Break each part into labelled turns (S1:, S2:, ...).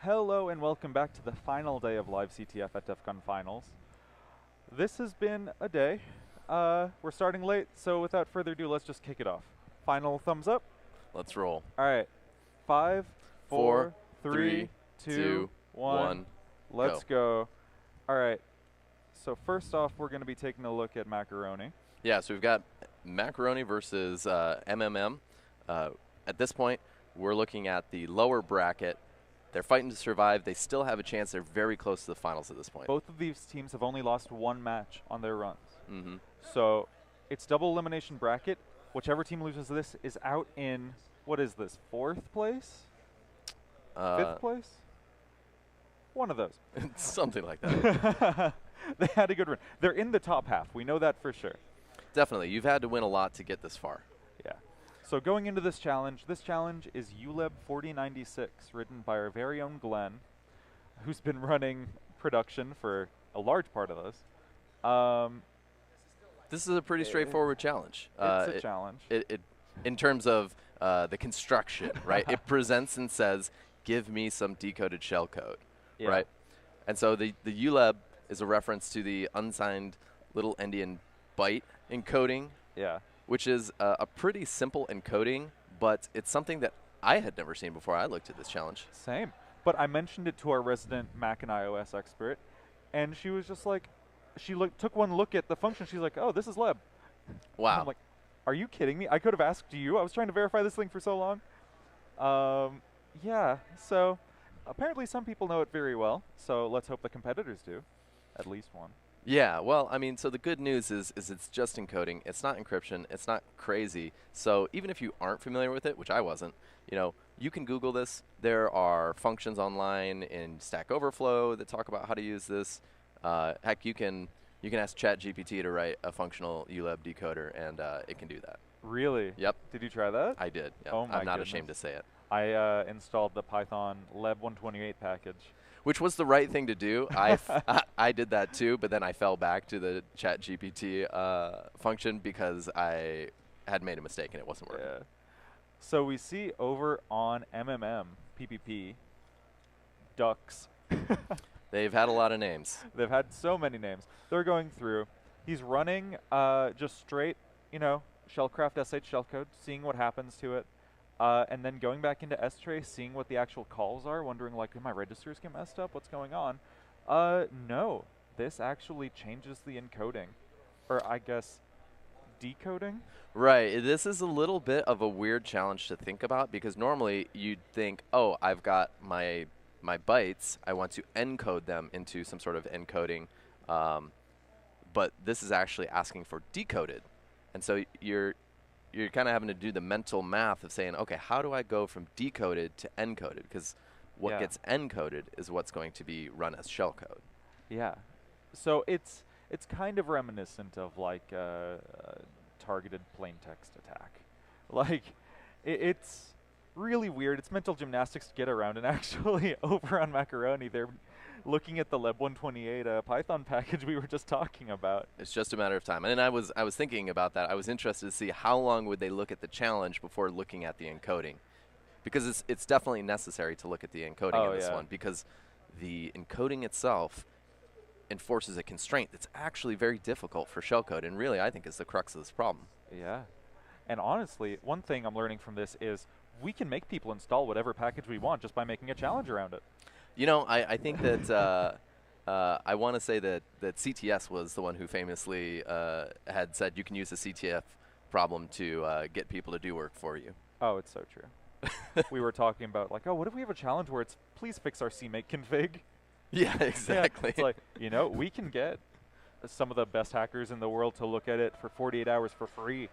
S1: Hello and welcome back to the final day of LiveCTF at DEF CON Finals. This has been a day. We're starting late, so without further ado, let's just kick it off. Final thumbs up.
S2: Let's roll.
S1: All right. 5, 4, 3,
S2: 3,
S1: 2,
S2: 2,
S1: 1. Let's go. All right. So first off, we're going to be taking a look at macaroni.
S2: Yeah, so we've got macaroni versus MMM. At this point, we're looking at the lower bracket. They're fighting to survive. They still have a chance. They're very close to the finals at this point.
S1: Both of these teams have only lost one match on their runs.
S2: Mm-hmm.
S1: So it's double elimination bracket. Whichever team loses this is out in, what is this, 4th place? 5th place? One of those.
S2: Something like that.
S1: They had a good run. They're in the top half. We know that for sure.
S2: Definitely. You've had to win a lot to get this far.
S1: Yeah. So going into this challenge is ULEB 4096, written by our very own Glenn, who's been running production for a large part of this.
S2: This is a pretty straightforward challenge.
S1: It's a challenge.
S2: In terms of the construction, right? It presents and says, give me some decoded shellcode, right? And so the ULEB is a reference to the unsigned little endian byte encoding, which is a pretty simple encoding, but it's something that I had never seen before I looked at this challenge.
S1: Same. But I mentioned it to our resident Mac and iOS expert, and she was just like, she took one look at the function. She's like, oh, this is leb.
S2: Wow.
S1: And I'm like, are you kidding me? I could have asked you. I was trying to verify this thing for so long. Yeah, so apparently some people know it very well, so let's hope the competitors do, at least one.
S2: Yeah, well, I mean, so the good news is it's just encoding. It's not encryption. It's not crazy. So even if you aren't familiar with it, which I wasn't, you can Google this. There are functions online in Stack Overflow that talk about how to use this. Heck, you can ask ChatGPT to write a functional ULEB decoder, and it can do that.
S1: Really?
S2: Yep.
S1: Did you try that?
S2: I did. Yep.
S1: Oh my
S2: I'm not
S1: goodness.
S2: ashamed to say it.
S1: I installed the Python leb 128 package.
S2: Which was the right thing to do. I did that too, but then I fell back to the ChatGPT function because I had made a mistake and it wasn't working.
S1: Yeah. So we see over on MMM, PPP, ducks.
S2: They've had a lot of names.
S1: They've had so many names. They're going through. He's running just straight, shellcraft sh shellcode, seeing what happens to it. And then going back into strace, seeing what the actual calls are, wondering like, did my registers get messed up? What's going on? No, this actually changes the encoding, or I guess decoding.
S2: Right. This is a little bit of a weird challenge to think about because normally you'd think, oh, I've got my bytes. I want to encode them into some sort of encoding, but this is actually asking for decoded, and so you're kind of having to do the mental math of saying, okay, how do I go from decoded to encoded? Because what gets encoded is what's going to be run as shellcode.
S1: Yeah. So it's kind of reminiscent of like targeted plain text attack. Like it's really weird. It's mental gymnastics to get around. And actually, over on Macaroni, they're looking at the leb 128 Python package we were just talking about.
S2: It's just a matter of time. And I was thinking about that. I was interested to see how long would they look at the challenge before looking at the encoding, because it's definitely necessary to look at the encoding in this one, because the encoding itself enforces a constraint that's actually very difficult for shellcode, and really I think is the crux of this problem.
S1: Yeah. And honestly, one thing I'm learning from this is we can make people install whatever package we want just by making a challenge around it.
S2: I think that I want to say that CTS was the one who famously had said you can use the CTF problem to get people to do work for you.
S1: Oh, it's so true. We were talking about like, oh, what if we have a challenge where it's please fix our CMake config?
S2: Yeah, exactly.
S1: Yeah, it's like, we can get some of the best hackers in the world to look at it for 48 hours for free.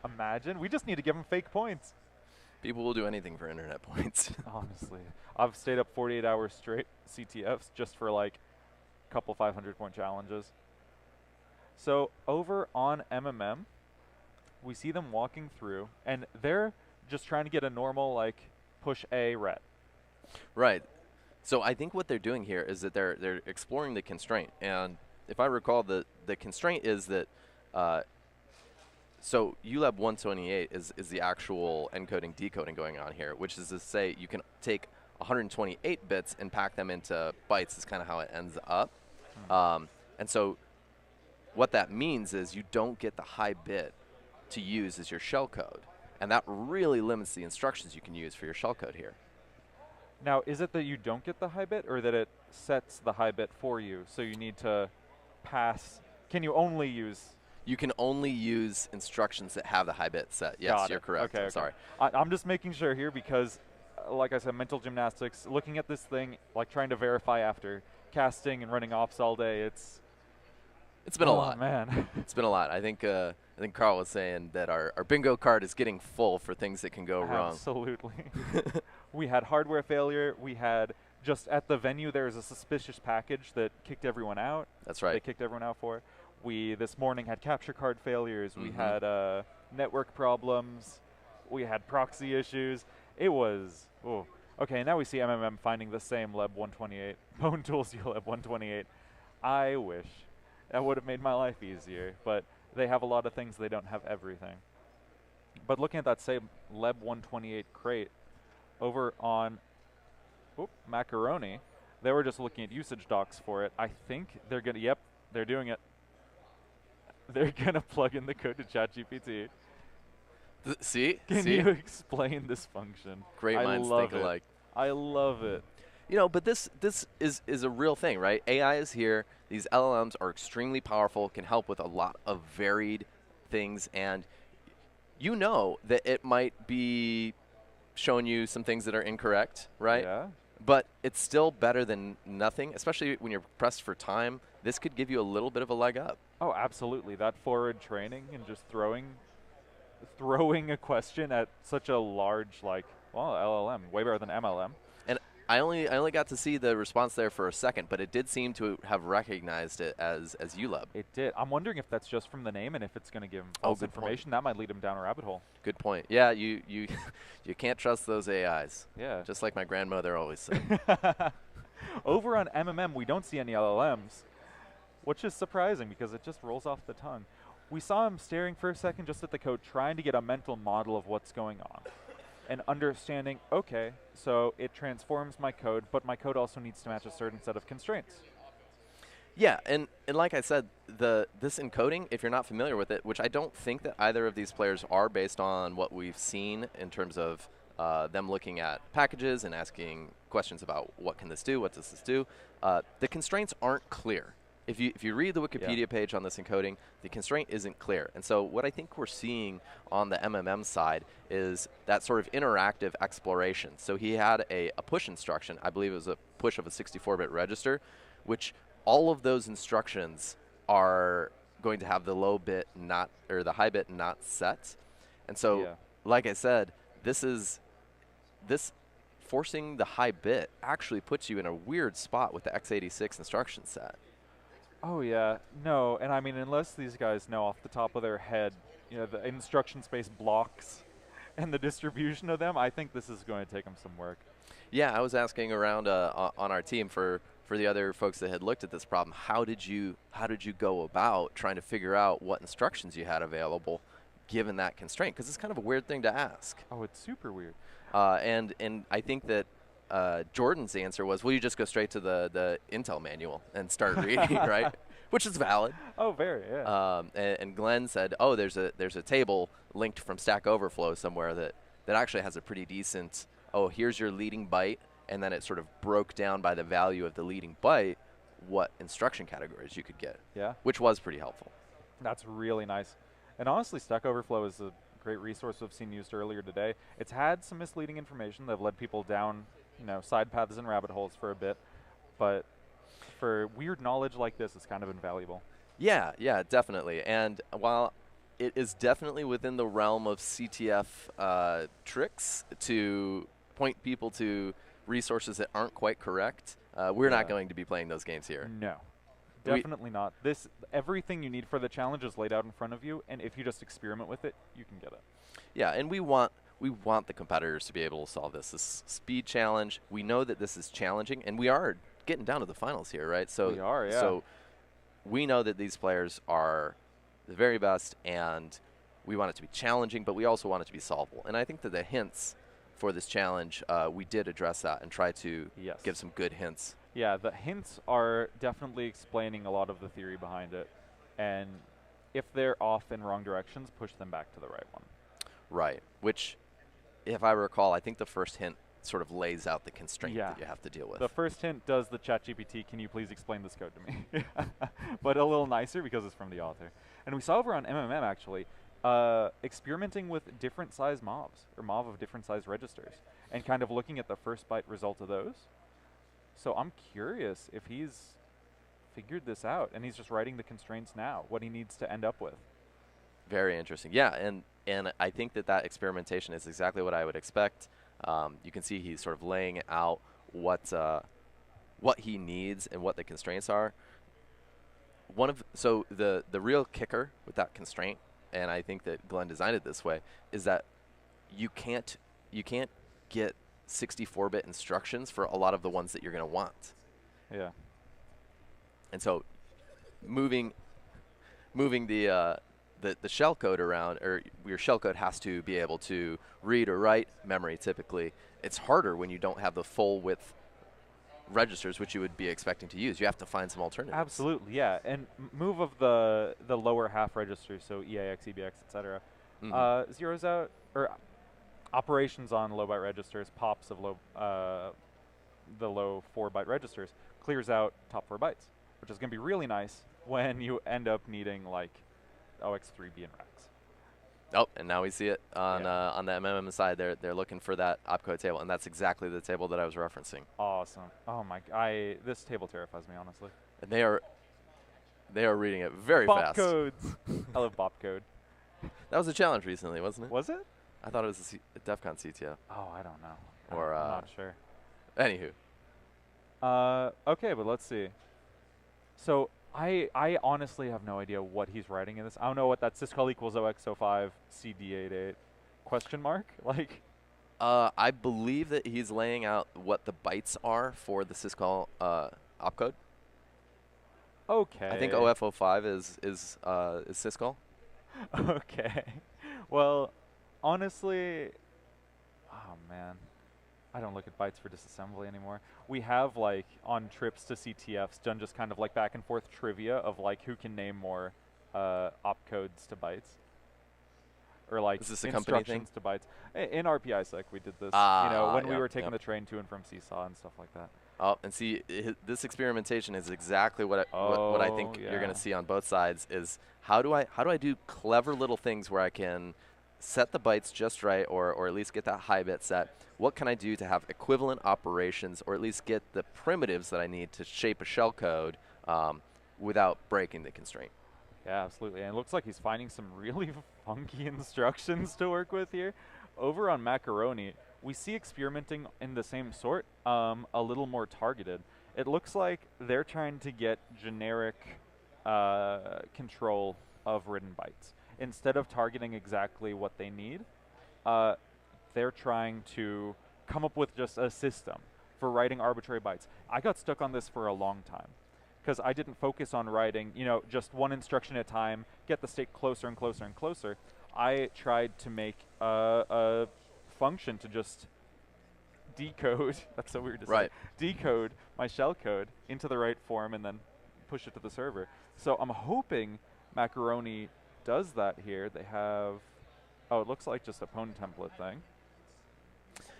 S1: Imagine. We just need to give them fake points.
S2: People will do anything for internet points.
S1: Honestly. I've stayed up 48 hours straight CTFs just for like a couple 500-point challenges. So over on MMM, we see them walking through, and they're just trying to get a normal like push A ret.
S2: Right. So I think what they're doing here is that they're exploring the constraint. And if I recall, the constraint is that so ULEB 128 is the actual encoding decoding going on here, which is to say you can take 128 bits and pack them into bytes is kind of how it ends up. And so what that means is you don't get the high bit to use as your shellcode. And that really limits the instructions you can use for your shellcode here.
S1: Now, is it that you don't get the high bit, or that it sets the high bit for you, so you need to pass? Can you only use?
S2: You can only use instructions that have the high bit set. Yes, you're correct.
S1: Okay,
S2: Sorry.
S1: I'm just making sure here because, like I said, mental gymnastics, looking at this thing, like trying to verify after casting and running ops all day, it's
S2: been a lot.
S1: Man.
S2: It's been a lot. I think Carl was saying that our bingo card is getting full for things that can go wrong.
S1: Absolutely. We had hardware failure. We had just at the venue there was a suspicious package that kicked everyone out.
S2: That's right.
S1: They kicked everyone out for. We this morning had capture card failures. We had network problems. We had proxy issues. It was okay. Now we see MMM finding the same Leb 128 Bone Tools ULEB 128. I wish that would have made my life easier, but they have a lot of things. They don't have everything. But looking at that same Leb 128 crate over on Macaroni, they were just looking at usage docs for it. I think they're gonna. Yep, they're doing it. They're gonna plug in the code to ChatGPT.
S2: See?
S1: Can you explain this function?
S2: Great minds think alike.
S1: I love it.
S2: You know, but this is a real thing, right? AI is here. These LLMs are extremely powerful, can help with a lot of varied things, and you know that it might be showing you some things that are incorrect, right?
S1: Yeah.
S2: But it's still better than nothing, especially when you're pressed for time. This could give you a little bit of a leg up.
S1: Oh, absolutely. That forward training and just throwing a question at such a large, LLM, way better than MLM.
S2: And I only got to see the response there for a second, but it did seem to have recognized it as ULEB.
S1: It did. I'm wondering if that's just from the name and if it's going to give him false information. That might lead him down a rabbit hole.
S2: Good point. Yeah, you you can't trust those AIs.
S1: Yeah.
S2: Just like my grandmother always said.
S1: Over on MMM, we don't see any LLMs, which is surprising because it just rolls off the tongue. We saw him staring for a second just at the code, trying to get a mental model of what's going on. And understanding, okay, so it transforms my code, but my code also needs to match a certain set of constraints.
S2: Yeah, and like I said, this encoding, if you're not familiar with it, which I don't think that either of these players are based on what we've seen in terms of them looking at packages and asking questions about what can this do, what does this do, the constraints aren't clear. If you read the Wikipedia page on this encoding, the constraint isn't clear. And so what I think we're seeing on the MMM side is that sort of interactive exploration. So he had a push instruction. I believe it was a push of a 64-bit register, which all of those instructions are going to have the low bit not, or the high bit not set. And so, like I said, this forcing the high bit actually puts you in a weird spot with the x86 instruction set.
S1: Oh yeah, no, and I mean, unless these guys know off the top of their head, the instruction space blocks and the distribution of them, I think this is going to take them some work.
S2: Yeah, I was asking around on our team for the other folks that had looked at this problem, how did you go about trying to figure out what instructions you had available given that constraint? Because it's kind of a weird thing to ask.
S1: Oh, it's super weird.
S2: And I think that Jordan's answer was, well, you just go straight to the Intel manual and start reading, right? Which is valid.
S1: Oh, very, yeah.
S2: And Glenn said, oh, there's a table linked from Stack Overflow somewhere that actually has a pretty decent, here's your leading byte, and then it sort of broke down by the value of the leading byte what instruction categories you could get.
S1: Yeah.
S2: Which was pretty helpful.
S1: That's really nice. And honestly, Stack Overflow is a great resource I've seen used earlier today. It's had some misleading information that have led people down side paths and rabbit holes for a bit, but for weird knowledge like this, it's kind of invaluable.
S2: Yeah, definitely. And while it is definitely within the realm of CTF tricks to point people to resources that aren't quite correct, we're not going to be playing those games here.
S1: No, definitely not. Everything you need for the challenge is laid out in front of you, and if you just experiment with it, you can get it. Yeah,
S2: and we want the competitors to be able to solve this. This speed challenge, we know that this is challenging, and we are getting down to the finals here, right? So
S1: we are, yeah.
S2: So we know that these players are the very best, and we want it to be challenging, but we also want it to be solvable. And I think that the hints for this challenge, we did address that and try to
S1: Yes.
S2: give some good hints.
S1: Yeah, the hints are definitely explaining a lot of the theory behind it. And if they're off in wrong directions, push them back to the right one.
S2: Right. Which, if I recall, I think the first hint sort of lays out the constraint
S1: Yeah.
S2: that you have to deal with.
S1: The first hint does the ChatGPT, can you please explain this code to me? But a little nicer because it's from the author. And we saw over on MMM, actually, experimenting with different size mobs, or mob of different size registers, and kind of looking at the first byte result of those. So I'm curious if he's figured this out, and he's just writing the constraints now, what he needs to end up with.
S2: Very interesting. Yeah, and I think that experimentation is exactly what I would expect. You can see he's sort of laying out what he needs and what the constraints are. So the real kicker with that constraint, and I think that Glenn designed it this way, is that you can't get 64-bit instructions for a lot of the ones that you're going to want.
S1: Yeah.
S2: And so moving the shellcode around, or your shellcode has to be able to read or write memory typically. It's harder when you don't have the full width registers, which you would be expecting to use. You have to find some alternatives.
S1: Absolutely, yeah. And move of the lower half registers, so EAX, EBX, etc. Zeroes out, or operations on low byte registers, pops of the low 4-byte registers, clears out top 4 bytes, which is going to be really nice when you end up needing like OX3B and RAX.
S2: Oh, and now we see it on the MMM side. They're looking for that opcode table, and that's exactly the table that I was referencing.
S1: Awesome. Oh my! This table terrifies me, honestly.
S2: And they are reading it very
S1: Bop
S2: fast.
S1: codes. I love bop code.
S2: That was a challenge recently, wasn't it?
S1: Was it?
S2: I thought it was a DEF CON CTF.
S1: Oh, I don't know.
S2: Or
S1: I'm not sure.
S2: Anywho.
S1: Okay, but let's see. So I honestly have no idea what he's writing in this. I don't know what that syscall equals OX05 CD88 question mark like.
S2: I believe that he's laying out what the bytes are for the syscall opcode.
S1: Okay.
S2: I think OF05 is syscall.
S1: Okay. Well, honestly, oh man, I don't look at bytes for disassembly anymore. We have like on trips to CTFs done just kind of like back and forth trivia of like who can name more opcodes to bytes, or like
S2: Is this a company thing?
S1: instructions to bytes. In RPISec we did this, when we were taking the train to and from Seesaw and stuff like that.
S2: Oh, and see, this experimentation is exactly what I think you're going to see on both sides. Is how do I do clever little things where I can set the bytes just right, or at least get that high bit set. What can I do to have equivalent operations, or at least get the primitives that I need to shape a shellcode without breaking the constraint?
S1: Yeah, absolutely. And it looks like he's finding some really funky instructions to work with here. Over on Macaroni, we see experimenting in the same sort, a little more targeted. It looks like they're trying to get generic control of written bytes. Instead of targeting exactly what they need, they're trying to come up with just a system for writing arbitrary bytes. I got stuck on this for a long time because I didn't focus on writing, just one instruction at a time, get the state closer and closer and closer. I tried to make a function to just decode, that's so weird to say, decode my shellcode into the right form and then push it to the server. So I'm hoping Macaroni does that here. They have, it looks like just a pwn template thing.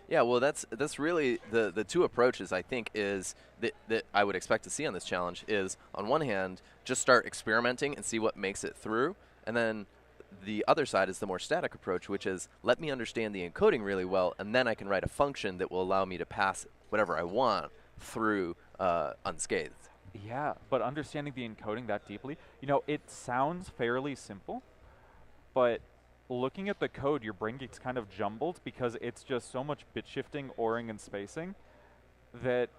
S2: Yeah, well, that's really the two approaches I think is that I would expect to see on this challenge is, on one hand, just start experimenting and see what makes it through, and then the other side is the more static approach, which is let me understand the encoding really well, and then I can write a function that will allow me to pass whatever I want through unscathed.
S1: Yeah, but understanding the encoding that deeply, it sounds fairly simple, but looking at the code, your brain gets kind of jumbled because it's just so much bit shifting, ORing, and spacing that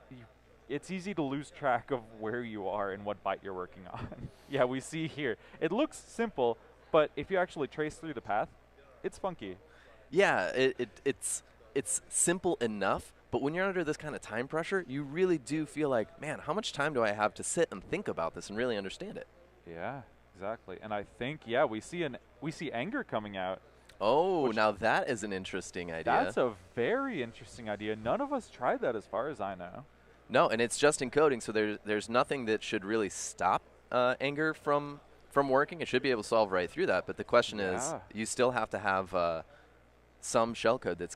S1: it's easy to lose track of where you are and what byte you're working on. Yeah, we see here. It looks simple, but if you actually trace through the path, it's funky.
S2: Yeah, it's simple enough, but when you're under this kind of time pressure, you really do feel like, man, how much time do I have to sit and think about this and really understand it?
S1: Yeah, exactly. And I think, we see anger coming out.
S2: Oh, now that is an interesting idea.
S1: That's a very interesting idea. None of us tried that as far as I know.
S2: No, and it's just encoding, so there's nothing that should really stop anger from working. It should be able to solve right through that. But the question is, you still have to have some shellcode that's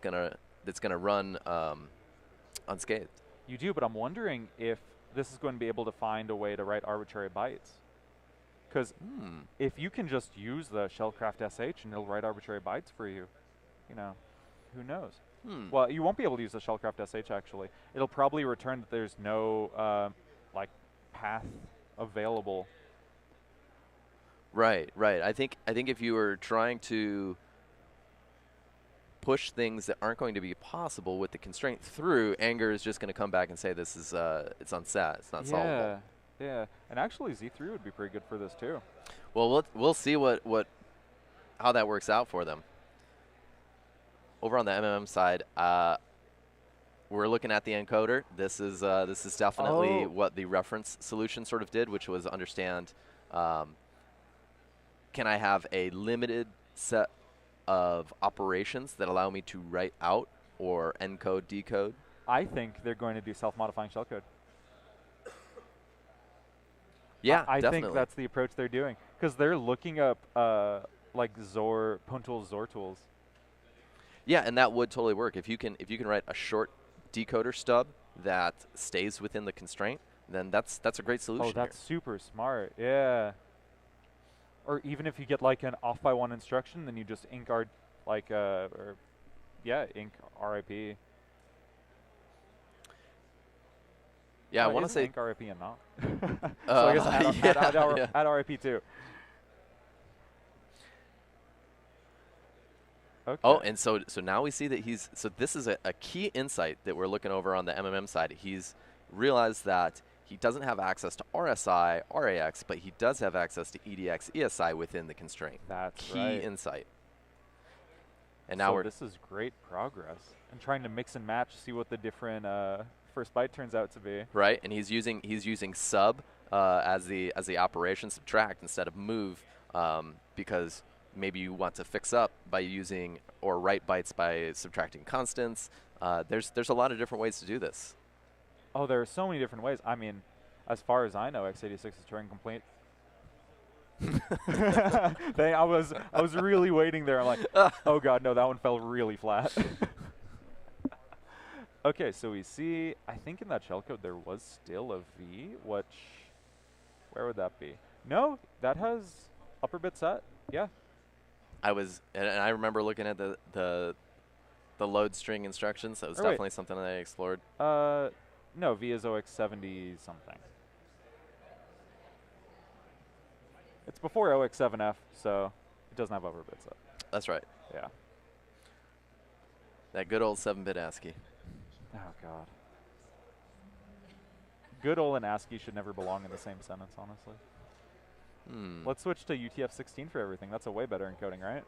S2: gonna run unscathed.
S1: You do, but I'm wondering if this is going to be able to find a way to write arbitrary bytes. Because if you can just use the shellcraft sh and it'll write arbitrary bytes for you, you know, who knows? Well, you won't be able to use the shellcraft sh actually. It'll probably return that there's no like path available.
S2: Right. I think if you were trying to push things that aren't going to be possible with the constraint through, anger is just going to come back and say this is it's unsat, it's not solvable.
S1: Yeah, and actually Z3 would be pretty good for this too.
S2: Well, we'll see how that works out for them. Over on the MMM side, we're looking at the encoder. This is definitely what the reference solution sort of did, which was understand, can I have a limited set of operations that allow me to write out or encode, decode?
S1: I think they're going to do self-modifying shellcode.
S2: Yeah,
S1: I
S2: definitely.
S1: think that's the approach they're doing because they're looking up like Puntools Zor tools.
S2: Yeah, and that would totally work if you can write a short decoder stub that stays within the constraint. Then that's a great solution.
S1: Oh, that's super smart. Yeah. Or even if you get like an off by one instruction, then you just ink ink RIP.
S2: Yeah, I want to say
S1: ink RIP and not. So I guess add RIP too. Okay.
S2: Oh, and so now we see that this is a key insight that we're looking over on the MMM side. He's realized that he doesn't have access to RSI, RAX, but he does have access to EDX, ESI within the constraint.
S1: That's
S2: key insight. And now
S1: this is great progress. And trying to mix and match, see what the different first byte turns out to be.
S2: Right, and he's using sub as the operation, subtract instead of move, because maybe you want to fix up by using or write bytes by subtracting constants. There's a lot of different ways to do this.
S1: Oh, there are so many different ways. I mean, as far as I know, x86 is Turing complete. I was really waiting there. I'm like, oh god, no, that one fell really flat. Okay, so we see, I think in that shellcode there was still a V, where would that be? No, that has upper bit set. Yeah.
S2: And I remember looking at the load string instructions. That was definitely something that I explored.
S1: No, V is OX70 something. It's before OX7F, so it doesn't have upper bit set.
S2: That's right.
S1: Yeah.
S2: That good old 7-bit ASCII.
S1: Oh, God. Good old and ASCII should never belong in the same sentence, honestly. Let's switch to UTF-16 for everything. That's a way better encoding, right?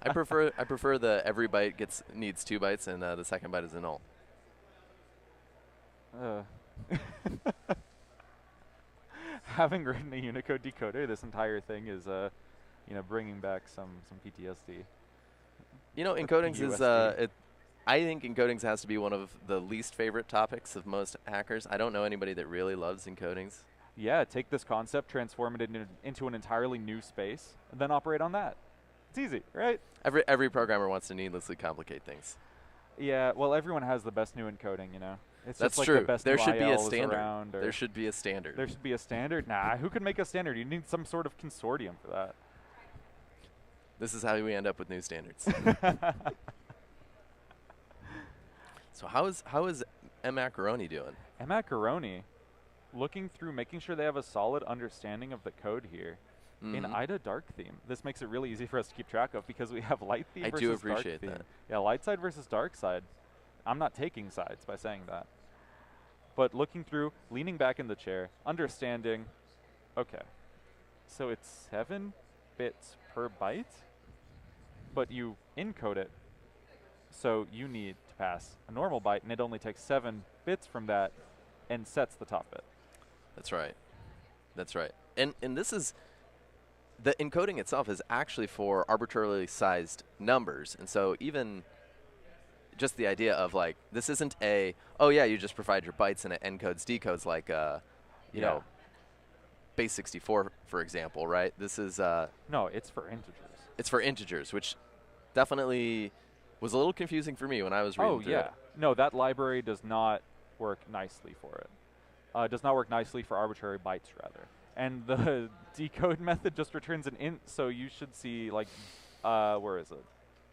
S2: I prefer the every byte needs 2 bytes and the second byte is a null.
S1: Having written a Unicode decoder, this entire thing is, bringing back some PTSD.
S2: You know, encodings is I think encodings has to be one of the least favorite topics of most hackers. I don't know anybody that really loves encodings.
S1: Yeah, take this concept, transform it into an entirely new space, and then operate on that. It's easy, right?
S2: Every programmer wants to needlessly complicate things.
S1: Yeah, well, everyone has the best new encoding, you know. It's
S2: That's
S1: just like
S2: true.
S1: The best
S2: There
S1: new
S2: should be a
S1: ILs
S2: standard.
S1: Around,
S2: there should be a standard.
S1: There should be a standard? Nah, who can make a standard? You need some sort of consortium for that.
S2: This is how we end up with new standards. So how is Macaroni doing?
S1: Macaroni, looking through, making sure they have a solid understanding of the code here. In IDA dark theme, this makes it really easy for us to keep track of because we have light theme versus dark theme. I do appreciate that. Yeah, light side versus dark side. I'm not taking sides by saying that. But looking through, leaning back in the chair, understanding, okay, so it's 7 bits per byte, but you encode it, so you need to pass a normal byte, and it only takes 7 bits from that and sets the top bit.
S2: That's right. That's right. And this is the encoding itself is actually for arbitrarily sized numbers, and so even just the idea of like this isn't a oh yeah, you just provide your bytes and it encodes decodes like you know, base 64 for example, right? This is
S1: No, it's for integers.
S2: it's for integers, which definitely was a little confusing for me when I was reading through it.
S1: No, that library does not work nicely for it. Does not work nicely for arbitrary bytes, rather. And the decode method just returns an int, so you should see, like, where is it?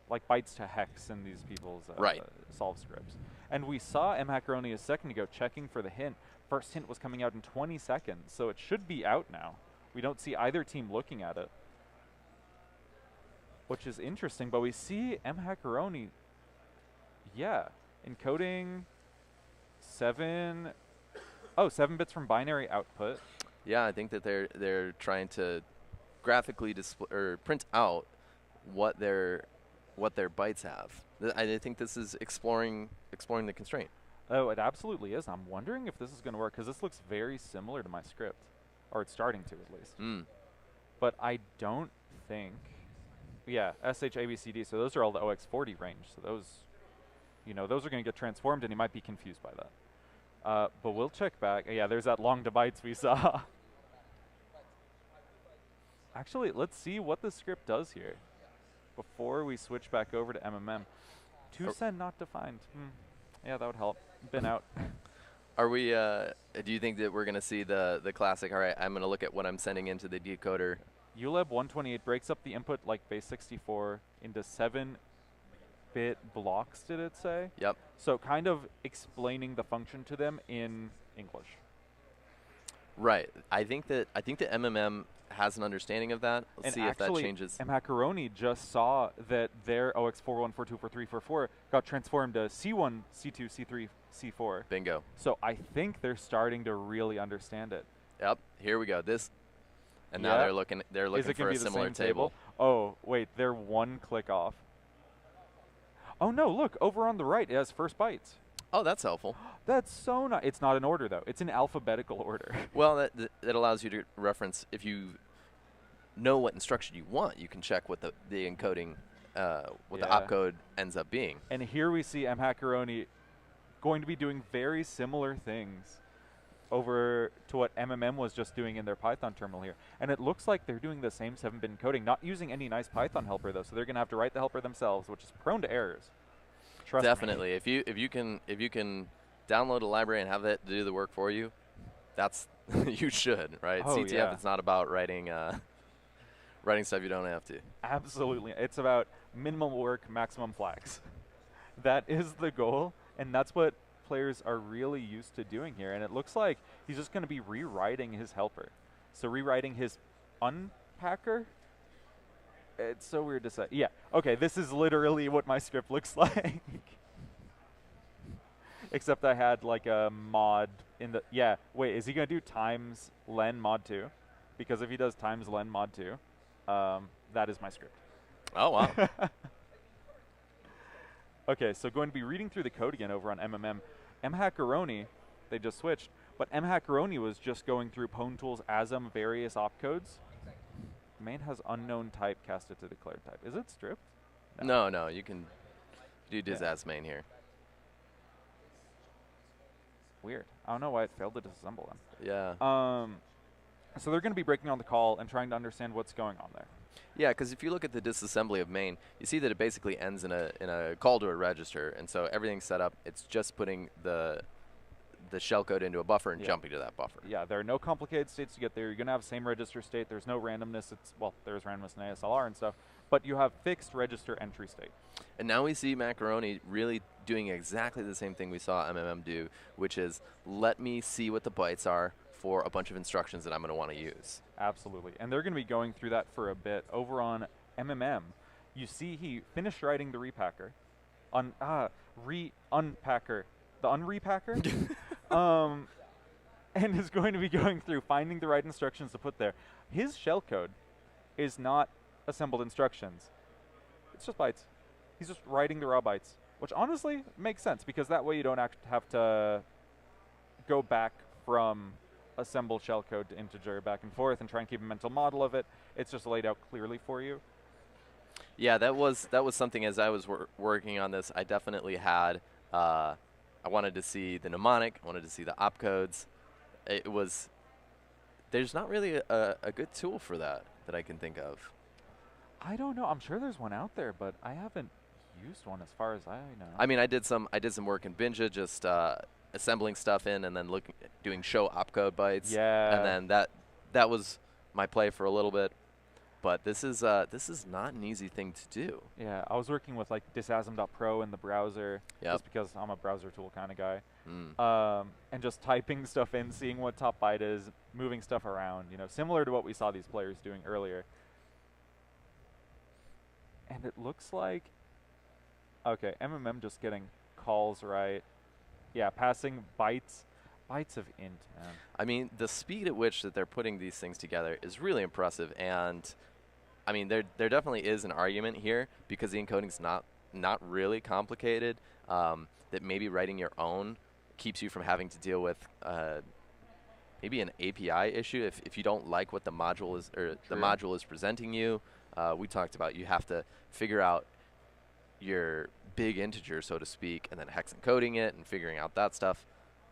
S1: Like bytes to hex in these people's
S2: Right.
S1: solve scripts. And we saw mHackeroni a second ago checking for the hint. First hint was coming out in 20 seconds, so it should be out now. We don't see either team looking at it, which is interesting, but we see mHackeroni, yeah, encoding 7 bits from binary output.
S2: Yeah, I think that they're trying to graphically display or print out what their bytes have. I think this is exploring the constraint.
S1: Oh, it absolutely is. I'm wondering if this is going to work, because this looks very similar to my script, or it's starting to at least. But I don't think, yeah, SH, A, B, C, D, so those are all the OX40 range, so those, those are going to get transformed, and you might be confused by that. But we'll check back. Yeah, there's that long to bytes we saw. Actually, let's see what the script does here before we switch back over to MMM. To send not defined. Yeah, that would help. Been out.
S2: Are we, do you think that we're going to see the classic, all right, I'm going to look at what I'm sending into the decoder?
S1: ULEB 128 breaks up the input like base 64 into 7-bit blocks, did it say?
S2: Yep.
S1: So kind of explaining the function to them in English.
S2: Right. I think that MMM has an understanding of that. Let's see if that changes.
S1: mHackeroni just saw that their OX41424344 got transformed to C1, C2, C3, C4.
S2: Bingo.
S1: So I think they're starting to really understand it.
S2: Yep. Here we go. And now they're looking for a similar table.
S1: Oh, wait, they're one click off. Oh no, look, over on the right it has first bytes.
S2: Oh, that's helpful.
S1: That's so nice. It's not in order, though. It's in alphabetical order.
S2: Well, that allows you to reference, if you know what instruction you want, you can check what the encoding, what the opcode ends up being.
S1: And here we see mHackeroni going to be doing very similar things over to what MMM was just doing in their Python terminal here. And it looks like they're doing the same 7-bit encoding, not using any nice Python helper, though, so they're going to have to write the helper themselves, which is prone to errors. Trust
S2: Definitely.
S1: me.
S2: If you can download a library and have that do the work for you, that's you should, right?
S1: Oh,
S2: CTF,
S1: yeah.
S2: it's not about writing stuff you don't have to.
S1: Absolutely. It's about minimum work, maximum flags. That is the goal, and that's what players are really used to doing here. And it looks like he's just going to be rewriting his helper. So rewriting his unpacker. It's so weird to say. Yeah. Okay, this is literally what my script looks like. Except I had like a mod in the... Yeah, wait, is he going to do times len mod 2? Because if he does times len mod 2, that is my script.
S2: Oh, wow.
S1: Okay, so going to be reading through the code again over on MMM. mHackeroni, they just switched, but mHackeroni was just going through Pwn Tools ASM various opcodes. Main has unknown type casted to declared type. Is it stripped?
S2: No, you can do dis main here.
S1: Weird. I don't know why it failed to disassemble them.
S2: Yeah.
S1: So they're going to be breaking on the call and trying to understand what's going on there.
S2: Yeah, because if you look at the disassembly of main, you see that it basically ends in a call to a register, and so everything's set up. It's just putting the shellcode into a buffer and jumping to that buffer.
S1: Yeah, there are no complicated states to get there. You're going to have same register state. There's no randomness. There's randomness in ASLR and stuff, but you have fixed register entry state.
S2: And now we see Macaroni really doing exactly the same thing we saw MMM do, which is let me see what the bytes are for a bunch of instructions that I'm going to want to use.
S1: Absolutely. And they're going to be going through that for a bit. Over on MMM, you see he finished writing the repacker. Unpacker. The unrepacker? And is going to be going through finding the right instructions to put there. His shellcode is not assembled instructions. It's just bytes. He's just writing the raw bytes, which honestly makes sense because that way you don't have to go back from assemble shellcode to integer back and forth and try and keep a mental model of it. It's just laid out clearly for you.
S2: Yeah, that was something as I was working on this. I definitely had. I wanted to see the mnemonic. I wanted to see the opcodes. It was. There's not really a good tool for that I can think of.
S1: I don't know. I'm sure there's one out there, but I haven't used one as far as I know.
S2: I mean, I did some work in Binja, just assembling stuff in and then doing show opcode bytes.
S1: Yeah.
S2: And then that was my play for a little bit. But this is not an easy thing to do.
S1: Yeah, I was working with like disasm.pro in the browser,
S2: Yep.
S1: just because I'm a browser tool kind of guy. And just typing stuff in, seeing what top byte is, moving stuff around, you know, similar to what we saw these players doing earlier. And it looks like, okay, MMM just getting calls right. Yeah, passing bytes of int, man.
S2: I mean, the speed at which that they're putting these things together is really impressive. And I mean, there definitely is an argument here because the encoding's not really complicated. That maybe writing your own keeps you from having to deal with maybe an API issue if you don't like what the module is or the module is presenting you. We talked about you have to figure out your big integer, so to speak, and then hex encoding it and figuring out that stuff.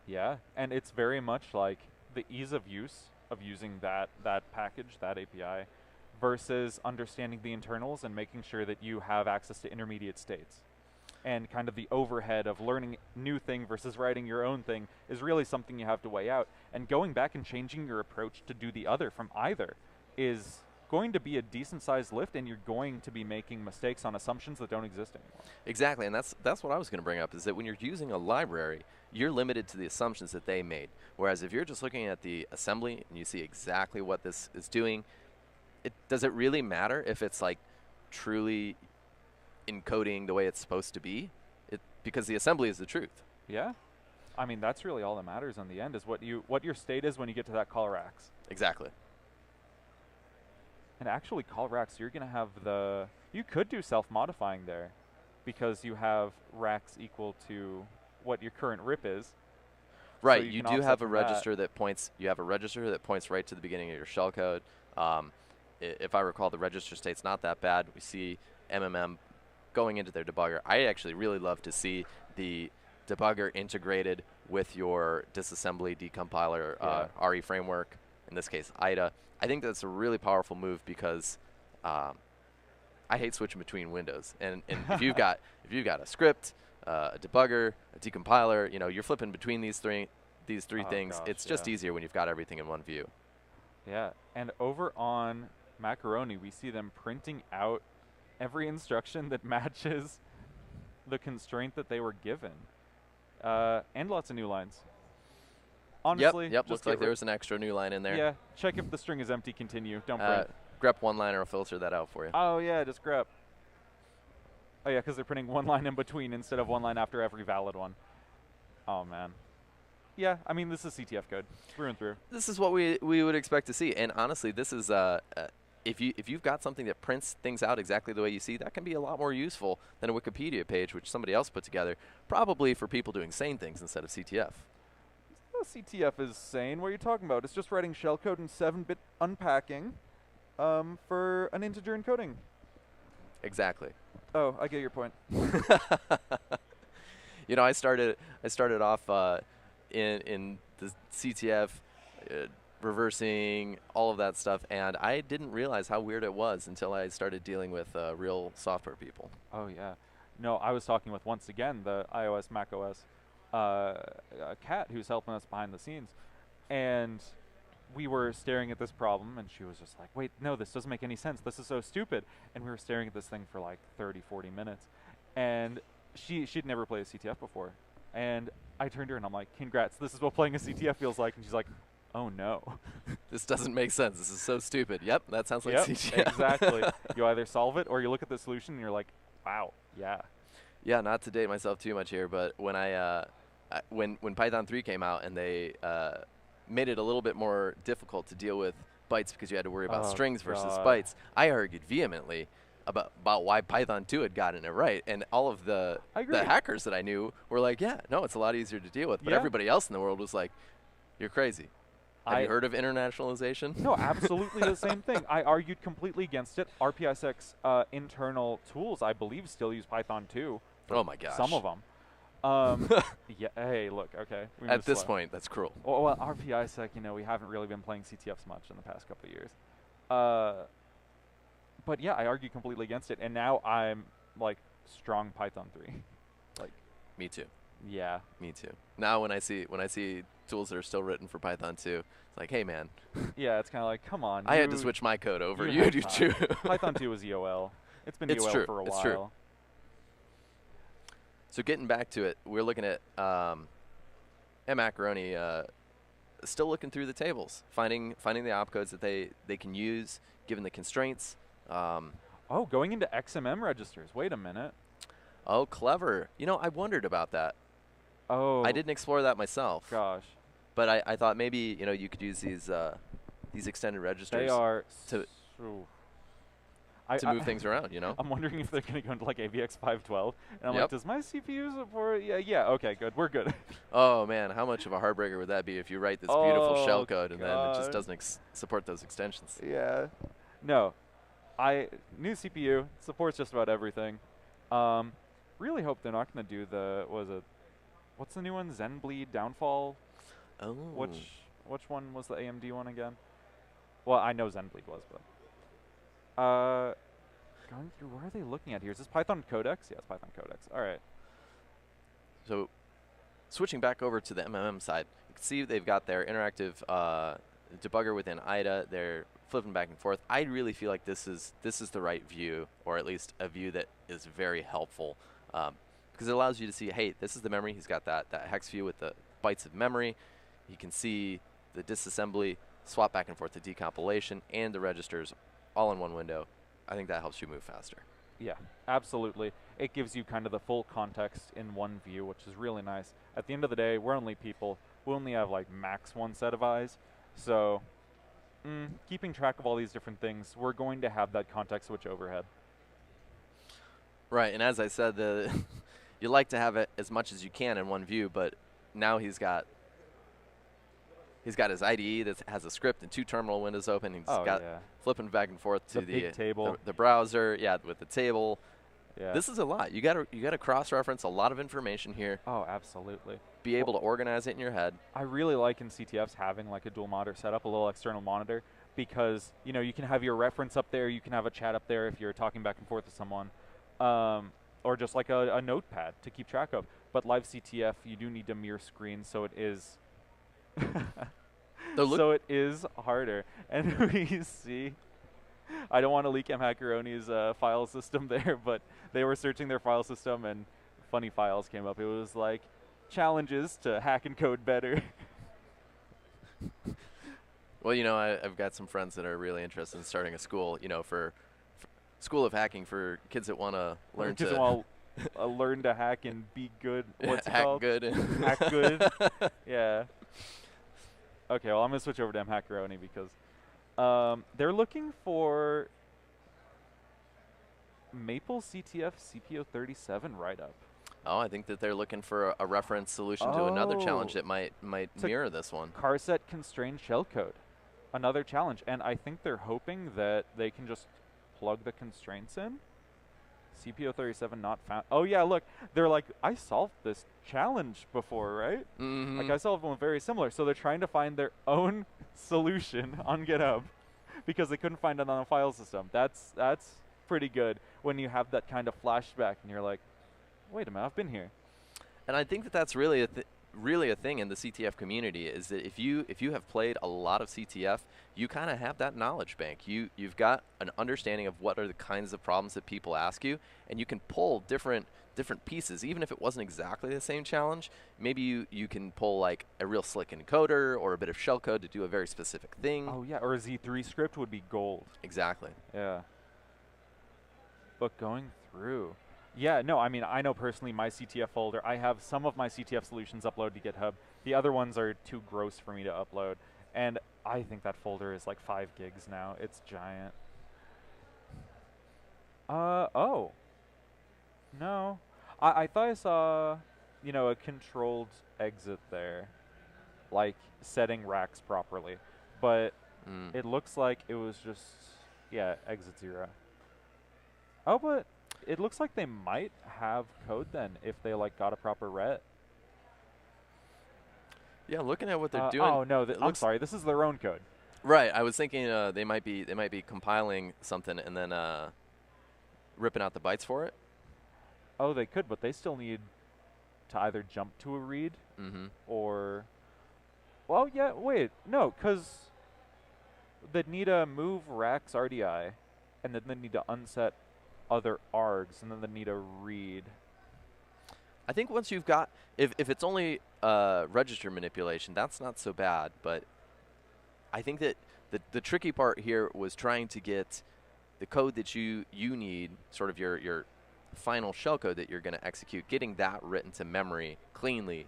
S1: Yeah, and it's very much like the ease of use of using that package, that API, versus understanding the internals and making sure that you have access to intermediate states. And kind of the overhead of learning new thing versus writing your own thing is really something you have to weigh out. And going back and changing your approach to do the other from either is going to be a decent sized lift, and you're going to be making mistakes on assumptions that don't exist anymore.
S2: Exactly, and that's what I was going to bring up, is that when you're using a library, you're limited to the assumptions that they made. Whereas if you're just looking at the assembly and you see exactly what this is doing, does it really matter if it's like truly encoding the way it's supposed to be? Because the assembly is the truth.
S1: Yeah, I mean that's really all that matters in the end, is what your state is when you get to that call racks.
S2: Exactly.
S1: And actually, call racks, you're going to have you could do self-modifying there, because you have racks equal to what your current rip is.
S2: Right,
S1: So
S2: you
S1: can
S2: do have a
S1: offset from
S2: register that points. You have a register that points right to the beginning of your shellcode. If I recall, the register state's not that bad. We see MMM going into their debugger. I actually really love to see the debugger integrated with your disassembly decompiler RE framework. In this case, IDA. I think that's a really powerful move because I hate switching between windows. And if you've got a script, a debugger, a decompiler, you know, you're flipping between these three things.
S1: Gosh,
S2: it's just easier when you've got everything in one view.
S1: Yeah, and over on Macaroni, we see them printing out every instruction that matches the constraint that they were given, and lots of new lines. Honestly,
S2: Yep. Looks like there was an extra new line in there.
S1: Yeah, check if the string is empty, continue, don't print.
S2: grep one-liner will filter that out for you.
S1: Oh yeah, just grep. Oh yeah, because they're printing one line in between instead of one line after every valid one. Oh man. Yeah, I mean this is CTF code through and through.
S2: This is what we would expect to see, and honestly, this is if you've got something that prints things out exactly the way you see, that can be a lot more useful than a Wikipedia page, which somebody else put together, probably for people doing sane things instead of CTF.
S1: CTF is sane. What are you talking about? It's just writing shellcode in 7-bit unpacking for an integer encoding.
S2: Exactly.
S1: Oh, I get your point.
S2: You know, I started off in the CTF, reversing all of that stuff, and I didn't realize how weird it was until I started dealing with real software people.
S1: Oh yeah. No, I was talking with, once again, the iOS, macOS Kat, who's helping us behind the scenes, and we were staring at this problem, and she was just like, wait, no, this doesn't make any sense. This is so stupid. And we were staring at this thing for like 30, 40 minutes. And she'd never played a CTF before. And I turned to her and I'm like, congrats, this is what playing a CTF feels like. And she's like, oh no.
S2: This doesn't make sense. This is so stupid. Yep, that sounds like CTF.
S1: Exactly. You either solve it or you look at the solution and you're like, wow, yeah.
S2: Yeah, not to date myself too much here, but when when Python 3 came out and they made it a little bit more difficult to deal with bytes because you had to worry about strings versus bytes, I argued vehemently about why Python 2 had gotten it right, and all of the hackers that I knew were like, yeah, no, it's a lot easier to deal with, but everybody else in the world was like, you're crazy. Have you heard of internationalization?
S1: No, absolutely the same thing. I argued completely against it. RPISX internal tools, I believe, still use Python 2. For
S2: Oh my gosh.
S1: some of them. Yeah. Hey, look. Okay. We
S2: At
S1: move
S2: this
S1: slow.
S2: point, that's cruel.
S1: Well, RPISec, we haven't really been playing CTFs much in the past couple of years. But yeah, I argue completely against it, and now I'm like strong Python 3. Like.
S2: Me too.
S1: Yeah.
S2: Me too. Now when I see tools that are still written for Python 2, it's like, hey man.
S1: Yeah, it's kind of like, come on.
S2: I had to switch my code over. You do too.
S1: Python 2 was EOL. It's been
S2: It's
S1: EOL
S2: true.
S1: for a
S2: It's
S1: while.
S2: true. So getting back to it, we're looking at Macaroni still looking through the tables, finding the opcodes that they can use given the constraints.
S1: Oh, going into XMM registers. Wait a minute.
S2: Oh, clever. I wondered about that.
S1: Oh.
S2: I didn't explore that myself.
S1: Gosh.
S2: But I thought maybe you could use these extended registers.
S1: They are
S2: to move things around.
S1: I'm wondering if they're going to go into like AVX 512, and I'm
S2: Yep.
S1: like, does my CPU support? Yeah. Okay, good. We're good.
S2: Oh man, how much of a heartbreaker would that be if you write this beautiful
S1: Oh,
S2: shellcode and then it just
S1: God.
S2: doesn't support those extensions?
S1: Yeah. No. New CPU supports just about everything. Really hope they're not going to do what's the new one? Zenbleed Downfall?
S2: Oh.
S1: Which one was the AMD one again? Well, I know Zenbleed was, but going through, where are they looking at here? Is this Python Codex? Yeah, it's Python Codex. All right.
S2: So, switching back over to the MMM side, you can see they've got their interactive debugger within IDA. They're flipping back and forth. I really feel like this is the right view, or at least a view that is very helpful, because it allows you to see, hey, this is the memory. He's got that hex view with the bytes of memory. You can see the disassembly, swap back and forth to decompilation, and the registers all in one window. I think that helps you move faster.
S1: Yeah, absolutely. It gives you kind of the full context in one view, which is really nice. At the end of the day, we're only people. We only have like max one set of eyes. So keeping track of all these different things, we're going to have that context switch overhead.
S2: Right, and as I said, you like to have it as much as you can in one view, but now he's got his IDE that has a script and two terminal windows open. He's got flipping back and forth to
S1: the table,
S2: the browser, with the table.
S1: Yeah.
S2: This is a lot. You got to cross-reference a lot of information here.
S1: Oh, absolutely.
S2: Be able to organize it in your head.
S1: I really like in CTFs having like a dual monitor setup, a little external monitor, because you can have your reference up there, you can have a chat up there if you're talking back and forth with someone, or just like a notepad to keep track of. But LiveCTF, you do need a mirror screen, so it is. So it is harder, and we see. I don't want to leak Macaroni's file system there, but they were searching their file system, and funny files came up. It was like challenges to hack and code better.
S2: Well, I've got some friends that are really interested in starting a school, for school of hacking for kids that want to learn
S1: learn to hack and be good. What's it
S2: hack
S1: called?
S2: good.
S1: Hack good. Yeah. Okay, well, I'm going to switch over to Macaroni because they're looking for Maple CTF CPO37 write-up.
S2: Oh, I think that they're looking for a reference solution to another challenge that might mirror this one.
S1: Carset constrained shellcode. Another challenge. And I think they're hoping that they can just plug the constraints in. CPO37 not found. Oh, yeah, look. They're like, I solved this challenge before, right?
S2: Mm-hmm.
S1: Like, I solved one very similar. So they're trying to find their own solution on GitHub because they couldn't find it on a file system. That's pretty good when you have that kind of flashback and you're like, wait a minute, I've been here.
S2: And I think that that's really a thing in the CTF community is that if you have played a lot of CTF, you kind of have that knowledge bank. You've got an understanding of what are the kinds of problems that people ask you, and you can pull different pieces. Even if it wasn't exactly the same challenge, maybe you can pull like a real slick encoder or a bit of shellcode to do a very specific thing.
S1: Oh yeah, or a Z3 script would be gold.
S2: Exactly.
S1: Yeah. But going through. Yeah, no, I mean, I know personally my CTF folder, I have some of my CTF solutions upload to GitHub. The other ones are too gross for me to upload. And I think that folder is like 5 gigs now. It's giant. Oh. No. I thought I saw, a controlled exit there. like setting racks properly, but
S2: Mm.
S1: it looks like it was just exit 0. Oh, but it looks like they might have code then if they like got a proper ret.
S2: Yeah, looking at what they're doing.
S1: Oh no,
S2: it
S1: I'm
S2: looks
S1: sorry. This is their own code.
S2: right. I was thinking they might be compiling something and then ripping out the bytes for it.
S1: Oh, they could, but they still need to either jump to a read
S2: Mm-hmm.
S1: or. Well, yeah. Wait, no, because they need to move racks RDI, and then they need to unset other args, and then they need a read.
S2: I think once you've got, if it's only register manipulation, that's not so bad. But I think that the tricky part here was trying to get the code that you need, sort of your final shellcode that you're going to execute, getting that written to memory cleanly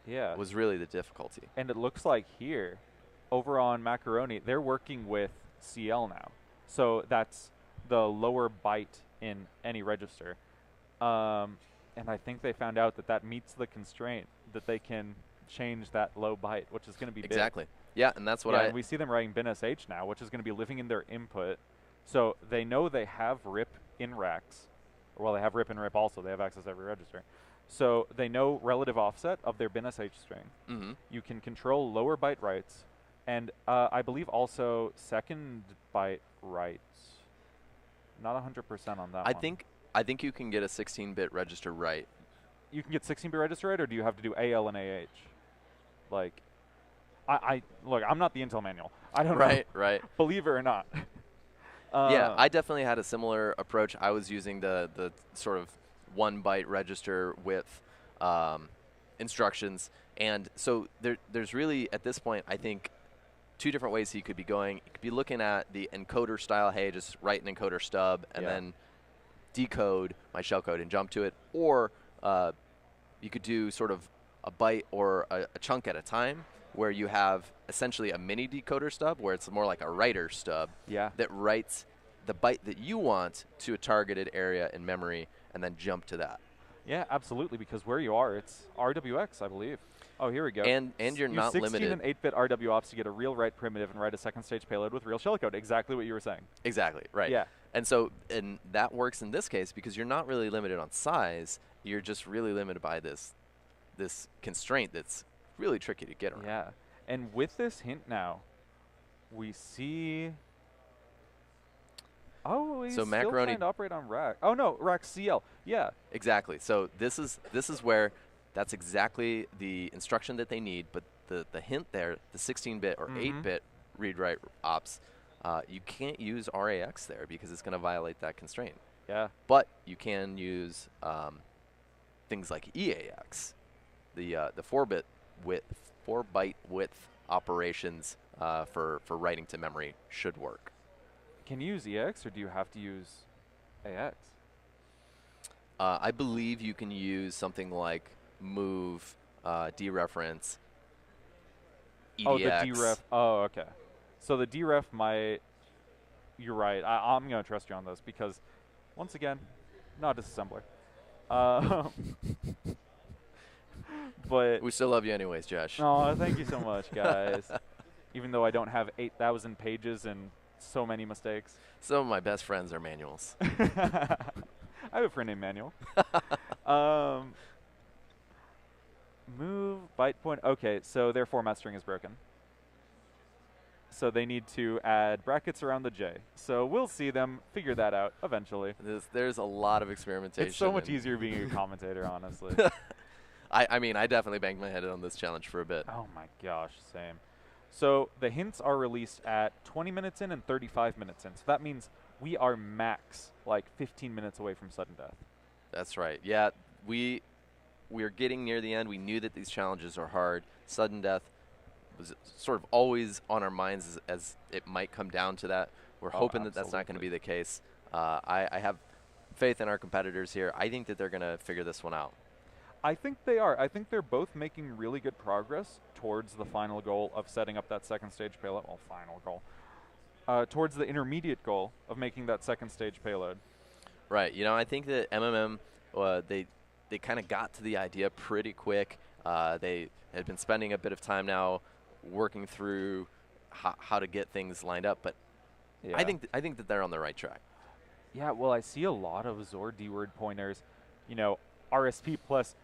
S1: Yeah.
S2: was really the difficulty.
S1: And it looks like here, over on Macaroni, they're working with CL now. So that's the lower byte in any register. And I think they found out that meets the constraint that they can change that low byte, which is going to be
S2: Exactly.
S1: big.
S2: Yeah, and that's what
S1: And we see them writing bin.sh now, which is going to be living in their input. So they know they have RIP in racks. Well, they have RIP and RIP also. They have access to every register. So they know relative offset of their bin.sh string.
S2: Mm-hmm.
S1: You can control lower byte writes, and I believe also second byte writes. Not 100% on that one.
S2: I think you can get a 16-bit register right.
S1: You can get 16-bit register right, or do you have to do AL and AH? Like, look, I'm not the Intel manual. I don't know.
S2: Right.
S1: Believe it or not.
S2: Yeah, I definitely had a similar approach. I was using the sort of 1-byte register with instructions. And so there's really, at this point, I think, 2 different ways you could be going. You could be looking at the encoder style, hey, just write an encoder stub and then decode my shellcode and jump to it. Or you could do sort of a byte or a chunk at a time, where you have essentially a mini decoder stub, where it's more like a writer stub that writes the byte that you want to a targeted area in memory and then jump to that.
S1: Yeah, absolutely, because where you are, it's RWX, I believe. Oh, here we go.
S2: And you're not
S1: Use 16
S2: limited.
S1: and 8-bit RW ops to get a real write primitive and write a second stage payload with real shellcode. Exactly what you were saying.
S2: Exactly, right.
S1: Yeah.
S2: And so that works in this case because you're not really limited on size. You're just really limited by this constraint that's really tricky to get around.
S1: Yeah. And with this hint now, we see... Oh, he's
S2: So
S1: still
S2: Macaroni
S1: trying to operate on rack. Oh, no, rack CL. Yeah.
S2: Exactly. So this is where that's exactly the instruction that they need, but the hint there, the 16-bit or 8-bit read-write ops, you can't use RAX there because it's going to violate that constraint.
S1: Yeah.
S2: But you can use things like EAX, the 4-byte width operations for writing to memory should work.
S1: Can you use EX, or do you have to use AX?
S2: I believe you can use something like move, dereference, EDX.
S1: Oh, the deref. Oh, okay. So the deref might... You're right. I'm going to trust you on this because, once again, not a disassembler. But
S2: we still love you anyways, Josh.
S1: Oh, thank you so much, guys. Even though I don't have 8,000 pages and so many mistakes.
S2: Some of my best friends are manuals.
S1: I have a friend named Manuel. Move byte point. Okay, so their format string is broken. So they need to add brackets around the J. So we'll see them figure that out eventually.
S2: There's a lot of experimentation.
S1: It's so much easier being a commentator, honestly.
S2: I mean, I definitely banged my head on this challenge for a bit.
S1: Oh my gosh, same. So the hints are released at 20 minutes in and 35 minutes in. So that means we are max like 15 minutes away from sudden death.
S2: That's right. Yeah, we're getting near the end. We knew that these challenges are hard. Sudden death was sort of always on our minds as it might come down to that. We're hoping that that's not going to be the case. I have faith in our competitors here. I think that they're going to figure this one out.
S1: I think they are. I think they're both making really good progress towards the final goal of setting up that second stage payload. Well, final goal. Towards the intermediate goal of making that second stage payload.
S2: Right. You know, I think that MMM, they kind of got to the idea pretty quick. They had been spending a bit of time now working through how to get things lined up, but
S1: Yeah.
S2: I think that they're on the right track.
S1: Yeah, well, I see a lot of Zor D-word pointers, RSP plus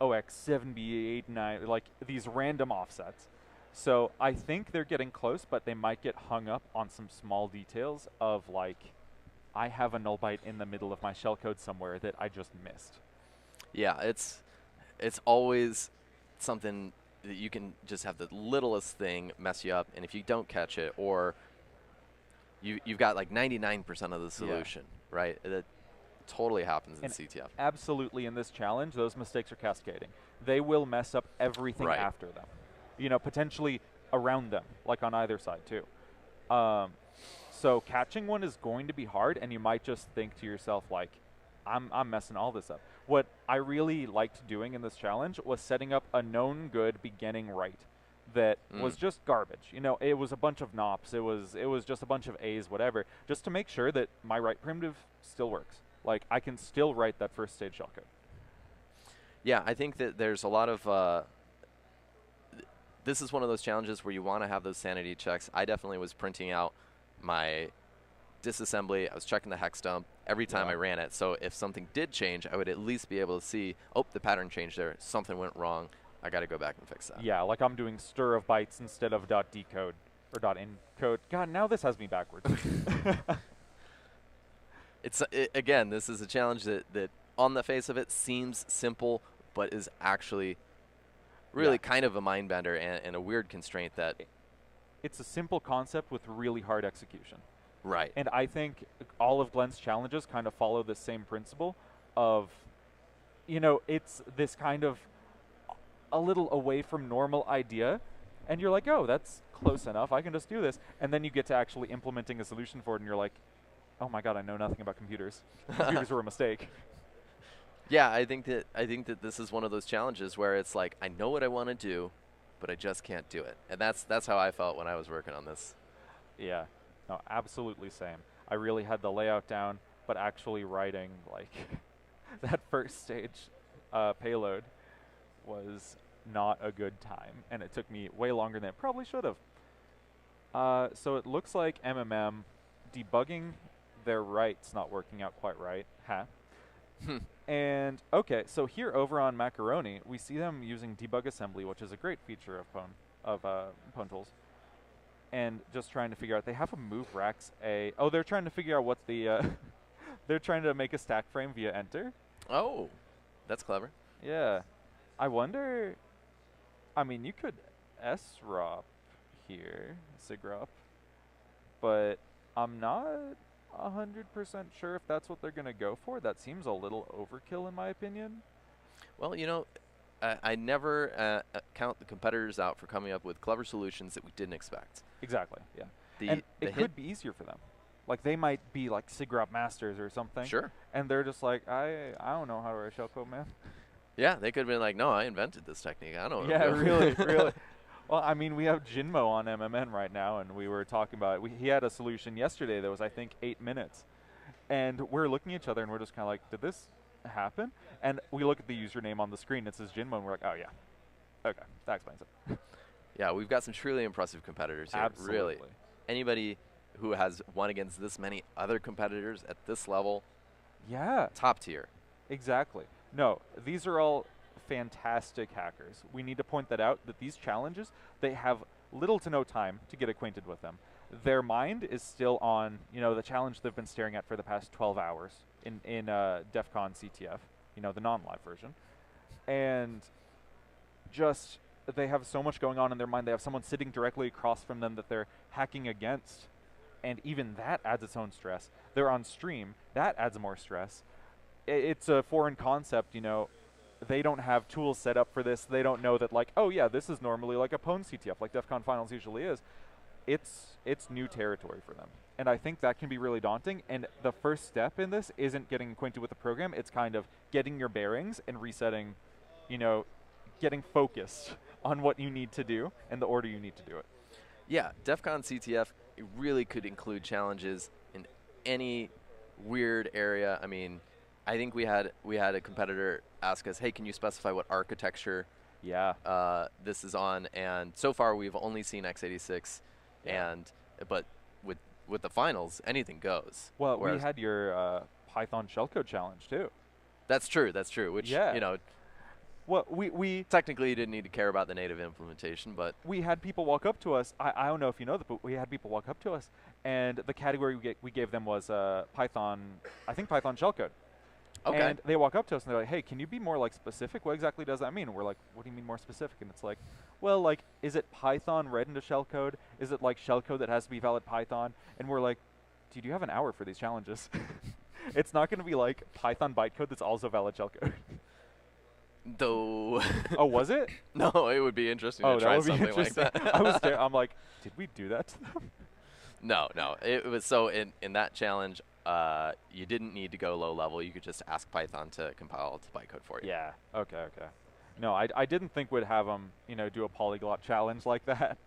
S1: OX7B89, like these random offsets. So I think they're getting close, but they might get hung up on some small details of like, I have a null byte in the middle of my shellcode somewhere that I just missed.
S2: Yeah, it's always something that you can just have the littlest thing mess you up, and if you don't catch it, or you've got like 99% of the solution, right? That totally happens in
S1: And
S2: CTF.
S1: absolutely, in this challenge, those mistakes are cascading. They will mess up everything
S2: Right.
S1: after them. Potentially around them, like on either side too. So catching one is going to be hard, and you might just think to yourself like, I'm messing all this up. What I really liked doing in this challenge was setting up a known good beginning right that was just garbage. It was a bunch of nops. It was just a bunch of A's, whatever, just to make sure that my right primitive still works. Like, I can still write that first stage shellcode.
S2: Yeah, I think that there's a lot of this is one of those challenges where you want to have those sanity checks. I definitely was printing out my disassembly. I was checking the hex dump every time I ran it. So if something did change, I would at least be able to see, oh, the pattern changed there. Something went wrong. I got to go back and fix that.
S1: Yeah, like I'm doing stir of bytes instead of .decode or .encode. God, now this has me backwards.
S2: Again, this is a challenge that on the face of it seems simple, but is actually really kind of a mind bender and a weird constraint that
S1: it's a simple concept with really hard execution.
S2: Right.
S1: And I think all of Glenn's challenges kind of follow the same principle of, it's this kind of a little away from normal idea, and you're like, oh, that's close enough. I can just do this. And then you get to actually implementing a solution for it, and you're like, oh my God, I know nothing about computers. Computers were a mistake.
S2: Yeah, I think that this is one of those challenges where it's like, I know what I want to do, but I just can't do it. And that's how I felt when I was working on this.
S1: Yeah. No, absolutely same. I really had the layout down, but actually writing like that first stage payload was not a good time, and it took me way longer than it probably should have. So it looks like MMM debugging their writes not working out quite right. And okay, so here over on Macaroni, we see them using debug assembly, which is a great feature of Pwn tools. And just trying to figure out, they have a move racks they're trying to figure out what's the, they're trying to make a stack frame via enter.
S2: Oh, that's clever.
S1: Yeah. I wonder, you could srop here, sigrop, but I'm not 100% sure if that's what they're going to go for. That seems a little overkill in my opinion.
S2: Well, I never count the competitors out for coming up with clever solutions that we didn't expect.
S1: Exactly, yeah. And it could be easier for them. Like, they might be like sigrop masters or something.
S2: Sure.
S1: And they're just like, I don't know how to write shellcode, man.
S2: Yeah, they could have been like, no, I invented this technique. I don't know.
S1: Yeah, really. Well, we have Jinmo on MMN right now, and we were talking about it. He had a solution yesterday that was, I think, 8 minutes. And we're looking at each other, and we're just kind of like, did this happen? And we look at the username on the screen. It says Jinmo, and we're like, oh, yeah. Okay, that explains it.
S2: Yeah, we've got some truly impressive competitors here.
S1: Absolutely.
S2: Really. Anybody who has won against this many other competitors at this level, top tier.
S1: Exactly. No, these are all fantastic hackers. We need to point that out, that these challenges, they have little to no time to get acquainted with them. Their mind is still on, the challenge they've been staring at for the past 12 hours in DEF CON CTF, the non-live version. And just, they have so much going on in their mind. They have someone sitting directly across from them that they're hacking against. And even that adds its own stress. They're on stream. That adds more stress. It's a foreign concept, They don't have tools set up for this. They don't know that, like, oh yeah, this is normally like a Pwn CTF, like DEF CON Finals usually is. It's new territory for them. And I think that can be really daunting. And the first step in this isn't getting acquainted with the program. It's kind of getting your bearings and resetting, getting focused on what you need to do and the order you need to do it.
S2: Yeah, DEF CON CTF really could include challenges in any weird area. I think we had a competitor ask us, hey, can you specify what architecture
S1: Yeah.
S2: This is on, and so far we've only seen x86,
S1: Yeah.
S2: but with the finals, anything goes.
S1: Well, we
S2: Whereas
S1: had your Python shellcode challenge too.
S2: that's true, that's true. Which
S1: Yeah. Well,
S2: technically you didn't need to care about the native implementation, but
S1: we had people walk up to us. I don't know if you know that, but we had people walk up to us, and the category we gave them was Python, I think Python shellcode.
S2: okay.
S1: And they walk up to us and they're like, "Hey, can you be more like specific? What exactly does that mean?" And we're like, "What do you mean more specific?" And it's like, "Well, like, is it Python read into shellcode? Is it like shellcode that has to be valid Python?" And we're like, "Dude, you have an hour for these challenges. It's not going to be like Python bytecode that's also valid shellcode."
S2: Though.
S1: Oh, was it?
S2: No, it would be interesting
S1: Oh,
S2: to
S1: that
S2: try
S1: would be
S2: something like
S1: interesting.
S2: that.
S1: I was there. I'm like, did we do that to them?
S2: No, no. It was so in that challenge, you didn't need to go low level. You could just ask Python to compile to bytecode for you.
S1: Yeah. Okay. Okay. No, I didn't think we'd have them, do a polyglot challenge like that.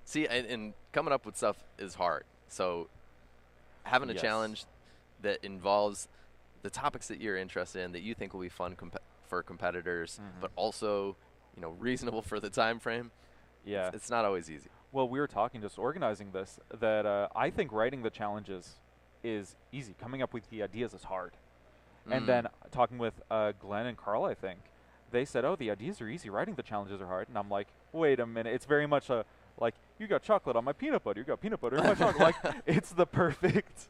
S2: See, and coming up with stuff is hard. So having a
S1: Yes.
S2: challenge that involves the topics that you're interested in, that you think will be fun for competitors, but also, reasonable for the time frame.
S1: Yeah.
S2: It's not always easy.
S1: Well, we were talking, just organizing this, that I think writing the challenges is easy. Coming up with the ideas is hard. And then talking with Glenn and Carl, I think, they said, "Oh, the ideas are easy. Writing the challenges are hard." And I'm like, "Wait a minute. It's very much like, you got chocolate on my peanut butter. You got peanut butter on my chocolate." Like, it's the perfect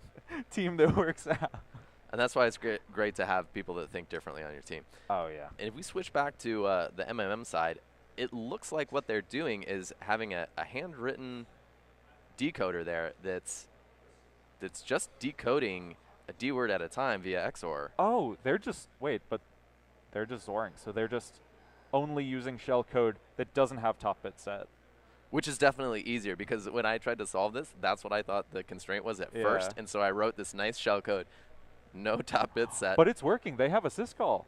S1: team that works out.
S2: And that's why it's great to have people that think differently on your team.
S1: Oh, yeah.
S2: And if we switch back to the MMM side, it looks like what they're doing is having a handwritten decoder there that's just decoding a D word at a time via XOR.
S1: Oh, they're just XORing. So they're just only using shell code that doesn't have top bit set.
S2: Which is definitely easier, because when I tried to solve this, that's what I thought the constraint was at first. And so I wrote this nice shell code, no top bit set.
S1: But it's working. They have a syscall.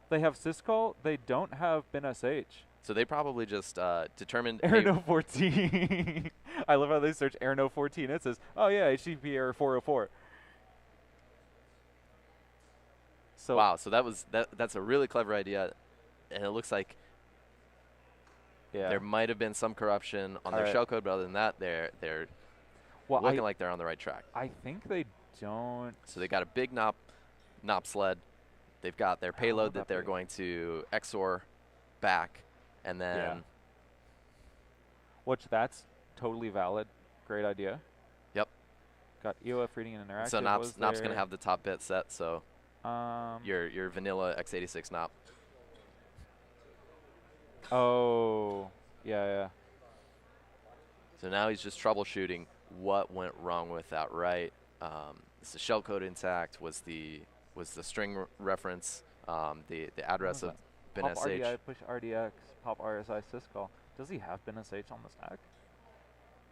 S1: They have syscall. They don't have binsh.
S2: So they probably just determined
S1: Error 14. I love how they search error 14. It says, "Oh yeah, HTTP error 404." So
S2: wow, so that's a really clever idea, and it looks like there might have been some corruption on their shellcode, but other than that, they're looking like they're on the right track.
S1: I think they don't.
S2: So they got a big NOP sled. They've got their payload that they're going to XOR back, and then
S1: which that's totally valid. Great idea.
S2: Yep.
S1: Got EOF reading and interactive.
S2: So NOP's going to have the top bit set, so your vanilla x86 NOP.
S1: Oh, yeah.
S2: So now he's just troubleshooting what went wrong with that write. Is the shellcode intact? Was the string reference the address of binsh?
S1: Pop RDI push RDX pop RSI syscall. Does he have binsh on the stack?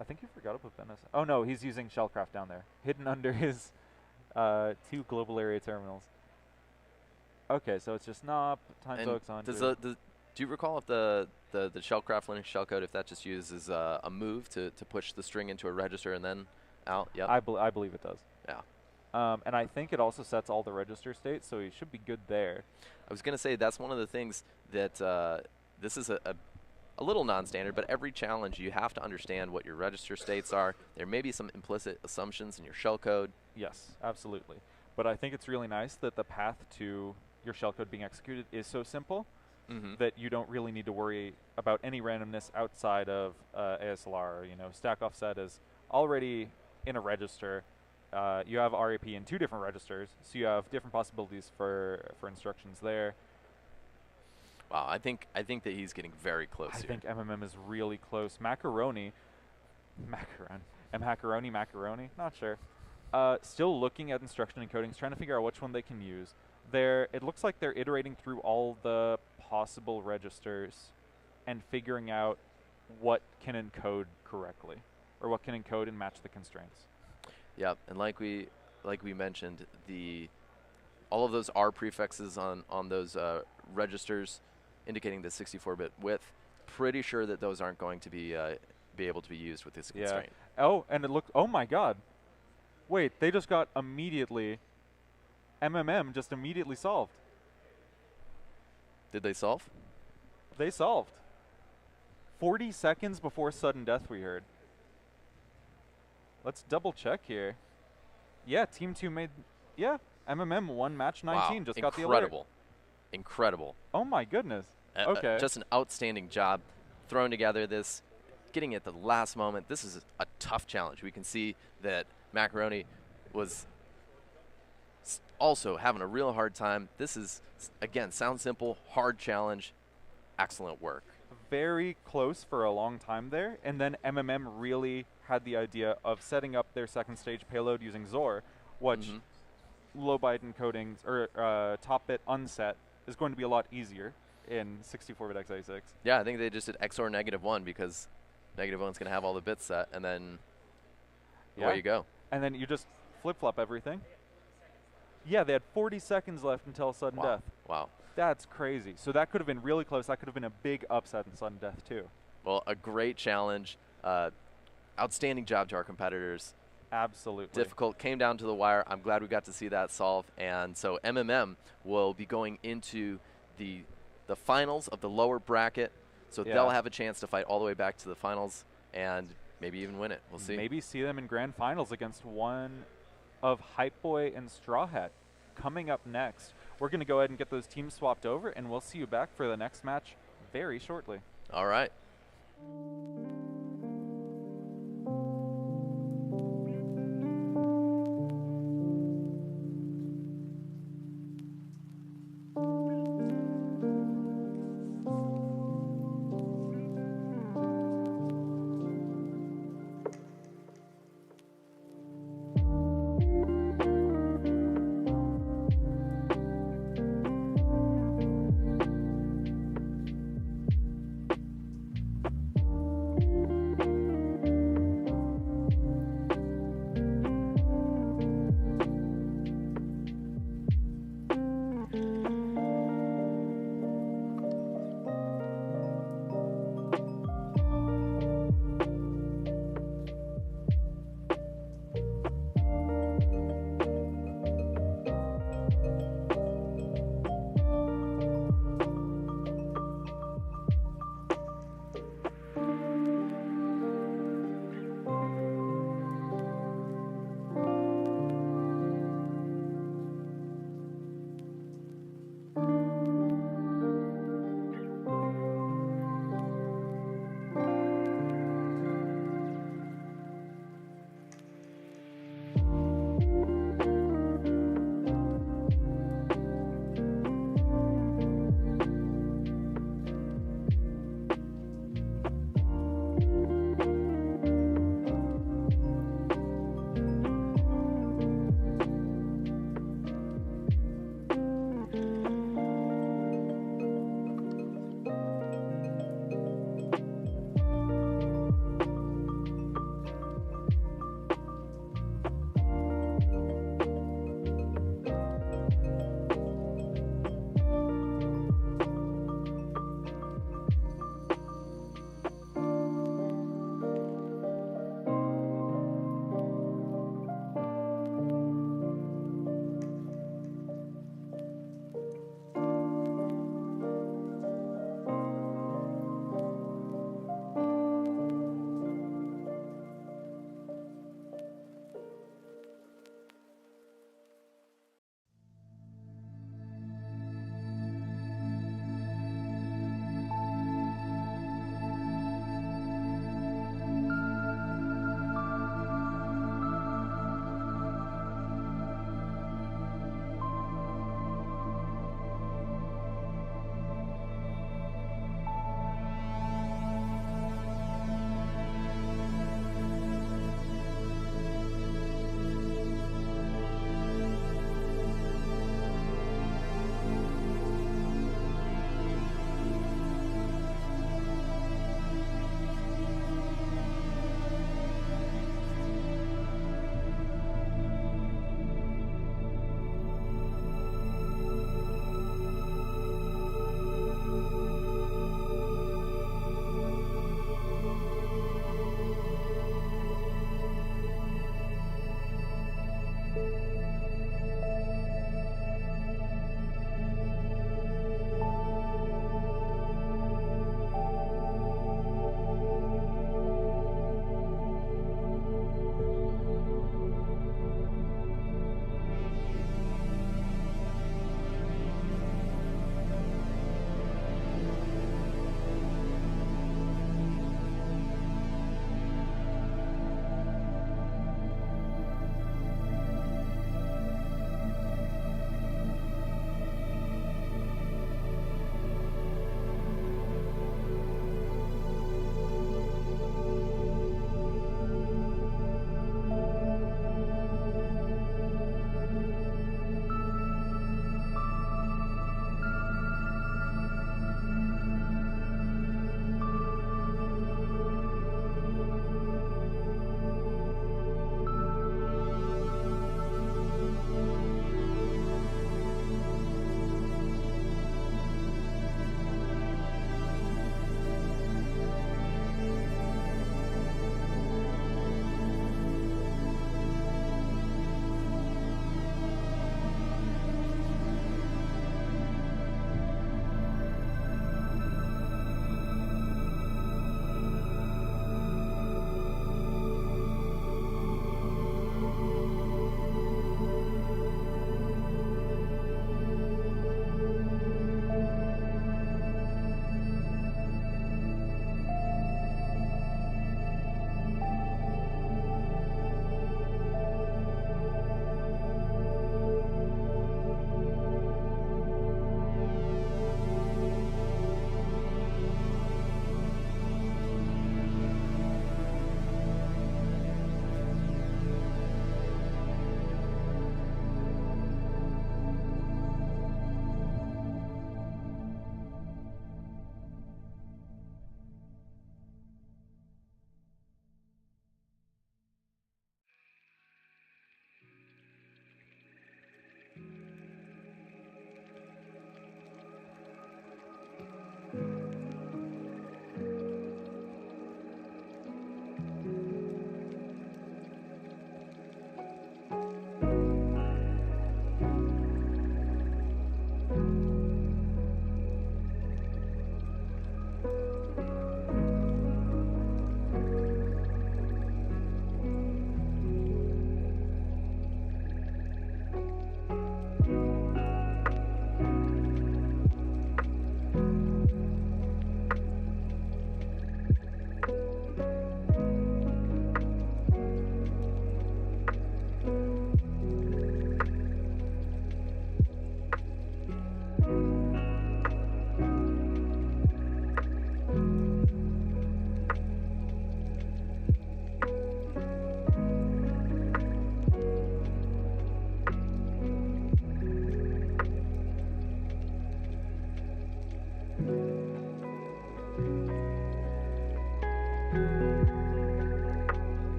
S1: I think you forgot to put binsh. Oh no, he's using shellcraft down there, hidden under his 2 global area terminals. Okay, so it's just NOP times OX100.
S2: Do you recall if the shellcraft Linux shellcode, if that just uses a move to push the string into a register and then out? Yep.
S1: I believe it does.
S2: Yeah.
S1: And I think it also sets all the register states, so you should be good there.
S2: I was going to say that's one of the things that this is a little non-standard, but every challenge you have to understand what your register states are. There may be some implicit assumptions in your shellcode.
S1: Yes, absolutely. But I think it's really nice that the path to your shellcode being executed is so simple that you don't really need to worry about any randomness outside of ASLR. Stack offset is already in a register. You have RAP in 2 different registers, so you have different possibilities for instructions there.
S2: Wow, I think that he's getting very close here.
S1: I think MMM is really close. Macaroni, not sure. Still looking at instruction encodings, trying to figure out which one they can use. It looks like they're iterating through all the possible registers and figuring out what can encode correctly, or what can encode and match the constraints.
S2: Yep, and like we mentioned, all of those R prefixes on those registers indicating the 64-bit width. Pretty sure that those aren't going to be able to be used with this constraint.
S1: Oh, and it looked. Oh my God! Wait, they just got MMM just immediately solved.
S2: Did they solve?
S1: They solved. 40 seconds before sudden death, we heard. Let's double check here. Yeah, Team 2 made, yeah, MMM won match 19.
S2: Wow.
S1: Just got the alert.
S2: Incredible. Incredible.
S1: Oh my goodness. Okay.
S2: Just an outstanding job throwing together this, getting it at the last moment. This is a tough challenge. We can see that Macaroni was also having a real hard time. This is, again, sounds simple, hard challenge, excellent work.
S1: Very close for a long time there, and then MMM really had the idea of setting up their second stage payload using Zor, which low byte encodings or top bit unset is going to be a lot easier in 64-bit x86.
S2: Yeah, I think they just did XOR -1 because -1's going to have all the bits set, and then away you go.
S1: And then you just flip-flop everything. Yeah, they had 40 seconds left until sudden death.
S2: Wow.
S1: That's crazy. So that could have been really close. That could have been a big upset in sudden death, too.
S2: Well, a great challenge. Outstanding job to our competitors.
S1: Absolutely.
S2: Difficult. Came down to the wire. I'm glad we got to see that solve. And so MMM will be going into the finals of the lower bracket. So they'll have a chance to fight all the way back to the finals and maybe even win it. We'll see.
S1: Maybe see them in grand finals against one of Hype Boy and Straw Hat. Coming up next, we're going to go ahead and get those teams swapped over, and we'll see you back for the next match very shortly.
S2: All right.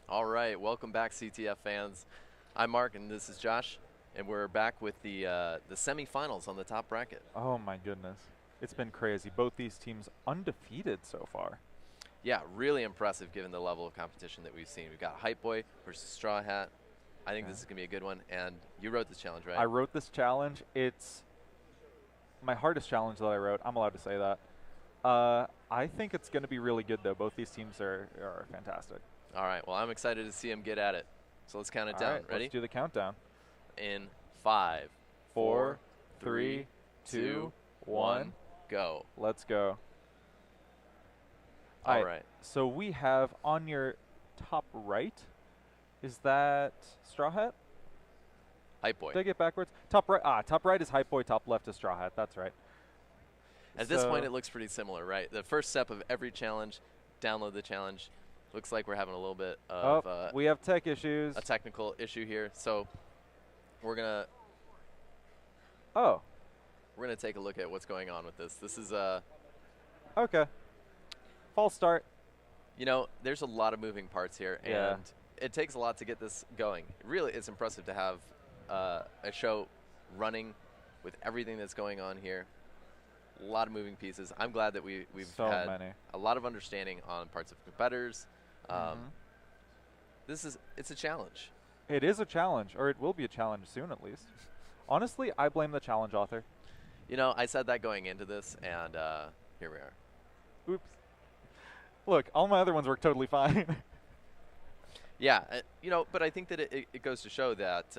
S2: All right, welcome back, CTF fans. I'm Mark, and this is Josh, and we're back with the semifinals on the top bracket.
S1: Oh my goodness. It's been crazy. Both these teams undefeated so far.
S2: Yeah, really impressive given the level of competition that we've seen. We've got Hype Boy versus Straw Hat. I think this is going to be a good one, and you wrote this challenge, right?
S1: I wrote this challenge. It's my hardest challenge that I wrote. I'm allowed to say that. I think it's going to be really good, though. Both these teams are fantastic.
S2: All right, well, I'm excited to see them get at it. So let's count it
S1: All
S2: down.
S1: right,
S2: Ready?
S1: let's do the countdown.
S2: In 5,
S1: 4, 3, 2, 1,
S2: go.
S1: Let's go.
S2: All right.
S1: So we have on your top right, is that Straw Hat?
S2: Hype Boy.
S1: Did I get backwards? Top right. Top right is Hype Boy. Top left is Straw Hat. That's right.
S2: At this point, it looks pretty similar, right? The first step of every challenge, download the challenge. Looks like we're having a little bit of
S1: we have tech issues.
S2: A technical issue here. So we're gonna take a look at what's going on with this. This is
S1: okay. False start.
S2: You know, there's a lot of moving parts here, and it takes a lot to get this going. Really, it's impressive to have a show running with everything that's going on here. A lot of moving pieces. I'm glad that we've had a lot of understanding on parts of competitors. It's a challenge.
S1: It is a challenge, or it will be a challenge soon at least. Honestly, I blame the challenge author.
S2: You know, I said that going into this, and here we are.
S1: Oops. Look, all my other ones work totally fine.
S2: Yeah, you know, but I think that it goes to show that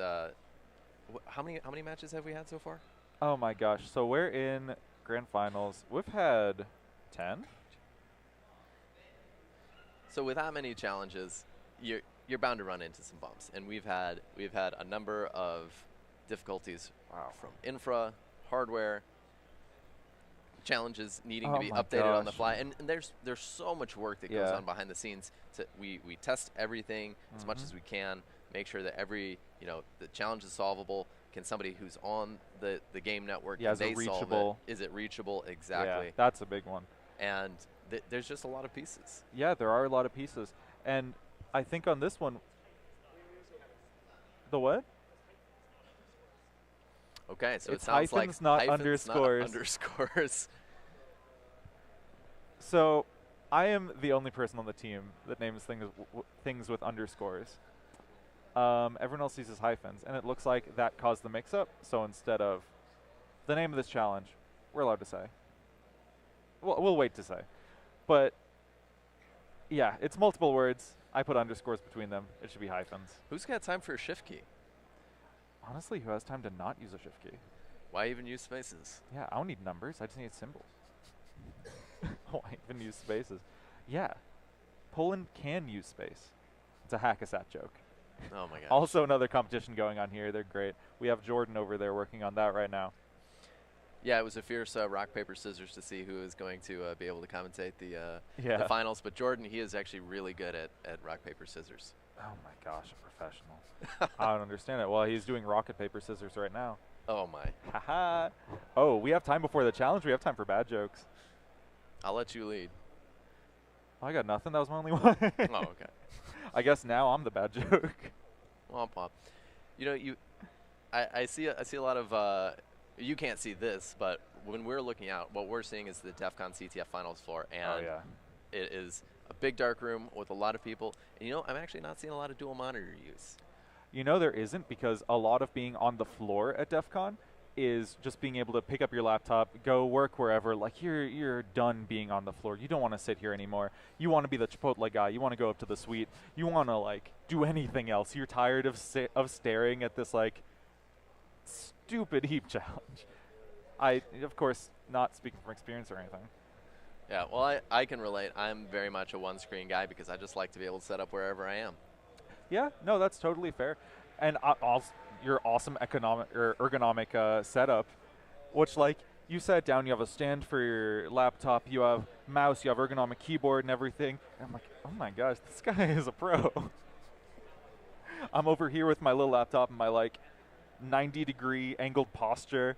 S2: how many matches have we had so far?
S1: Oh my gosh! So we're in grand finals. We've had 10.
S2: So with that many challenges, you're bound to run into some bumps, and we've had a number of difficulties from infra, hardware, challenges needing to be updated on the fly, and there's so much work that goes on behind the scenes. We test everything as much as we can, make sure that the challenge is solvable. Can somebody who's on the game network,
S1: is it reachable?
S2: Is it reachable? Exactly.
S1: Yeah, that's a big one.
S2: And there's just a lot of pieces.
S1: Yeah, there are a lot of pieces. And I think on this one, the what?
S2: Okay, so
S1: it's
S2: it sounds
S1: hyphens,
S2: like
S1: not underscores.
S2: Not underscores.
S1: So I am the only person on the team that names things with underscores. Everyone else uses hyphens, and it looks like that caused the mix-up. So instead of the name of this challenge, we're allowed to say. We'll wait to say. But yeah, it's multiple words. I put underscores between them. It should be hyphens.
S2: Who's got time for a shift key?
S1: Honestly, who has time to not use a shift key?
S2: Why even use spaces?
S1: Yeah, I don't need numbers. I just need symbols. Why even use spaces? Yeah, Poland can use space. It's a hack-a-sat joke.
S2: Oh my gosh.
S1: Also another competition going on here. They're great. We have Jordan over there working on that right now.
S2: Yeah, it was a fierce rock, paper, scissors to see who is going to be able to commentate the
S1: Yeah.
S2: finals. But Jordan, he is actually really good at rock, paper, scissors.
S1: Oh my gosh, a professional. I don't understand it. Well, he's doing rocket, paper, scissors right now.
S2: Oh, my.
S1: Haha. Oh, we have time before the challenge. We have time for bad jokes.
S2: I'll let you lead.
S1: I got nothing. That was my only one.
S2: Oh, okay.
S1: I guess now I'm the bad joke.
S2: Womp womp. You know, I see a lot of you can't see this, but when we're looking out, what we're seeing is the CON CTF Finals floor, and
S1: Oh, yeah.
S2: it is a big dark room with a lot of people. And you know, I'm actually not seeing a lot of dual monitor use.
S1: You know there isn't, because a lot of being on the floor at DEF CON is just being able to pick up your laptop, go work wherever. Like, you're done being on the floor. You don't want to sit here anymore. You want to be the Chipotle guy. You want to go up to the suite. You want to, like, do anything else. You're tired of staring at this, like, stupid heap challenge. Of course, not speaking from experience or anything.
S2: Yeah, well, I can relate. I'm very much a one-screen guy because I just like to be able to set up wherever I am.
S1: Yeah, no, that's totally fair. And also, your awesome ergonomic setup, which, like, you sat down, you have a stand for your laptop, you have mouse, you have ergonomic keyboard and everything. And I'm like, oh my gosh, this guy is a pro. I'm over here with my little laptop and my, like, 90-degree angled posture.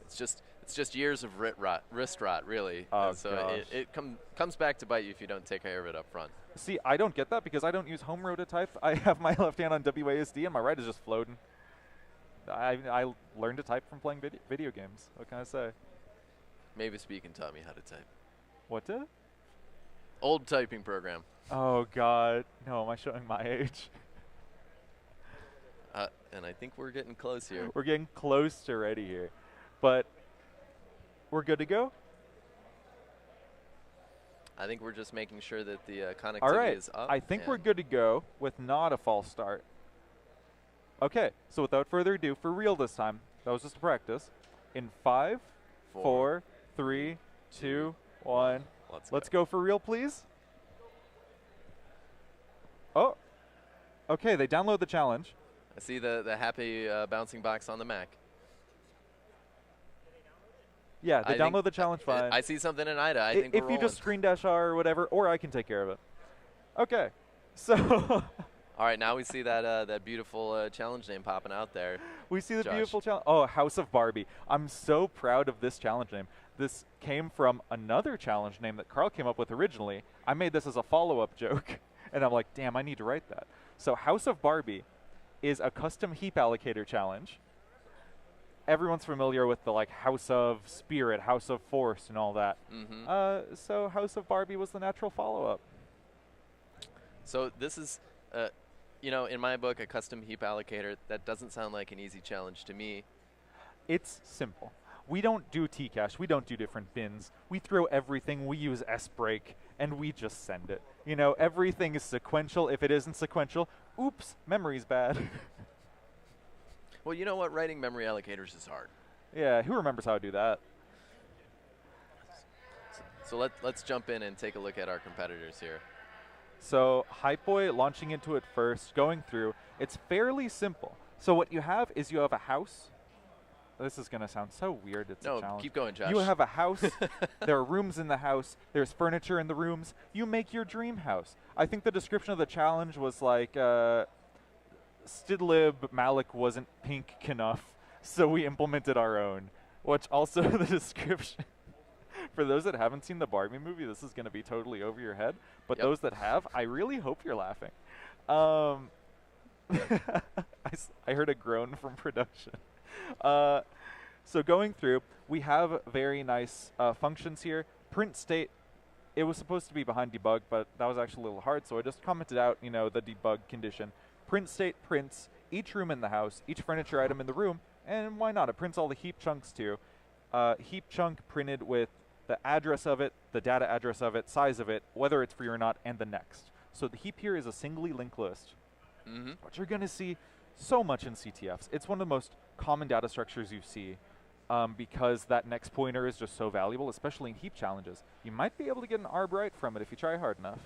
S2: It's just years of wrist rot, really.
S1: Oh,
S2: and so
S1: gosh.
S2: it comes back to bite you if you don't take care of it up front.
S1: See, I don't get that because I don't use home rototype. I have my left hand on WASD and my right is just floating. I learned to type from playing video games. What can I say?
S2: Maybe Speaking taught me how to type.
S1: What did?
S2: Old typing program.
S1: Oh, God. No, am I showing my age?
S2: And I think we're getting close here.
S1: We're getting close to ready here. But we're good to go?
S2: I think we're just making sure that the connectivity
S1: All right.
S2: is up.
S1: I think we're good to go with not a false start. Okay, so without further ado, for real this time, that was just a practice. In 5, 4, 3, 2, 1. Let's go for real, please. Oh. Okay, they download the challenge.
S2: I see the happy bouncing box on the Mac.
S1: Yeah, they download the challenge fine.
S2: I see something in IDA. I think we're
S1: if you just screen dash R or whatever, or I can take care of it. Okay, so
S2: all right, now we see that that beautiful challenge name popping out there.
S1: We see the
S2: Josh.
S1: beautiful challenge. Oh, House of Barbie. I'm so proud of this challenge name. This came from another challenge name that Carl came up with originally. I made this as a follow-up joke, and I'm like, damn, I need to write that. So House of Barbie is a custom heap allocator challenge. Everyone's familiar with the, like, House of Spirit, House of Force, and all that.
S2: Mm-hmm.
S1: So House of Barbie was the natural follow-up.
S2: So this is, you know, in my book, a custom heap allocator. That doesn't sound like an easy challenge to me.
S1: It's simple. We don't do T-cache. We don't do different bins. We throw everything. We use S-break, and we just send it. You know, everything is sequential. If it isn't sequential, oops, memory's bad.
S2: Well, you know what? Writing memory allocators is hard.
S1: Yeah, who remembers how to do that?
S2: So let's jump in and take a look at our competitors here.
S1: So Hypeboy launching into it first, going through. It's fairly simple. So what you have is you have a house. This is going to sound so weird. It's a challenge.
S2: No, keep going, Josh.
S1: You have a house. There are rooms in the house. There's furniture in the rooms. You make your dream house. I think the description of the challenge was like, Stidlib Malik wasn't pink enough, so we implemented our own. Which also the description. For those that haven't seen the Barbie movie, this is going to be totally over your head. But those that have, I really hope you're laughing. I heard a groan from production. So going through, we have very nice functions here. Print state, it was supposed to be behind debug, but that was actually a little hard, so I just commented out, you know, the debug condition. Print state prints each room in the house, each furniture item in the room, and why not? It prints all the heap chunks too. Heap chunk printed with the address of it, the data address of it, size of it, whether it's free or not, and the next. So the heap here is a singly linked list, which you're going to see so much in CTFs. It's one of the most common data structures you see because that next pointer is just so valuable, especially in heap challenges. You might be able to get an arb right from it if you try hard enough.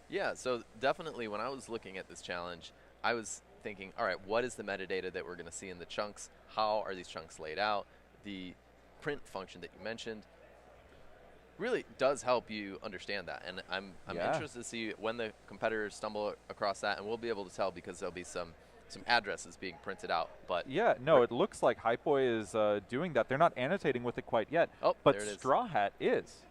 S2: Yeah, so definitely when I was looking at this challenge, I was thinking, all right, what is the metadata that we're going to see in the chunks? How are these chunks laid out? The print function that you mentioned really does help you understand that. And I'm interested to see when the competitors stumble across that, and we'll be able to tell because there'll be some addresses being printed out. But
S1: yeah, no, it looks like Hypeboy is doing that. They're not annotating with it quite yet, but
S2: there it is.
S1: Straw Hat is.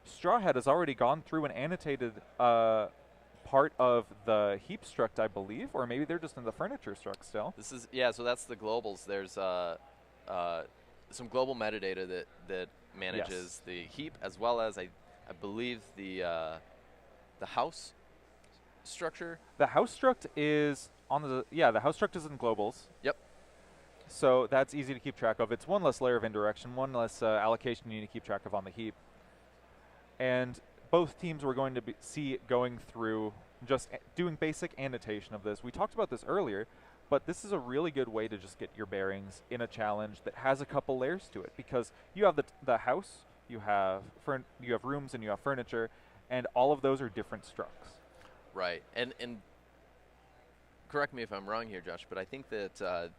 S1: Straw Hat has already gone through and annotated part of the heap struct, I believe, or maybe they're just in the furniture struct still.
S2: This is so that's the globals. There's some global metadata that manages the heap as well as I believe the house structure.
S1: The house struct is on the house struct is in globals.
S2: Yep.
S1: So that's easy to keep track of. It's one less layer of indirection, one less allocation you need to keep track of on the heap. And both teams were going to see going through just doing basic annotation of this. We talked about this earlier, but this is a really good way to just get your bearings in a challenge that has a couple layers to it, because you have the house, you have rooms, and you have furniture, and all of those are different structs.
S2: Right. And correct me if I'm wrong here, Josh, but I think that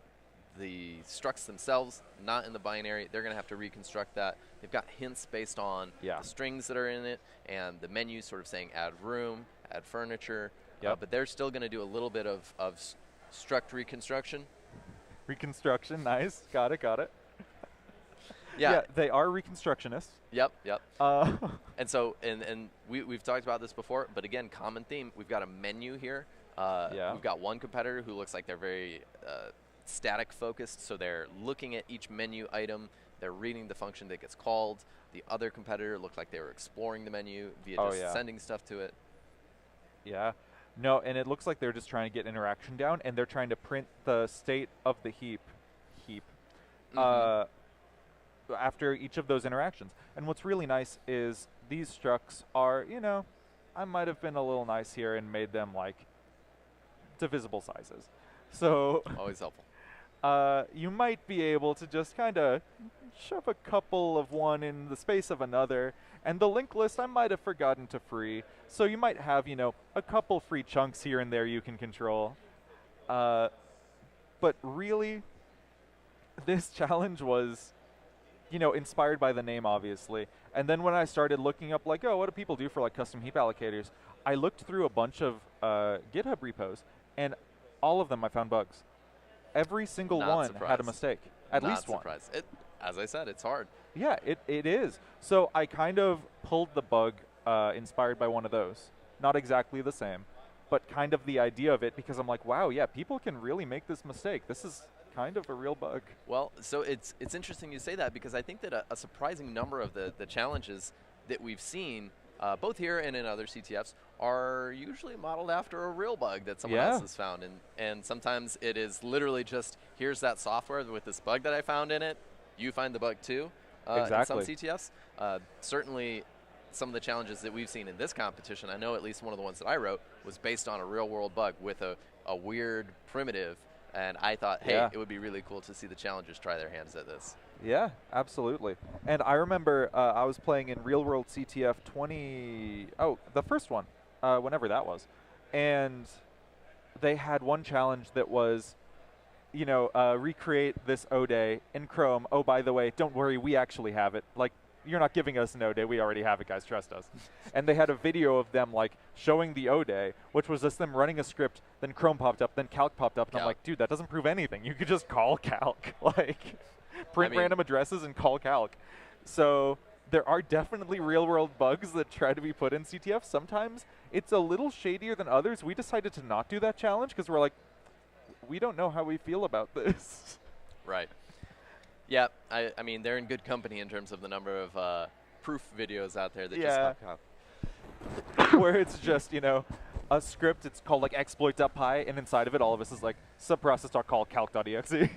S2: the structs themselves, not in the binary, they're going to have to reconstruct that. They've got hints based on the strings that are in it and the menu sort of saying add room, add furniture. But they're still going to do a little bit of struct reconstruction.
S1: Reconstruction, nice. Got it.
S2: Yeah,
S1: they are reconstructionists.
S2: Yep. And so, and we've talked about this before, but again, common theme. We've got a menu here. We've got one competitor who looks like they're very static focused, so they're looking at each menu item, they're reading the function that gets called. The other competitor looked like they were exploring the menu via just sending stuff to it.
S1: Yeah. No, and it looks like they're just trying to get interaction down, and they're trying to print the state of the heap after each of those interactions. And what's really nice is these structs are, I might have been a little nice here and made them like divisible sizes. So
S2: always helpful.
S1: You might be able to just kind of shove a couple of one in the space of another, and the link list I might have forgotten to free. So you might have, a couple free chunks here and there you can control. But really, this challenge was, inspired by the name, obviously. And then when I started looking up, like, what do people do for, like, custom heap allocators, I looked through a bunch of GitHub repos, and all of them I found bugs. Every single one had a mistake. At least one.
S2: As I said, it's hard.
S1: Yeah, it is. So I kind of pulled the bug inspired by one of those. Not exactly the same, but kind of the idea of it, because I'm like, wow, yeah, people can really make this mistake. This is kind of a real bug.
S2: Well, so it's interesting you say that, because I think that a surprising number of the challenges that we've seen, both here and in other CTFs, are usually modeled after a real bug that someone else has found. And sometimes it is literally just, here's that software with this bug that I found in it. You find the bug too.
S1: Exactly.
S2: In some CTFs. Certainly some of the challenges that we've seen in this competition, I know at least one of the ones that I wrote was based on a real world bug with a weird primitive. And I thought, hey, it would be really cool to see the challengers try their hands at this.
S1: Yeah, absolutely. And I remember I was playing in Real World CTF the first one, whenever that was. And they had one challenge that was, recreate this O-Day in Chrome. Oh, by the way, don't worry, we actually have it. Like, you're not giving us an O-Day, we already have it, guys, trust us. And they had a video of them, like, showing the O-Day, which was just them running a script, then Chrome popped up, then Calc popped up, and I'm like, dude, that doesn't prove anything. You could just call Calc, like, print random addresses and call Calc. So there are definitely real-world bugs that try to be put in CTF. Sometimes it's a little shadier than others. We decided to not do that challenge because we're like, we don't know how we feel about this.
S2: Right. Yeah, I mean, they're in good company in terms of the number of proof videos out there that just pop up.
S1: Where it's just, a script, it's called like exploit.py, and inside of it, all of us is like subprocess.call calc.exe.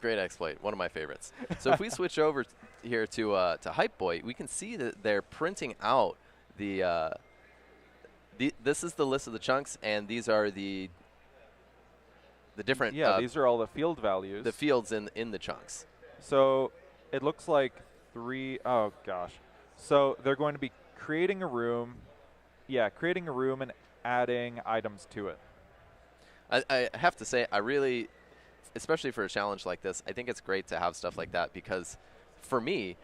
S2: Great exploit, one of my favorites. So if we switch over here to Hypeboy, we can see that they're printing out this is the list of the chunks, and these are the different
S1: these are all the field values.
S2: The fields in the chunks.
S1: So it looks like oh gosh. So they're going to be creating a room. Yeah, creating a room and adding items to it.
S2: I have to say, I really, especially for a challenge like this, I think it's great to have stuff like that, because for me,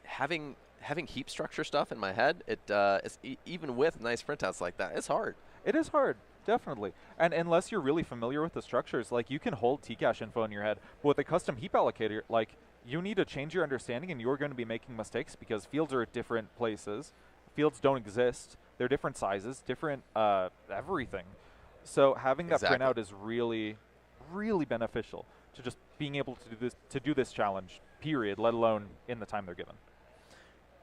S2: having heap structure stuff in my head, even with nice printouts like that, it's hard.
S1: It is hard, definitely. And unless you're really familiar with the structures, like you can hold Tcache info in your head, but with a custom heap allocator, like you need to change your understanding and you're going to be making mistakes because fields are at different places. Fields don't exist. They're different sizes, different everything. So having that printout is really, really beneficial to just being able to do this challenge, period, let alone in the time they're given.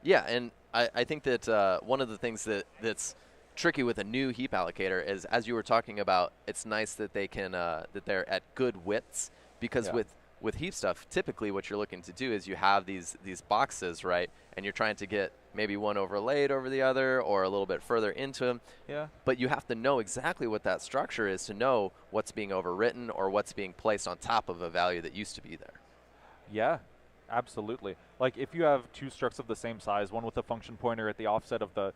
S2: Yeah, and I think that one of the things that's tricky with a new heap allocator is, as you were talking about, it's nice that they can that they're at good widths, because with heap stuff, typically what you're looking to do is you have these boxes, right, and you're trying to get maybe one overlaid over the other or a little bit further into them.
S1: Yeah.
S2: But you have to know exactly what that structure is to know what's being overwritten or what's being placed on top of a value that used to be there.
S1: Yeah. Absolutely. Like if you have two structs of the same size, one with a function pointer at the offset of the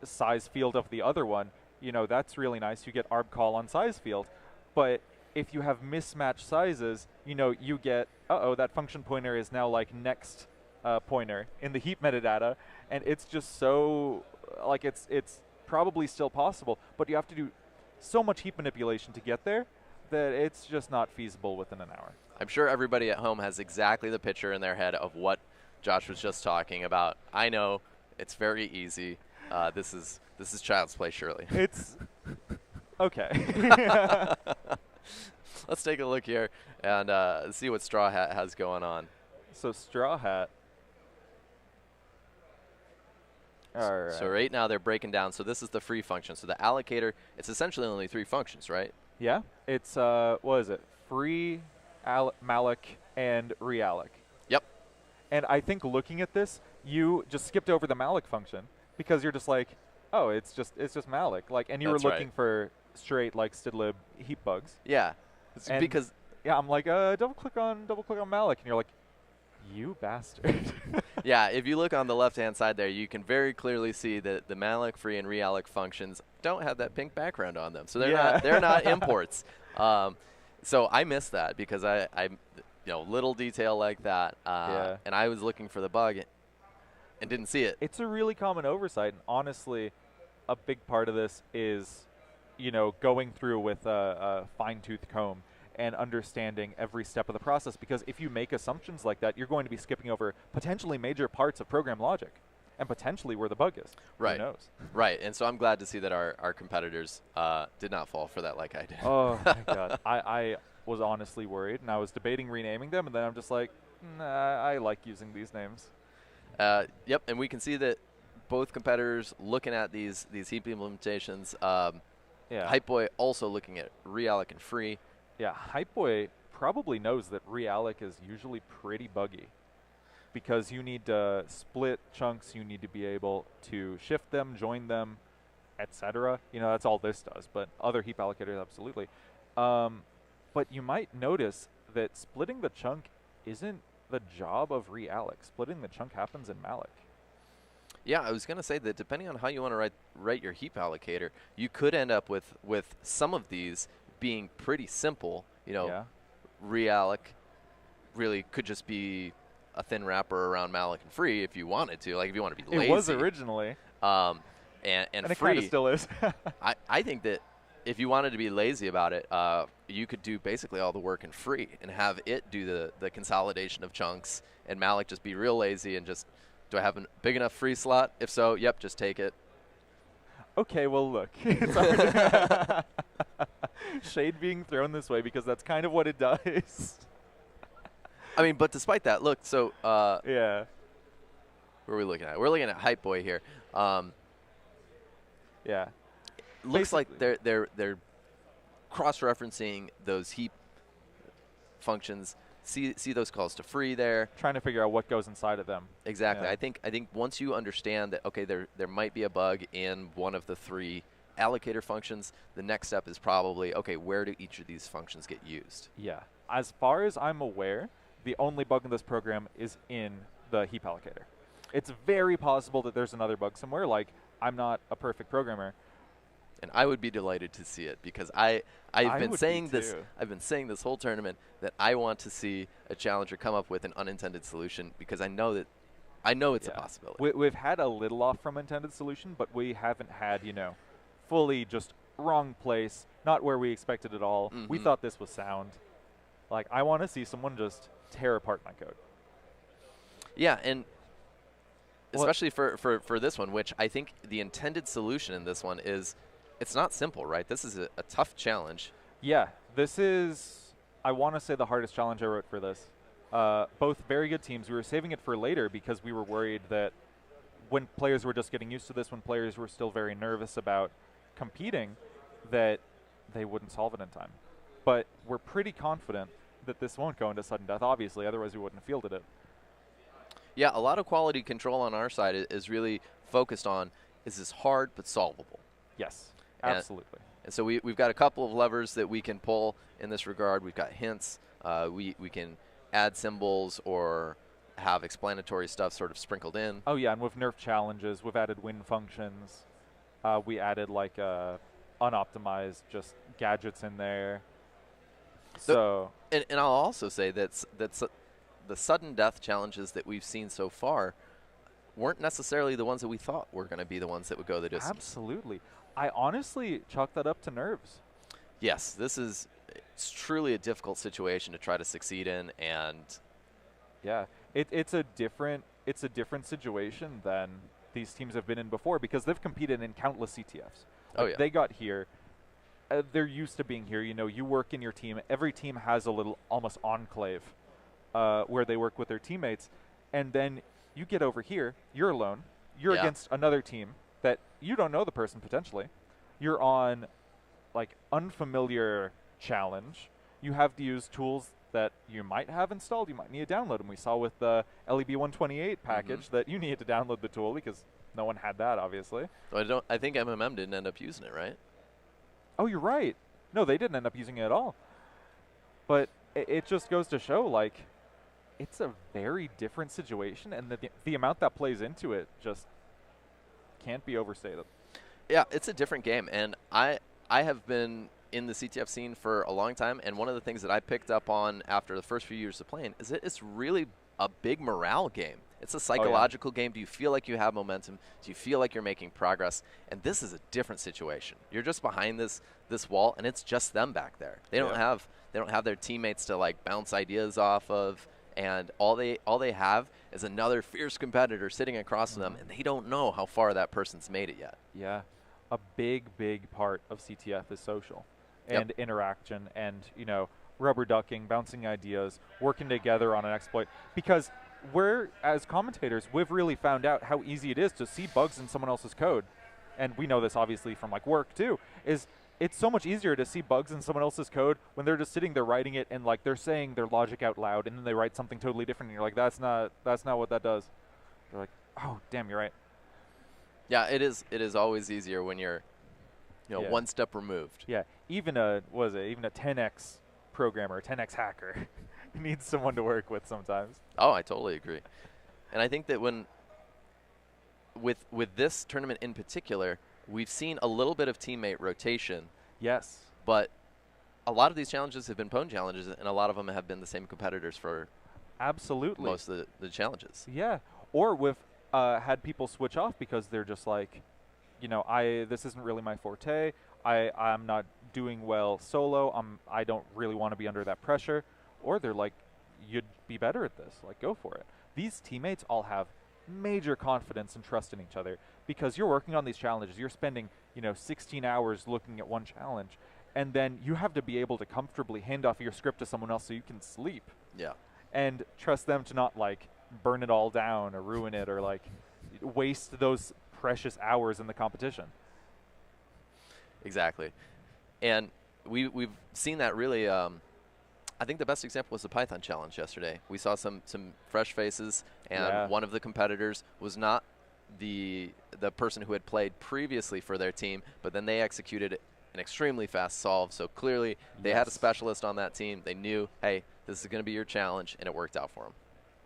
S1: size field of the other one, you know, that's really nice. You get arb call on size field. But if you have mismatched sizes, you know, you get, that function pointer is now like next pointer in the heap metadata, and it's just so, like it's probably still possible, but you have to do so much heap manipulation to get there that it's just not feasible within an hour.
S2: I'm sure everybody at home has exactly the picture in their head of what Josh was just talking about. I know it's very easy. This is child's play, surely.
S1: It's okay.
S2: Let's take a look here and see what Straw Hat has going on.
S1: So Straw Hat. All right.
S2: So right now they're breaking down. So this is the free function. So the allocator, it's essentially only 3 functions, right?
S1: Yeah. It's what is it? Free, malloc, and realloc.
S2: Yep.
S1: And I think looking at this, you just skipped over the malloc function because you're just like, oh, it's just malloc. Like, and you were looking for straight like stdlib heap bugs.
S2: Yeah. Because
S1: yeah, I'm like, double click on malloc, and you're like, you bastard.
S2: Yeah, if you look on the left-hand side there, you can very clearly see that the malloc, free, and realloc functions don't have that pink background on them, so they're not imports. So I missed that because I little detail like that, and I was looking for the bug and didn't see it.
S1: It's a really common oversight, and honestly, a big part of this is, going through with a fine-tooth comb and understanding every step of the process, because if you make assumptions like that, you're going to be skipping over potentially major parts of program logic and potentially where the bug is.
S2: Right.
S1: Who knows?
S2: Right, and so I'm glad to see that our competitors did not fall for that like I did.
S1: Oh, my God. I was honestly worried, and I was debating renaming them, and then I'm just like, nah, I like using these names.
S2: Yep, and we can see that both competitors looking at these heap implementations. Hypeboy also looking at realloc and free.
S1: Yeah, Hypeboy probably knows that realloc is usually pretty buggy because you need to split chunks, you need to be able to shift them, join them, etc. That's all this does, but other heap allocators absolutely. But you might notice that splitting the chunk isn't the job of realloc. Splitting the chunk happens in malloc.
S2: Yeah, I was going to say that depending on how you want to write your heap allocator, you could end up with some of these being pretty simple. Realloc really could just be a thin wrapper around malloc and free if you wanted to, like if you want to be lazy.
S1: It was originally.
S2: And
S1: it
S2: free
S1: kind of still is.
S2: I think that if you wanted to be lazy about it, you could do basically all the work in free and have it do the consolidation of chunks, and malloc just be real lazy and just, do I have a big enough free slot? If so, yep, just take it.
S1: Okay, well, look. Shade being thrown this way because that's kind of what it does.
S2: I mean, but despite that, look, so
S1: yeah.
S2: Who are we looking at? We're looking at Hypeboy here.
S1: Yeah.
S2: Looks like they're cross-referencing those heap functions. See those calls to free there.
S1: Trying to figure out what goes inside of them.
S2: Exactly.
S1: Yeah.
S2: I think once you understand that, okay, there might be a bug in one of the 3 allocator functions, the next step is probably, okay, where do each of these functions get used?
S1: Yeah. As far as I'm aware, the only bug in this program is in the heap allocator. It's very possible that there's another bug somewhere. Like, I'm not a perfect programmer.
S2: and I would be delighted to see it because I've
S1: I
S2: been
S1: would
S2: saying
S1: be
S2: this
S1: too.
S2: I've been saying this whole tournament that I want to see a challenger come up with an unintended solution because I know it's a
S1: Yeah.
S2: possibility.
S1: We've had a little off from intended solution, but we haven't had, fully just wrong place, not where we expected at all. We
S2: Mm-hmm.
S1: thought this was sound. Like, I want to see someone just tear apart my code.
S2: Yeah, and
S1: Well,
S2: especially for this one, which I think the intended solution in this one is it's not simple, right? This is a tough challenge.
S1: yeah, this is, I want to say, the hardest challenge I wrote for this. Both very good teams. We were saving it for later because we were worried that when players were just getting used to this, when players were still very nervous about competing, that they wouldn't solve it in time. But we're pretty confident that this won't go into sudden death, obviously, otherwise we wouldn't have fielded it.
S2: Yeah, a lot of quality control on our side is really focused on is this hard but solvable.
S1: Yes,
S2: And-
S1: absolutely.
S2: And so we've got a couple of levers that we can pull in this regard. We've got hints. We can add symbols or have explanatory stuff sort of sprinkled in.
S1: Oh yeah, and with nerf challenges, we've added win functions. We added like unoptimized just gadgets in there. So
S2: And I'll also say that the sudden death challenges that we've seen so far weren't necessarily the ones that we thought were going to be the ones that would go the distance.
S1: absolutely, I honestly chalk that up to nerves.
S2: Yes, it's truly a difficult situation to try to succeed in, and
S1: Yeah, it's a different situation than these teams have been in before because they've competed in countless CTFs.
S2: Oh,
S1: Like,
S2: yeah.
S1: they got here. They're used to being here. You work in your team. Every team has a little almost enclave where they work with their teammates, and then you get over here. You're alone. You're
S2: Yeah.
S1: against another team that you don't know the person potentially. You're on like unfamiliar challenge. You have to use tools that you might have installed. You might need to download them. We saw with the LEB 128 package that you needed to download the tool because no one had that, obviously.
S2: Well, I think MMM didn't end up using it, right?
S1: Oh, you're right. No, they didn't end up using it at all. But it just goes to show, like, it's a very different situation, and the amount that plays into it just can't be overstated.
S2: Yeah, it's a different game, and I have been in the CTF scene for a long time, and one of the things that I picked up on after the first few years of playing is that it's really a big morale game. It's a psychological game. Do you feel like you have momentum? Do you feel like you're making progress? And this is a different situation. You're just behind this wall, and it's just them back there. They don't have their teammates to like bounce ideas off of, and all they have is another fierce competitor sitting across from them, and they don't know how far that person's made it yet.
S1: Yeah. A big part of CTF is social and interaction and, rubber ducking, bouncing ideas, working together on an exploit. Because we're, as commentators, we've really found out how easy it is to see bugs in someone else's code. And we know this obviously from like work too, is it's so much easier to see bugs in someone else's code when they're just sitting there writing it and like they're saying their logic out loud and then they write something totally different and you're like, that's not what that does. They're like, oh, damn, you're right.
S2: Yeah, it is always easier when you're one step removed.
S1: Yeah, even a 10x programmer, a 10x hacker needs someone to work with sometimes.
S2: Oh, I totally agree. And I think that with this tournament in particular, we've seen a little bit of teammate rotation.
S1: Yes.
S2: But a lot of these challenges have been pwn challenges, and a lot of them have been the same competitors for
S1: absolutely
S2: most of the challenges.
S1: Yeah, or we've had people switch off because they're just like, this isn't really my forte. I'm not doing well solo. I don't really want to be under that pressure. Or they're like, you'd be better at this. Like, go for it. These teammates all have major confidence and trust in each other because you're working on these challenges. You're spending, 16 hours looking at one challenge, and then you have to be able to comfortably hand off your script to someone else so you can sleep.
S2: Yeah.
S1: And trust them to not like burn it all down or ruin it or like waste those precious hours in the competition.
S2: Exactly. And we've seen that really. I think the best example was the Python challenge yesterday. We saw some fresh faces, and one of the competitors was not the person who had played previously for their team, but then they executed an extremely fast solve. So clearly they had a specialist on that team. They knew, hey, this is going to be your challenge, and it worked out for them.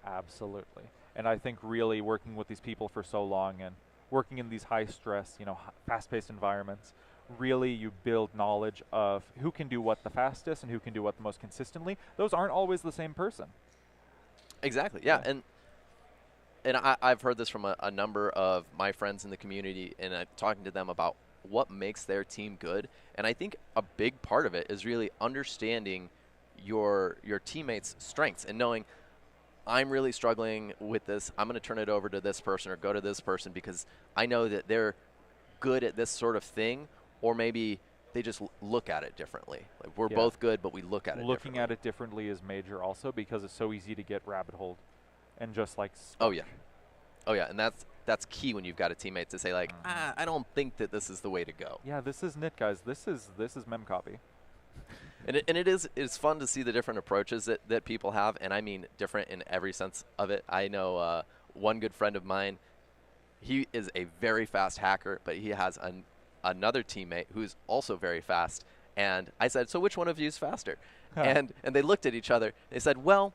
S1: Absolutely. And I think really working with these people for so long and working in these high stress, fast-paced environments, really you build knowledge of who can do what the fastest and who can do what the most consistently. Those aren't always the same person.
S2: Exactly. Yeah. And I've heard this from a number of my friends in the community, and I'm talking to them about what makes their team good. And I think a big part of it is really understanding your teammates' strengths and knowing I'm really struggling with this. I'm going to turn it over to this person or go to this person because I know that they're good at this sort of thing, or maybe they just look at it differently. Like we're both good, but we look at it differently.
S1: Looking at it differently is major also because it's so easy to get rabbit holed and just like stuck.
S2: Oh yeah, and that's key when you've got a teammate to say like, I don't think that this is the way to go.
S1: Yeah, this is it, guys. This is memcopy.
S2: And it's fun to see the different approaches that people have, and I mean different in every sense of it. I know one good friend of mine, he is a very fast hacker, but he has another teammate who's also very fast. And I said, so which one of you is faster? And they looked at each other. They said, well,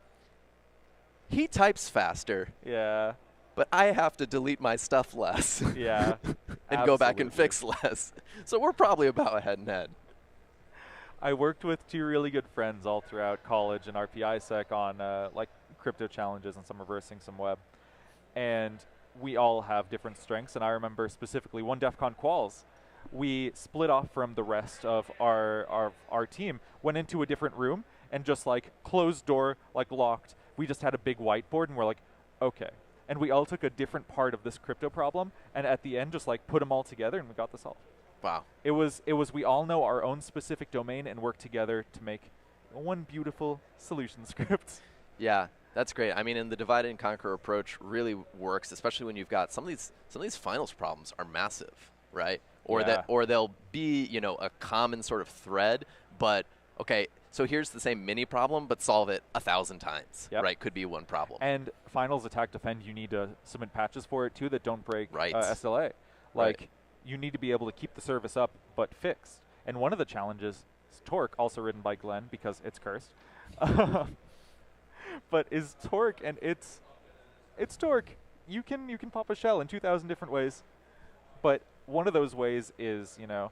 S2: he types faster.
S1: Yeah.
S2: But I have to delete my stuff less.
S1: Yeah.
S2: And go back and fix less. So we're probably about head and head.
S1: I worked with two really good friends all throughout college and RPISec on like crypto challenges and some reversing, some web. And we all have different strengths. And I remember specifically one DEF CON quals. We split off from the rest of our team, went into a different room, and just like closed door, like locked. We just had a big whiteboard, and we're like, okay. And we all took a different part of this crypto problem, and at the end, just like put them all together, and we got this solved.
S2: Wow.
S1: It was we all know our own specific domain and work together to make one beautiful solution script.
S2: Yeah, that's great. I mean, and the divide and conquer approach really works, especially when you've got some of these finals problems are massive, right? Or they'll be, you know, a common sort of thread, but okay, so here's the same mini problem, but solve it 1,000 times, right? Could be one problem.
S1: And finals attack defend, you need to submit patches for it too that don't break SLA. Like you need to be able to keep the service up but fixed. And one of the challenges is Torque, also written by Glenn because it's cursed. But is Torque, and it's Torque. You can pop a shell in 2,000 different ways, but one of those ways is, you know,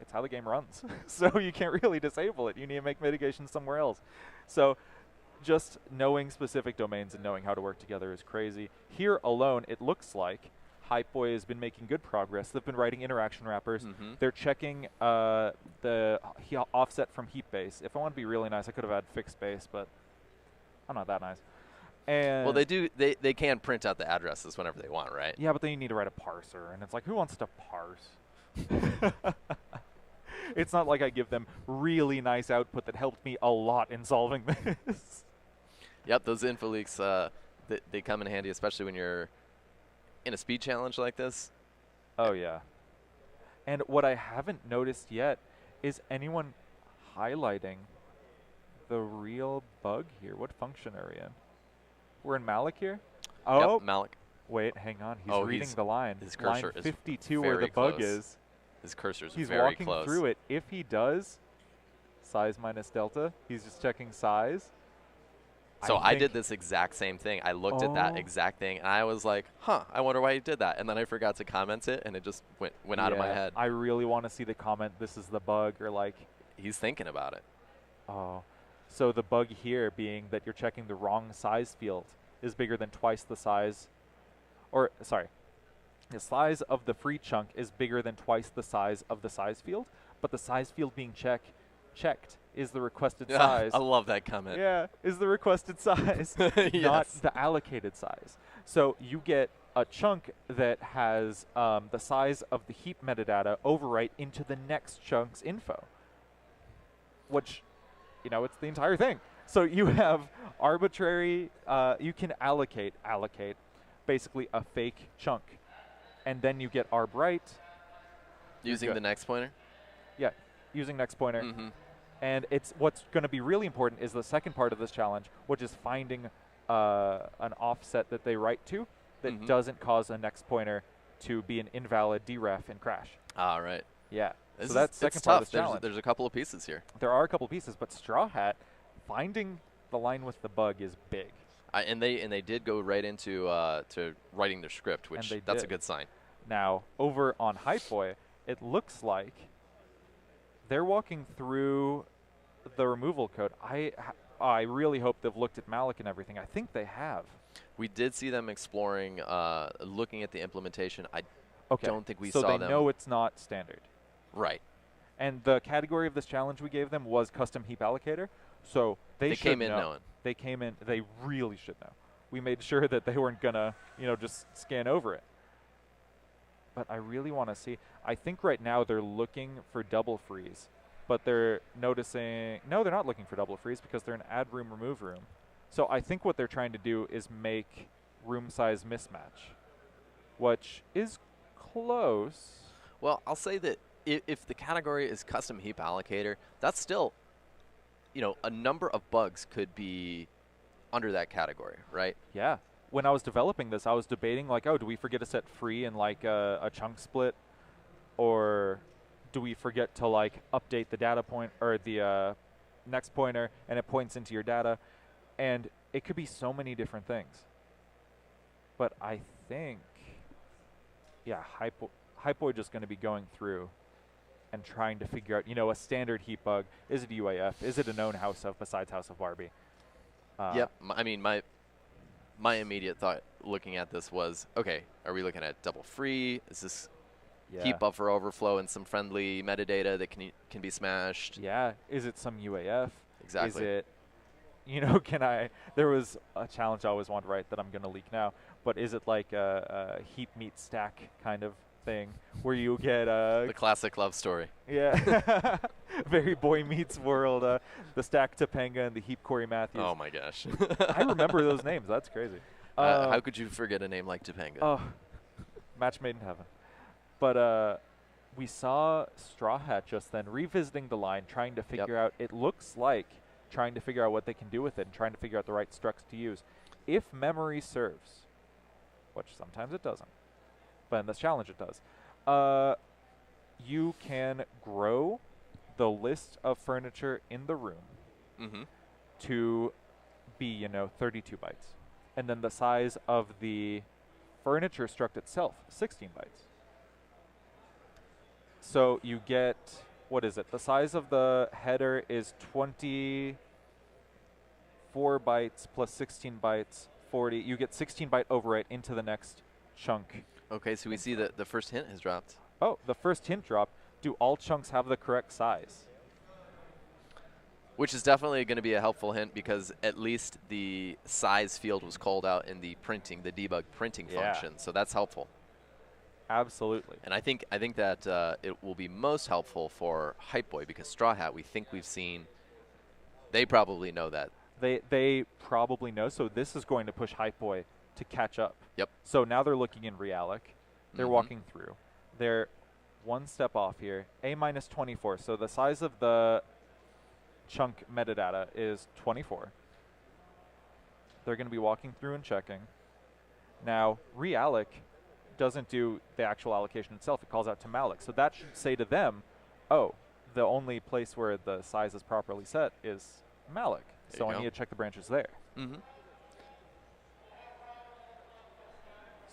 S1: it's how the game runs. So you can't really disable it. You need to make mitigation somewhere else. So just knowing specific domains and knowing how to work together is crazy. Here alone, it looks like Hypeboy has been making good progress. They've been writing interaction wrappers. They're checking the offset from heap base. If I want to be really nice, I could have had fixed base, but I'm not that nice. And
S2: well, they can print out the addresses whenever they want, right?
S1: Yeah, but then you need to write a parser, and it's like, who wants to parse? It's not like I give them really nice output that helped me a lot in solving this.
S2: Yep, those info leaks, they come in handy, especially when you're in a speed challenge like this.
S1: Oh, yeah. And what I haven't noticed yet is anyone highlighting the real bug here. What function are we in? We're in Malik here? Oh.
S2: Yep, Malik.
S1: Wait, hang on. He's reading the line.
S2: His cursor
S1: line 52 where the bug is.
S2: His cursor's
S1: he's
S2: very
S1: walking
S2: close.
S1: through it. If he does size minus delta, he's just checking size.
S2: So I did this exact same thing. I looked at that exact thing, and I was like, huh, I wonder why he did that. And then I forgot to comment it, and it just went out of my head.
S1: I really want to see the comment, this is the bug, or like.
S2: He's thinking about it.
S1: Oh. So the bug here being that you're checking the wrong size field is bigger than twice the size. Or, sorry. The size of the free chunk is bigger than twice the size of the size field, but the size field being checked is the requested size.
S2: I love that comment.
S1: Yeah, is the requested size, not the allocated size. So you get a chunk that has the size of the heap metadata overwrite into the next chunk's info, which, you know, it's the entire thing. So you have arbitrary, you can allocate basically a fake chunk. And then you get arb right.
S2: Using the next pointer?
S1: Yeah, using next pointer. And it's what's going to be really important is the second part of this challenge, which is finding an offset that they write to that doesn't cause a next pointer to be an invalid deref and crash.
S2: Ah, right.
S1: Yeah. So that's the second part of the challenge.
S2: There's a couple of pieces here.
S1: There are a couple of pieces, but Straw Hat, finding the line with the bug is big.
S2: And they did go right into to writing their script, which that's a good sign.
S1: Now, over on Hypeboy, it looks like they're walking through the removal code. I really hope they've looked at malloc and everything. I think they have.
S2: We did see them exploring, looking at the implementation. I
S1: Okay.
S2: don't think we
S1: so
S2: saw
S1: they
S2: them.
S1: know it's not standard.
S2: Right.
S1: And the category of this challenge we gave them was custom heap allocator. So they should
S2: came in
S1: know.
S2: knowing.
S1: They came in. They really should know. We made sure that they weren't gonna, just scan over it. But I really want to see. I think right now they're looking for double freeze, but they're noticing. No, they're not looking for double freeze because they're in add room, remove room. So I think what they're trying to do is make room size mismatch, which is close.
S2: Well, I'll say that if the category is custom heap allocator, that's still, a number of bugs could be under that category, right?
S1: Yeah. When I was developing this, I was debating like, oh, do we forget to set free in like a chunk split, or do we forget to like update the data point or the next pointer and it points into your data, and it could be so many different things. But I think, yeah, Hypoid just going to be going through and trying to figure out, a standard heap bug. Is it UAF? Is it a known house of besides House of Barbie?
S2: Yep. I mean, my immediate thought looking at this was, okay, are we looking at double free? Is this heap buffer overflow and some friendly metadata that can be smashed?
S1: Yeah. Is it some UAF?
S2: Exactly.
S1: Is it, there was a challenge I always wanted to write that I'm going to leak now, but is it like a heap meet stack kind of thing where you get
S2: the classic love story.
S1: Yeah. Very Boy Meets World, the stack Topanga and the heap Corey Matthews.
S2: Oh my gosh.
S1: I remember those names. That's crazy.
S2: How could you forget a name like Topanga?
S1: Oh, match made in heaven. But we saw Straw Hat just then revisiting the line, trying to figure out, it looks like trying to figure out what they can do with it and trying to figure out the right structs to use. If memory serves, which sometimes it doesn't, but in this challenge it does, you can grow the list of furniture in the room to be, 32 bytes. And then the size of the furniture struct itself, 16 bytes. So you get, what is it? The size of the header is 24 bytes plus 16 bytes, 40. You get 16 byte overwrite into the next chunk.
S2: Okay, so we see that the first hint has dropped.
S1: Oh, the first hint drop. Do all chunks have the correct size?
S2: Which is definitely going to be a helpful hint because at least the size field was called out in the printing, the debug printing function. So that's helpful.
S1: Absolutely.
S2: And I think that it will be most helpful for Hypeboy because Straw Hat, we've seen, they probably know that.
S1: They probably know. So this is going to push Hypeboy to catch up.
S2: Yep.
S1: So now they're looking in Realec. They're walking through. They're one step off here. A minus 24. So the size of the chunk metadata is 24. They're going to be walking through and checking. Now, Realec doesn't do the actual allocation itself. It calls out to malloc. So that should say to them, oh, the only place where the size is properly set is malloc. So I need to check the branches there.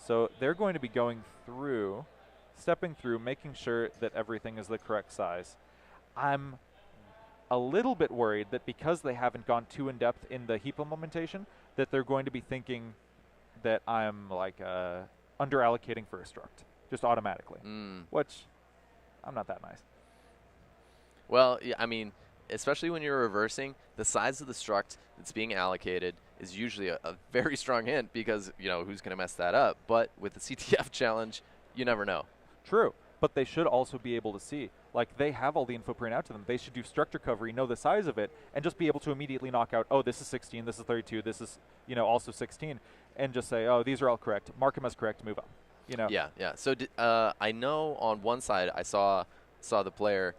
S1: So they're going to be going through, stepping through, making sure that everything is the correct size. I'm a little bit worried that because they haven't gone too in-depth in the heap implementation, that they're going to be thinking that I'm like under-allocating for a struct, just automatically, which I'm not that nice.
S2: Well, yeah, I mean, especially when you're reversing, the size of the struct that's being allocated is usually a very strong hint because, who's going to mess that up? But with the CTF challenge, you never know.
S1: True, but they should also be able to see. Like, they have all the info printed out to them. They should do struct recovery, know the size of it, and just be able to immediately knock out, oh, this is 16, this is 32, this is, also 16, and just say, oh, these are all correct. Mark them as correct, move on.
S2: Yeah. So I know on one side I saw the player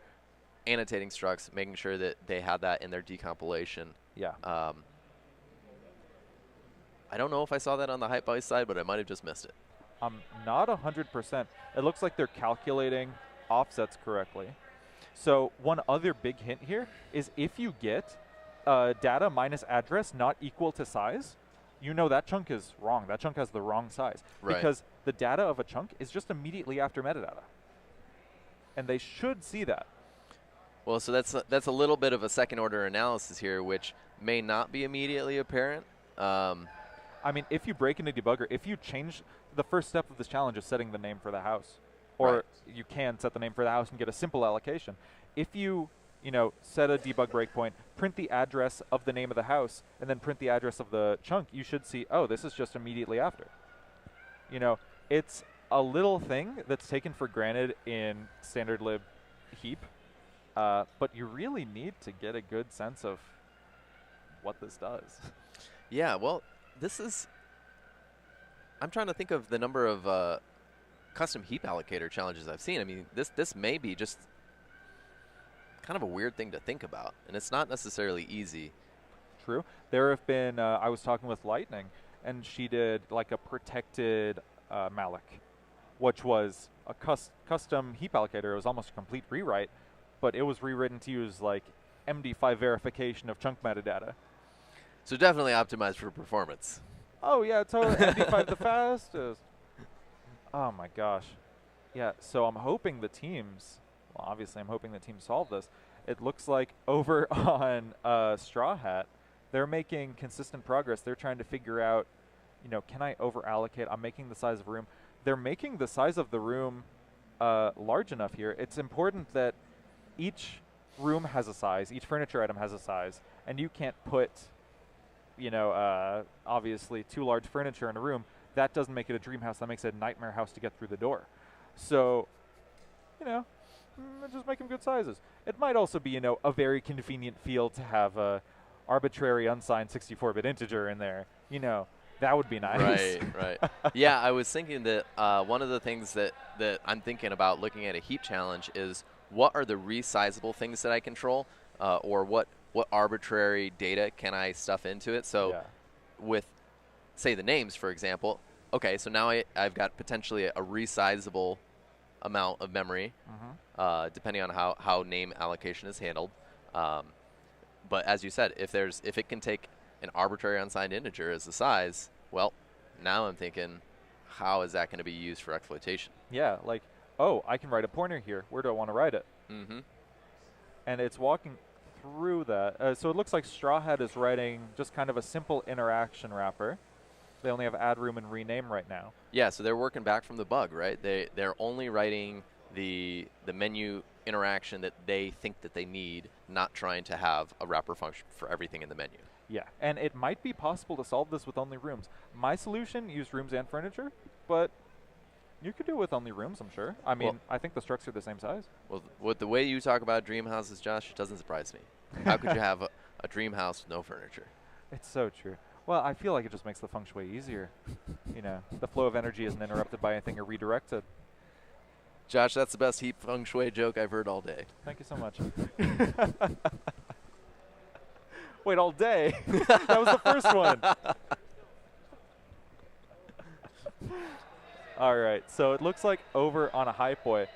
S2: annotating structs, making sure that they had that in their decompilation.
S1: Yeah.
S2: I don't know if I saw that on the Hypeboy side, but I might have just missed it.
S1: I'm not 100%. It looks like they're calculating offsets correctly. So one other big hint here is if you get data minus address not equal to size, that chunk is wrong. That chunk has the wrong size.
S2: Right.
S1: Because the data of a chunk is just immediately after metadata. and they should see that.
S2: Well, so that's a little bit of a second order analysis here, which may not be immediately apparent.
S1: I mean, if you break into debugger, if you change the first step of this challenge is setting the name for the house, or
S2: Right.
S1: you can set the name for the house and get a simple allocation. If you set a debug breakpoint, print the address of the name of the house, and then print the address of the chunk, you should see, oh, this is just immediately after. It's a little thing that's taken for granted in standard lib heap, but you really need to get a good sense of what this does.
S2: Yeah, well, I'm trying to think of the number of custom heap allocator challenges I've seen. I mean, this may be just kind of a weird thing to think about, and it's not necessarily easy.
S1: True. There have been, I was talking with Lightning, and she did like a protected malloc, which was a custom heap allocator. It was almost a complete rewrite, but it was rewritten to use like MD5 verification of chunk metadata.
S2: So definitely optimized for performance.
S1: Oh yeah, totally. MD5 the fastest. Oh my gosh. Yeah, so I'm hoping the teams, well obviously I'm hoping the teams solve this. It looks like over on Straw Hat, they're making consistent progress. They're trying to figure out, can I over allocate? I'm making the size of a room. They're making the size of the room large enough here. It's important that each room has a size, each furniture item has a size, and you can't put obviously too large furniture in a room. That doesn't make it a dream house. That makes it a nightmare house to get through the door. So, just make them good sizes. It might also be, a very convenient feel to have a arbitrary unsigned 64-bit integer in there. That would be nice.
S2: Right. Yeah, I was thinking that one of the things that I'm thinking about looking at a heap challenge is what are the resizable things that I control, or what arbitrary data can I stuff into it. So with, say, the names, for example, okay, so now I've got potentially a resizable amount of memory, depending on how name allocation is handled. But as you said, if it can take an arbitrary unsigned integer as the size, well, now I'm thinking, how is that going to be used for exploitation?
S1: Yeah, like, oh, I can write a pointer here. Where do I want to write it? And it's walking through that. So it looks like Straw Hat is writing just kind of a simple interaction wrapper. They only have add room and rename right now.
S2: Yeah, so they're working back from the bug, right? They're only writing the menu interaction that they think that they need, not trying to have a wrapper function for everything in the menu.
S1: Yeah, and it might be possible to solve this with only rooms. My solution used rooms and furniture, but you could do it with only rooms, I'm sure. I mean, I think the structs are the same size.
S2: Well, with the way you talk about dream houses, Josh, it doesn't surprise me. How could you have a dream house with no furniture?
S1: It's so true. Well, I feel like it just makes the feng shui easier. The flow of energy isn't interrupted by anything or redirected.
S2: Josh, that's the best heap feng shui joke I've heard all day.
S1: Thank you so much. Wait, all day? That was the first one. All right, so it looks like over on a high point,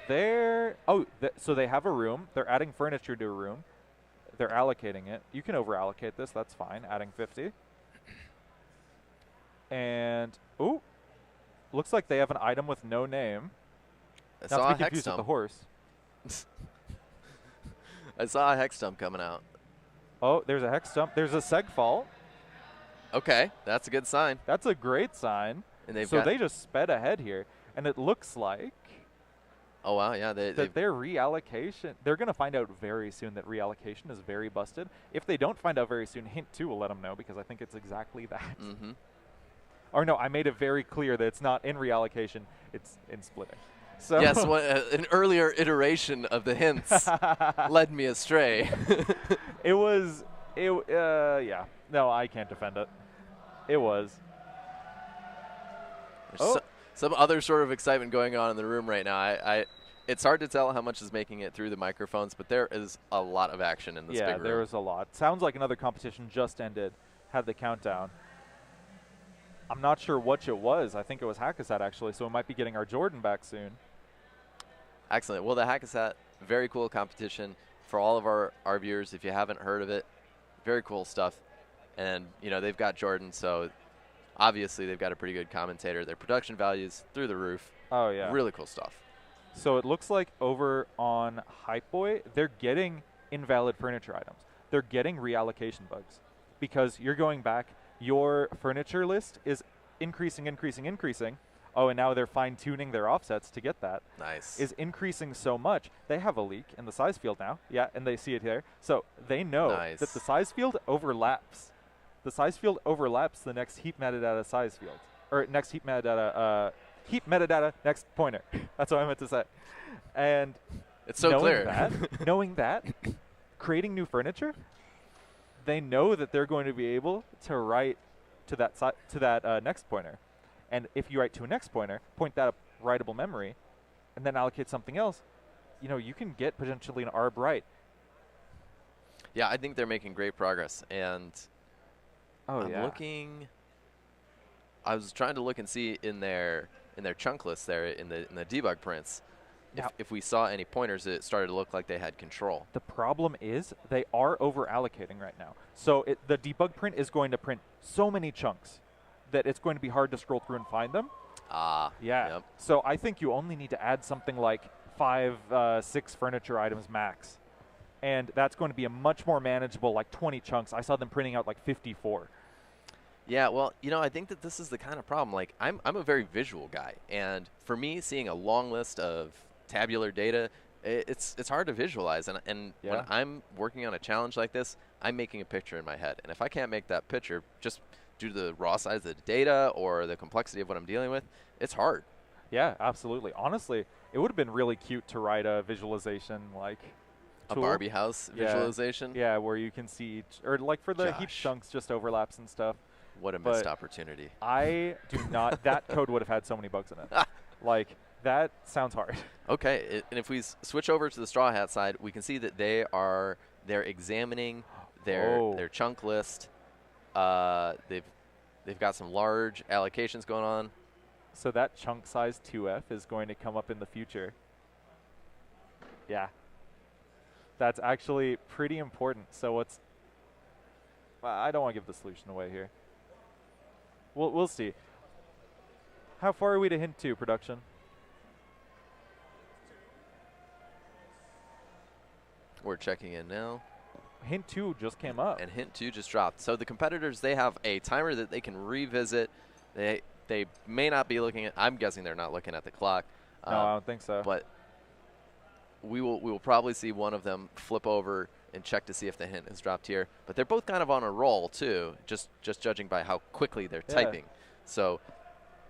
S1: so they have a room. They're adding furniture to a room. They're allocating it. You can over-allocate this. That's fine, adding 50. And, ooh, looks like they have an item with no name.
S2: I
S1: Not
S2: saw
S1: to
S2: a
S1: be
S2: hex
S1: confused with
S2: dump.
S1: the horse.
S2: I saw a hex dump coming out.
S1: Oh, there's a hex dump. There's a seg fault.
S2: Okay, that's a good sign.
S1: That's a great sign.
S2: And they've
S1: so
S2: got
S1: they just sped ahead here. And it looks like
S2: oh, wow, yeah.
S1: that their reallocation, they're going to find out very soon that reallocation is very busted. If they don't find out very soon, hint 2 will let them know, because I think it's exactly that. Or no, I made it very clear that it's not in reallocation, it's in splitting. So
S2: yes, an earlier iteration of the hints led me astray.
S1: yeah. No, I can't defend it. It was.
S2: There's some other sort of excitement going on in the room right now. It's hard to tell how much is making it through the microphones, but there is a lot of action in this big room.
S1: Yeah, there is a lot. Sounds like another competition just ended, had the countdown. I'm not sure which it was. I think it was Hackasat, actually, so we might be getting our Jordan back soon.
S2: Excellent. Well, the Hackasat, very cool competition for all of our viewers. If you haven't heard of it, very cool stuff. And, they've got Jordan, so obviously they've got a pretty good commentator. Their production values through the roof.
S1: Oh, yeah.
S2: Really cool stuff.
S1: So it looks like over on Hype Boy, they're getting invalid furniture items. They're getting reallocation bugs because you're going back. Your furniture list is increasing, increasing, increasing. Oh, and now they're fine-tuning their offsets to get that.
S2: Nice.
S1: Is increasing so much. They have a leak in the size field now. Yeah, and they see it here. So they know that the size field overlaps. The size field overlaps the next heap metadata size field. Or next heap metadata, next pointer. That's what I meant to say. And
S2: it's so clear.
S1: Knowing that, creating new furniture, they know that they're going to be able to write to that next pointer. And if you write to a next pointer, point that up writable memory, and then allocate something else, you can get potentially an arb right.
S2: Yeah, I think they're making great progress. And I'm
S1: yeah.
S2: looking. I was trying to look and see in their chunk list there in the debug prints.
S1: Now,
S2: if we saw any pointers, it started to look like they had control.
S1: The problem is they are over allocating right now. So the debug print is going to print so many chunks that it's going to be hard to scroll through and find them.
S2: Yeah. Yep.
S1: So I think you only need to add something like 5, 6 furniture items max. And that's going to be a much more manageable, like 20 chunks. I saw them printing out like 54.
S2: Yeah, well, I think that this is the kind of problem. Like, I'm a very visual guy. And for me, seeing a long list of tabular data, it's hard to visualize. And when I'm working on a challenge like this, I'm making a picture in my head. And if I can't make that picture just due to the raw size of the data or the complexity of what I'm dealing with, it's hard.
S1: Yeah, absolutely. Honestly, it would have been really cute to write a visualization like
S2: tool. A Barbie house visualization?
S1: Yeah, where you can see or like for the heap chunks, just overlaps and stuff.
S2: What a missed opportunity.
S1: I do not. That code would have had so many bugs in it. Like, that sounds hard.
S2: Okay, and if we switch over to the Straw Hat side, we can see that they're examining their chunk list. They've got some large allocations going on.
S1: So that chunk size 2F is going to come up in the future. Yeah. That's actually pretty important. So I don't want to give the solution away here. We'll see. How far are we to hint 2 production?
S2: We're checking in now.
S1: Hint 2 just came up.
S2: And hint 2 just dropped. So the competitors, they have a timer that they can revisit. They may not be looking at, I'm guessing they're not looking at the clock.
S1: No, I don't think so.
S2: But we will probably see one of them flip over and check to see if the hint has dropped here. But they're both kind of on a roll too, just judging by how quickly they're typing. So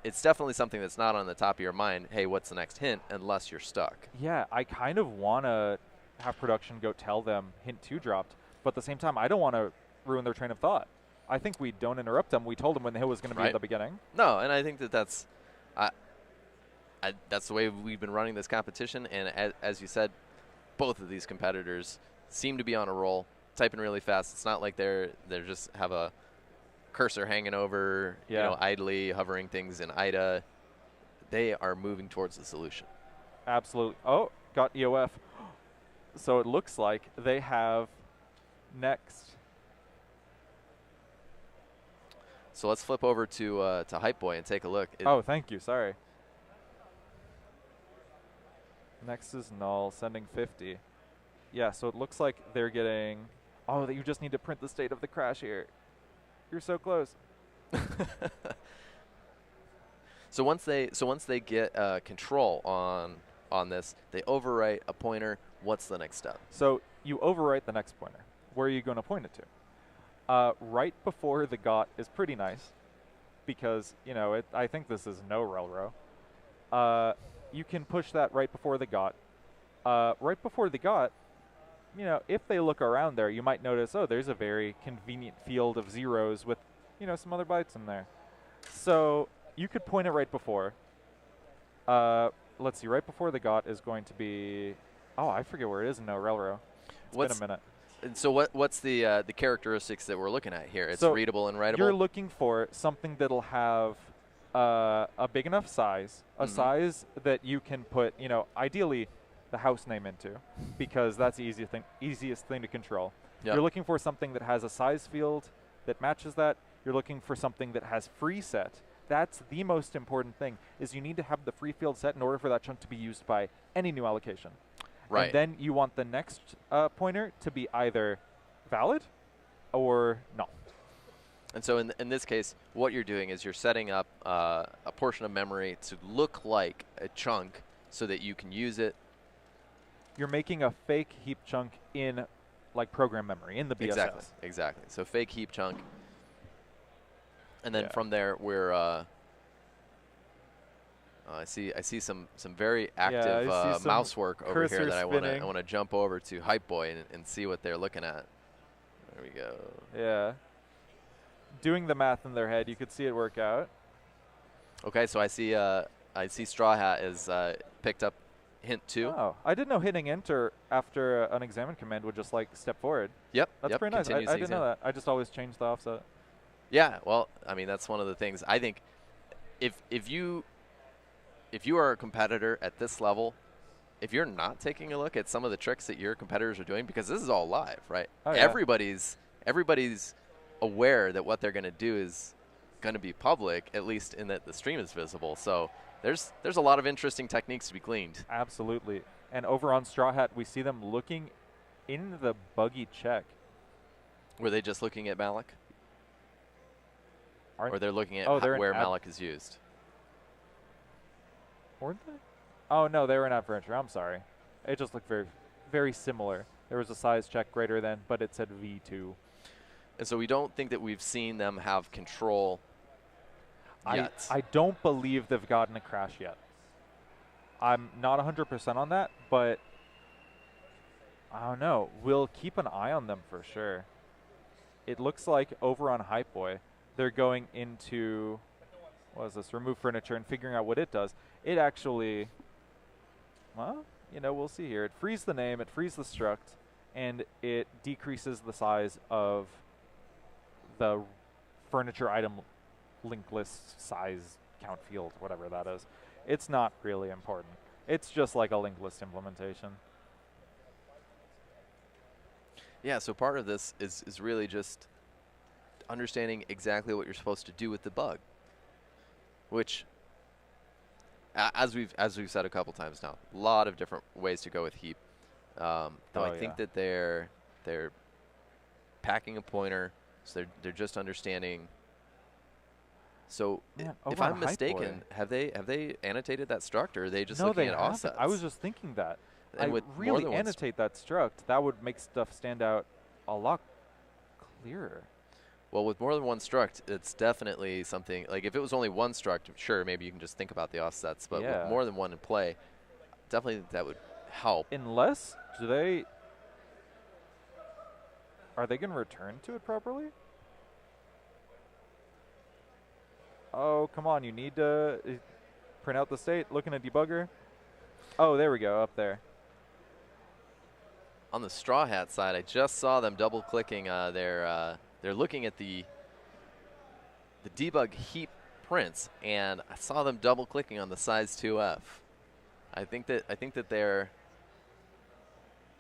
S2: it's definitely something that's not on the top of your mind, hey, what's the next hint, unless you're stuck.
S1: Yeah, I kind of want to have production go tell them hint 2 dropped, but at the same time, I don't want to ruin their train of thought. I think we don't interrupt them. We told them when the hit was going to be at the beginning.
S2: No, and I think that's the way we've been running this competition. And as you said, both of these competitors seem to be on a roll, typing really fast. It's not like they're just have a cursor hanging over, idly hovering things in IDA. They are moving towards the solution.
S1: Absolutely. Oh, got EOF. So it looks like they have next.
S2: So let's flip over to Hype Boy and take a look.
S1: Oh, thank you. Sorry. Next is null, sending 50. Yeah, so it looks like they're getting. Oh, that you just need to print the state of the crash here. You're so close.
S2: So once they get control on this, they overwrite a pointer. What's the next step?
S1: So you overwrite the next pointer. Where are you going to point it to? Right before the got is pretty nice because, I think this is no rel row. You can push that right before the got. Right before the got, if they look around there, you might notice, oh, there's a very convenient field of zeros with, some other bytes in there. So you could point it right before. Let's see, right before the got is going to be, oh, I forget where it is in no rel row. It's been a minute.
S2: And so what's the characteristics that we're looking at here? It's
S1: so
S2: readable and writable?
S1: You're looking for something that'll have a big enough size, a size that you can put, ideally the house name into, because that's the easiest thing to control. Yep. You're looking for something that has a size field that matches that. You're looking for something that has free set that's the most important thing, is you need to have the free field set in order for that chunk to be used by any new allocation.
S2: Right.
S1: And then you want the next pointer to be either valid or null.
S2: And so in this case, what you're doing is you're setting up a portion of memory to look like a chunk so that you can use it.
S1: You're making a fake heap chunk in like program memory, in the BSS.
S2: Exactly. So fake heap chunk. And then from there, we're I see some very active mouse work over here that I want to jump over to Hype Boy and see what they're looking at. There we go.
S1: Yeah. Doing the math in their head, you could see it work out.
S2: Okay, so I see Straw Hat is picked up hint 2.
S1: Oh, I didn't know hitting enter after an examine command would just like step forward.
S2: Yep.
S1: That's pretty nice. I didn't know that. I just always changed the offset.
S2: Yeah, well, I mean, that's one of the things. I think if you are a competitor at this level, if you're not taking a look at some of the tricks that your competitors are doing, because this is all live, right?
S1: Oh, yeah.
S2: Everybody's aware that what they're going to do is going to be public, at least in that the stream is visible. So there's a lot of interesting techniques to be gleaned.
S1: Absolutely. And over on Straw Hat, we see them looking in the buggy check.
S2: Were they just looking at Malik? Or they're looking at where Malik is used?
S1: Weren't they? Oh, no, they were in add furniture. I'm sorry. It just looked very, very similar. There was a size check greater than, but it said V2.
S2: And so we don't think that we've seen them have control yet.
S1: I don't believe they've gotten a crash yet. I'm not 100% on that, but I don't know. We'll keep an eye on them for sure. It looks like over on Hype Boy, they're going into, what is this, remove furniture and figuring out what it does. It actually, well, you know, we'll see here. It frees the name, it frees the struct, and it decreases the size of the furniture item linked list size count field, whatever that is. It's not really important. It's just like a linked list implementation.
S2: Yeah, so part of this is really just understanding exactly what you're supposed to do with the bug, which, as we've said a couple times now, a lot of different ways to go with heap. Though I think that they're packing a pointer, so they're just understanding. So if I'm mistaken, have they annotated that struct, or are they just looking at offsets?
S1: I was just thinking that.
S2: And
S1: I really annotate that struct. That would make stuff stand out a lot clearer.
S2: Well, with more than one struct, it's definitely something. Like if it was only one struct, sure, maybe you can just think about the offsets. But with more than one in play, definitely that would help.
S1: Unless, are they going to return to it properly? Oh, come on. You need to print out the state. Looking at debugger. Oh, there we go. Up there.
S2: On the Straw Hat side, I just saw them double-clicking they're looking at the debug heap prints, and I saw them double-clicking on the size 2F. I think that they're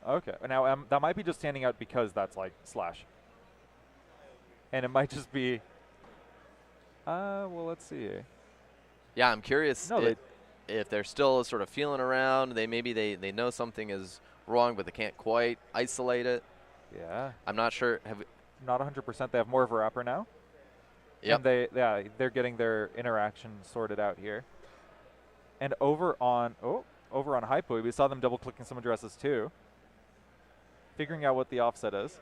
S1: okay. Now that might be just standing out because that's like slash, and it might just be. Well, let's see.
S2: Yeah, I'm curious if they're still sort of feeling around. Maybe they know something is wrong, but they can't quite isolate it.
S1: Yeah.
S2: I'm not sure.
S1: Not 100%. They have more of a wrapper now.
S2: Yep.
S1: And they're getting their interaction sorted out here. And over on Hype Boy, we saw them double clicking some addresses too. Figuring out what the offset is.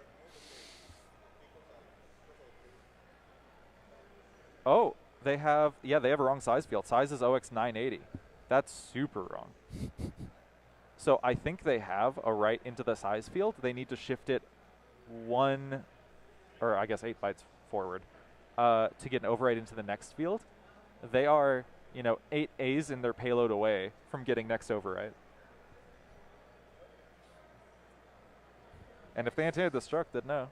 S1: Oh, they have a wrong size field. Size is OX980. That's super wrong. So I think they have a write into the size field. They need to shift it 8 bytes forward to get an overwrite into the next field. They are, 8 A's in their payload away from getting next overwrite. And if they annotated the struct, they'd know.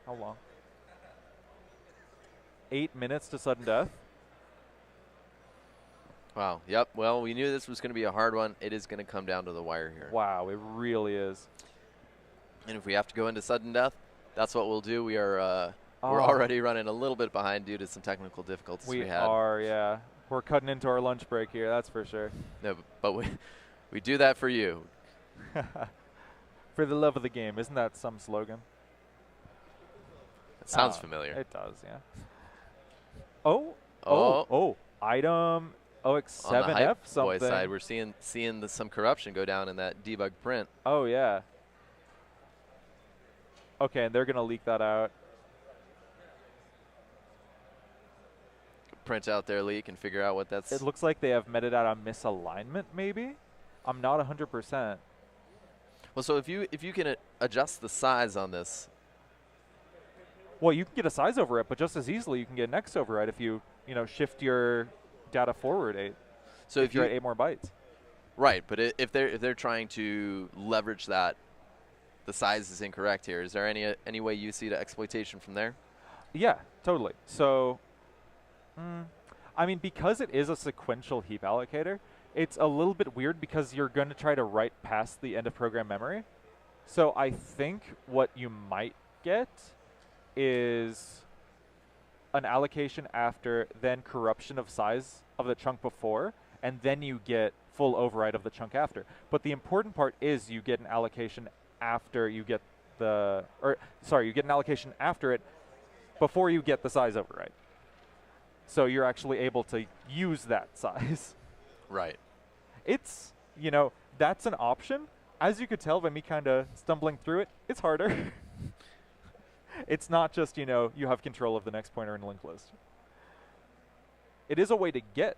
S1: How long? 8 minutes to sudden death.
S2: Wow. Yep. Well, we knew this was going to be a hard one. It is going to come down to the wire here.
S1: Wow, it really is.
S2: And if we have to go into sudden death, that's what we'll do. We are We're
S1: Oh,
S2: already running a little bit behind due to some technical difficulties we
S1: we
S2: had.
S1: are, yeah. We're cutting into our lunch break here, that's for sure.
S2: No, but we do that for you.
S1: For the love of the game, isn't that some slogan?
S2: It sounds
S1: Oh,
S2: familiar.
S1: It does, yeah. Oh,
S2: Oh,
S1: item
S2: on the hype
S1: OX7F something.
S2: boy side, we're seeing some corruption go down in that debug print.
S1: Oh, yeah. Okay, and they're going to leak that out.
S2: Print out their leak and figure out what that's.
S1: It looks like they have metadata misalignment, maybe? I'm not 100%.
S2: Well, so if you can adjust the size on this.
S1: Well, you can get a size overwrite, but just as easily you can get an X override if you shift your data forward 8.
S2: So if
S1: you're
S2: you
S1: at 8 more bytes.
S2: Right, but if they're trying to leverage that, the size is incorrect here. Is there any way you see the exploitation from there?
S1: Yeah, totally. So, I mean, because it is a sequential heap allocator, it's a little bit weird because you're going to try to write past the end of program memory. So I think what you might get is an allocation after, then corruption of size of the chunk before, and then you get full override of the chunk after. But the important part is you get an allocation after you get you get an allocation after it before you get the size override. So you're actually able to use that size.
S2: Right.
S1: It's, that's an option. As you could tell by me kind of stumbling through it, it's harder. It's not just, you have control of the next pointer in linked list. It is a way to get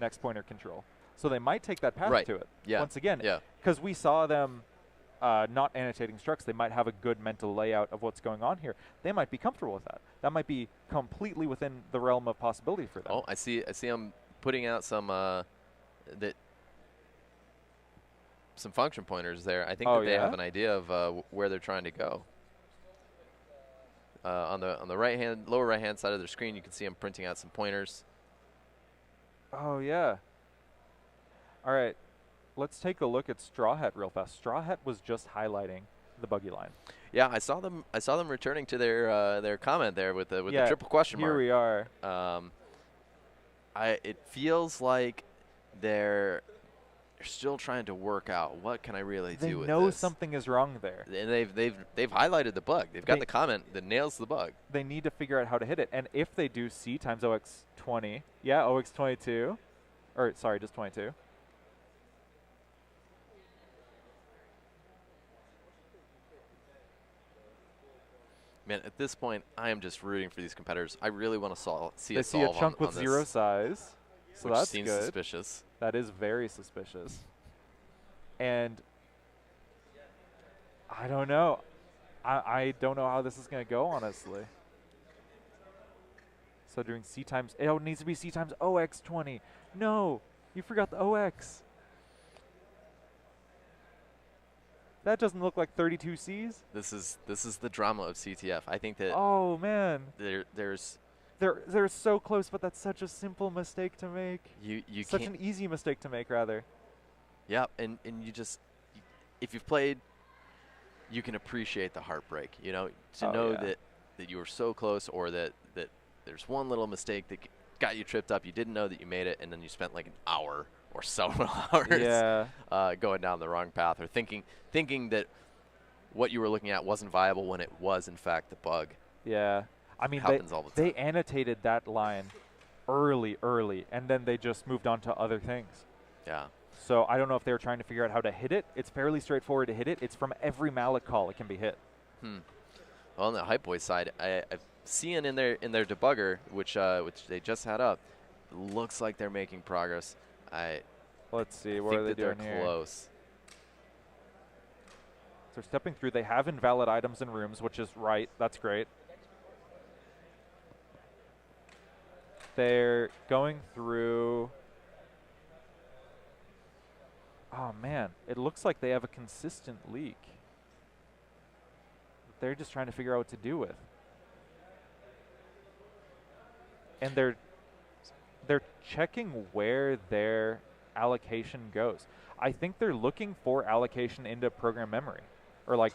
S1: next pointer control. So they might take that path to it.
S2: Yeah.
S1: Once again,
S2: yeah.
S1: Because we saw them not annotating structs. They might have a good mental layout of what's going on here. They might be comfortable with that. That might be completely within the realm of possibility for them.
S2: Oh, I see them putting out some function pointers there. I think that they have an idea of where they're trying to go. On the lower right hand side of their screen, you can see them printing out some pointers.
S1: Oh yeah. All right, let's take a look at Straw Hat real fast. Straw Hat was just highlighting the buggy line.
S2: Yeah, I saw them returning to their comment there with the triple question mark.
S1: Here we are.
S2: It feels like they're still trying to work out what can I really do with this.
S1: They know something is wrong there.
S2: And they've highlighted the bug. They've got the comment that nails the bug.
S1: They need to figure out how to hit it. And if they do C times OX20, OX22, or sorry, just 22.
S2: Man, at this point, I am just rooting for these competitors. I really want to see
S1: they
S2: a solve
S1: see a chunk
S2: on
S1: with 0 size, so
S2: which
S1: that's
S2: seems
S1: good.
S2: suspicious.
S1: That is very suspicious. And I don't know. I don't know how this is going to go, honestly. So doing C times, it needs to be C times OX20. No, you forgot the OX. That doesn't look like 32 Cs.
S2: This is the drama of CTF. I think that
S1: oh man, they're so close, but that's such a simple mistake to make.
S2: You
S1: such an easy mistake to make, rather.
S2: Yeah, and you just if you've played, you can appreciate the heartbreak. To know that you were so close, or that there's one little mistake that got you tripped up. You didn't know that you made it, and then you spent like an hour or several hours going down the wrong path, or thinking that what you were looking at wasn't viable when it was in fact the bug.
S1: Yeah, I mean
S2: happens all the time.
S1: They annotated that line early, and then they just moved on to other things.
S2: Yeah.
S1: So I don't know if they were trying to figure out how to hit it. It's fairly straightforward to hit it. It's from every malloc call it can be hit.
S2: Well, on the Hype Boy side, I've seen in their debugger, which they just had up, looks like they're making progress.
S1: Let's see, what are they doing here?
S2: They're close.
S1: So stepping through, they have invalid items in rooms, which is right. That's great. They're going through. Oh man, it looks like they have a consistent leak. They're just trying to figure out what to do with. And they're checking where their allocation goes. I think they're looking for allocation into program memory, or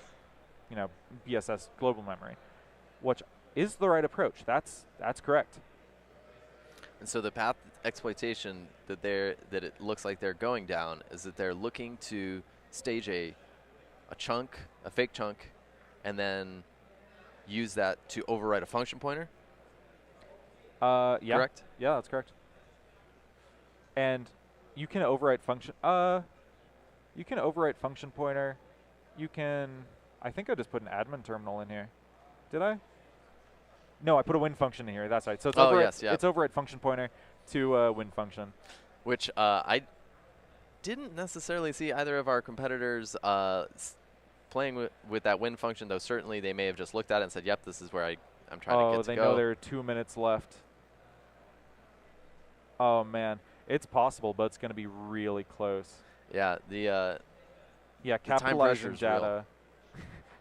S1: BSS global memory, which is the right approach. That's correct.
S2: And so the path exploitation that it looks like they're going down is that they're looking to stage a chunk, a fake chunk, and then use that to overwrite a function pointer.
S1: Yeah.
S2: Correct?
S1: Yeah, that's correct. And you can overwrite function. You can overwrite function pointer. You can. I think I just put an admin terminal in here. Did I? No, I put a win function in here. That's right. So it's it's overwrite function pointer to win function.
S2: Which I didn't necessarily see either of our competitors playing with that win function, though certainly they may have just looked at it and said, yep, this is where I'm trying to get to go.
S1: Oh, they know there are 2 minutes left. Oh, man. It's possible, but it's going to be really close.
S2: Yeah,
S1: capitalizing data.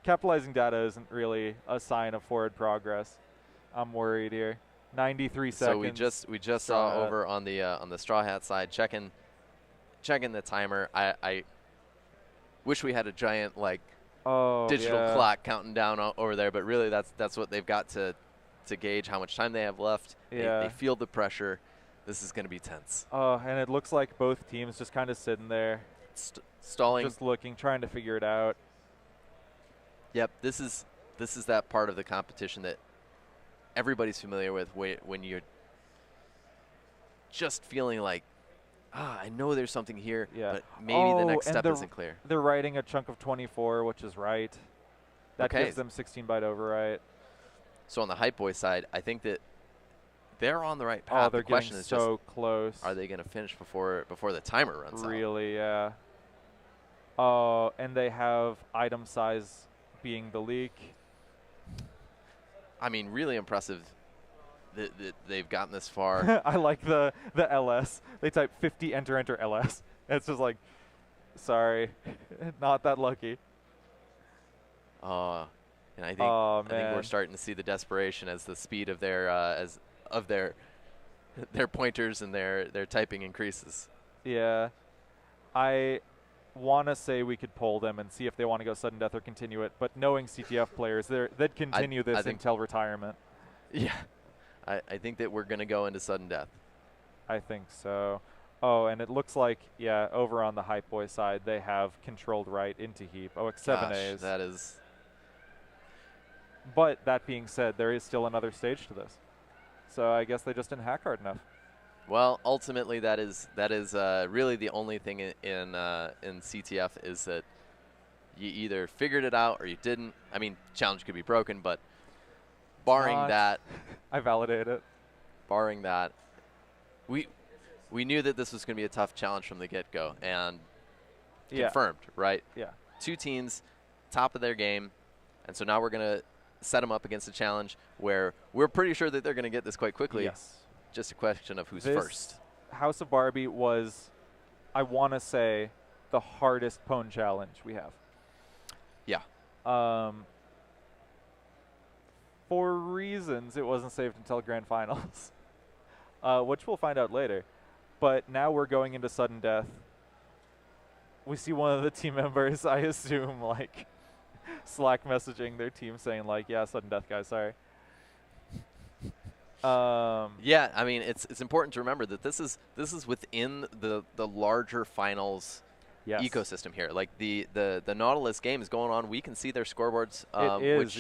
S1: Capitalizing data isn't really a sign of forward progress. I'm worried here. 93 seconds.
S2: So we just saw over on the Straw Hat side checking the timer. I wish we had a giant digital clock counting down over there, but really that's what they've got to gauge how much time they have left.
S1: Yeah.
S2: They feel the pressure. This is going to be tense.
S1: And it looks like both teams just kind of sitting there,
S2: stalling,
S1: just looking, trying to figure it out.
S2: Yep, this is that part of the competition that everybody's familiar with when you're just feeling like, I know there's something here, but maybe the next step isn't clear.
S1: They're writing a chunk of 24, which is right. That gives them 16-byte overwrite.
S2: So on the Hype Boy side, I think that they're on the right path.
S1: Oh, they're getting so close.
S2: Are they going to finish before the timer runs out?
S1: Really, yeah. Oh, and they have item size being the leak.
S2: I mean, really impressive that they've gotten this far.
S1: I like the LS. They type 50 enter LS. It's just like, sorry, not that lucky.
S2: And I think we're starting to see the desperation as the speed of their pointers and their typing increases.
S1: Yeah, I want to say we could poll them and see if they want to go sudden death or continue it, but knowing CTF players, they'd continue this until retirement.
S2: Yeah, I think that we're going to go into sudden death.
S1: I think so. Oh, and it looks like, over on the Hype Boy side, they have controlled right into heap. Oh, it's 7As.
S2: That is.
S1: But that being said, there is still another stage to this. So I guess they just didn't hack hard enough.
S2: Well, ultimately, that is really the only thing in CTF is that you either figured it out or you didn't. I mean, challenge could be broken, but barring that,
S1: I validate it.
S2: Barring that, we knew that this was going to be a tough challenge from the get-go, and confirmed, right?
S1: Yeah.
S2: 2 teams, top of their game, and so now we're going to set them up against a challenge where we're pretty sure that they're going to get this quite quickly.
S1: Yes.
S2: Just a question of who's first.
S1: House of Barbie was, I want to say, the hardest pwn challenge we have.
S2: Yeah.
S1: For reasons it wasn't saved until Grand Finals, which we'll find out later. But now we're going into sudden death. We see one of the team members, I assume, Slack messaging their team saying, yeah, sudden death, guys, sorry.
S2: Yeah, I mean, it's important to remember that this is within the larger finals ecosystem here. Like the Nautilus game is going on. We can see their scoreboards.
S1: It is,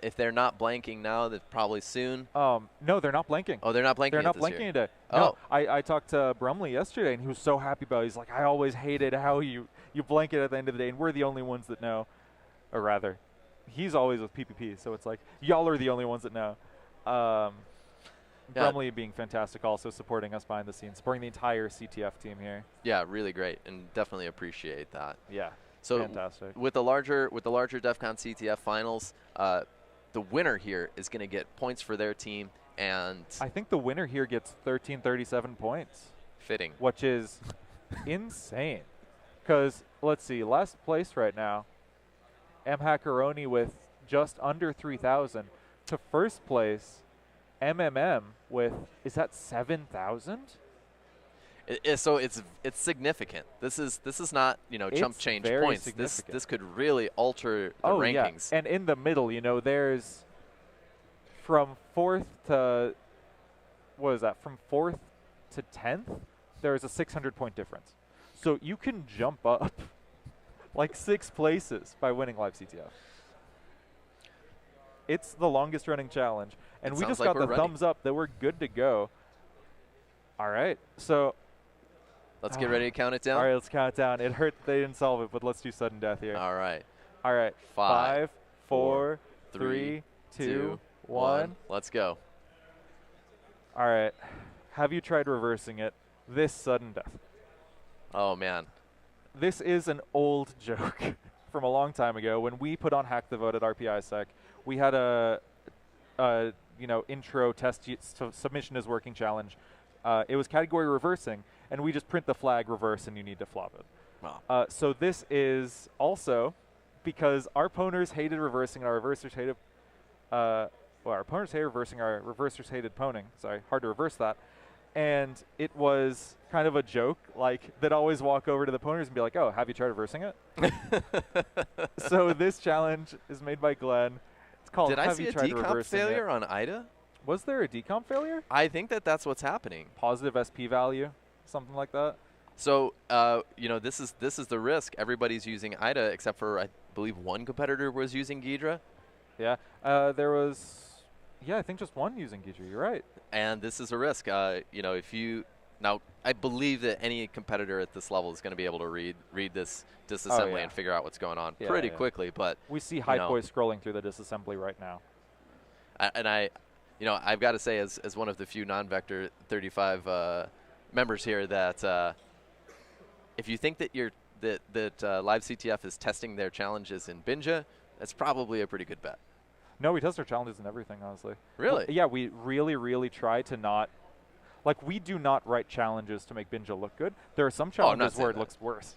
S2: if they're not blanking now, that's probably soon.
S1: No, they're not blanking.
S2: Oh, they're not blanking.
S1: They're not blanking today.
S2: Oh,
S1: no, I talked to Brumley yesterday, and he was so happy about it. He's like, I always hated how you blank it at the end of the day, and we're the only ones that know. Or rather, he's always with PPP, so it's like, y'all are the only ones that know. Brumley being fantastic, also supporting us behind the scenes, supporting the entire CTF team here.
S2: Yeah, really great, and definitely appreciate that.
S1: Yeah,
S2: so
S1: fantastic.
S2: With the larger DEF CON CTF finals, the winner here is going to get points for their team, and
S1: I think the winner here gets 1337 points.
S2: Fitting,
S1: which is insane. Because let's see, last place right now, Hackeroni with just under 3,000. To first place, MMM with, is that 7,000?
S2: So it's significant. This is not chump change points. This could really alter the rankings.
S1: Yeah. And in the middle, there's from 4th to, what is that, from 4th to 10th, there is a 600-point difference. So you can jump up like 6 places by winning LiveCTF. It's the longest running challenge. And we just got the thumbs up that we're good to go. All right. So
S2: let's get ready to count it down.
S1: All right, let's count it down. It hurt they didn't solve it, but let's do sudden death here.
S2: All right.
S1: All right.
S2: 5,
S1: 4, 3, 2, 1.
S2: Let's go.
S1: All right. Have you tried reversing it? This sudden death.
S2: Oh, man.
S1: This is an old joke from a long time ago. When we put on Hack the Vote at RPISec, we had a intro test submission is working challenge. It was category reversing, and we just print the flag reverse, and you need to flop it.
S2: Wow.
S1: So this is also because our pwners hated reversing, and our reversers hated. Our opponents hated reversing, our reversers hated pwning. Sorry, hard to reverse that. And it was kind of a joke, like, they'd always walk over to the pwners and be like, oh, have you tried reversing it? So this challenge is made by Glenn. It's called
S2: Did I see a decomp failure on IDA?
S1: Was there a decomp failure?
S2: I think that's what's happening.
S1: Positive SP value, something like that.
S2: So, this is the risk. Everybody's using IDA except for, I believe, one competitor was using Ghidra.
S1: Yeah, there was, I think just one using Ghidra. You're right.
S2: And this is a risk. If you now, I believe that any competitor at this level is going to be able to read this disassembly and figure out what's going on pretty quickly. But
S1: we see Hypeboy scrolling through the disassembly right now.
S2: I've got to say, as one of the few non-Vector 35 members here, that if you think that LiveCTF is testing their challenges in Binja, that's probably a pretty good bet.
S1: No, we test our challenges and everything, honestly.
S2: Really?
S1: Yeah, we really, really try to not, we do not write challenges to make Binja look good. There are some challenges where it looks worse.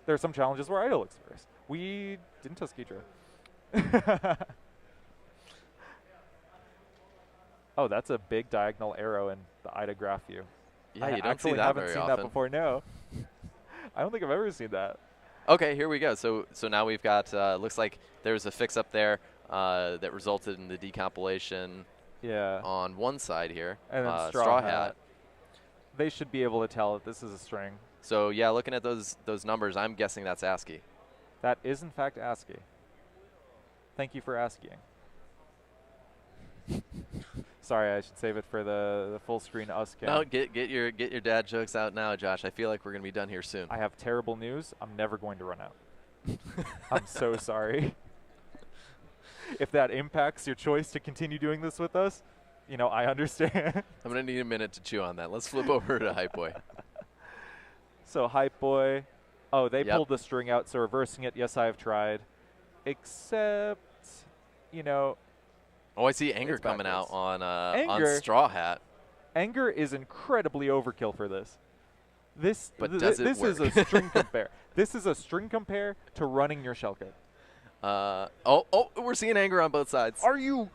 S1: There are some challenges where IDA looks worse. We didn't test Ghidra. Oh, that's a big diagonal arrow in the IDA graph view.
S2: Yeah, you don't see that very often.
S1: I haven't seen that before, no. I don't think I've ever seen that.
S2: Okay, here we go. So now we've got, looks like there's a fix up there that resulted in the decompilation on one side here.
S1: And then straw hat. They should be able to tell that this is a string.
S2: So, yeah, looking at those numbers, I'm guessing that's ASCII.
S1: That is, in fact, ASCII. Thank you for asking. Sorry, I should save it for the full screen us cam.
S2: No, get your dad jokes out now, Josh. I feel like we're going to be done here soon.
S1: I have terrible news. I'm never going to run out. I'm so sorry. If that impacts your choice to continue doing this with us, I understand.
S2: I'm going to need a minute to chew on that. Let's flip over to Hypeboy.
S1: So Hypeboy, they pulled the string out, so reversing it, yes, I have tried. Except,
S2: Oh, I see Anger coming out on Straw Hat.
S1: Anger is incredibly overkill for this. This
S2: is
S1: a string compare. This is a string compare to running your shellcode.
S2: We're seeing Anger on both sides.
S1: Are you?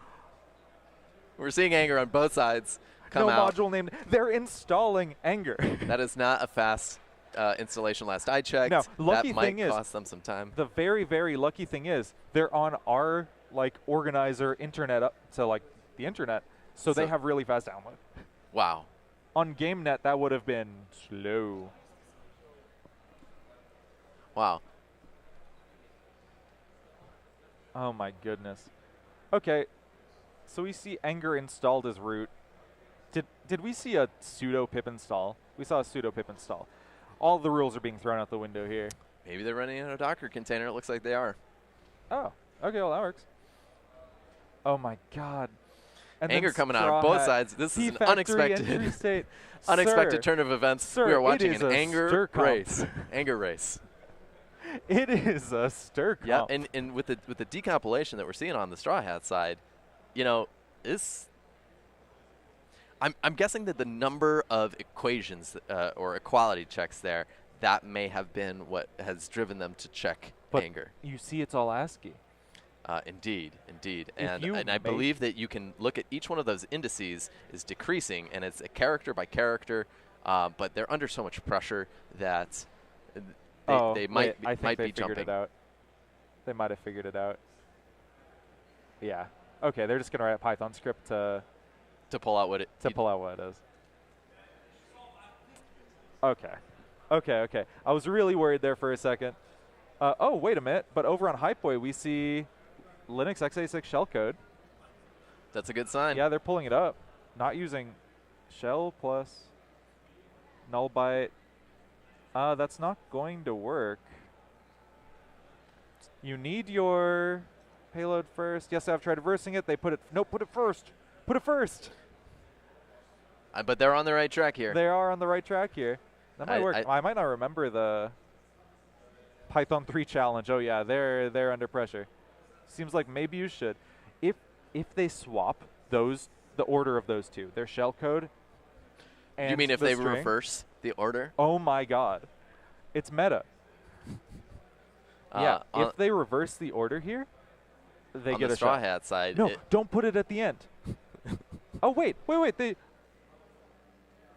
S2: We're seeing Anger on both sides come out.
S1: No module named. They're installing Anger.
S2: That is not a fast installation last I checked.
S1: No, lucky
S2: that
S1: thing
S2: might
S1: is,
S2: cost them some time.
S1: The very, very lucky thing is they're on our organizer internet up to the internet, so they have really fast download.
S2: Wow.
S1: On GameNet, that would have been slow.
S2: Wow.
S1: Oh my goodness. Okay, so we see Anger installed as root. Did we see a sudo pip install? We saw a sudo pip install. All the rules are being thrown out the window here.
S2: Maybe they're running in a Docker container. It looks like they are.
S1: Oh, okay, well that works. Oh my God. And
S2: Anger coming out on both sides. This is an unexpected turn of events. We are watching an Anger race. Anger race.
S1: It is a stir comp.
S2: Yeah, and with the decompilation that we're seeing on the Straw Hat side, I'm guessing that the number of equations or equality checks there, that may have been what has driven them to check Anger.
S1: You see, it's all ASCII.
S2: Indeed. And I believe that you can look at each one of those indices is decreasing, and it's a character by character, but they're under so much pressure that they might be jumping.
S1: It out. They might have figured it out. Yeah. Okay, they're just going to write a Python script to
S2: pull out what it
S1: pull out what it is. Okay. Okay. I was really worried there for a second. Oh, wait a minute. But over on Hypeboy, we see Linux x86 shellcode.
S2: That's a good sign.
S1: Yeah, they're pulling it up. Not using shell plus null byte. That's not going to work. You need your payload first. Yes, I've tried reversing it. They put it. No, put it first. Put it first.
S2: But they're on the right track here.
S1: They are on the right track here. That might work. I might not remember the Python 3 challenge. Oh yeah, they're under pressure. Seems like maybe you should. If they swap the order of those two, their shellcode and
S2: you mean if
S1: the
S2: they
S1: string,
S2: reverse the order?
S1: Oh my god. It's meta. Yeah, if they reverse the order here, they
S2: on
S1: get
S2: the
S1: a
S2: Straw
S1: shot.
S2: Hat side.
S1: No, don't put it at the end. Oh wait.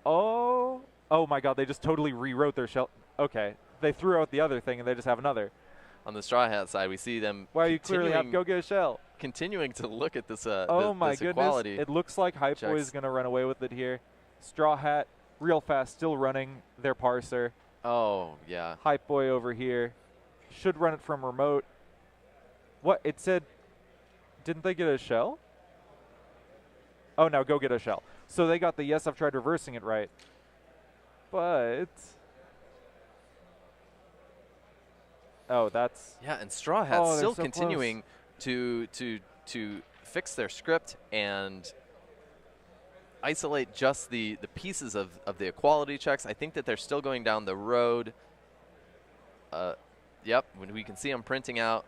S1: Oh my god, they just totally rewrote their shell. Okay, they threw out the other thing and they just have another.
S2: On the Straw Hat side, we see them.
S1: Wow, you clearly have to go get a shell.
S2: Continuing to look at this.
S1: Oh my
S2: this
S1: goodness!
S2: equality.
S1: It looks like Hypeboy is going to run away with it here. Straw Hat, real fast, still running their parser.
S2: Oh yeah.
S1: Hypeboy over here, should run it from remote. What it said? Didn't they get a shell? Oh, now go get a shell. So they got the yes, I've tried reversing it right. But oh, that's
S2: yeah, and Straw Hat's still
S1: so
S2: continuing to fix their script and isolate just the pieces of the equality checks. I think that they're still going down the road. Yep, when we can see them printing out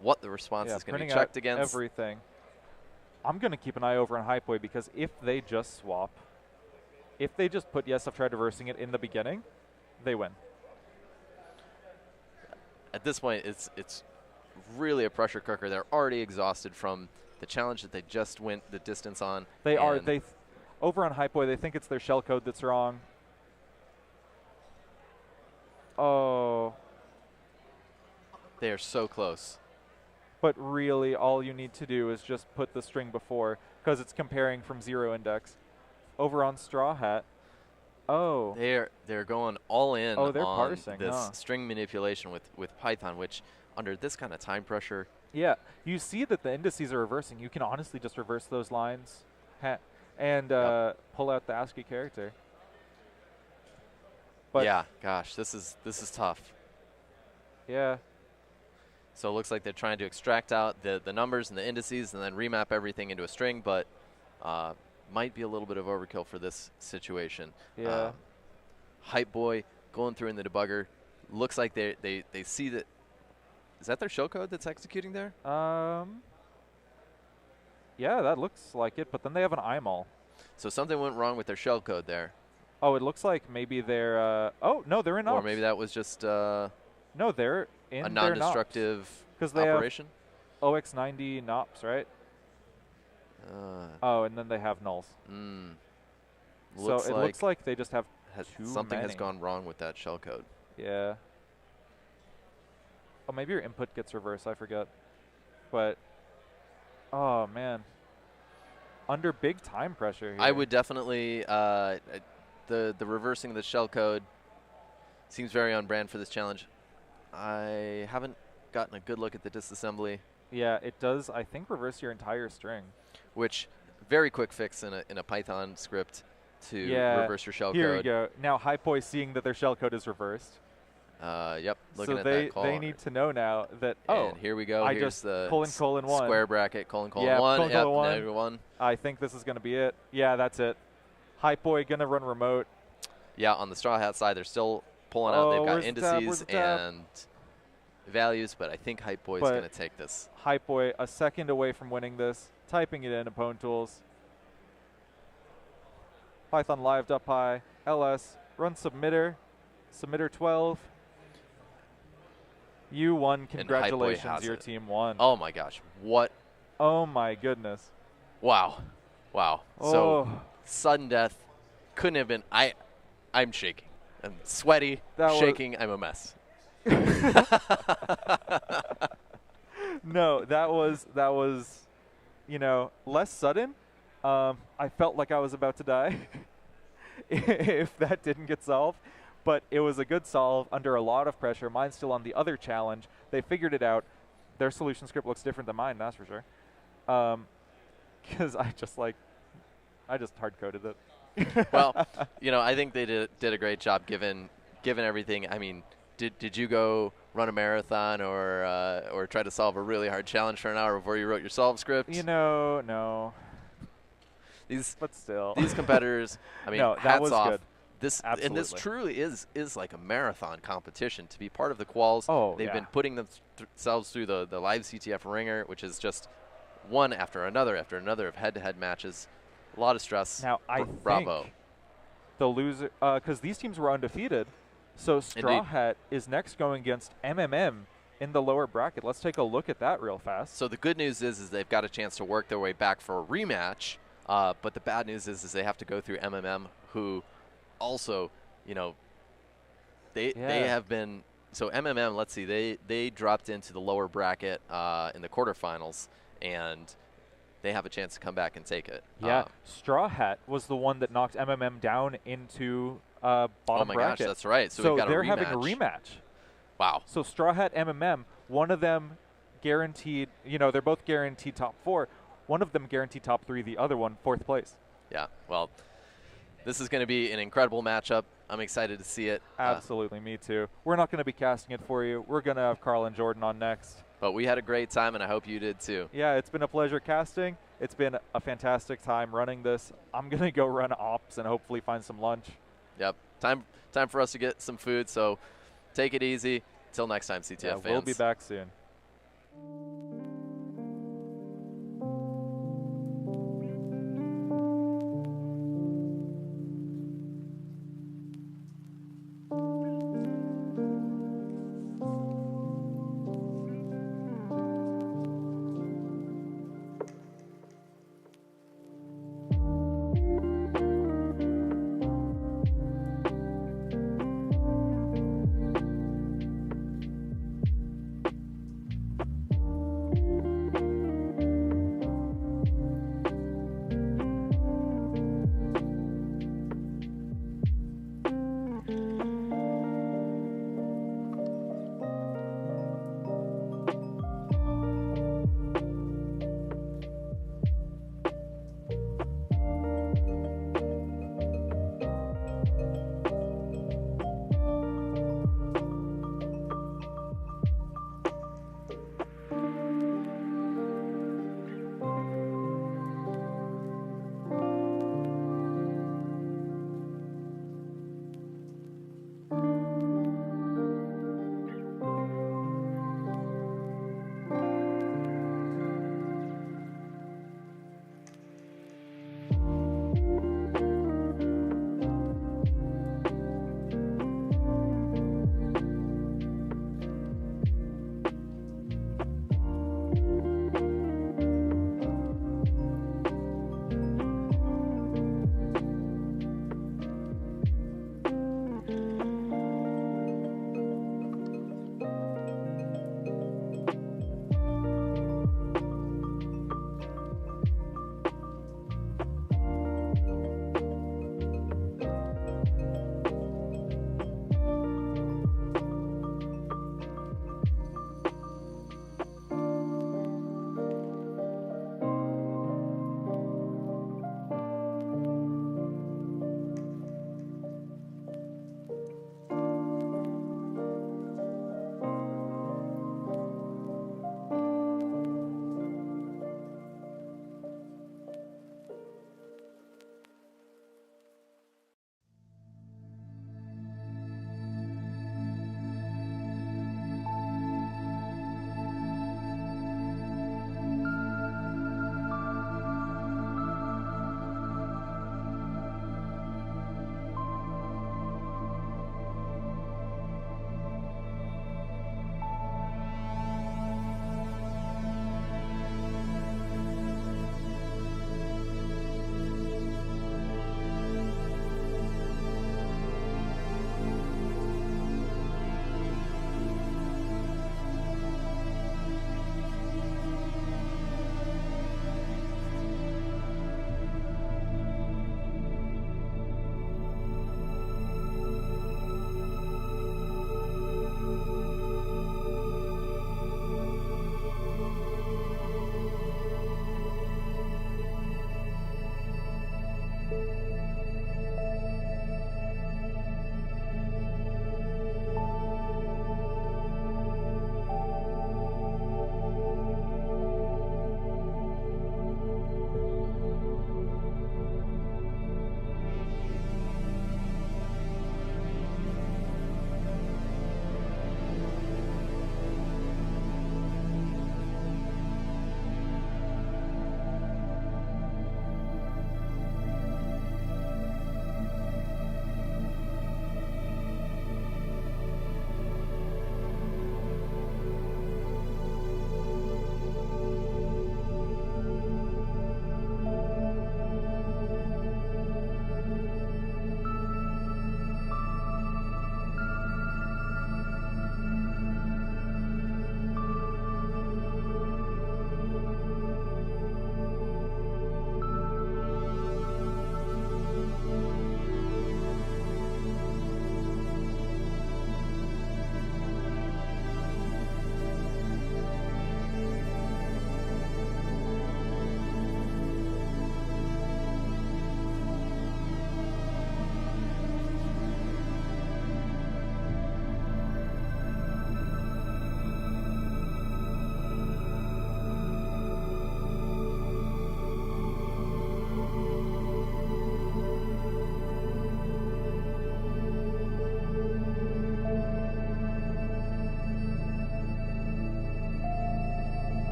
S2: what the response is going to be checked against.
S1: Everything. I'm going to keep an eye over on Hypeboy because if they just swap, if they just put yes, I've tried reversing it in the beginning, they win.
S2: At this point, it's really a pressure cooker. They're already exhausted from the challenge that they just went the distance on.
S1: They are. Over on Hypeboy, they think it's their shellcode that's wrong. Oh.
S2: They are so close.
S1: But really, all you need to do is just put the string before, because it's comparing from 0 index. Over on Straw Hat. Oh.
S2: They're going all in
S1: on
S2: parsing, this string manipulation with Python, which under this kind of time pressure.
S1: Yeah, you see that the indices are reversing. You can honestly just reverse those lines and pull out the ASCII character. But
S2: yeah, gosh, this is tough.
S1: Yeah.
S2: So it looks like they're trying to extract out the numbers and the indices and then remap everything into a string, but might be a little bit of overkill for this situation.
S1: Yeah.
S2: Hypeboy going through in the debugger. Looks like they see that. Is that their shellcode that's executing there?
S1: Yeah, that looks like it, but then they have an IMAL.
S2: So something went wrong with their shellcode there.
S1: Oh, it looks like maybe they're oh, no, they're in ops.
S2: Or maybe that was just
S1: no, they're in
S2: a non-destructive operation.
S1: Have OX90 NOPs, right? Oh, and then they have nulls. So it looks like they just have
S2: something has gone wrong with that shellcode.
S1: Yeah. Oh, maybe your input gets reversed. I forget. But, oh, man. Under big time pressure here.
S2: I would definitely, the reversing of the shellcode seems very on brand for this challenge. I haven't gotten a good look at the disassembly.
S1: Yeah, it does, I think, reverse your entire string.
S2: Which, very quick fix in a Python script to reverse your shellcode.
S1: Here we go. Now, Hypeboy seeing that their shellcode is reversed.
S2: Yep, looking
S1: so
S2: at that call.
S1: they need to know now that,
S2: and here we go. Here's
S1: just
S2: the
S1: colon 1.
S2: Square bracket, colon 1.
S1: Colon
S2: 1.
S1: I think this is going to be it. Yeah, that's it. Hypeboy going to run remote.
S2: Yeah, on the Straw Hat side, they're still pulling out. They've got indices and values, but I think Hypeboy is going to take this.
S1: Hypeboy a second away from winning this. Typing it in Opone Tools. Python live up high. LS. Run submitter. Submitter 12. You won. Congratulations. Your team won.
S2: Oh, my gosh. What?
S1: Oh, my goodness.
S2: Wow. Wow.
S1: Oh.
S2: So, sudden death. Couldn't have been. I'm shaking. I'm sweaty. Shaking. I'm a mess.
S1: No, that was that was, you know, less sudden. I felt like I was about to die if that didn't get solved. But it was a good solve under a lot of pressure. Mine's still on the other challenge. They figured it out. Their solution script looks different than mine, that's for sure. Because I just hard-coded it.
S2: Well, you know, I think they did a great job given everything. I mean, did you go run a marathon or try to solve a really hard challenge for an hour before you wrote your solve script?
S1: You know, no. But still.
S2: These competitors, I mean,
S1: no, that
S2: hats
S1: was
S2: off.
S1: good.
S2: This
S1: Absolutely.
S2: and this truly is like a marathon competition to be part of the quals.
S1: Oh,
S2: they've
S1: yeah.
S2: been putting themselves through the LiveCTF ringer, which is just one after another of head-to-head matches. A lot of stress.
S1: Now I
S2: Bravo.
S1: think the loser, because these teams were undefeated, so Straw
S2: Indeed.
S1: Hat is next going against MMM in the lower bracket. Let's take a look at that real fast.
S2: So the good news is they've got a chance to work their way back for a rematch. But the bad news is they have to go through MMM, who also, you know, they have been. So MMM, let's see, they dropped into the lower bracket in the quarterfinals, and they have a chance to come back and take it.
S1: Yeah, Straw Hat was the one that knocked MMM down into bottom
S2: oh my
S1: bracket.
S2: gosh, that's right. So we've got
S1: they're
S2: a rematch.
S1: having a rematch.
S2: Wow.
S1: So Straw Hat, MMM, one of them guaranteed, you know, they're both guaranteed top 4. One of them guaranteed top 3, the other one 4th place.
S2: Yeah, well, this is going to be an incredible matchup. I'm excited to see it.
S1: Absolutely, me too. We're not going to be casting it for you. We're going to have Carl and Jordan on next.
S2: But we had a great time, and I hope you did too.
S1: Yeah, it's been a pleasure casting. It's been a fantastic time running this. I'm going to go run ops and hopefully find some lunch.
S2: Yep, time for us to get some food, so take it easy. Till next time, CTF fans.
S1: We'll be back soon.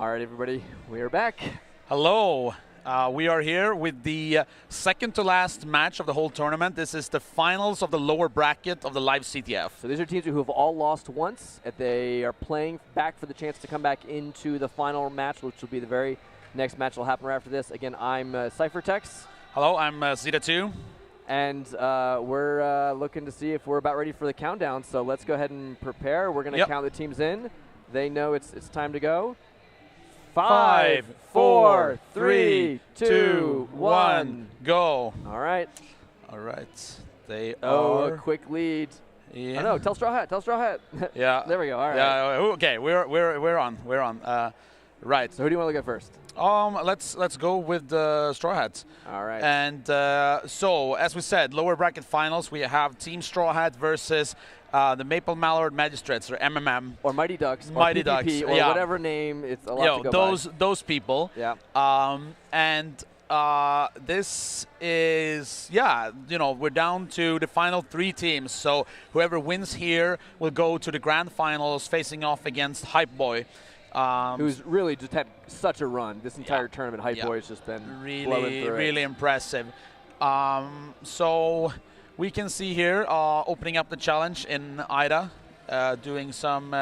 S3: All right, everybody, we are back.
S4: Hello. We are here with the second to last match of the whole tournament. This is the finals of the lower bracket of the LiveCTF.
S3: So these are teams who have all lost once. And they are playing back for the chance to come back into the final match, which will be the very next match that will happen right after this. Again, I'm CypherTex.
S4: Hello, I'm Zeta2.
S3: And we're looking to see if we're about ready for the countdown. So let's go ahead and prepare. We're going to count the teams in. They know it's time to go. 5, 4, 3, 2, 1,
S4: go.
S3: All right.
S4: All right. They
S3: are. A quick lead.
S4: Yeah.
S3: Oh, no, tell Straw Hat. Tell Straw Hat.
S4: Yeah.
S3: There we go. All right.
S4: Yeah. Okay. We're on. We're on. Right.
S3: So who do you want to look at first?
S4: Let's go with the Straw Hats.
S3: All right.
S4: And so, as we said, lower bracket finals, we have Team Straw Hat versus the Maple Mallard Magistrates, or MMM.
S3: Or Mighty Ducks.
S4: Mighty
S3: or PPP,
S4: Ducks.
S3: Or whatever name. It's a lot to go
S4: those people.
S3: Yeah.
S4: This is, we're down to the final 3 teams. So whoever wins here will go to the grand finals facing off against Hype Boy.
S3: Who's really just had such a run. This entire tournament, Hype Boy has just been
S4: really impressive. So we can see here opening up the challenge in Ida, doing some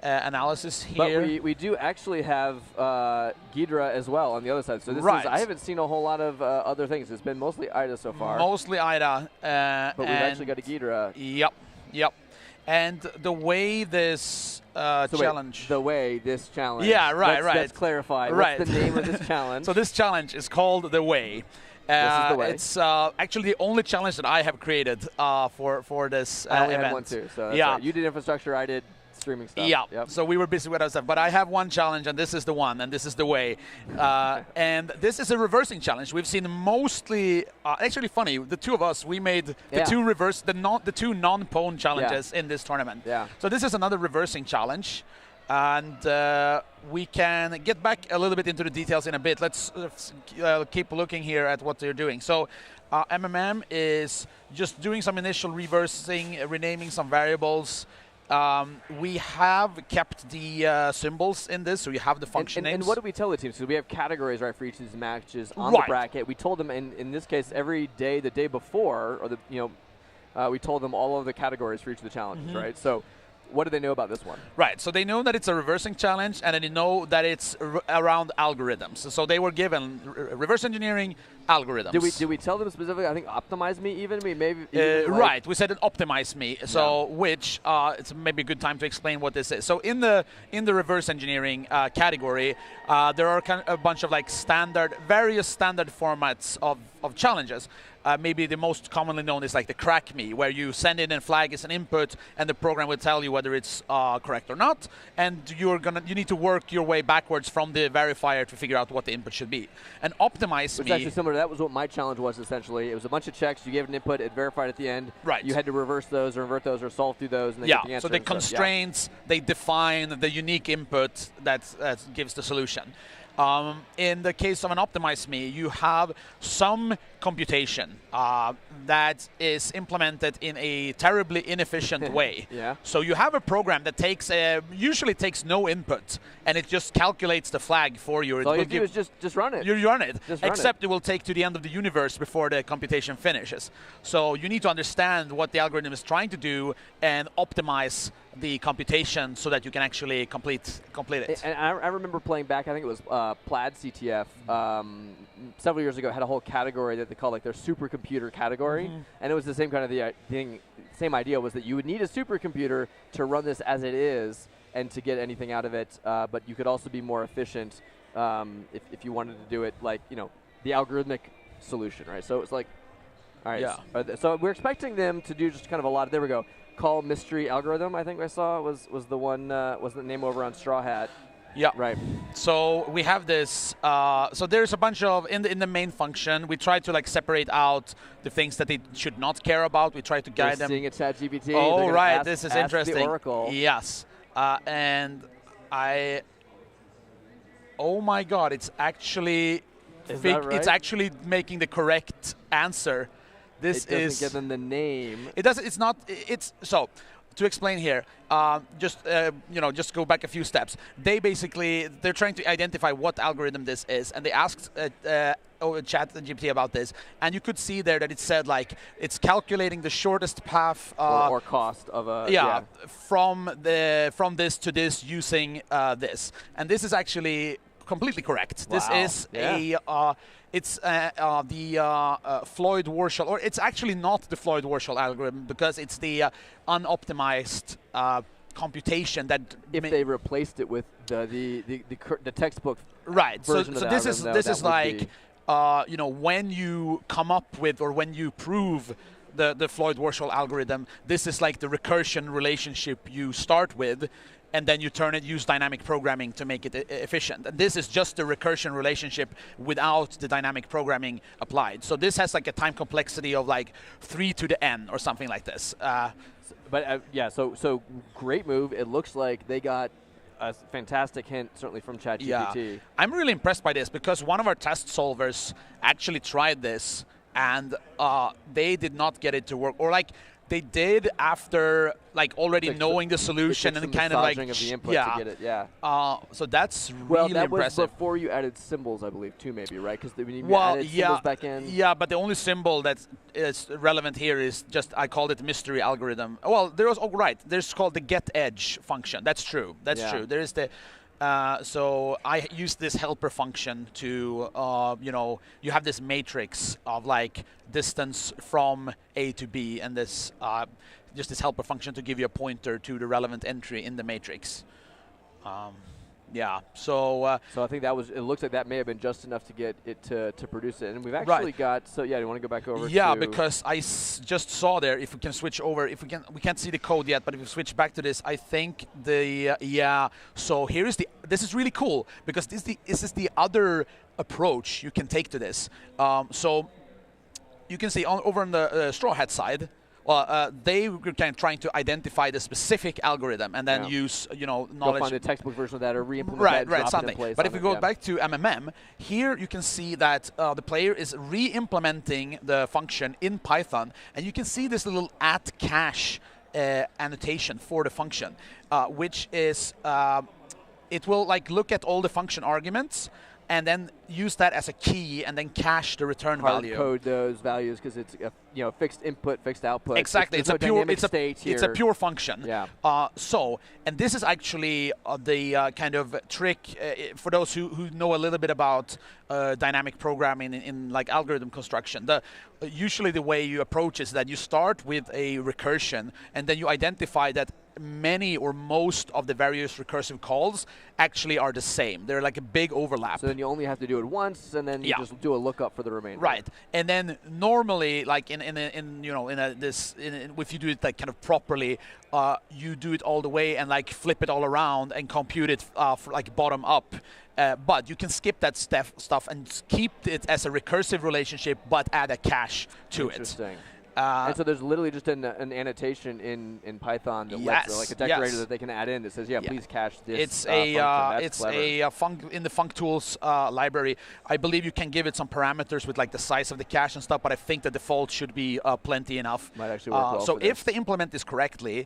S4: analysis here.
S3: But we do actually have Ghidra as well on the other side. So this is, I haven't seen a whole lot of other things. It's been mostly Ida so far.
S4: Mostly Ida.
S3: But we've actually got a Ghidra.
S4: Yep. And the way this challenge...
S3: The way this challenge...
S4: Yeah, right.
S3: Let's clarify.
S4: Right.
S3: What's the name of this challenge?
S4: So this challenge is called The Way.
S3: This is The Way.
S4: It's actually the only challenge that I have created for this
S3: I only
S4: event.
S3: had one too. So
S4: yeah.
S3: You did infrastructure, I did streaming stuff.
S4: Yeah,
S3: yep.
S4: So we were busy with other stuff. But I have one challenge, and this is the one, and this is the way. And this is a reversing challenge. We've seen mostly, actually funny, the two of us, we made the two non-pwn challenges in this tournament.
S3: Yeah.
S4: So this is another reversing challenge. And we can get back a little bit into the details in a bit. Let's keep looking here at what they're doing. So MMM is just doing some initial reversing, renaming some variables. We have kept the symbols in this, so you have the function names.
S3: And what do we tell the teams? So we have categories, right, for each of these matches on the bracket. We told them, in this case, every day, the day before, or we told them all of the categories for each of the challenges, right? So what do they know about this one?
S4: Right, so they know that it's a reversing challenge, and they know that it's around algorithms. So they were given reverse engineering algorithms.
S3: Did we tell them specifically, I think, optimize me even?
S4: Right, we said it optimize me, so which it's maybe a good time to explain what this is. So in the reverse engineering category, there are a bunch of various standard formats of challenges. Maybe the most commonly known is like the crack me, where you send in a flag as an input, and the program will tell you whether it's correct or not, and you need to work your way backwards from the verifier to figure out what the input should be. And optimize me.
S3: It's actually similar. That was what my challenge was essentially. It was a bunch of checks. You gave an input, it verified at the end.
S4: Right.
S3: You had to reverse those or invert those or solve through those, and then get the answer.
S4: So the constraints, they define the unique input that gives the solution. In the case of an optimize me, you have some computation that is implemented in a terribly inefficient way. So you have a program that usually takes no input, and it just calculates the flag for you.
S3: All you do is just run it.
S4: You run it, except it will take to the end of the universe before the computation finishes. So you need to understand what the algorithm is trying to do and optimize the computation so that you can actually complete it.
S3: And I remember playing back, I think it was Plaid CTF, several years ago, had a whole category that they called like their supercomputer category. And it was the same kind of thing, same idea was that you would need a supercomputer to run this as it is and to get anything out of it, but you could also be more efficient if you wanted to do it like, the algorithmic solution, right? So it's like, all right, so we're expecting them to do just kind of a lot of, there we go. Call mystery algorithm, I think I saw was the one, was the name over on Straw Hat.
S4: Yeah.
S3: Right.
S4: So we have this. So there's a bunch of in the main function. We try to separate out the things that they should not care about. We try to guide them.
S3: Seeing a ChatGPT.
S4: Oh right, this is interesting.
S3: The Oracle.
S4: Yes. And oh my God, it's actually. It's actually making the correct answer. This
S3: it doesn't give them the name.
S4: It doesn't. It's not. It's so. to explain here, just go back a few steps. They're trying to identify what algorithm this is, and they asked ChatGPT about this, and you could see there that it said like it's calculating the shortest path
S3: or cost of a
S4: from this to this using this, and this is actually completely correct.
S3: Wow.
S4: This is it's the Floyd-Warshall, or it's actually not the Floyd-Warshall algorithm because it's the unoptimized computation that
S3: if they replaced it with the textbook
S4: right. So
S3: version of the
S4: this
S3: algorithm,
S4: is this is like when you come up with or when you prove the Floyd-Warshall algorithm, this is like the recursion relationship you start with, and then you use dynamic programming to make it efficient. And this is just the recursion relationship without the dynamic programming applied. So this has like a time complexity of like 3 to the n or something like this.
S3: So great move. It looks like they got a fantastic hint, certainly from ChatGPT.
S4: Yeah. I'm really impressed by this because one of our test solvers actually tried this, and they did not get it to work, or like they did after like already knowing the solution and kind of like
S3: of the input to get it.
S4: So that's really
S3: well, that
S4: impressive.
S3: was before you added symbols, I believe, too, maybe, right? Because when you added symbols back in.
S4: Yeah, but the only symbol that is relevant here is just I called it mystery algorithm. Well, there was there's called the get edge function. That's true. That's true. There is the. So I use this helper function to, you have this matrix of like distance from A to B, and this just this helper function to give you a pointer to the relevant entry in the matrix. So
S3: I think that was. It looks like that may have been just enough to get it to produce it, and we've actually got. So you want to go back over?
S4: Yeah, because I just saw there. If we can switch over, we can't see the code yet, but if we switch back to this, I think So here is this is really cool because this is the other approach you can take to this. So you can see over on the Straw Hat side. They were kind of trying to identify the specific algorithm and then use, knowledge.
S3: Go find the textbook version of that or re-implement that,
S4: something.
S3: It in place
S4: but if we go back to MMM, here you can see that the player is re-implementing the function in Python, and you can see this little @cache annotation for the function, which is it will like look at all the function arguments and then use that as a key and then cache the return value.
S3: Code those values because it's a fixed input, fixed output.
S4: Exactly, it's a pure function.
S3: Yeah.
S4: And this is actually the kind of trick for those who know a little bit about dynamic programming in like algorithm construction. Usually the way you approach is that you start with a recursion and then you identify that many or most of the various recursive calls actually are the same. They're like a big overlap.
S3: So then you only have to do it once, and then you just do a lookup for the remainder.
S4: Right, and then normally, like if you do it like kind of properly, you do it all the way and like flip it all around and compute it like bottom up. But you can skip that stuff and keep it as a recursive relationship, but add a cache to it.
S3: Interesting. And so there's literally just an annotation in Python that lets like a decorator that they can add in that says, please cache this.
S4: It's
S3: function.
S4: in the functools library. I believe you can give it some parameters with like the size of the cache and stuff, but I think the default should be plenty enough.
S3: Might actually work well
S4: so
S3: for
S4: if they implement this correctly,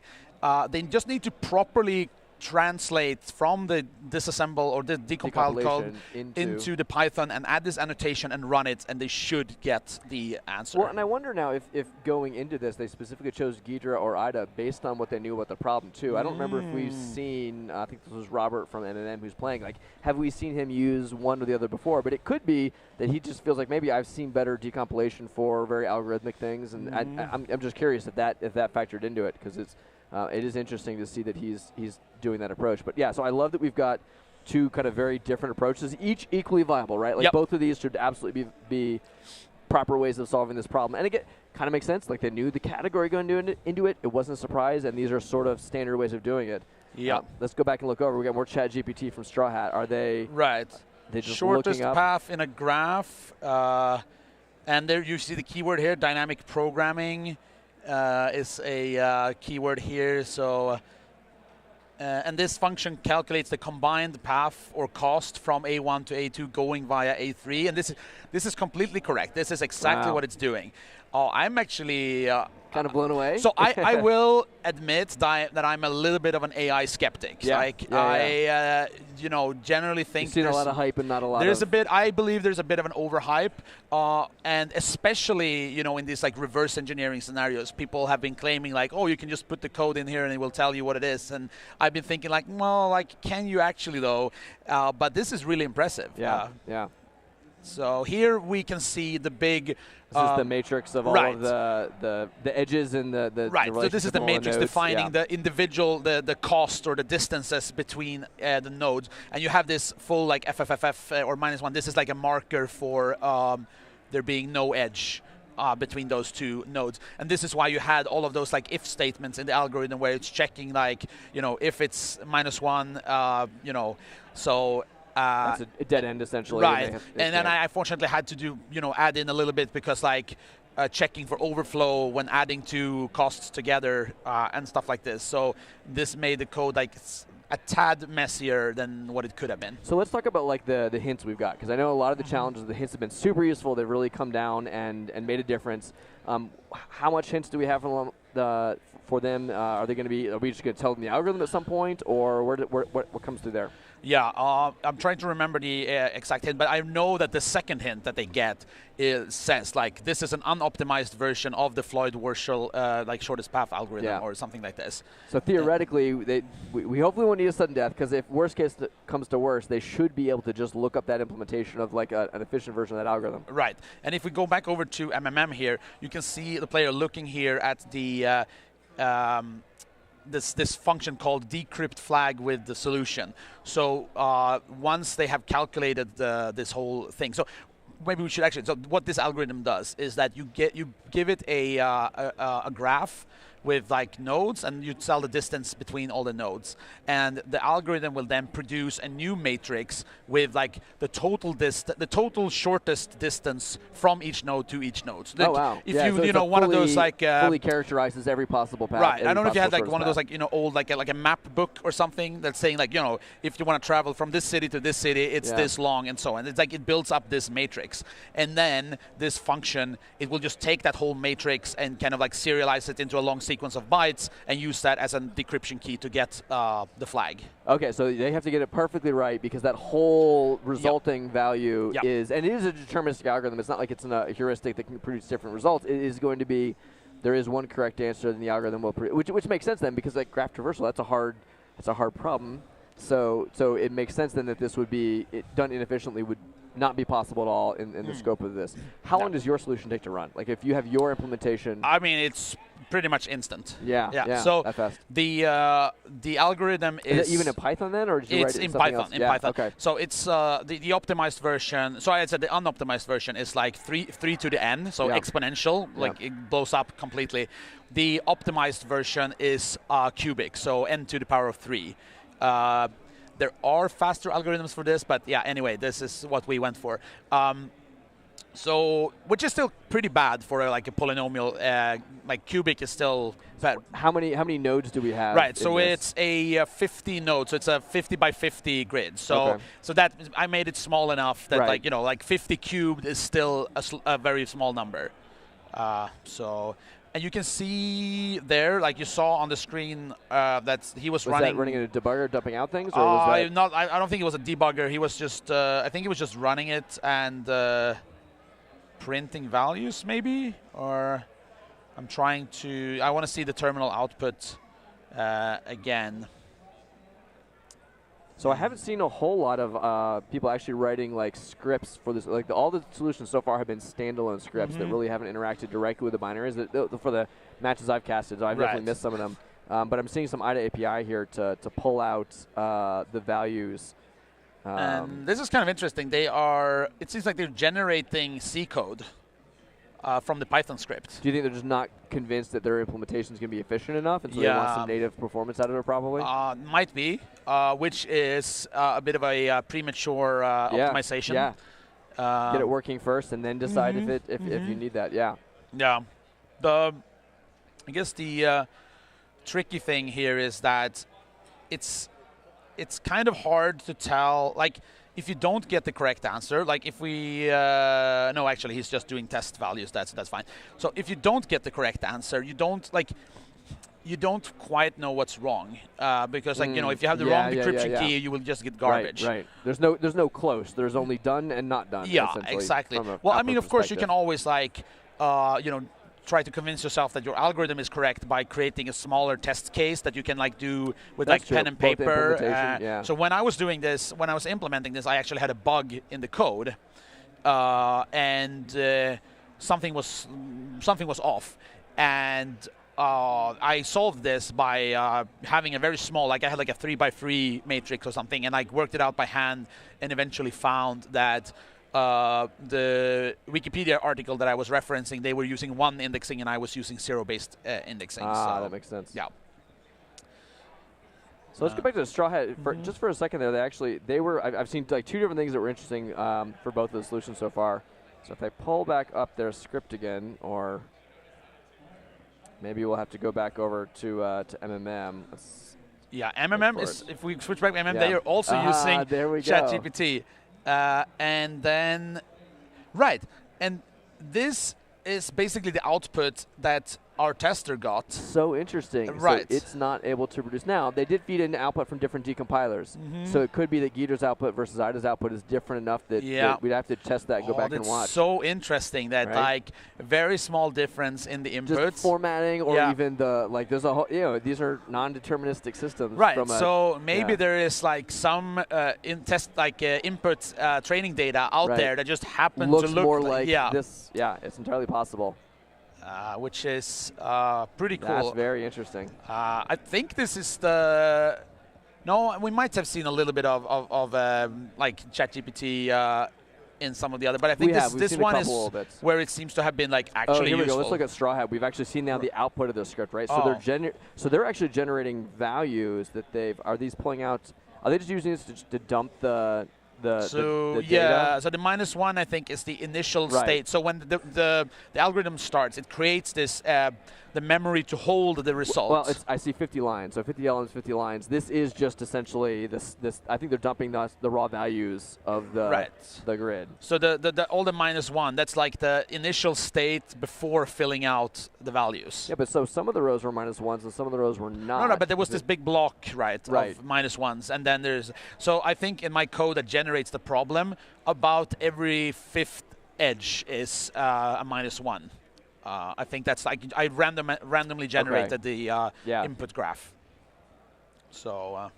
S4: they just need to properly translate from the disassemble or the decompiled code into the Python and add this annotation and run it, and they should get the answer.
S3: Well, and I wonder now if going into this they specifically chose Ghidra or Ida based on what they knew about the problem too. I don't remember if we've seen, I think this was Robert from NNM who's playing, like have we seen him use one or the other before, but it could be that he just feels like maybe I've seen better decompilation for very algorithmic things, and I'm just curious if that factored into it, because it is interesting to see that he's doing that approach. But yeah, so I love that we've got two kind of very different approaches, each equally viable, right? Like both of these should absolutely be proper ways of solving this problem. And it kind of makes sense. Like they knew the category going into it. It wasn't a surprise, and these are sort of standard ways of doing it.
S4: Yeah.
S3: Let's go back and look over. We got more ChatGPT from Straw Hat. Are they They just
S4: shortest
S3: looking up?
S4: path in a graph, and there you see the keyword here, dynamic programming. Is a keyword here. So, and this function calculates the combined path or cost from A1 to A2 going via A3. And this is completely correct. This is exactly what it's doing. I'm actually
S3: kind of blown away?
S4: So I will admit that I'm a little bit of an AI skeptic.
S3: Yeah.
S4: Like
S3: Yeah,
S4: you know, generally think
S3: You've seen a lot of hype and not a lot
S4: there's
S3: of...
S4: a bit. I believe there's a bit of an overhype, and especially, you know, in these like reverse engineering scenarios, people have been claiming like, oh, you can just put the code in here and it will tell you what it is. And I've been thinking like, well, like, can you actually though? But this is really impressive.
S3: Yeah, yeah.
S4: So here we can see the big.
S3: This is the matrix of all of the edges and the
S4: right. So this is the matrix defining the individual the cost or the distances between the nodes, and you have this full like FFFF or -1. This is like a marker for there being no edge between those two nodes, and this is why you had all of those like if statements in the algorithm where it's checking like, you know, if it's -1, you know, so.
S3: That's a dead end essentially.
S4: Right, and then I fortunately had to do, you know, add in a little bit because like checking for overflow when adding two costs together and stuff like this. So this made the code like a tad messier than what it could have been.
S3: So let's talk about like the hints we've got, because I know a lot of the challenges, the hints have been super useful. They've really come down and made a difference. How much hints do we have for them? Are we just going to tell them the algorithm at some point, or what comes through there?
S4: Yeah, I'm trying to remember the exact hint, but I know that the second hint that they get says like this is an unoptimized version of the Floyd-Warshall like shortest path algorithm or something like this.
S3: So theoretically, we hopefully won't need a sudden death, because if worst case comes to worst, they should be able to just look up that implementation of like an efficient version of that algorithm.
S4: Right, and if we go back over to MMM here, you can see the player looking here at the this function called decrypt flag with the solution. So once they have calculated this whole thing, so maybe we should actually. So what this algorithm does is that you give it a graph with like nodes, and you tell the distance between all the nodes, and the algorithm will then produce a new matrix with like the total shortest distance from each node to each node. So
S3: oh wow!
S4: If
S3: so
S4: you know one of those like
S3: fully characterizes every possible path.
S4: Right. I don't know if you had like one of those like, you know, old like a map book or something that's saying like, you know, if you want to travel from this city to this city, it's this long and so on. It's like it builds up this matrix, and then this function, it will just take that whole matrix and kind of like serialize it into a long sequence of bytes and use that as a decryption key to get the flag.
S3: Okay, so they have to get it perfectly right, because that whole resulting value is, and it is a deterministic algorithm. It's not like it's a heuristic that can produce different results. It is going to be, there is one correct answer, and the algorithm will produce, which makes sense then, because like graph traversal, that's a hard problem. So it makes sense then that this would be done inefficiently would not be possible at all in the scope of this. How long does your solution take to run? Like if you have your implementation?
S4: I mean, it's pretty much instant.
S3: Yeah.
S4: So
S3: that fast.
S4: the algorithm is
S3: it even in Python then, or did you write it
S4: in
S3: something
S4: Python?
S3: else?
S4: In Python.
S3: Okay.
S4: So it's the optimized version. So I said the unoptimized version is like 3 to the n, so exponential, like it blows up completely. The optimized version is cubic, so n to the power of 3. There are faster algorithms for this, but yeah, anyway, this is what we went for. So, which is still pretty bad for like a polynomial. Like cubic is still bad.
S3: How many nodes do we have?
S4: Right. So it's a 50 node. So it's a 50 by 50 grid. So so that I made it small enough that like, you know, like 50 cubed is still a very small number. And you can see there, like you saw on the screen, that he was running.
S3: Was that running in a debugger, dumping out things, or was that?
S4: I don't think it was a debugger. He was just. I think he was just running it and printing values, maybe. Or I'm trying to. I want to see the terminal output again.
S3: So I haven't seen a whole lot of people actually writing like scripts for this. Like all the solutions so far have been standalone scripts that really haven't interacted directly with the binaries. For the matches I've casted, I've definitely missed some of them. But I'm seeing some IDA API here to pull out the values.
S4: And this is kind of interesting. It seems like they're generating C code from the Python script.
S3: Do you think they're just not convinced that their implementation is going to be efficient enough, and so they want some native performance out of it, probably?
S4: Might be, which is a bit of a premature optimization.
S3: Yeah. Get it working first, and then decide if you need that. Yeah.
S4: Yeah. I guess the tricky thing here is that it's kind of hard to tell. Like if you don't get the correct answer, like if we no, actually he's just doing test values. That's fine. So if you don't get the correct answer, you don't quite know what's wrong because like if you have the wrong decryption key, you will just get garbage.
S3: Right. There's no close. There's only done and not done.
S4: Yeah, exactly. Well, I mean, of course, you can always like try to convince yourself that your algorithm is correct by creating a smaller test case that you can like do with like pen and paper. So when I was doing this, when I was implementing this, I actually had a bug in the code, and something was off, and I solved this by having a very small, like I had like a 3x3 matrix or something, and I worked it out by hand, and eventually found that the Wikipedia article that I was referencing, they were using 1 indexing and I was using 0-based indexing. So
S3: that makes sense.
S4: Yeah.
S3: So let's go back to the Straw Hat just for a second there. I've seen like 2 different things that were interesting for both of the solutions so far. So if I pull back up their script again, or maybe we'll have to go back over to MMM.
S4: Yeah, MMM is, if we switch back to MMM, they are also using ChatGPT. And then, and this is basically the output that our tester got.
S3: So interesting.
S4: Right.
S3: So it's not able to produce. Now, they did feed in output from different decompilers. So it could be that Gieter's output versus Ida's output is different enough that, that we'd have to test that and go back and watch.
S4: That's so interesting that like a very small difference in the inputs.
S3: Just formatting or even the, like there's a whole, these are non-deterministic systems.
S4: Right, so maybe there is like some input training data out there that just happens to look
S3: more like this. Yeah, it's entirely possible.
S4: Which is pretty cool.
S3: That's very interesting.
S4: I think this is the... No, we might have seen a little bit of like ChatGPT in some of the other, but I think this one is where it seems to have been like actually
S3: here we
S4: useful.
S3: go. Let's look at Straw Hat. We've actually seen now the output of the script, right? So they're actually generating values that are these pulling out? Are they just using this to dump the data?
S4: So the -1 I think is the initial state. So when the algorithm starts, it creates this the memory to hold the results.
S3: Well, I see 50 lines. So 50 elements, 50 lines. This is just essentially this. I think they're dumping the raw values of the grid.
S4: So all the -1, that's like the initial state before filling out the values.
S3: Yeah, but so some of the rows were -1s and some of the rows were not.
S4: No, but there was this big block, of -1s, and then there's. So I think in my code that generates the problem, about every 5th edge is a -1. I think that's like I randomly generated the input graph. So,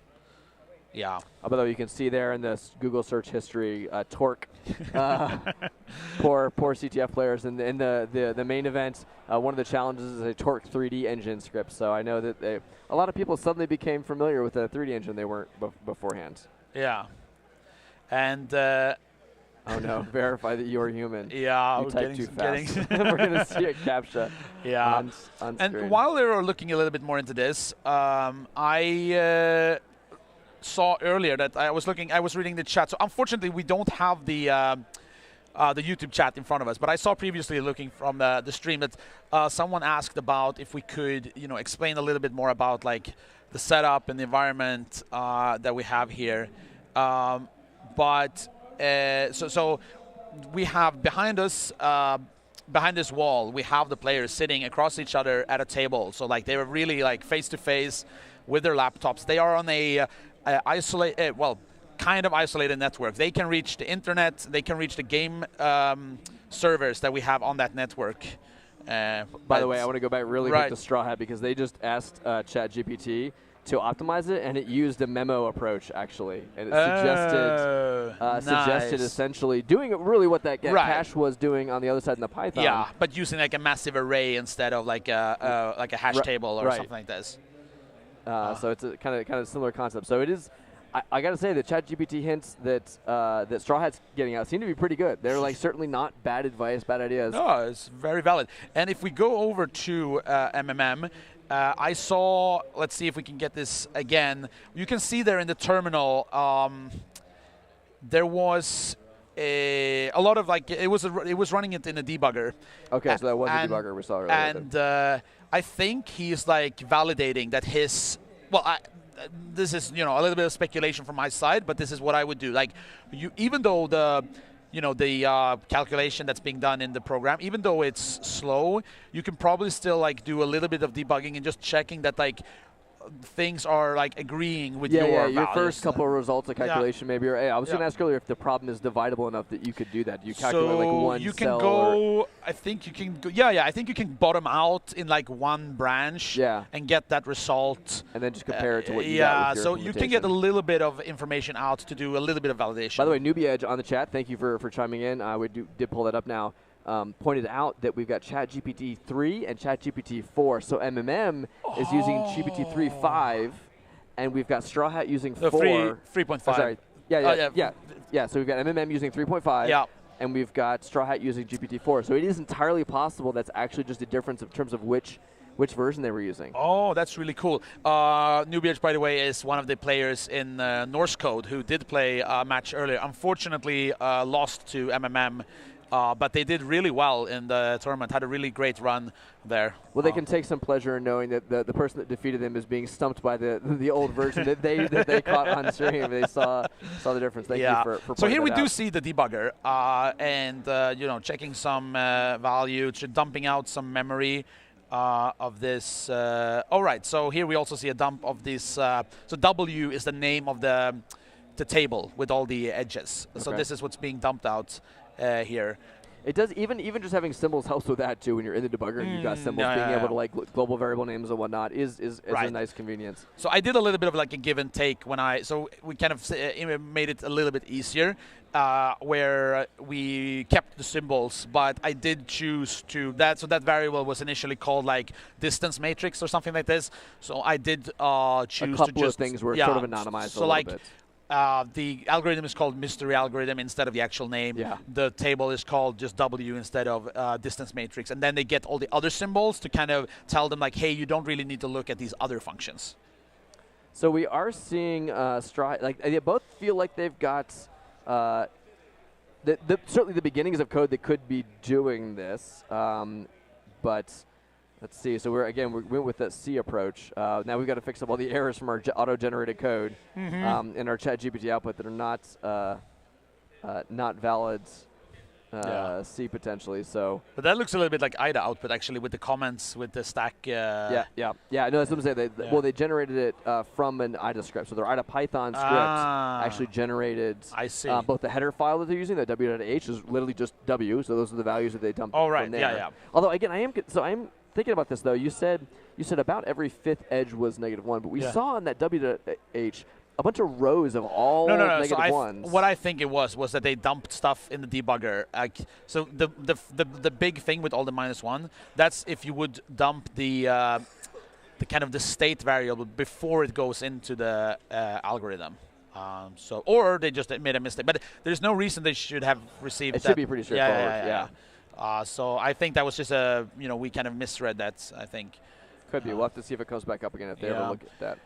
S4: yeah.
S3: Although you can see there in this Google search history, Torque, poor CTF players in the main event. One of the challenges is a Torque 3D engine script. So I know that a lot of people suddenly became familiar with the 3D engine they weren't beforehand.
S4: Yeah, and.
S3: Oh no! Verify that you're human.
S4: Yeah,
S3: you type too fast. We're gonna see a CAPTCHA. On screen.
S4: And while they were looking a little bit more into this, I saw earlier that I was reading the chat. So unfortunately, we don't have the YouTube chat in front of us. But I saw previously, looking from the stream, that someone asked about if we could, explain a little bit more about like the setup and the environment that we have here. So we have behind us, behind this wall, we have the players sitting across each other at a table. So like they were really like face to face with their laptops. They are on a kind of isolated network. They can reach the internet. They can reach the game servers that we have on that network.
S3: By the way, I want to go back really quick to Straw Hat because they just asked ChatGPT to optimize it, and it used a memo approach actually, and it suggested essentially doing really what that cache was doing on the other side in the Python.
S4: Yeah, but using like a massive array instead of like a hash table or something like this.
S3: So it's a kind of similar concept. So it is. I got to say the ChatGPT hints that that Straw Hat's getting out seem to be pretty good. They're like certainly not bad advice, bad ideas.
S4: No, it's very valid. And if we go over to MMM. I saw, let's see if we can get this again. You can see there in the terminal, there was a lot of like, it was running it in a debugger.
S3: Okay, so that was a debugger we saw earlier.
S4: And I think he's like validating that this is a little bit of speculation from my side, but this is what I would do. Like, even though the calculation that's being done in the program, even though it's slow, you can probably still like do a little bit of debugging and just checking that like things are like agreeing with your
S3: your
S4: values.
S3: first couple of results of calculation maybe. Or hey, I was going to ask earlier if the problem is divisible enough that you could do that. You calculate like one
S4: you can
S3: cell
S4: go. I think you can go. Yeah. I think you can bottom out in like one branch.
S3: Yeah.
S4: And get that result.
S3: and then just compare it to what you got
S4: Yeah.
S3: with your
S4: So you can get a
S3: implementation.
S4: little bit of information out to do a little bit of validation.
S3: By the way, Newbie Edge on the chat, thank you for chiming in. We did pull that up now. Pointed out that we've got ChatGPT 3 and ChatGPT 4. So MMM is using GPT 3.5, and we've got Straw Hat using 4.
S4: 3.5.
S3: Oh, sorry. Yeah. So we've got MMM using 3.5.
S4: Yeah.
S3: And we've got Straw Hat using GPT 4. So it is entirely possible that's actually just a difference in terms of which version they were using.
S4: Oh, that's really cool. Newbie Edge, by the way, is one of the players in Norse Code who did play a match earlier. Unfortunately, lost to MMM. But they did really well in the tournament, had a really great run there.
S3: Well, they can take some pleasure in knowing that the person that defeated them is being stumped by the old version that they caught on stream. They saw the difference. Thank you for
S4: So here
S3: pointing
S4: we
S3: that
S4: do
S3: out.
S4: see the debugger and checking some value, dumping out some memory of this. All right, so here we also see a dump of this. So W is the name of the table with all the edges. So
S3: Okay.
S4: this is what's being dumped out here.
S3: It does even just having symbols helps with that too. When you're in the debugger and you've got symbols, being able to like global variable names and whatnot is
S4: Right.
S3: a nice convenience.
S4: So I did a little bit of like a give and take so we kind of made it a little bit easier where we kept the symbols, but I did choose to so that variable was initially called like distance matrix or something like this. So I did choose
S3: A couple
S4: to just
S3: of things were sort of anonymized
S4: so
S3: a little
S4: like,
S3: bit.
S4: The algorithm is called mystery algorithm instead of the actual name.
S3: Yeah.
S4: The table is called just W instead of distance matrix. And then they get all the other symbols to kind of tell them like, hey, you don't really need to look at these other functions.
S3: So we are seeing they both feel like they've got certainly the beginnings of code that could be doing this, but let's see. So we went with that C approach. Now we've got to fix up all the errors from our auto-generated code in our ChatGPT output that are not valid C potentially. So,
S4: but that looks a little bit like IDA output actually with the comments with the stack.
S3: yeah. No, that's what I'm saying. Well, they generated it from an IDA script. So their IDA Python script actually generated.
S4: I see.
S3: Both the header file that they're using, the w.h, is literally just W. So those are the values that they dumped.
S4: Oh, right.
S3: From there.
S4: Yeah.
S3: Although again, I'm thinking about this though. You said about every fifth edge was -1, but we saw on that w.h a bunch of rows of all negative ones.
S4: What I think it was that they dumped stuff in the debugger. So the big thing with all the -1, that's if you would dump the kind of the state variable before it goes into the algorithm. Or they just made a mistake. But there's no reason they should have received that.
S3: It should be pretty straightforward.
S4: Yeah. So I think that was just we kind of misread that, I think.
S3: Could be. We'll have to see if it comes back up again if they ever look at that.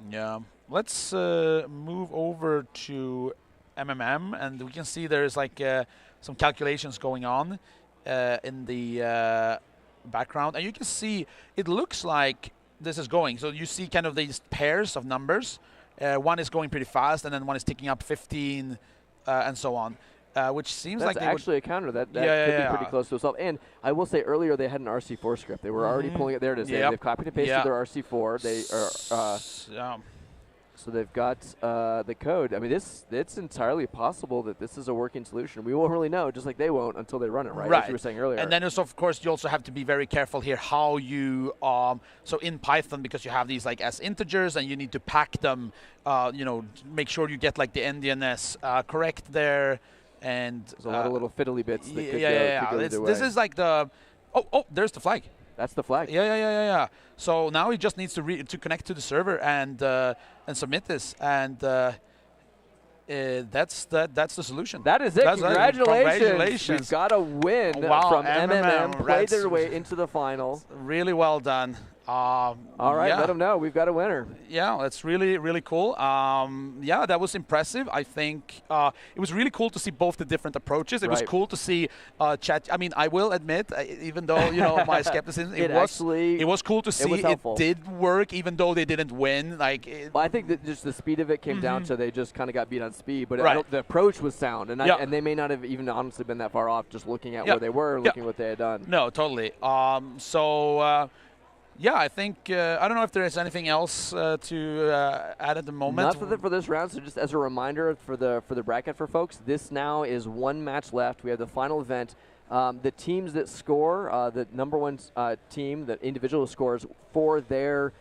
S4: Yeah. Let's move over to MMM, and we can see there's like some calculations going on in the background, and you can see it looks like this is going. So you see kind of these pairs of numbers. One is going pretty fast, and then one is ticking up 15, and so on. Which seems
S3: That's
S4: like
S3: actually a counter that could be pretty close to itself. And I will say earlier they had an RC4 script. They were already pulling it. There it is. They've copied and pasted their RC4. They are. So they've got the code. I mean, it's entirely possible that this is a working solution. We won't really know, just like they won't, until they run it, right? As you were saying earlier.
S4: And then, of course, you also have to be very careful here how you, so in Python, because you have these like as integers and you need to pack them, make sure you get like the NDNS correct there. And
S3: there's a lot of little fiddly bits that could go either way.
S4: This is like the, there's the flag.
S3: That's the flag.
S4: Yeah. So now he just needs to connect to the server and submit this, and that's the solution.
S3: That is it. Congratulations. We've got a win
S4: wow,
S3: from MMM. Played
S4: Reds.
S3: their way into the final.
S4: Really well done.
S3: All right,
S4: yeah.
S3: let them know. We've got a winner.
S4: Yeah, that's really, really cool. Yeah, that was impressive. I think it was really cool to see both the different approaches. It was cool to see chat. I mean, I will admit, even though my skepticism, it was cool to see it did work, even though they didn't win. Like,
S3: well, I think that just the speed of it came down to they just kind of got beat on speed, but the approach was sound, and and they may not have even honestly been that far off just looking at where they were and looking at what they had done.
S4: No, totally. Yeah, I think I don't know if there is anything else to add at the moment.
S3: Not for this round. So just as a reminder for the bracket for folks, this now is one match left. We have the final event. The teams that score, the number one team, the individual scores for their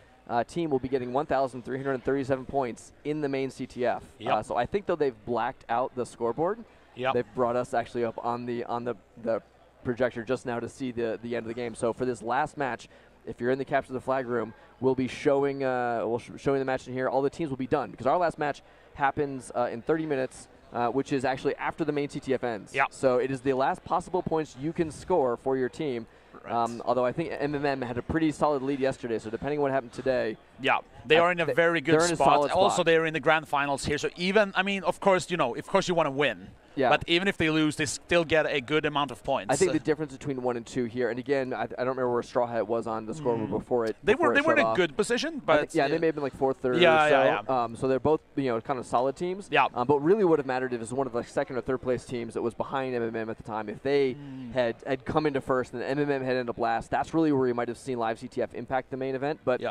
S3: team will be getting 1,337 points in the main CTF.
S4: Yep.
S3: So I think though they've blacked out the scoreboard.
S4: Yep.
S3: They've brought us actually up on the projector just now to see the end of the game. So for this last match, if you're in the capture the flag room, we'll be showing showing the match in here. All the teams will be done because our last match happens in 30 minutes, which is actually after the main CTF ends.
S4: Yep.
S3: So it is the last possible points you can score for your team. Right. Although I think MMM had a pretty solid lead yesterday, so depending on what happened today.
S4: Yeah, they are in a very good spot. Also,
S3: spot.
S4: they're in the grand finals here. So even, I mean, of course you want to win.
S3: Yeah.
S4: But even if they lose, they still get a good amount of points.
S3: I think the difference between 1 and 2 here, and again, I don't remember where Straw Hat was on the scoreboard before it.
S4: They were in a good position, but
S3: they may have been like 4th, 3rd.
S4: Yeah.
S3: So they're both kind of solid teams.
S4: Yeah.
S3: But really would have mattered if it was one of the 2nd or 3rd place teams that was behind MMM at the time. If they had come into first and MMM had ended up last, that's really where you might have seen LiveCTF impact the main event. But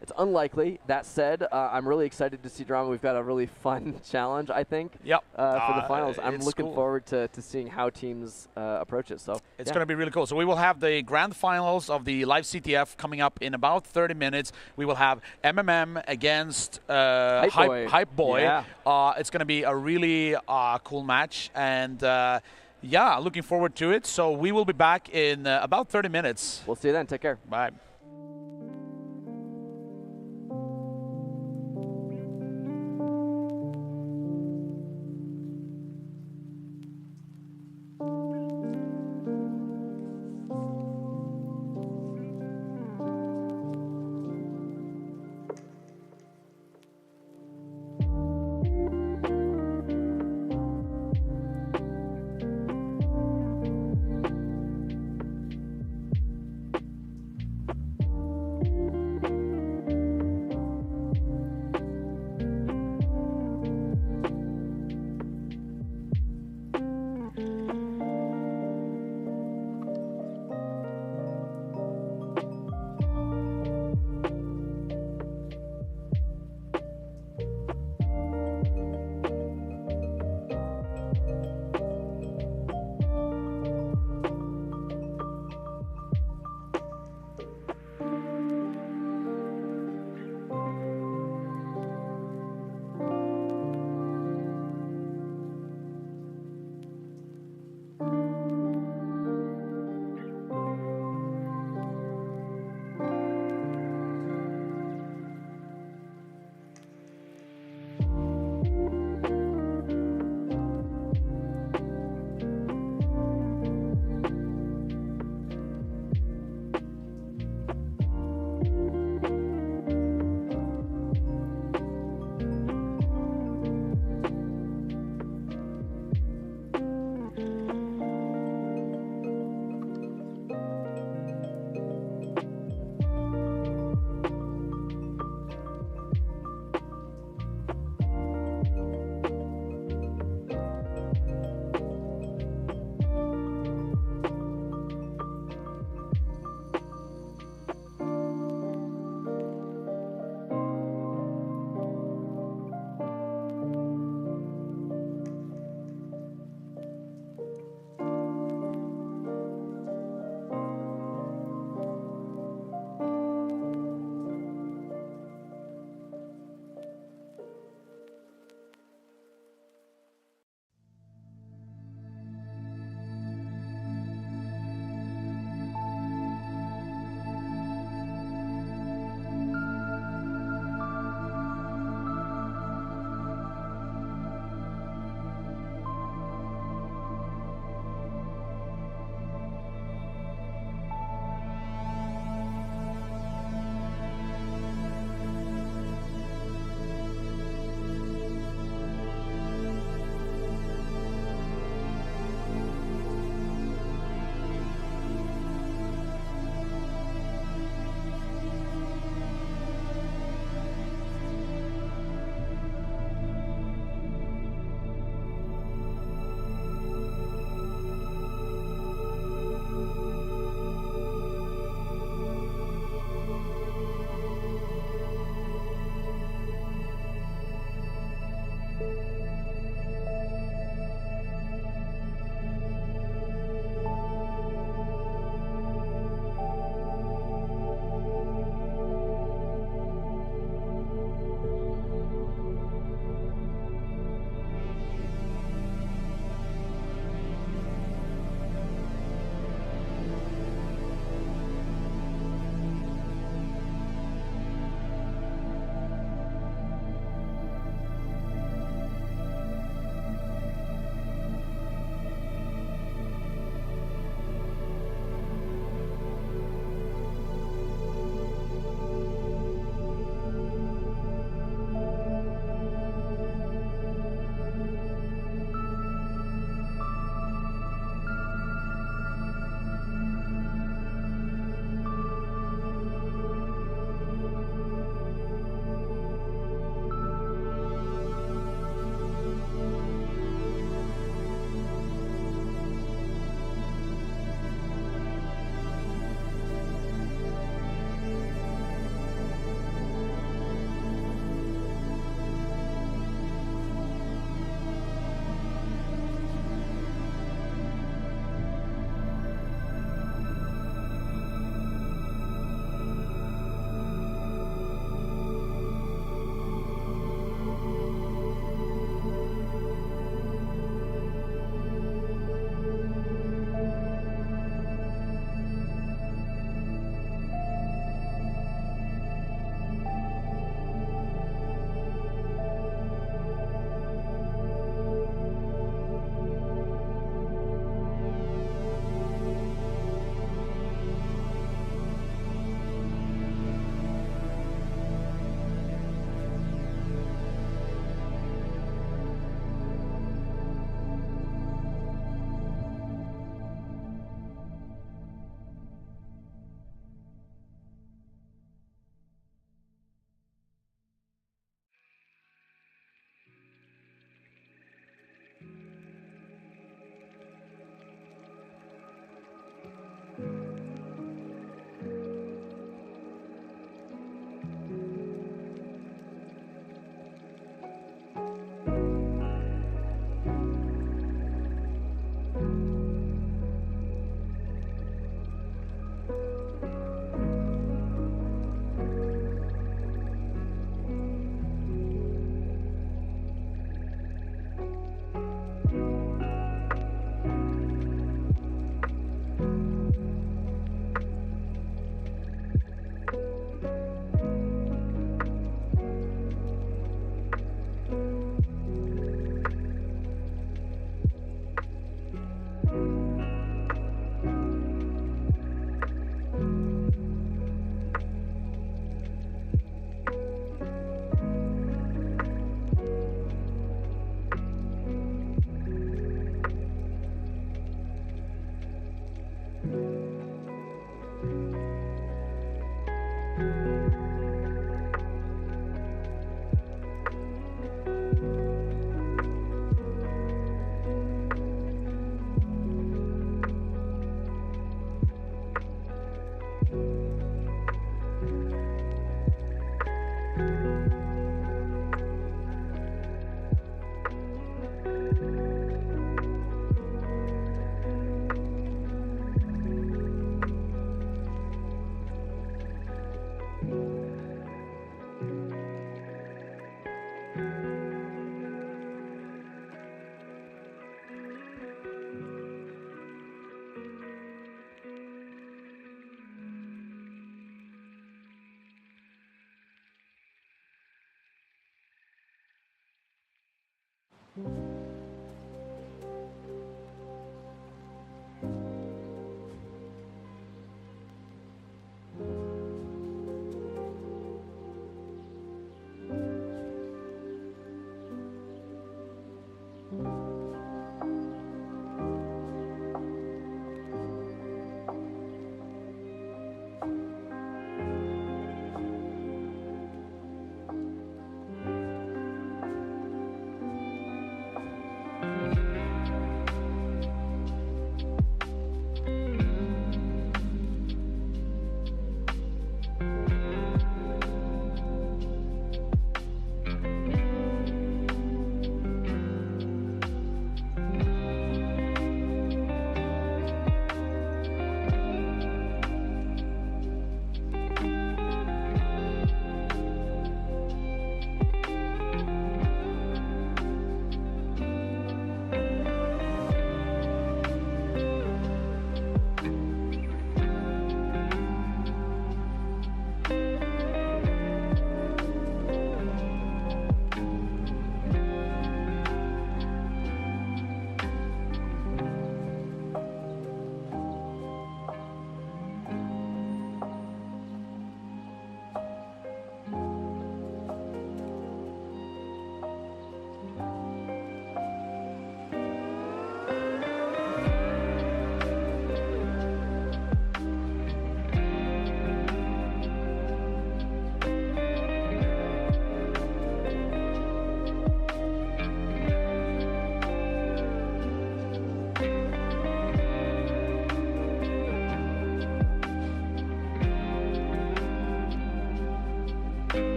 S3: it's unlikely. That said, I'm really excited to see drama. We've got a really fun challenge, I think, for the finals. I'm looking forward to seeing how teams approach it. So
S4: it's going to be really cool. So we will have the grand finals of the LiveCTF coming up in about 30 minutes. We will have MMM against Hype Boy.
S3: Yeah.
S4: It's going to be a really cool match, and looking forward to it. So we will be back in about 30 minutes.
S3: We'll see you then. Take care.
S4: Bye.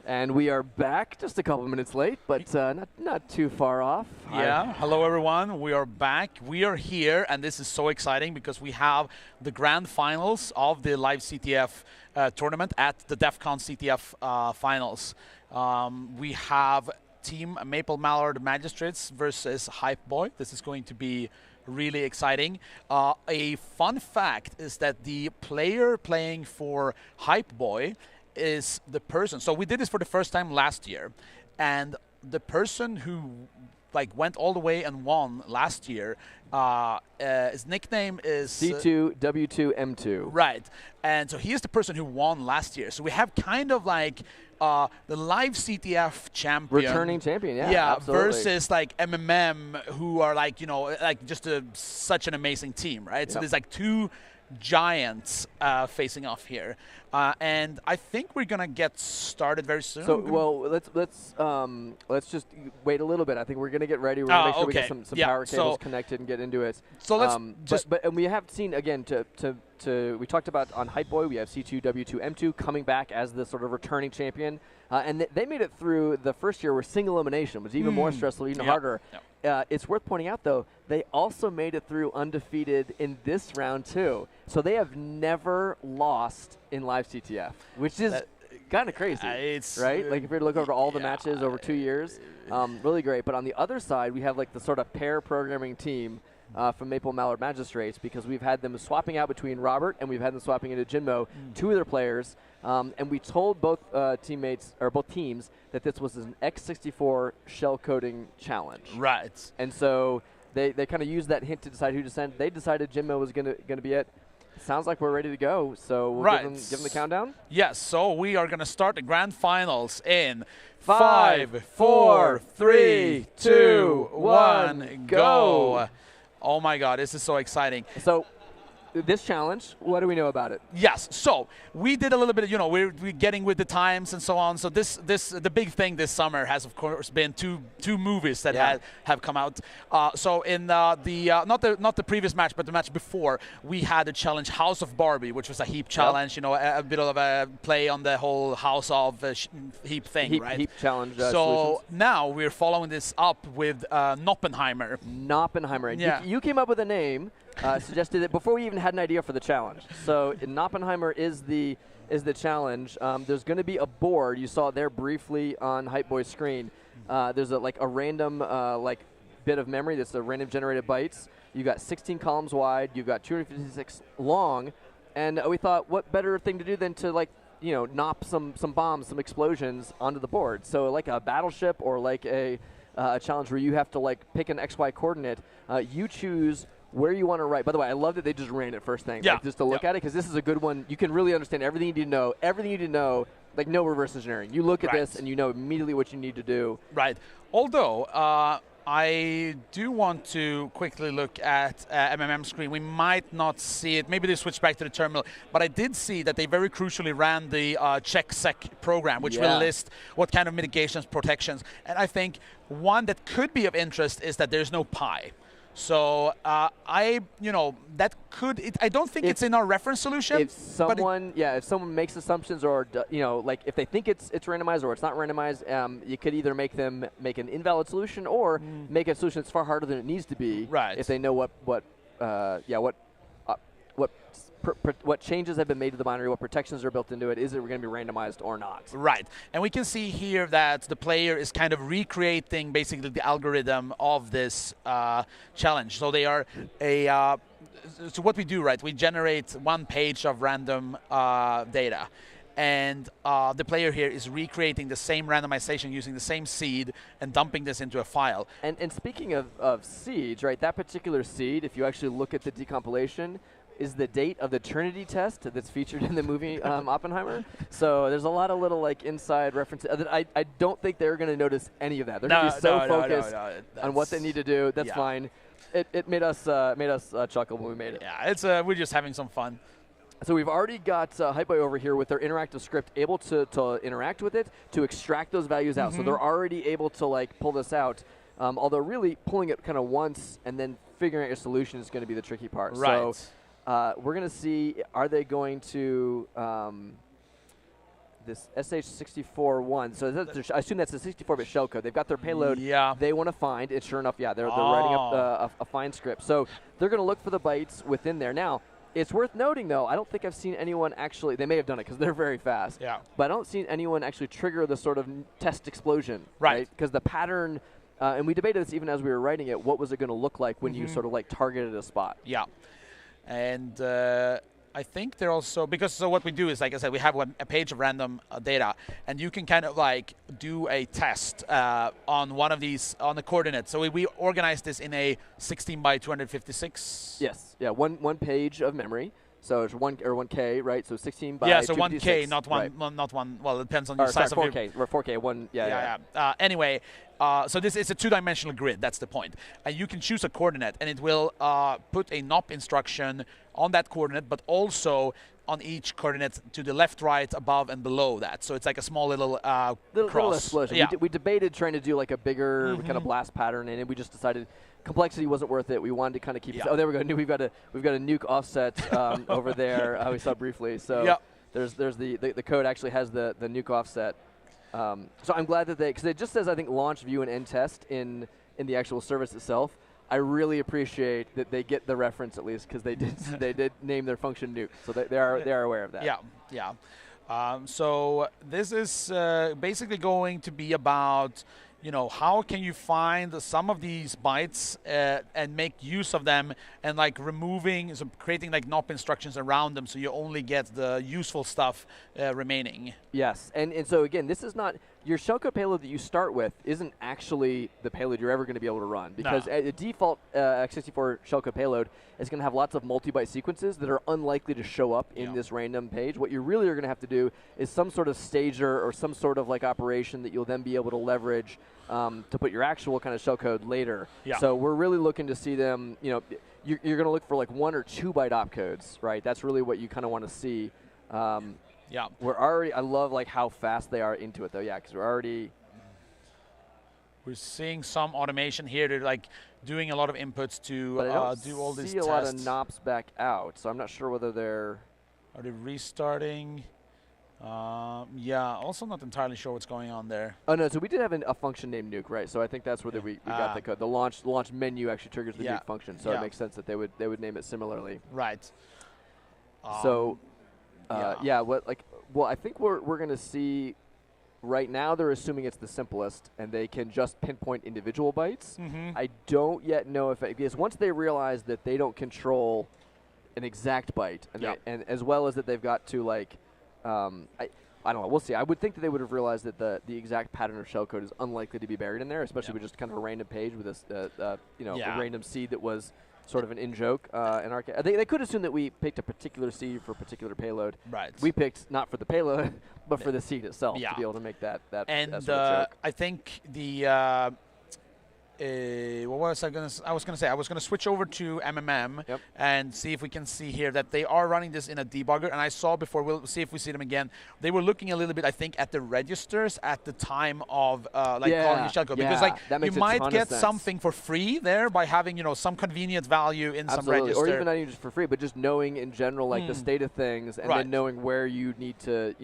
S3: And we are back, just a couple minutes late, but not too far off.
S4: Yeah, hello everyone, we are back. We are here, and this is so exciting because we have the grand finals of the LiveCTF tournament at the CON CTF Finals. We have Team Maple Mallard Magistrates versus Hype Boy. This is going to be really exciting. A fun fact is that the player playing for Hype Boy is the person. So we did this for the first time last year, and the person who went all the way and won last year, his nickname is
S3: C2W2M2.
S4: Right, and so he is the person who won last year. So we have kind of the LiveCTF champion,
S3: returning champion,
S4: yeah,
S3: absolutely.
S4: versus MMM, who are just such an amazing team, right? Yep. So there's two giants facing off here, and I think we're gonna get started very soon.
S3: So let's just wait a little bit. I think we're gonna get ready. We're gonna make sure we get some power cables connected and get into it.
S4: So let's
S3: and we have seen again we talked about on Hype Boy, we have C2W2M2 coming back as the sort of returning champion, and they made it through the first year where single elimination was even more stressful, even harder. Yep. It's worth pointing out, though, they also made it through undefeated in this round, too. So they have never lost in LiveCTF, which is kind of crazy, right? If you were to look over all the matches over 2 years, really great. But on the other side, we have the sort of pair programming team from Maple Mallard Magistrates, because we've had them swapping out between Robert and we've had them swapping into Jinmo, two of their players. And we told both teams that this was an X64 shell coding challenge.
S4: Right.
S3: And so they kind of used that hint to decide who to send. They decided Jinmo was going to be it. Sounds like we're ready to go. So we'll give them the countdown.
S4: Yes. So we are going to start the grand finals in 5, 4, 3, 2, 1, go. Oh my God, this is so exciting.
S3: So this challenge, what do we know about it?
S4: Yes, so we did a little bit of, we're getting with the times and so on. So the big thing this summer has, of course, been two movies that have come out. So in not the previous match, but the match before, we had a challenge, House of Barbie, which was a heap challenge. A bit of a play on the whole House of Heap thing, right?
S3: Heap challenge.
S4: So
S3: solutions.
S4: now we're following this up with Noppenheimer.
S3: Noppenheimer.
S4: Yeah.
S3: You came up with a name. Suggested it before we even had an idea for the challenge. So Noppenheimer is the challenge. There's going to be a board. You saw it there briefly on Hype Boy's screen. There's a random bit of memory that's a random generated bytes. You got 16 columns wide. You've got 256 long, and we thought, what better thing to do than to nop some bombs, some explosions onto the board. So like a battleship or a challenge where you have to pick an XY coordinate. You choose where you want to write. By the way, I love that they just ran it first thing, just to look at it, because this is a good one. You can really understand everything you need to know. Everything you need to know, no reverse engineering. You look at this and you know immediately what you need to do.
S4: Right. Although I do want to quickly look at MMM screen. We might not see it. Maybe they switched back to the terminal. But I did see that they very crucially ran the check-sec program, which will list what kind of mitigations, protections. And I think one that could be of interest is that there's no pi. So I don't think it's in our reference solution.
S3: If someone makes assumptions, or if they think it's randomized or it's not randomized, you could either make them make an invalid solution or make a solution that's far harder than it needs to be.
S4: Right.
S3: If they know what changes have been made to the binary, what protections are built into it, is it going to be randomized or not?
S4: Right. And we can see here that the player is kind of recreating basically the algorithm of this challenge. So they are so what we do, right, we generate one page of random data. And the player here is recreating the same randomization using the same seed and dumping this into a file.
S3: And speaking of seeds, right, that particular seed, if you actually look at the decompilation, is the date of the Trinity test that's featured in the movie Oppenheimer. So there's a lot of little inside references. I don't think they're going to notice any of that. They're going to be so focused on what they need to do. That's fine. It made us chuckle when we made it.
S4: Yeah, it's we're just having some fun.
S3: So we've already got Hype Boy over here with their interactive script able to interact with it, to extract those values out. So they're already able to pull this out. Although really pulling it kind of once and then figuring out your solution is going to be the tricky part.
S4: Right.
S3: So we're going to see, are they going to this SH64-1. So I assume that's a 64-bit shellcode. They've got their payload they want to find, and sure enough, yeah, they're writing up a fine script. So they're going to look for the bytes within there. Now, it's worth noting, though, I don't think I've seen anyone actually, they may have done it because they're very fast, but I don't see anyone actually trigger the sort of test explosion, right? Because the pattern, and we debated this even as we were writing it, what was it going to look like when you sort of like targeted a spot?
S4: Yeah, and I think they're also, because so what we do is, like I said, we have a page of random data, and you can kind of like do a test on one of these, on the coordinates. So we organize this in a 16 by 256.
S3: Yes, yeah, one page of memory. So it's 1K, right? So 16 by
S4: yeah, so
S3: 256,
S4: 1K, not one,
S3: right.
S4: not one. Well, it depends on your size
S3: sorry,
S4: of your
S3: 4K, or 4K, one. Yeah.
S4: Anyway, so this is a two-dimensional grid. That's the point. And you can choose a coordinate, and it will put a NOP instruction on that coordinate, but also on each coordinate to the left, right, above, and below that. So it's like a small little cross.
S3: Little explosion.
S4: Yeah.
S3: We debated trying to do like a bigger kind of blast pattern, and we just decided complexity wasn't worth it. We wanted to kind of keep it. Oh, there we go. We've got a nuke offset over there. We saw briefly. So there's the code actually has the nuke offset. So I'm glad that because it just says, I think, launch, view, and end test in the actual service itself. I really appreciate that they get the reference, at least, because they did name their function nuke, so they are aware of that.
S4: Yeah. So this is basically going to be about, how can you find some of these bytes and make use of them, and like creating like NOP instructions around them, so you only get the useful stuff remaining.
S3: Yes, and so again, this is not your shellcode payload that you start with isn't actually the payload you're ever going to be able to run, because a default x64 shellcode payload is going to have lots of multi-byte sequences that are unlikely to show up in this random page. What you really are going to have to do is some sort of stager or some sort of like operation that you'll then be able to leverage to put your actual kind of shellcode later. So we're really looking to see them, you're going to look for like 1 or 2 byte opcodes, right? That's really what you kind of want to see. We're already, I love like how fast they are into it though, because we're
S4: seeing some automation here. They're like doing a lot of inputs to do all these tests.
S3: I see a lot of NOPs back out, so I'm not sure whether they're...
S4: Are they restarting? Also not entirely sure what's going on there.
S3: Oh no, so we did have a function named nuke, right? So I think that's where we got the code. The launch menu actually triggers the nuke function, so it makes sense that they would name it similarly.
S4: Right.
S3: I think we're going to see, right now they're assuming it's the simplest, and they can just pinpoint individual bytes. I don't yet know because once they realize that they don't control an exact byte, and as well as that they've got to like, I don't know, we'll see. I would think that they would have realized that the exact pattern of shellcode is unlikely to be buried in there, especially with just kind of a random page with a random seed that was sort of an in-joke. They could assume that we picked a particular seed for a particular payload.
S4: Right.
S3: We picked not for the payload, but for the seed itself to be able to make that
S4: and
S3: sort of joke.
S4: I think what was I going to say? I was going to switch over to MMM and see if we can see here that they are running this in a debugger. And I saw before, we'll see if we see them again, they were looking a little bit, I think, at the registers at the time of calling the shellcode. Because you might get something for free there by having, some convenient value in some register.
S3: Or even not even just for free, but just knowing in general like the state of things, and then knowing where you need to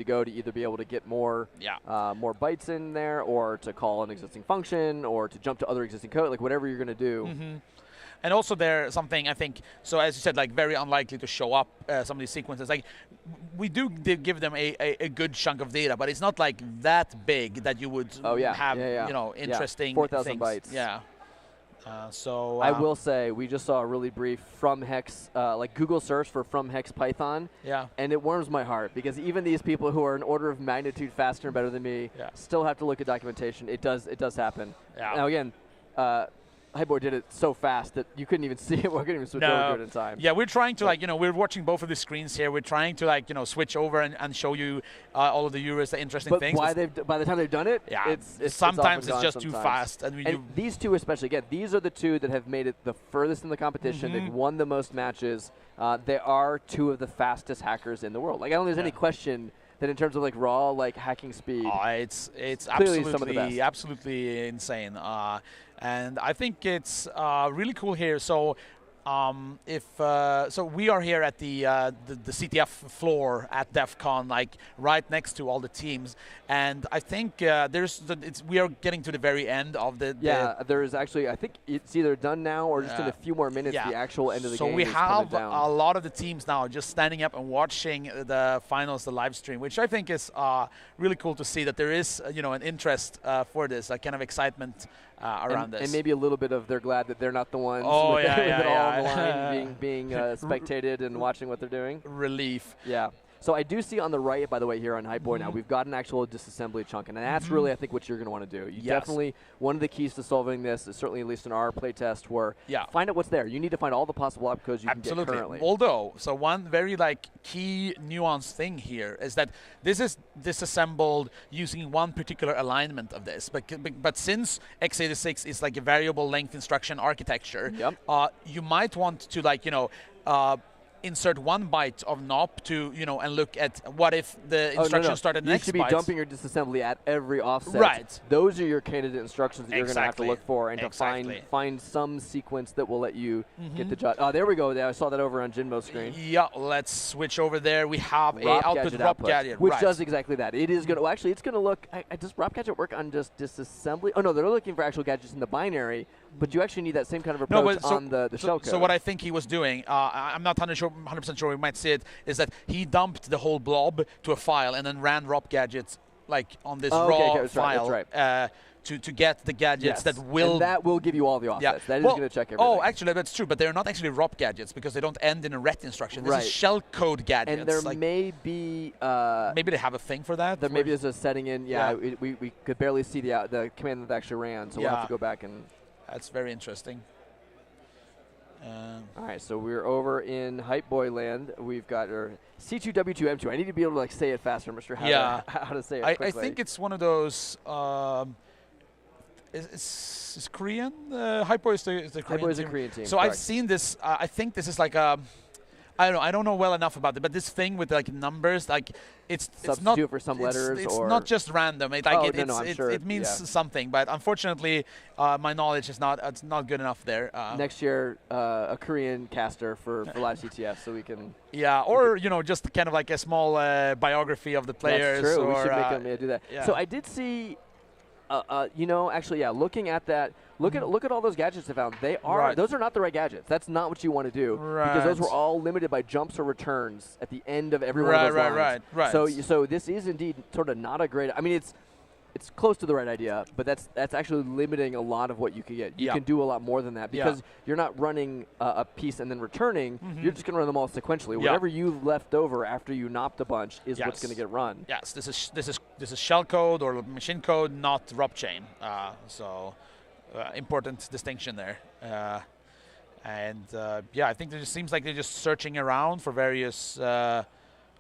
S3: go to either be able to get more bytes in there, or to call an existing function, or to jump to other existing code, like whatever you're going to do.
S4: And also there's something, I think, so as you said, like very unlikely to show up some of these sequences. Like we do give them a good chunk of data, but it's not like that big that you would have, interesting
S3: 4,000 bytes.
S4: Yeah.
S3: I will say, we just saw a really brief from hex, like Google search for from hex Python. And it warms my heart, because even these people who are an order of magnitude faster and better than me still have to look at documentation. It does happen. Now again, Highboard did it so fast that you couldn't even see it. We couldn't even switch over to it in time.
S4: Yeah, we're trying to we're watching both of the screens here. We're trying to switch over and show you all of the viewers the interesting things.
S3: But by the time they've done it, it's
S4: sometimes it's just too fast.
S3: And these two especially, again, these are the two that have made it the furthest in the competition. They've won the most matches. They are two of the fastest hackers in the world. Like, I don't think there's any question that in terms of like raw hacking speed,
S4: it's
S3: clearly some of the best.
S4: absolutely insane. And I think it's really cool here. So so we are here at the CTF floor at DEF CON, like right next to all the teams, and I think we are getting to the very end of the.
S3: There is actually, I think it's either done now or just in a few more minutes. The actual end of the game.
S4: So we
S3: is
S4: have
S3: down.
S4: a lot of the teams now just standing up and watching the finals, the live stream, which I think is really cool to see that there is an interest for this, a kind of excitement around this,
S3: and maybe a little bit of they're glad that they're not the ones
S4: with
S3: it all on the line, being spectated and watching what they're doing.
S4: Relief.
S3: Yeah. So I do see on the right, by the way, here on Hype Boy now, we've got an actual disassembly chunk, and that's really, I think, what you're going to want to do. You definitely, one of the keys to solving this is certainly, at least in our playtest, where find out what's there. You need to find all the possible opcodes you can get currently.
S4: Although, so one very key nuanced thing here is that this is disassembled using one particular alignment of this, but since x86 is like a variable length instruction architecture, you might want to insert 1 byte of NOP to, and look at what if the instructions started next byte.
S3: You should be dumping your disassembly at every offset.
S4: Right.
S3: Those are your candidate instructions that you're going to have to look for and to find some sequence that will let you get the job. Oh, there we go. I saw that over on Jinmo's screen.
S4: Yeah, let's switch over there. We have a output ROP gadget.
S3: Which does exactly that. It is going to, actually, it's going to look, does ROP gadget work on just disassembly? Oh, no, they're looking for actual gadgets in the binary, but you actually need that same kind of approach on the shell code.
S4: So what I think he was doing, I'm not 100% sure we might see it, is that he dumped the whole blob to a file and then ran ROP gadgets on this raw file to get the gadgets that will...
S3: And that will give you all the offsets. That is going to check everything.
S4: Oh, actually, that's true, but they're not actually ROP gadgets because they don't end in a ret instruction. This is shell code gadgets.
S3: And there may be...
S4: maybe they have a thing for that?
S3: There maybe there's a setting in... We could barely see the command that actually ran, so we'll have to go back and...
S4: That's very interesting.
S3: All right, so we're over in Hype Boy land. We've got our C2W2M2. I need to be able to say it faster, Mr. How to say it quickly.
S4: I think it's one of those. It's Korean. Hype Boy is the Korean team.
S3: Hype Boy is a Korean team.
S4: So I've seen this. I think this is like a. I don't know well enough about it, but this thing with numbers, it's not
S3: for some letters.
S4: It's not just random. It means something. But unfortunately, my knowledge is not good enough there.
S3: Next year, a Korean caster for LiveCTF, so we can.
S4: Yeah, or just kind of like a small biography of the players.
S3: That's true.
S4: Or,
S3: we should make them do that.
S4: Yeah.
S3: So I did see. Looking at that, look at all those gadgets they found. Those are not the right gadgets. That's not what you want to do because those were all limited by jumps or returns at the end of every one of those lines.
S4: Right.
S3: So this is indeed sort of not a great. I mean, it's close to the right idea, but that's actually limiting a lot of what you can get. You can do a lot more than that because you're not running a piece and then returning. You're just going to run them all sequentially. Whatever you left over after you knopped a bunch is what's going to get run.
S4: Yes, this is shell code or machine code, not ROP chain. Important distinction there. I think it just seems like they're just searching around for various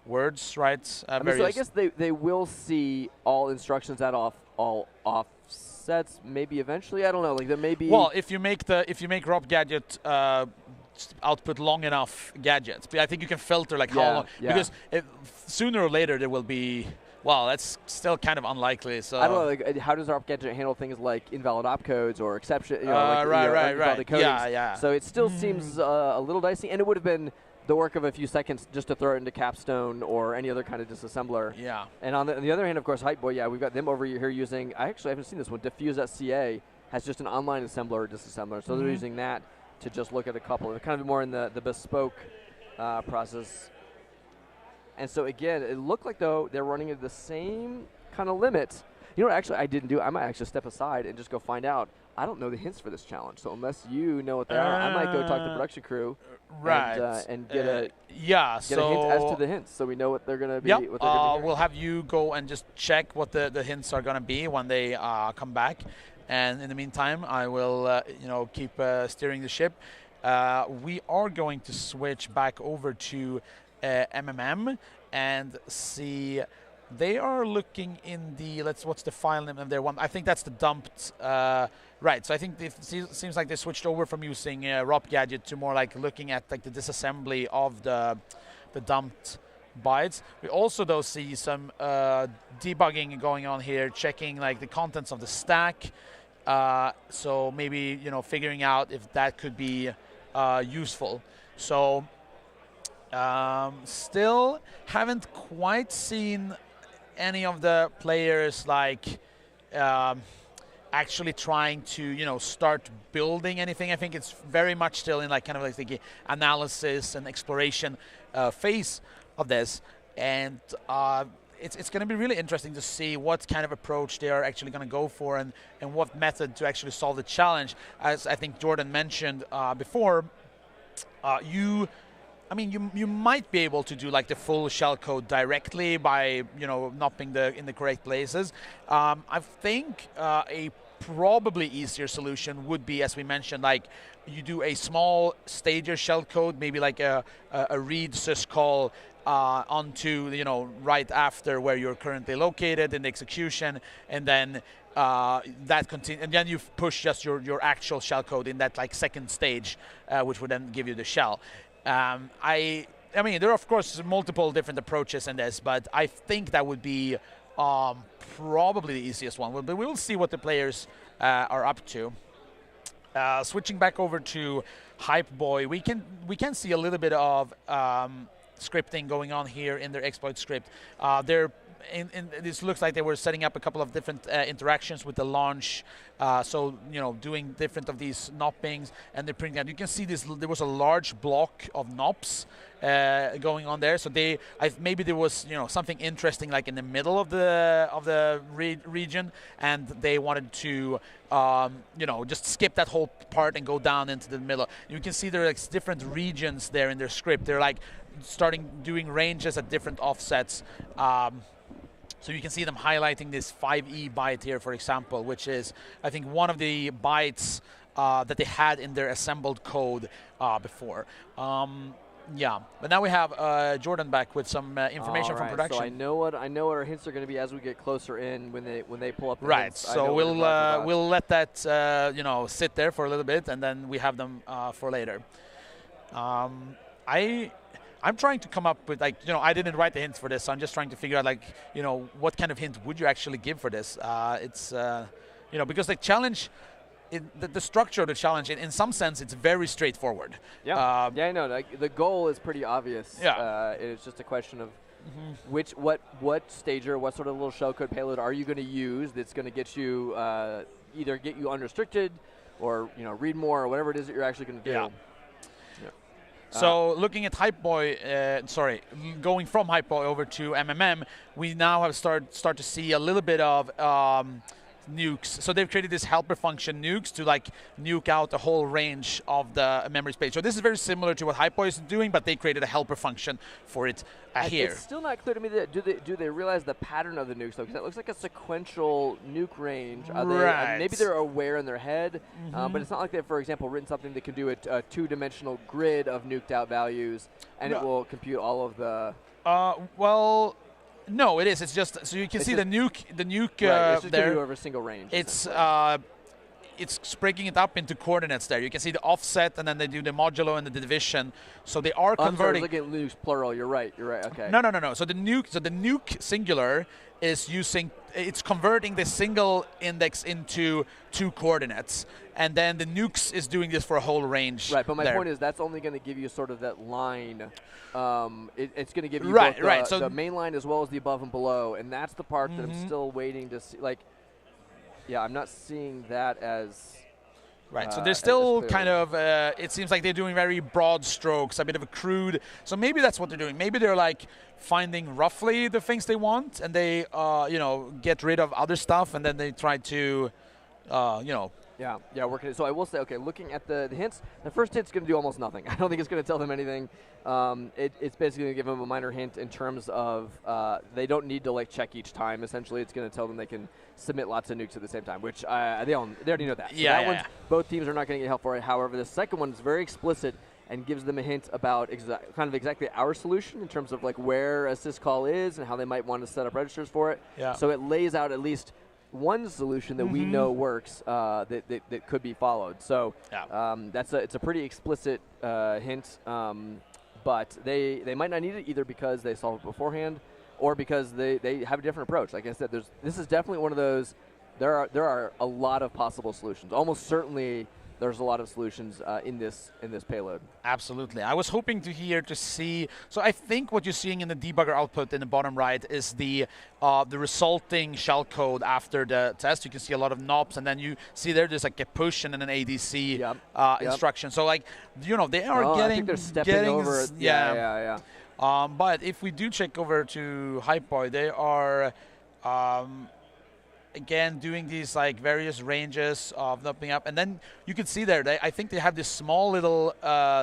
S4: words, right?
S3: So I guess they will see all instructions at all offsets. Maybe eventually, I don't know. There may be.
S4: Well, if you make ROP gadget output long enough gadgets, but I think you can filter how long because sooner or later there will be. Well, that's still kind of unlikely. So
S3: I don't know. How does ROP gadget handle things like invalid opcodes or exception?
S4: Right.
S3: Yeah. So it still seems a little dicey, and it would have been the work of a few seconds just to throw it into Capstone or any other kind of disassembler.
S4: Yeah.
S3: And on the other hand, of course, Hype Boy, we've got them over here using, I actually haven't seen this one, Diffuse.ca has just an online assembler or disassembler. So they're using that to just look at a couple. They're kind of more in the bespoke process. And so, again, it looked like, though, they're running at the same kind of limit. You know what actually I didn't do? I might actually step aside and just go find out. I don't know the hints for this challenge, so unless you know what they are, I might go talk to the production crew and get a hint as to the hints, so we know what they're going to be.
S4: Yep. We'll have you go and just check what the hints are going to be when they come back, and in the meantime, I will keep steering the ship. We are going to switch back over to MMM and see. They are looking in the what's the file name of their one? I think that's the dumped. Right. So I think it seems like they switched over from using ROP gadget to more like looking at the disassembly of the dumped bytes. We also though see some debugging going on here, checking the contents of the stack. So maybe figuring out if that could be useful. So still haven't quite seen any of the players like actually trying to start building anything. I think it's very much still in like kind of like the analysis and exploration phase of this, and it's going to be really interesting to see what kind of approach they are actually going to go for, and what method to actually solve the challenge. As I think Jordan mentioned before, you might be able to do like the full shellcode directly by nopping in the correct places. I think a probably easier solution would be, as we mentioned, like you do a small stager shellcode, maybe like a read syscall onto right after where you're currently located in the execution, and then that continue, and then you push just your actual shellcode in that like second stage, which would then give you the shell. I mean, there are of course multiple different approaches in this, but I think that would be probably the easiest one. But we will see what the players are up to. Switching back over to Hypeboy, we can see a little bit of scripting going on here in their exploit script. This looks like they were setting up a couple of different interactions with the launch, so doing different of these noppings, and they're printing out. You can see there was a large block of nops going on there. So maybe there was something interesting like in the middle of the region, and they wanted to just skip that whole part and go down into the middle. You can see there are like different regions there in their script. They're like starting doing ranges at different offsets. So you can see them highlighting this 5e byte here, for example, which is, I think, one of the bytes that they had in their assembled code before. Yeah, but now we have Jordan back with some information from production.
S3: So I know what our hints are going to be as we get closer in when they pull up the hints.
S4: So we'll let that sit there for a little bit, and then we have them for later. I'm trying to come up with I didn't write the hints for this, so I'm just trying to figure out what kind of hint would you actually give for this. It's because the challenge, the structure of the challenge, in some sense, it's very straightforward.
S3: Yeah. I know. The goal is pretty obvious.
S4: Yeah.
S3: It's just a question of what stager, what sort of little shellcode payload are you going to use that's going to get you either get you unrestricted or read more or whatever it is that you're actually going to do.
S4: Yeah. So looking at Hypeboy, going from Hypeboy over to MMM, we now have start to see a little bit of nukes. So they've created this helper function nukes to nuke out the whole range of the memory space. So this is very similar to what Hypeboy is doing, but they created a helper function for it here.
S3: It's still not clear to me that do they realize the pattern of the nukes though? Because it looks like a sequential nuke range. Maybe they're aware in their head, but it's not like they've, for example, written something that can do a two-dimensional grid of nuked out values, and it will compute all of the.
S4: Well. No, it is. It's just so you can see the nuke.
S3: Right, it's just
S4: there.
S3: You over a single range.
S4: It's breaking it up into coordinates there. You can see the offset, and then they do the modulo and the division. So they are converting.
S3: I'm sorry, looking at nukes plural. You're right. Okay.
S4: No. So the nuke singular is it's converting the single index into two coordinates, and then the nukes is doing this for a whole range.
S3: Right, but my point is that's only going to give you sort of that line. It's going to give you both the main line as well as the above and below, and that's the part that I'm still waiting to see. I'm not seeing that as.
S4: Right, so they're still kind of, it seems like they're doing very broad strokes, a bit of a crude. So maybe that's what they're doing. Maybe they're finding roughly the things they want, and they, get rid of other stuff, and then they try to,
S3: Yeah, working it. So I will say, okay, looking at the hints, the first hint's going to do almost nothing. I don't think it's going to tell them anything. It's basically going to give them a minor hint in terms of they don't need to check each time. Essentially, it's going to tell them they can submit lots of nukes at the same time, which they already know that. So both teams are not going to get help for it. However, the second one is very explicit and gives them a hint about kind of exactly our solution in terms of where a syscall is and how they might want to set up registers for it.
S4: Yeah.
S3: So it lays out at least one solution that we know works that could be followed. So it's a pretty explicit hint, but they might not need it either because they solve it beforehand or because they have a different approach. Like I said, this is definitely one of those. There are a lot of possible solutions. Almost certainly there's a lot of solutions in this payload.
S4: Absolutely. I was hoping to see. So I think what you're seeing in the debugger output in the bottom right is the resulting shellcode after the test. You can see a lot of knobs, and then you see there's like a push and then an ADC instruction. So like, they are getting.
S3: I think they're stepping over. Yeah.
S4: But if we do check over to Hypeboy, they are. Again, doing these like various ranges of opening up, and then you can see there. I think they have this small little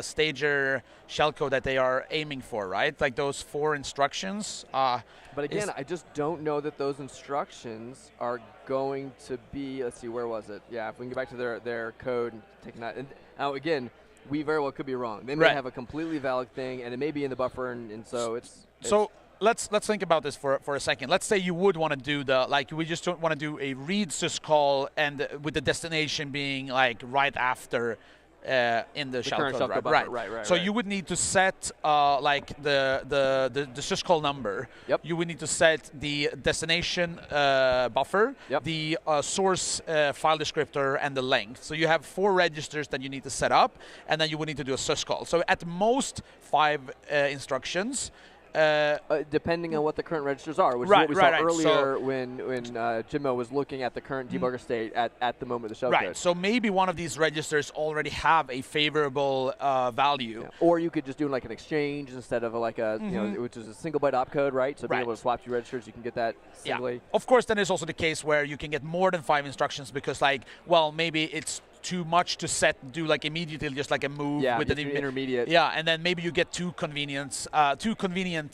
S4: stager shellcode that they are aiming for, right? Like those 4 instructions.
S3: But again, I just don't know that those instructions are going to be. Let's see, where was it? Yeah, if we can get back to their code and take that. And now again, we very well could be wrong. They may have a completely valid thing, and it may be in the buffer, and so it's.
S4: Let's think about this for a second. Let's say you would want to do we just don't want to do a read syscall, and with the destination being like right after in the shellcode, right. So you would need to set like the syscall number.
S3: Yep.
S4: You would need to set the destination buffer, the source file descriptor, and the length. So you have 4 registers that you need to set up, and then you would need to do a syscall. So at most 5 instructions.
S3: Depending on what the current registers are, which is what we saw earlier when Jimmo was looking at the current debugger state at the moment of the shellcode.
S4: Right, so maybe one of these registers already have a favorable value.
S3: Yeah. Or you could just do like an exchange instead of like a, which is a single byte opcode, right? So being able to swap 2 registers, you can get that singly.
S4: Yeah. Of course, then there's also the case where you can get more than 5 instructions because maybe it's too much to do like immediately, just like a move with an
S3: intermediate.
S4: Yeah, and then maybe you get too convenient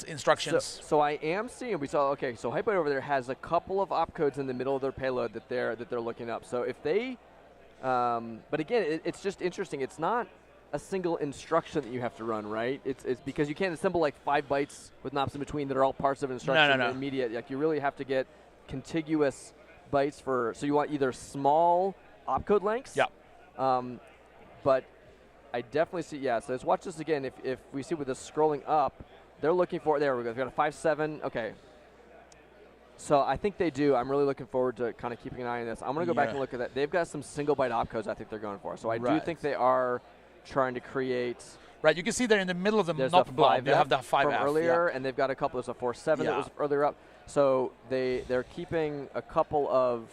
S4: instructions.
S3: So I am seeing, so Hypeboy over there has a couple of opcodes in the middle of their payload that they're looking up. So if they, but again, it's just interesting. It's not a single instruction that you have to run, right? It's because you can't assemble like 5 bytes with knobs in between that are all parts of an instruction.
S4: No.
S3: Immediate. Like you really have to get contiguous bytes so you want either small opcode lengths.
S4: Yeah.
S3: But I definitely see, so let's watch this again. If we see with this scrolling up, they're looking for, there we go, they've got a 5.7, okay. So I think they do. I'm really looking forward to kind of keeping an eye on this. I'm going to go back and look at that. They've got some single byte opcodes I think they're going for. So I do think they are trying to create.
S4: Right, you can see there in the middle of the NOP blob, you have the 5F.
S3: From earlier, and they've got a couple, there's a 4.7 that was earlier up. So they're keeping a couple of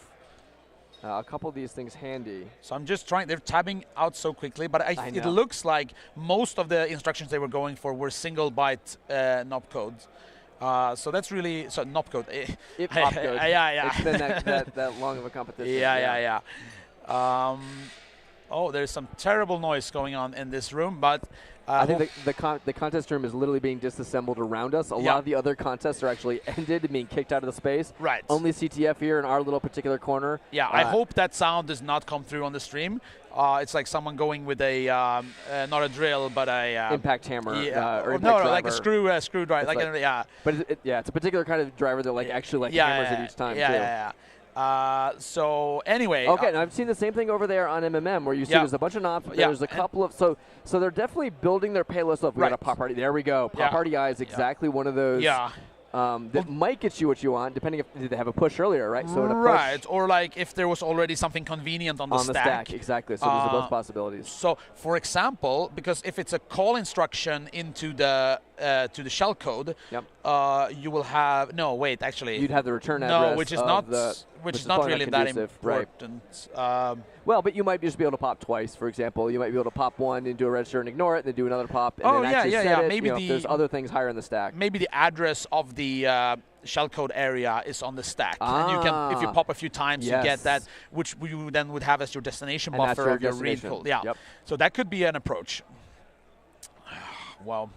S3: these things handy.
S4: So I'm just trying, they're tabbing out so quickly, but it looks like most of the instructions they were going for were single byte NOP codes. So that's really, NOP code.
S3: If NOP code.
S4: Yeah.
S3: It's been that long of a competition.
S4: Yeah. There's some terrible noise going on in this room, but
S3: I think the contest room is literally being disassembled around us. A lot of the other contests are actually ended and being kicked out of the space.
S4: Right.
S3: Only CTF here in our little particular corner.
S4: Yeah, I hope that sound does not come through on the stream. It's like someone going with a not a drill, but a
S3: impact hammer. Or
S4: like a screwdriver.
S3: But it's a particular kind of driver that actually hammers it each time too.
S4: Yeah. So anyway.
S3: Okay, now I've seen the same thing over there on MMM where you see there's a bunch of knobs. There's a couple of so they're definitely building their payload stuff. We got a pop party. There we go. Pop party eye is exactly one of those.
S4: Yeah.
S3: That might get you what you want, depending if they have a push earlier, right? So
S4: right, or like if there was already something convenient on the stack.
S3: Exactly. So those are both possibilities.
S4: So, for example, because if it's a call instruction into the to the shellcode, you will have you'd
S3: have the return address.
S4: No, which is not really that important.
S3: Right. Well, but you might just be able to pop twice. For example, you might be able to pop one and do a register and ignore it, and then do another pop. And then set it.
S4: Maybe
S3: there's other things higher in the stack.
S4: Maybe the address of the shellcode area is on the stack, and you can, if you pop a few times, you get that, which you then would have as your destination buffer of your read code. Yeah.
S3: Yep.
S4: So that could be an approach. Well.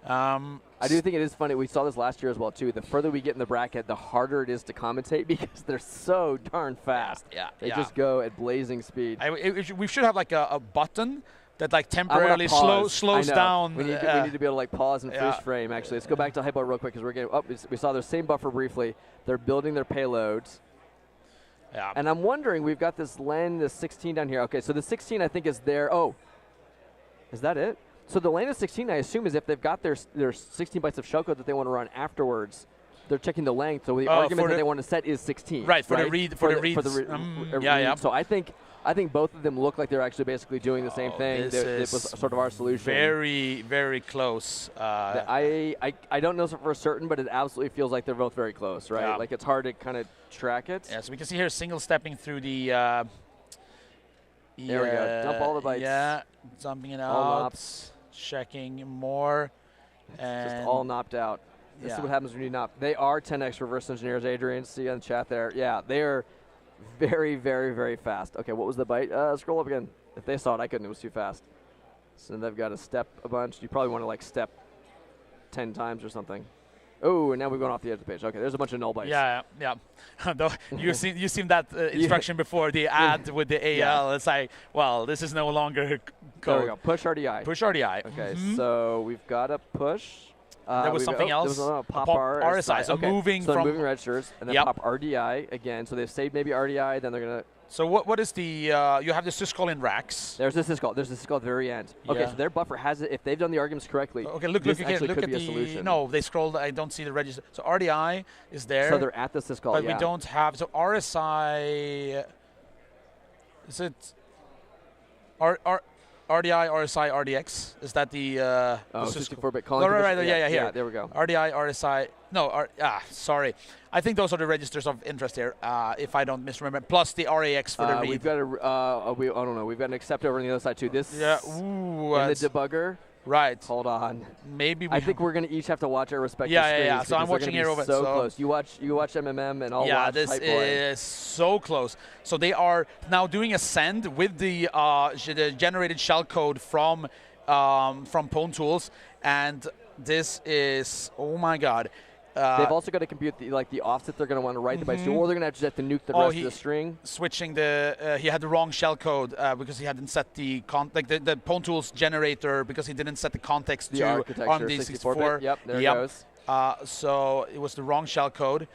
S3: I do think it is funny. We saw this last year as well, too. The further we get in the bracket, the harder it is to commentate because they're so darn fast. They just go at blazing speed.
S4: We should have like a button that like temporarily slows down.
S3: We need to be able to like pause and freeze frame, actually. Let's go back to Hypo real quick because we're getting we saw their same buffer briefly. They're building their payloads.
S4: Yeah.
S3: And I'm wondering, we've got this LAN, the 16 down here. Okay, so the 16 I think is there. Oh, is that it? So the LAN of 16, I assume, is if they've got their 16 bytes of shellcode that they want to run afterwards. they're checking the length. So the
S4: Oh,
S3: argument
S4: for
S3: that
S4: the-
S3: they want to set is 16.
S4: Right, for the read- for the
S3: For
S4: reads. Yeah, yeah.
S3: read. So I think both of them look like they're actually basically doing the same thing.
S4: This
S3: It
S4: is
S3: was sort of our solution.
S4: very, very close.
S3: I don't know for certain, but it absolutely feels like they're both very close, right?
S4: Yeah.
S3: Like it's hard to kind of track it.
S4: Yeah, so we can see here single stepping through the.
S3: There we go. Dump all the bytes.
S4: Yeah, dumping it
S3: All
S4: out.
S3: nops.
S4: Checking more. And
S3: Just all knocked out. This is
S4: yeah.
S3: what happens when you nop. They are 10x reverse engineers, Adrian. See on the chat there. Yeah, they are very, very, very fast. Okay, what was the byte? Scroll up again. If they saw it, I couldn't. It was too fast. So they've got to step a bunch. You probably want to like step 10 times or something. Oh, and now we're going off the edge of the page. Okay, there's a bunch of null bytes.
S4: Yeah, yeah. Though you seen that instruction before, the add with the AL.
S3: Yeah.
S4: It's like, well, this is no longer
S3: There we
S4: code.
S3: go. Push RDI.
S4: Push RDI.
S3: Okay,
S4: Mhm.
S3: so we've got a push.
S4: There was something else.
S3: There was a pop,
S4: pop
S3: RSI.
S4: So
S3: okay.
S4: moving
S3: so they're
S4: from
S3: moving registers, and then
S4: Yep.
S3: pop RDI again. So they've saved maybe RDI, then they're going to...
S4: So what is the, you have the syscall in racks.
S3: There's this syscall. There's this syscall at the very end. Okay,
S4: Yeah.
S3: so their buffer has it. If they've done the arguments correctly,
S4: Okay, look
S3: this
S4: again.
S3: actually
S4: Look
S3: could
S4: at
S3: be a
S4: the,
S3: solution.
S4: no, they scrolled, I don't see the register. So RDI is there.
S3: So they're at the syscall,
S4: but
S3: yeah.
S4: we don't have, so RSI, is it RDI, RSI, RDX? Is that the
S3: Oh,
S4: the syscall?
S3: 64-bit calling.
S4: Oh, right,
S3: condition?
S4: yeah, here.
S3: Yeah, there we go.
S4: RDI, RSI, no, sorry. I think those are the registers of interest here, if I don't misremember. Plus the RAX for the read.
S3: We've got I don't know. We've got an accept over on the other side too. This
S4: Yeah, ooh,
S3: in the debugger.
S4: right.
S3: Hold on.
S4: Maybe we
S3: I think we're going to each have to watch our respective
S4: Yeah,
S3: screens.
S4: yeah, yeah. So I'm
S3: because they're
S4: watching
S3: gonna
S4: here
S3: be
S4: over-
S3: so
S4: so-
S3: close. You watch MMM and I'll
S4: yeah,
S3: watch
S4: this
S3: Hype Boy.
S4: is so close. So they are now doing a send with the generated shellcode from Pwn Tools, and this is, oh my god.
S3: They've also got to compute the offset they're going to want to write the bytes to, or they're going to have to nuke the rest of the string.
S4: Switching the, he had the wrong shellcode because he hadn't set the the Pwn Tools generator because he didn't set the context
S3: The
S4: to
S3: architecture,
S4: ARMD64.
S3: 64-bit. Yep, there it goes.
S4: So it was the wrong shellcode,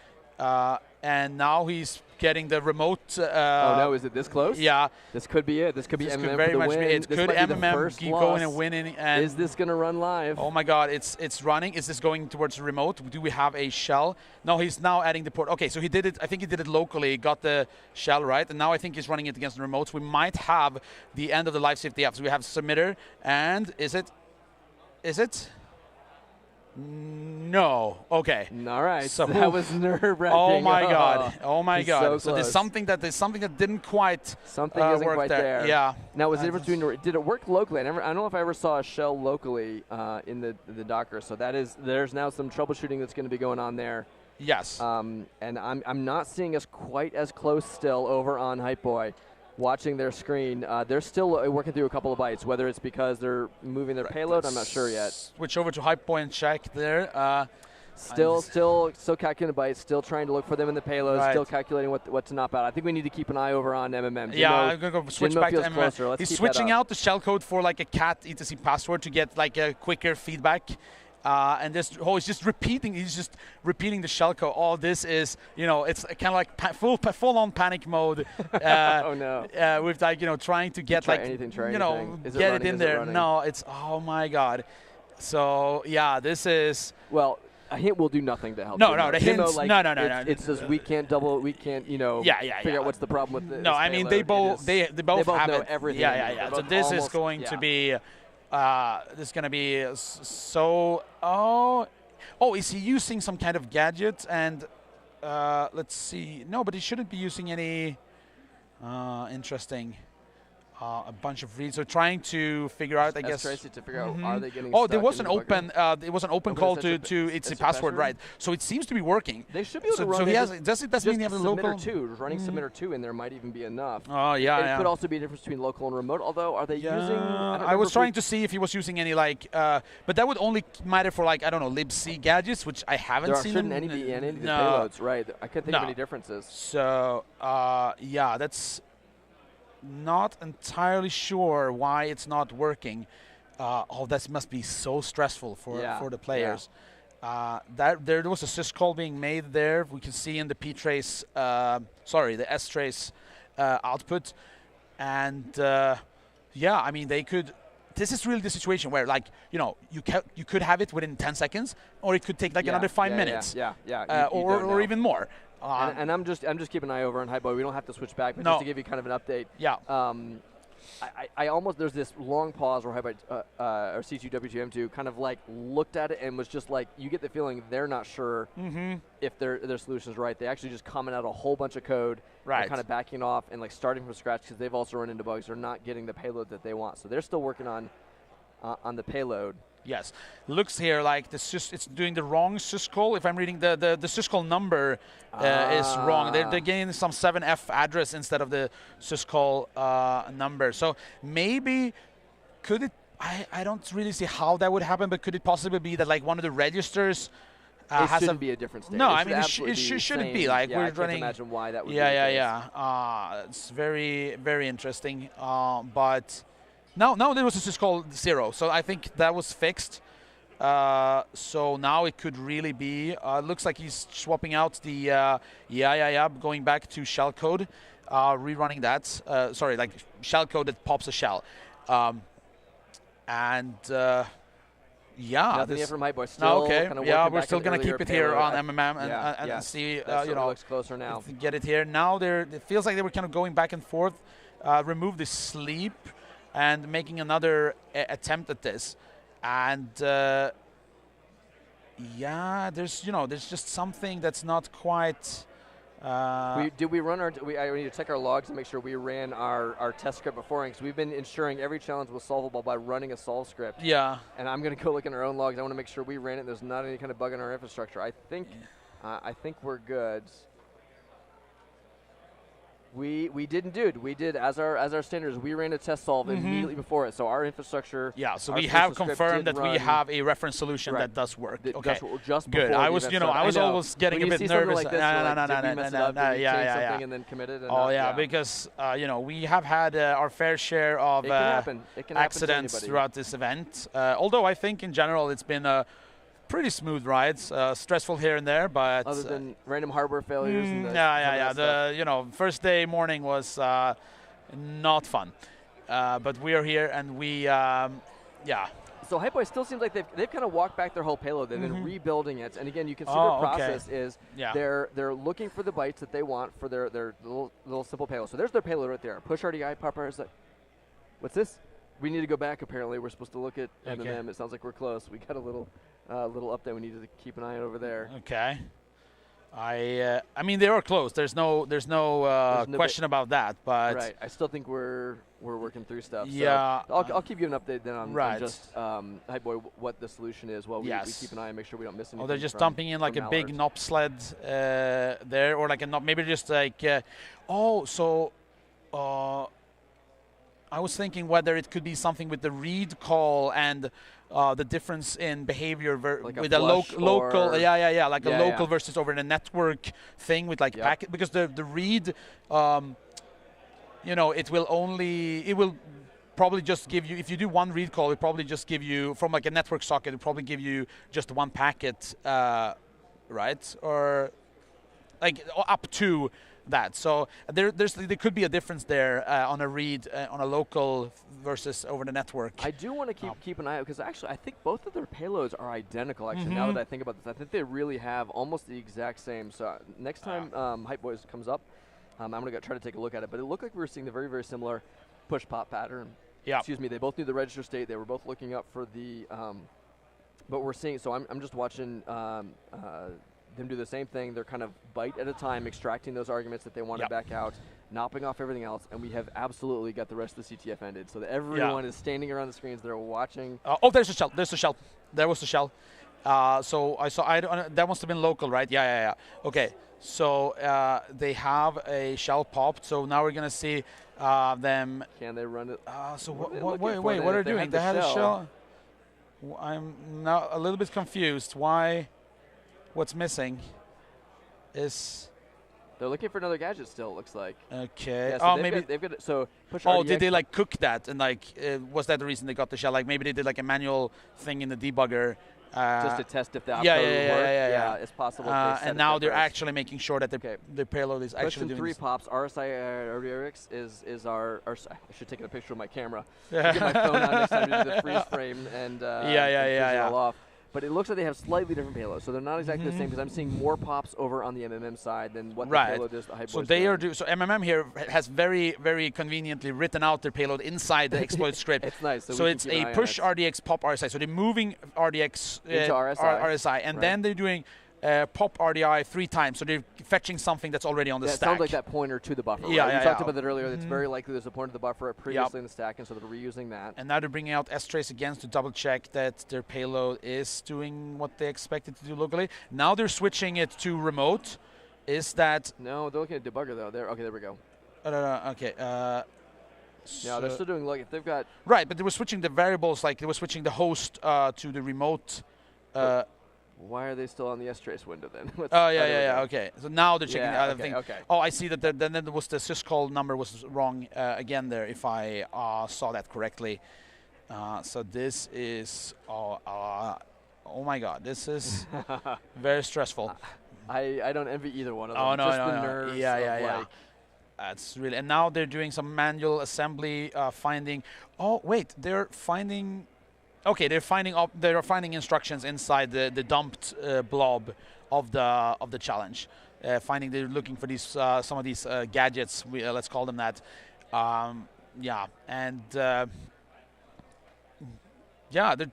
S4: and now he's getting the remote.
S3: Oh no, is it this close?
S4: Yeah.
S3: This could be it. This could be
S4: This
S3: MMM
S4: could very
S3: for the
S4: much
S3: win.
S4: be. It
S3: This
S4: could
S3: might be the
S4: MMM
S3: first
S4: keep
S3: loss.
S4: going and winning. And
S3: Is this going to run live?
S4: oh my God, it's running. Is this going towards remote? Do we have a shell? No, he's now adding the port. Okay, so he did it. I think he did it locally. Got the shell right, and now I think he's running it against the remotes. We might have the end of the LiveCTF. So we have submitter, and is it? No. Okay.
S3: All right.
S4: So
S3: that was nerve-wracking.
S4: Oh my God! Oh my
S3: He's
S4: God!
S3: so
S4: So there's
S3: close.
S4: something that didn't quite
S3: Something isn't
S4: work
S3: quite there.
S4: Yeah.
S3: Now, was the difference between did it work locally? I don't know if I ever saw a shell locally in the Docker. So there's now some troubleshooting that's going to be going on there.
S4: Yes.
S3: And I'm not seeing us quite as close still over on Hype Boy. Watching their screen, they're still working through a couple of bytes. Whether it's because they're moving their payload, I'm not sure yet.
S4: Switch over to Hype Boy and check there.
S3: Still calculating bytes. Still trying to look for them in the payload.
S4: Right.
S3: Still calculating what to knock out. I think we need to keep an eye over on MMM.
S4: Yeah,
S3: Jinmo-
S4: I'm gonna go switch
S3: Jinmo
S4: back to
S3: feels
S4: MMM.
S3: closer. Let's
S4: He's
S3: keep that
S4: switching
S3: up.
S4: out the shellcode for like a cat etc password to get like a quicker feedback. And this, he's just repeating. He's just repeating the shellcode. Oh, this is, it's kind of like full-on panic mode.
S3: Oh no!
S4: With like, trying to get
S3: Try
S4: like,
S3: anything, try
S4: get
S3: anything. Is it
S4: it
S3: running?
S4: in
S3: Is it
S4: there.
S3: running?
S4: No, it's, oh my God. So yeah, this is.
S3: Well, a hint will do nothing to help.
S4: No,
S3: Jinmo.
S4: no, the
S3: Jinmo,
S4: hints-
S3: like,
S4: no.
S3: It says we can't,
S4: Yeah.
S3: figure out what's the problem with this.
S4: No, I mean they both they both have
S3: know
S4: it.
S3: everything.
S4: Yeah.
S3: They're
S4: So
S3: both
S4: this is
S3: almost-
S4: going
S3: yeah.
S4: to be, this is going to be so. Oh, is he using some kind of gadget? And let's see. No, but he shouldn't be using any. Interesting. A bunch of reads. So trying to figure out, I guess.
S3: Tracy to figure out are they getting.
S4: Oh, there
S3: stuck
S4: was
S3: in
S4: an
S3: the bugger?
S4: open. It was an open
S3: Open
S4: call
S3: SSH
S4: to it's a
S3: SSH
S4: password,
S3: password?
S4: right? So it seems to be working.
S3: They should be able to run.
S4: So he
S3: it
S4: has.
S3: just-
S4: Does it mean they have a
S3: submitter
S4: local?
S3: 2, running submitter 2 in there might even be enough.
S4: Oh yeah.
S3: It could also be a difference between local and remote. Although, are they using?
S4: I was trying to see if he was using any like, but that would only matter for like, I don't know, libc gadgets, which I haven't
S3: There
S4: seen.
S3: shouldn't
S4: in-
S3: any be any of the
S4: no.
S3: payloads, right? I couldn't think of
S4: No.
S3: any differences.
S4: So yeah, that's not entirely sure why it's not working. Oh, that must be so stressful for the players. There was a syscall being made there. We can see in the ptrace, the strace output, and yeah, I mean they could this is really the situation where, like, you know, you could have it within 10 seconds, or it could take like another 5 minutes. Or even more.
S3: And I'm just keeping an eye over on Hypeboy. We don't have to switch back, but
S4: No.
S3: just to give you kind of an update.
S4: Yeah.
S3: I almost, there's this long pause where Hypeboy or C2W2M2 kind of like looked at it and was just like, you get the feeling they're not sure if their solution's right. They actually just comment out a whole bunch of code, and kind of backing off and like starting from scratch because they've also run into bugs. They're not getting the payload that they want, so they're still working on the payload.
S4: Yes, looks here like it's doing the wrong syscall. If I'm reading the syscall number is wrong. They're getting some 7F address instead of the syscall number. So maybe could it? I don't really see how that would happen, but could it possibly be that like one of the registers
S3: it shouldn't be a different state.
S4: No,
S3: it
S4: I mean it shouldn't be like we're
S3: I can't
S4: running.
S3: imagine why that would.
S4: Yeah. It's very, very interesting, but. No, there was a syscall 0, so I think that was fixed. So now it could really be. Looks like he's swapping out the going back to shellcode, rerunning that. Sorry, like shellcode that pops a shell,
S3: Nothing yet from Hypeboy. Still
S4: we're still gonna keep it here on MMM and see. You know,
S3: looks closer now.
S4: Get it here now. It feels like they were kind of going back and forth. Remove the sleep. And making another attempt at this, and there's just something that's not quite.
S3: Did we run our? I need to check our logs and make sure we ran our test script beforehand, because we've been ensuring every challenge was solvable by running a solve script.
S4: Yeah.
S3: And I'm going to go look in our own logs. I want to make sure we ran it. There's not any kind of bug in our infrastructure. I think we're good. We did as our standards. We ran a test solve immediately before it, so our infrastructure.
S4: Yeah, so we have confirmed that we have a reference solution that does work. Okay,
S3: just
S4: good. I was always getting a bit nervous.
S3: Like this, and then committed. And
S4: because we have had our fair share of accidents throughout this event. Although I think in general it's been a pretty smooth rides, stressful here and there, but
S3: other than random hardware failures.
S4: The first day morning was not fun, but we are here and we
S3: So Hypeboy still seems like they've kind of walked back their whole payload. They've been rebuilding it, and again, you can see their process is they're looking for the bytes that they want for their little simple payload. So there's their payload right there. Push RDI popper. What's this? We need to go back. Apparently, we're supposed to look at MMM. It sounds like we're close. We got a little update. We need to keep an eye out over there.
S4: Okay. I mean they are close. There's no question about that. But
S3: right. I still think we're working through stuff.
S4: Yeah.
S3: So I'll give you an update then on just Hypeboy what the solution is while we keep an eye and make sure we don't miss anything.
S4: Oh, they're just dumping in like a big NOP sled there, or like a NOP. Maybe just like I was thinking whether it could be something with the read call and the difference in behavior with a local, like a local versus over the network thing with like packet, because the read, it will probably just give you, if you do one read call, it probably just give you from like a network socket, it probably give you just one packet, right? Or like up to that. So there could be a difference there on a read on a local versus over the network.
S3: I do want to keep an eye out, because actually I think both of their payloads are identical. Actually, now that I think about this, I think they really have almost the exact same. So next time Hypeboy comes up, I'm going to try to take a look at it. But it looked like we were seeing the very, very similar push pop pattern.
S4: Yeah.
S3: Excuse me. They both knew the register state. They were both looking up for the. But we're seeing. So I'm just watching. Them do the same thing. They're kind of byte at a time extracting those arguments that they want to back out, knopping off everything else, and we have absolutely got the rest of the CTF ended. So that everyone is standing around the screens. They're watching.
S4: There's a shell. There's a shell. There was a shell. So I saw. That must have been local, right? Yeah. Okay. So they have a shell popped. So now we're gonna see them.
S3: Can they run it?
S4: Wait. What are they doing? They had a shell. I'm now a little bit confused. Why? What's missing is
S3: they're looking for another gadget still, it looks like.
S4: Okay.
S3: Yeah, so
S4: maybe
S3: they've got so push
S4: RDX. Did they like cook that and like was that the reason they got the shell? Like maybe they did like a manual thing in the debugger
S3: Just to test if the opcode
S4: yeah,
S3: would work.
S4: yeah.
S3: It's possible. If they set
S4: And
S3: it
S4: now
S3: there
S4: they're
S3: first.
S4: actually making sure that the payload is actually
S3: Question
S4: doing
S3: 3
S4: this.
S3: pops. RSI RDX is our. I should take a picture of my camera. Get my phone out next time to do the freeze frame and freeze it all off. But it looks like they have slightly different payloads, so they're not exactly the same. Because I'm seeing more pops over on the MMM side than what the payload is. The Hype
S4: So
S3: Boys
S4: they
S3: doing.
S4: are so MMM here has very conveniently written out their payload inside the exploit script.
S3: It's nice.
S4: So it's a push RDX pop RSI. So they're moving RDX
S3: into
S4: RSI, and then they're doing pop RDI 3 times. So they're fetching something that's already on the
S3: It
S4: stack.
S3: sounds like that pointer to the buffer.
S4: Yeah,
S3: right?
S4: yeah,
S3: We talked
S4: yeah.
S3: about that earlier. It's very likely there's a pointer to the buffer previously in the stack, and so they're reusing that.
S4: And now they're bringing out strace again to double check that their payload is doing what they expect it to do locally. Now they're switching it to remote. Is that...
S3: No, they're looking at debugger though. Okay, there we go.
S4: Okay.
S3: Yeah, they're still doing like if they've got.
S4: Right, but they were switching the variables, like they were switching the host to the remote.
S3: Why are they still on the strace window then?
S4: Okay. So now they're checking the other thing.
S3: Okay.
S4: Oh, I see that. Then there was the syscall number was wrong again there. If I saw that correctly. So this is. Oh my God, this is very stressful.
S3: I don't envy either one of them.
S4: Oh no,
S3: Just
S4: no,
S3: the
S4: no.
S3: nerves
S4: Yeah.
S3: like,
S4: That's really. And now they're doing some manual assembly, finding. Oh wait, they're finding. Okay, they're finding instructions inside the dumped blob of the challenge. They're looking for these some of these gadgets. Let's call them that. And they're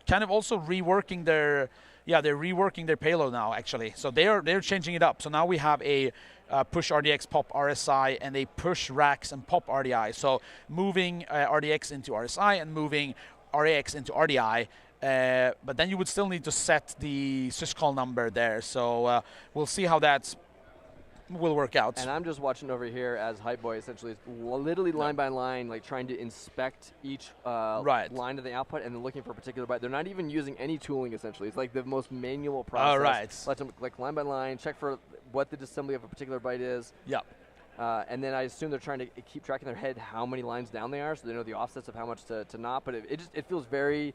S4: kind of also reworking their. Yeah, they're reworking their payload now actually. So they're changing it up. So now we have a push RDX pop RSI and a push RAX and pop RDI. So moving RDX into RSI and moving RAX into RDI, but then you would still need to set the syscall number there. So we'll see how that will work out.
S3: And I'm just watching over here as Hype Boy essentially is literally line by line, like trying to inspect each line of the output and then looking for a particular byte. They're not even using any tooling essentially. It's like the most manual process. Let them like line by line check for what the disassembly of a particular byte is.
S4: Yep.
S3: And then I assume they're trying to keep track in their head how many lines down they are, so they know the offsets of how much to not. But it feels very.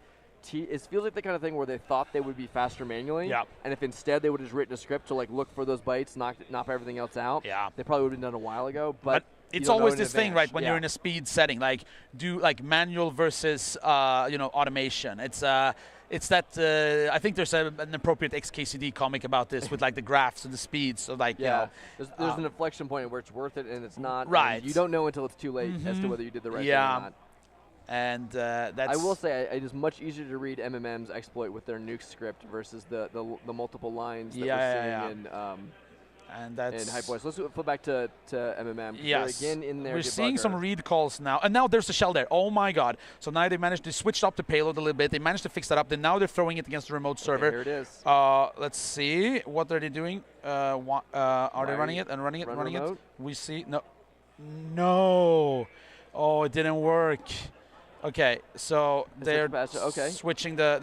S3: It feels like the kind of thing where they thought they would be faster manually, and if instead they would have just written a script to like look for those bytes, knock everything else out, they probably would have done a while ago. But
S4: it's always this thing, right? When you're in a speed setting, like do like manual versus automation. It's that I think there's an appropriate XKCD comic about this with like the graphs and the speeds. So like
S3: there's an inflection point where it's worth it and it's not.
S4: Right.
S3: And you don't know until it's too late as to whether you did the right thing or not.
S4: And that's.
S3: I will say it is much easier to read MMM's exploit with their nuke script versus the multiple lines that we're seeing
S4: and that's
S3: in Hype Boys. Let's flip back to MMM.
S4: Yes.
S3: They're again in their
S4: We're seeing some
S3: debugger.
S4: read calls now. And now there's a shell there. Oh my God. So now they switched up the payload a little bit. They managed to fix that up. Then now they're throwing it against the remote server.
S3: Here it is.
S4: Let's see. What are they doing? Are they running it and running it and running it? We see. No. Oh, it didn't work. Okay, so they're switching the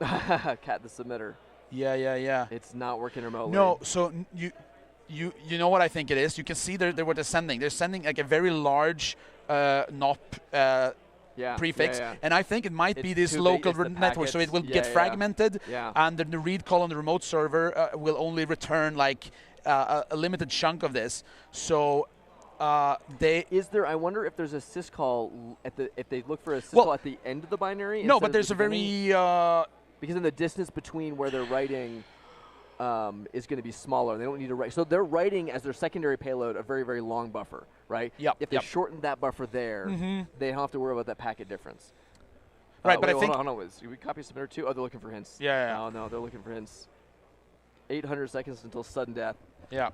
S3: Cat the submitter.
S4: Yeah.
S3: It's not working remotely.
S4: No, so you know what I think it is? You can see they were descending. They're sending like a very large NOP prefix, and I think it might be this local network, so it will get fragmented, and the read call on the remote server will only return like a limited chunk of this. So. I
S3: wonder if there's a syscall if they look for a syscall at the end of the binary.
S4: No, but there's a very
S3: because then the distance between where they're writing is going to be smaller. They don't need to write. So they're writing as their secondary payload a very, very long buffer, right?
S4: Yep.
S3: If they shorten that buffer there, they don't have to worry about that packet difference.
S4: Right, but I think.
S3: Hold on. Did we copy submitter too? Oh, they're looking for hints.
S4: Yeah.
S3: No, they're looking for hints. 800 seconds until sudden death.
S4: Yeah.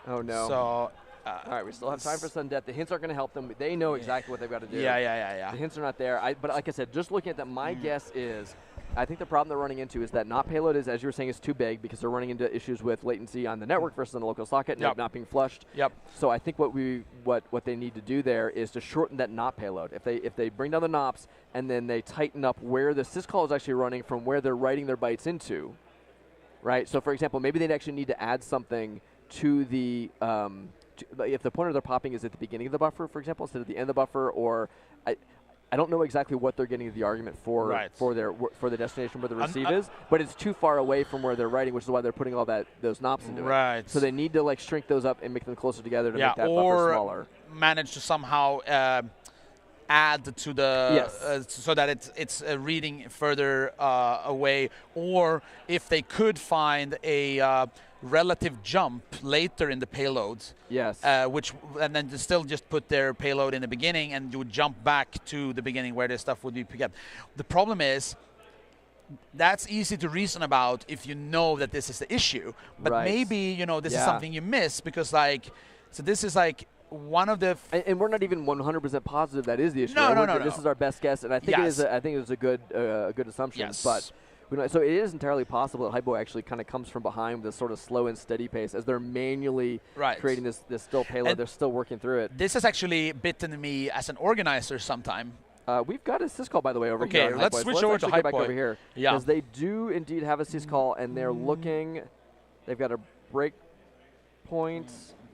S3: Oh no.
S4: So.
S3: All right, we still have time for sudden death. The hints aren't going to help them. They know exactly what they've got to do.
S4: Yeah.
S3: The hints are not there. But like I said, just looking at that, my guess is, I think the problem they're running into is that not payload is, as you were saying, is too big because they're running into issues with latency on the network versus on the local socket and not being flushed.
S4: Yep.
S3: So I think what they need to do there is to shorten that NOP payload. If they bring down the NOPs and then they tighten up where the syscall is actually running from where they're writing their bytes into, right? So for example, maybe they'd actually need to add something to the if the pointer they're popping is at the beginning of the buffer, for example, instead of the end of the buffer, or I don't know exactly what they're getting the argument for for the destination where the receive is, but it's too far away from where they're writing, which is why they're putting all those knobs into it. So they need to like shrink those up and make them closer together to make that buffer smaller.
S4: Manage to somehow add to the so that it's reading further away, or if they could find a relative jump later in the payload, and then still just put their payload in the beginning, and you would jump back to the beginning where their stuff would be picked up. The problem is that's easy to reason about if you know that this is the issue, but maybe this is something you miss, because so this is one of the
S3: and we're not even 100% positive that is the issue.
S4: No.
S3: This is our best guess, and I think it is. I think it was a good assumption, but. So it is entirely possible that Hypo actually kind of comes from behind with this sort of slow and steady pace as they're manually creating this still payload. And they're still working through it.
S4: This has actually bitten me as an organizer sometime.
S3: We've got a syscall, by the way, over here.
S4: Okay, let's switch over to Hypo.
S3: Back over here.
S4: Yeah.
S3: Because they do indeed have a syscall, and they're looking. They've got a break point.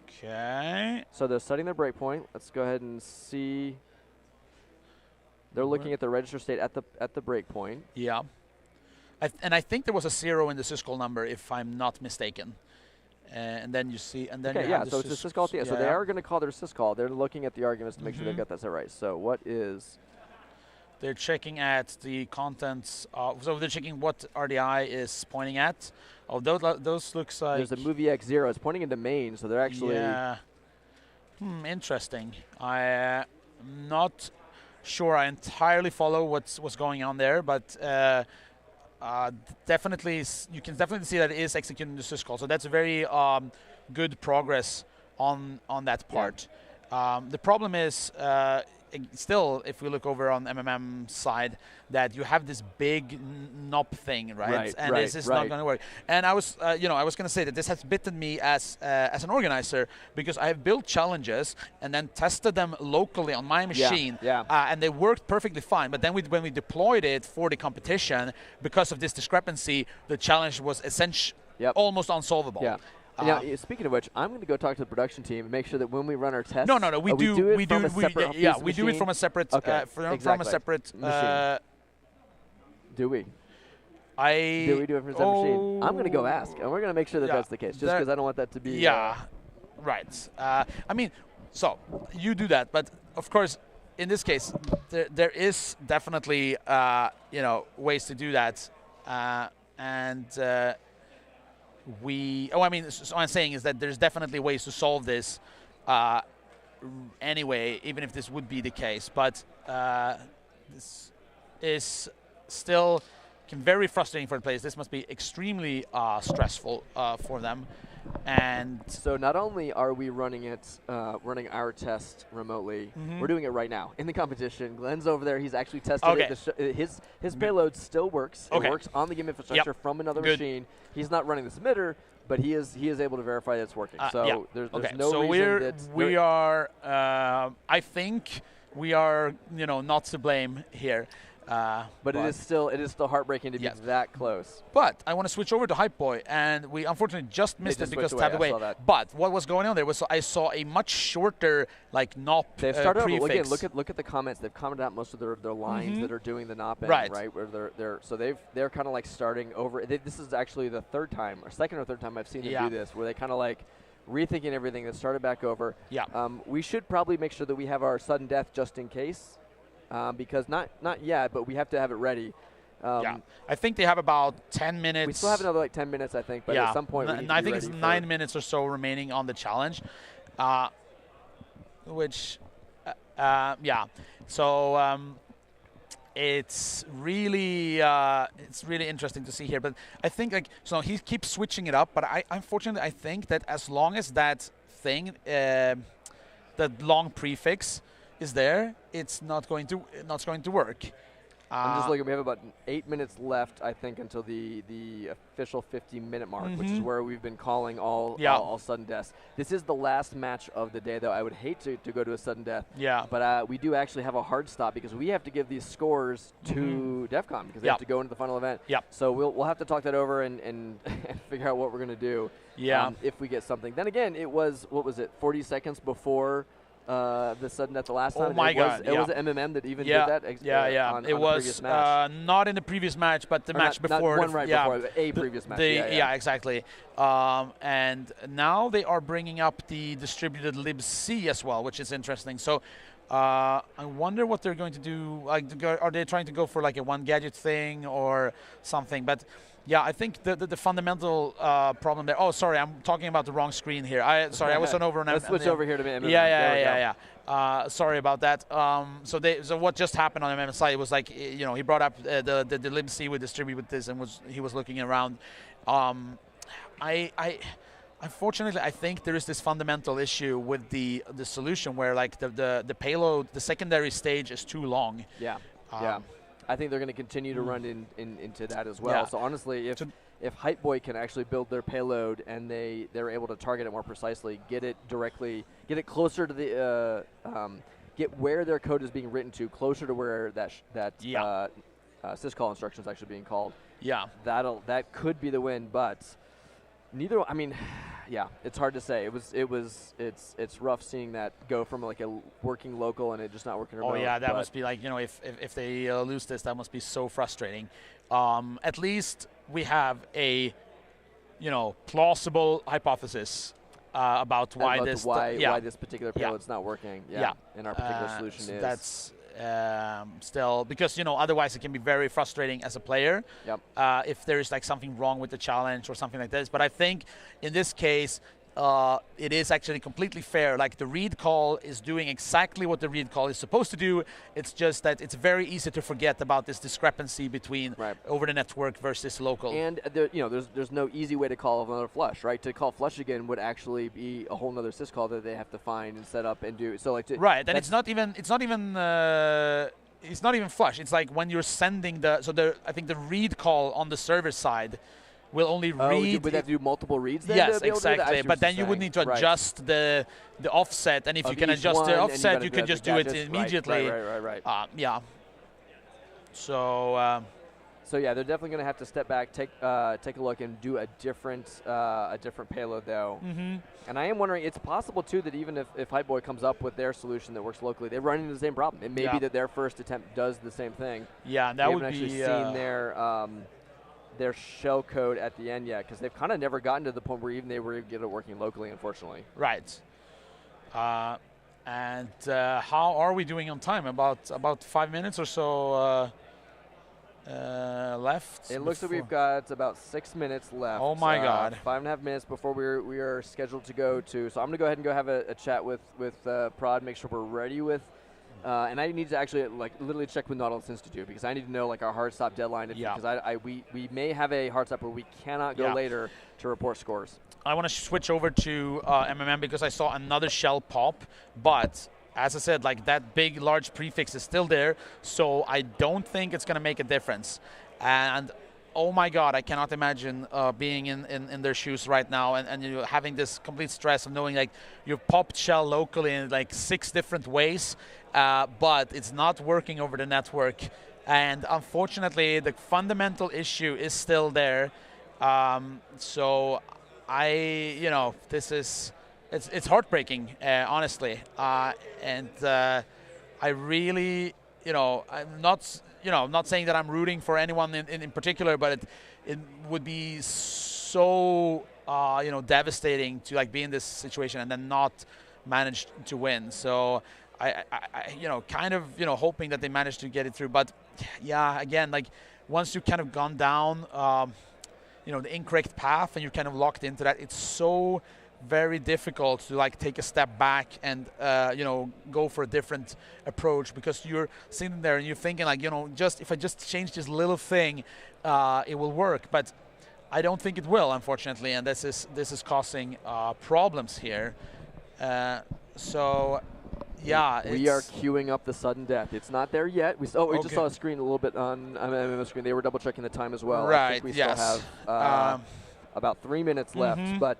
S4: Okay.
S3: So they're setting their break point. Let's go ahead and see. They're looking at the register state at the break point.
S4: Yeah. And I think there was a 0 in the syscall number, if I'm not mistaken. And then you see, and then you have
S3: so it's a syscall. So they are going to call their syscall. They're looking at the arguments to make sure they've got that set right. So what is?
S4: They're checking at the contents. So they're checking what RDI is pointing at. Oh, those looks like.
S3: There's a movie X0. It's pointing into main, so they're actually.
S4: Yeah. Interesting. I'm not sure I entirely follow what's going on there, but. Definitely, you can definitely see that it is executing the syscall. So that's very good progress on that part. The problem is still, if we look over on MMM side, that you have this big knob thing, right? And this is not going to work. And I was, I was going to say that this has bitten me as an organizer, because I have built challenges and then tested them locally on my machine, and they worked perfectly fine. But then when we deployed it for the competition, because of this discrepancy, the challenge was essentially almost unsolvable.
S3: Yeah. Now, speaking of which, I'm going to go talk to the production team and make sure that when we run our tests,
S4: we do it from a separate
S3: from a separate
S4: machine.
S3: Do we? Do we do it from a separate machine? I'm going to go ask, and we're going to make sure that that's the case, just because I don't want that to be.
S4: Yeah, right. I mean, so you do that, but of course, in this case, there is definitely ways to do that, and. So I'm saying is that there's definitely ways to solve this anyway, even if this would be the case. But this is still very frustrating for the players. This must be extremely stressful for them. And
S3: so not only are we running our test remotely, we're doing it right now in the competition. Glenn's over there. He's actually tested it. His payload still works. It works on the game infrastructure from another machine. He's not running the submitter, but he is able to verify that it's working. So there's no reason that
S4: we are. I think we are not to blame here.
S3: But it is still heartbreaking to be that close.
S4: But I want to switch over to Hypeboy, and we unfortunately just missed it because tabbed away. But what was going on there was I saw a much shorter NOP
S3: They've started
S4: prefix.
S3: Again, look at the comments. They've commented out most of their lines that are doing the NOP end, right? Where they're kind of starting over. This is actually the second or third time I've seen them do this, where they kind of rethinking everything. They started back over.
S4: Yeah.
S3: We should probably make sure that we have our sudden death just in case. Because not yet, but we have to have it ready.
S4: I think they have about 10 minutes.
S3: We still have another 10 minutes, I think, but at some point we need to
S4: I think it's 9 minutes or so remaining on the challenge, So it's really interesting to see here. But I think so he keeps switching it up. But unfortunately I think that as long as that thing, that long prefix is there, it's not going to work.
S3: I'm just looking. We have about 8 minutes left, I think, until the official 50-minute mark, which is where we've been calling all sudden deaths. This is the last match of the day, though. I would hate to go to a sudden death.
S4: Yeah.
S3: But we do actually have a hard stop because we have to give these scores to DEF CON because they have to go into the final event.
S4: Yeah.
S3: So we'll have to talk that over and figure out what we're going to do.
S4: Yeah.
S3: If we get something. Then again, it was, what was it, 40 seconds before the sudden death the last time.
S4: Oh my God!
S3: It was MMM that even did that.
S4: On
S3: it
S4: was
S3: the previous match.
S4: not in the previous match, but the match before.
S3: Not one right before a previous match.
S4: Exactly. And now they are bringing up the distributed libc as well, which is interesting. So. I wonder what they're going to do. Like, are they trying to go for like a one gadget thing or something? But yeah, I think the fundamental problem there. Oh, sorry, I'm talking about the wrong screen here. I was on over on.
S3: Let's switch over here to MMA.
S4: Yeah. Sorry about that. So what just happened on MMSI? It was like he brought up the libc would distribute with this, and he was looking around. Unfortunately, I think there is this fundamental issue with the solution where like the payload, the secondary stage is too long.
S3: Yeah. I think they're going to continue to run into that as well. Yeah. So honestly, if Hypeboy can actually build their payload and they're able to target it more precisely, get it closer to the get where their code is being written to, closer to where that syscall instruction is actually being called.
S4: Yeah.
S3: That could be the win, but neither. I mean. Yeah, it's hard to say. It's rough seeing that go from like a working local and it just not working remote.
S4: Oh yeah, that must be like if they lose this, that must be so frustrating. At least we have a plausible hypothesis about why
S3: this particular payload's not working. Yeah, and our particular solution is.
S4: That's still because otherwise it can be very frustrating as a player.
S3: Yep.
S4: If there is like something wrong with the challenge or something like this. But I think in this case it is actually completely fair. Like the read call is doing exactly what the read call is supposed to do. It's just that it's very easy to forget about this discrepancy between over the network versus local.
S3: And there's no easy way to call another flush, right? To call flush again would actually be a whole other syscall that they have to find and set up and do. So like
S4: and it's not even flush. It's like when you're sending I think the read call on the server side will only read.
S3: Would they have to do multiple reads then?
S4: Yes, exactly. But then you would need to adjust the offset, and if you can adjust the offset, you can just do it immediately.
S3: Right.
S4: Yeah. So.
S3: So yeah, they're definitely going to have to step back, take a look, and do a different payload though.
S4: Mm-hmm.
S3: And I am wondering, it's possible too that even if Hypeboy comes up with their solution that works locally, they run into the same problem. It may be that their first attempt does the same thing.
S4: Yeah, that would be.
S3: We haven't actually seen their shell code at the end yet, because they've kind of never gotten to the point where even they were able to get it working locally, unfortunately.
S4: Right. And how are we doing on time? About 5 minutes or so left.
S3: It looks like we've got about 6 minutes left.
S4: Oh my God!
S3: 5.5 minutes before we are scheduled to go to. So I'm gonna go ahead and have a chat with Prod, make sure we're ready with. And I need to actually literally check with Nautilus Institute, because I need to know our hard stop deadline. Because we may have a hard stop where we cannot go later to report scores.
S4: I want to switch over to MMM because I saw another shell pop, but as I said, that big large prefix is still there, so I don't think it's going to make a difference. And oh my God, I cannot imagine being in their shoes right now and having this complete stress of knowing you've popped shell locally in 6 different ways. But it's not working over the network, and unfortunately the fundamental issue is still there. So this is it's heartbreaking, honestly, and I really I'm not saying that I'm rooting for anyone in particular, but it would be so devastating to be in this situation and then not manage to win. So I kind of hoping that they manage to get it through, but yeah, again, once you've kind of gone down the incorrect path and you're kind of locked into that, it's so very difficult to take a step back and go for a different approach, because you're sitting there and you're thinking just if I just change this little thing, it will work, but I don't think it will, unfortunately, and this is causing problems here. So. Yeah,
S3: we are queuing up the sudden death. It's not there yet. We just saw a screen a little bit on the screen. They were double checking the time as well.
S4: Right.
S3: I think we still have about 3 minutes left, but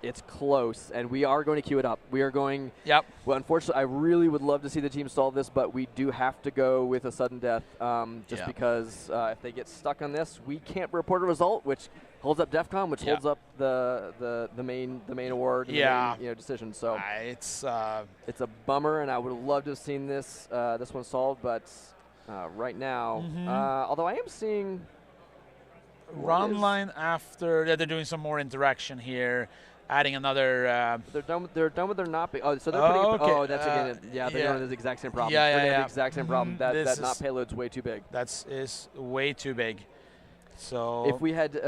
S3: it's close, and we are going to queue it up. We are going.
S4: Yep.
S3: Well, unfortunately, I really would love to see the team solve this, but we do have to go with a sudden death, just because if they get stuck on this, we can't report a result, which holds up DEF CON, which holds up the main award, and the main, decision. So
S4: it's
S3: a bummer, and I would have loved to have seen this one solved, but right now, although I am seeing.
S4: Run line after. Yeah, they're doing some more interaction here, adding another.
S3: They're done with their not. Oh, so they're putting.
S4: Okay.
S3: Oh, that's again. Yeah, they're doing the exact same problem.
S4: Yeah,
S3: the exact same problem. That not payload's way too big.
S4: That is way too big. So
S3: if we had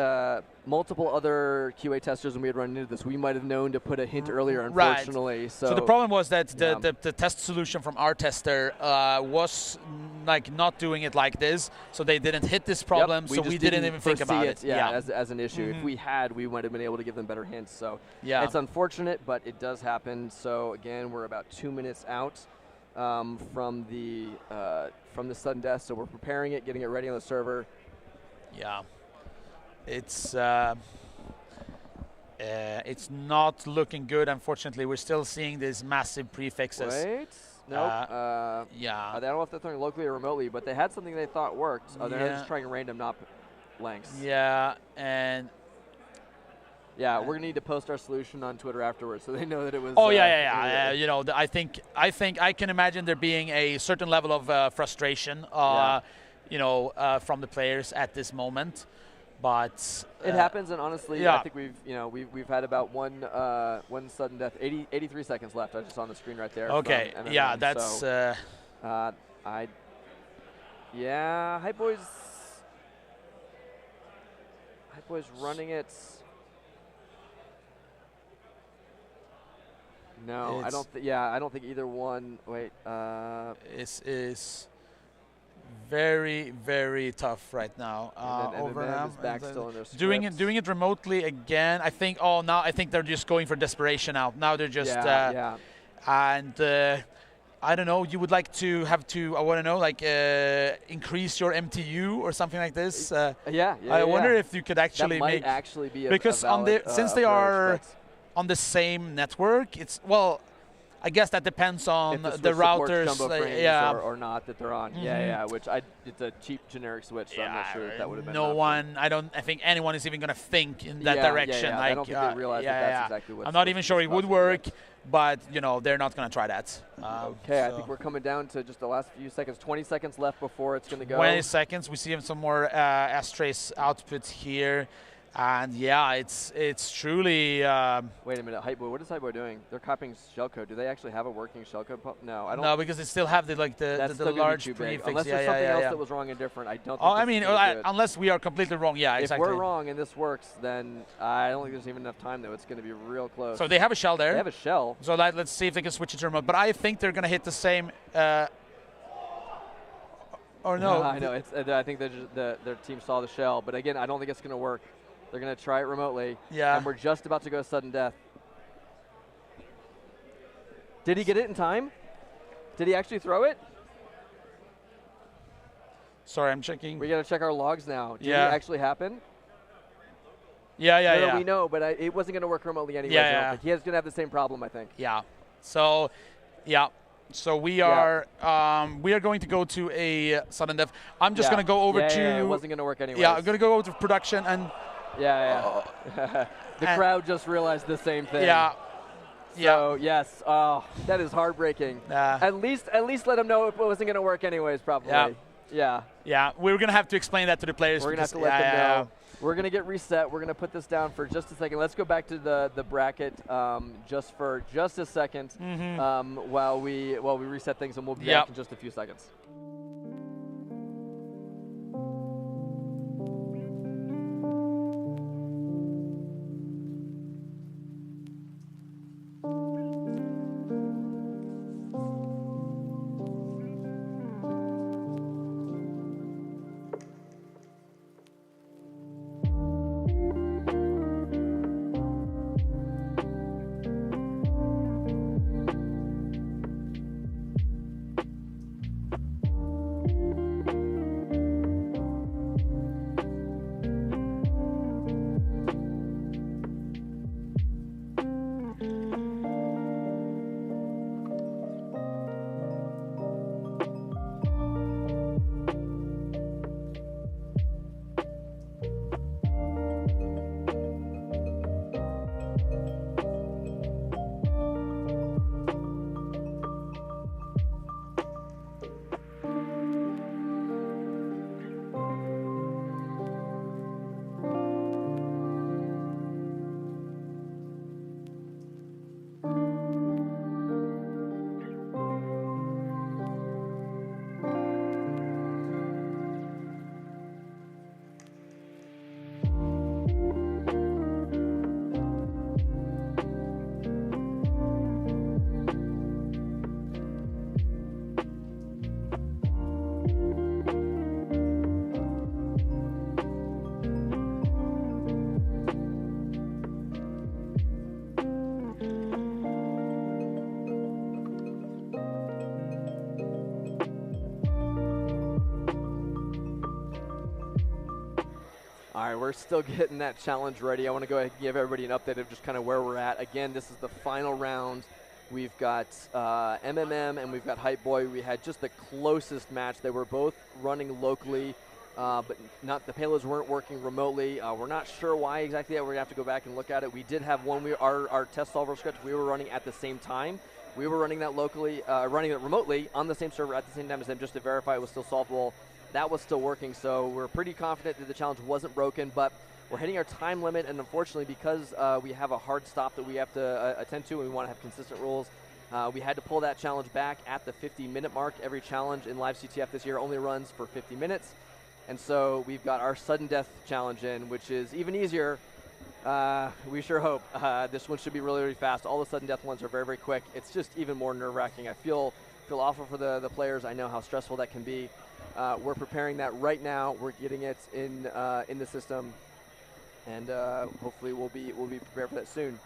S3: multiple other QA testers and we had run into this, we might have known to put a hint earlier, unfortunately.
S4: Right.
S3: So
S4: the problem was that the test solution from our tester was like not doing it like this, so they didn't hit this problem, so we didn't even think about it.
S3: As an issue. If we had, we might have been able to give them better hints. So it's unfortunate, but it does happen. So again, we're about 2 minutes out from the sudden death, so we're preparing it, getting it ready on the server.
S4: Yeah, it's not looking good. Unfortunately, we're still seeing these massive prefixes.
S3: Wait, nope. I don't know if they're throwing locally or remotely, but they had something they thought worked. Oh, they're just trying random NOP lengths.
S4: Yeah, and
S3: we're gonna need to post our solution on Twitter afterwards, so they know that it was.
S4: Oh I think I can imagine there being a certain level of frustration. From the players at this moment, but
S3: it happens. And honestly, I think we've had about one sudden death. 83 seconds left. I just on the screen right there.
S4: Okay, that's.
S3: So, Hype Boys running it. No, I don't. I don't think either one. Wait.
S4: This is very, very tough right now. Doing it remotely again. I think. Oh, now I think they're just going for desperation now. Now they're just. And I don't know. You would like to have to. I want to know, like, increase your MTU or something like this. I wonder if you could actually
S3: that might actually be
S4: because since they are on the same network, it's I guess that depends on the routers,
S3: or not that they're on. Which it's a cheap generic switch, so I'm not sure if that would have been.
S4: I think anyone is even going to think in that direction. Like,
S3: I don't think they realize that's exactly what.
S4: I'm not even sure it would work, but they're not going to try that.
S3: I think we're coming down to just the last few seconds. 20 seconds left before it's going to go.
S4: 20 seconds. We see some more S-trace outputs here. And it's truly.
S3: Wait a minute, Hypeboy. What is Hypeboy doing? They're copying shellcode. Do they actually have a working shellcode? No, I don't.
S4: No, because they still have the large prefix.
S3: Unless there's something else that was wrong and different, I don't.
S4: Unless we are completely wrong. Yeah, exactly.
S3: If we're wrong and this works, then I don't think there's even enough time though. It's going to be real close.
S4: So they have a shell there.
S3: They have a shell.
S4: So let's see if they can switch it to remote. But I think they're going to hit the same. Or no?
S3: I know. I think their team saw the shell, but again, I don't think it's going to work. They're going to try it remotely.
S4: Yeah.
S3: And we're just about to go sudden death. Did he get it in time? Did he actually throw it?
S4: Sorry, I'm checking.
S3: We got to check our logs now. Did it actually happen?
S4: Yeah.
S3: We know, but it wasn't going to work remotely anyway.
S4: Yeah.
S3: He's going to have the same problem, I think.
S4: Yeah. So, So we are going to go to a sudden death. I'm just going to go over to.
S3: It wasn't going to work anyway.
S4: Yeah, I'm going to go over to production and.
S3: The crowd just realized the same thing. So, yes. Oh, that is heartbreaking. At least let them know it wasn't going to work anyways, probably. Yeah.
S4: We're going to have to explain that to the players.
S3: We're going to have to let them know. We're going to get reset. We're going to put this down for just a second. Let's go back to the bracket just for just a second while we reset things, and we'll be back in just a few seconds. All right, we're still getting that challenge ready. I want to go ahead and give everybody an update of just kind of where we're at. Again, this is the final round. We've got MMM and we've got Hype Boy. We had just the closest match. They were both running locally, but not the payloads weren't working remotely. We're not sure why exactly. We're going to have to go back and look at it. We did have one, our test solver script, we were running at the same time. We were running that locally, running it remotely on the same server at the same time as them just to verify it was still solvable. That was still working, so we're pretty confident that the challenge wasn't broken, but we're hitting our time limit, and unfortunately, because we have a hard stop that we have to attend to and we want to have consistent rules, we had to pull that challenge back at the 50-minute mark. Every challenge in LiveCTF this year only runs for 50 minutes, and so we've got our sudden death challenge in, which is even easier. We sure hope. This one should be really, really fast. All the sudden death ones are very, very quick. It's just even more nerve-wracking. I feel awful for the players. I know how stressful that can be. We're preparing that right now. We're getting it in the system, and hopefully we'll be prepared for that soon.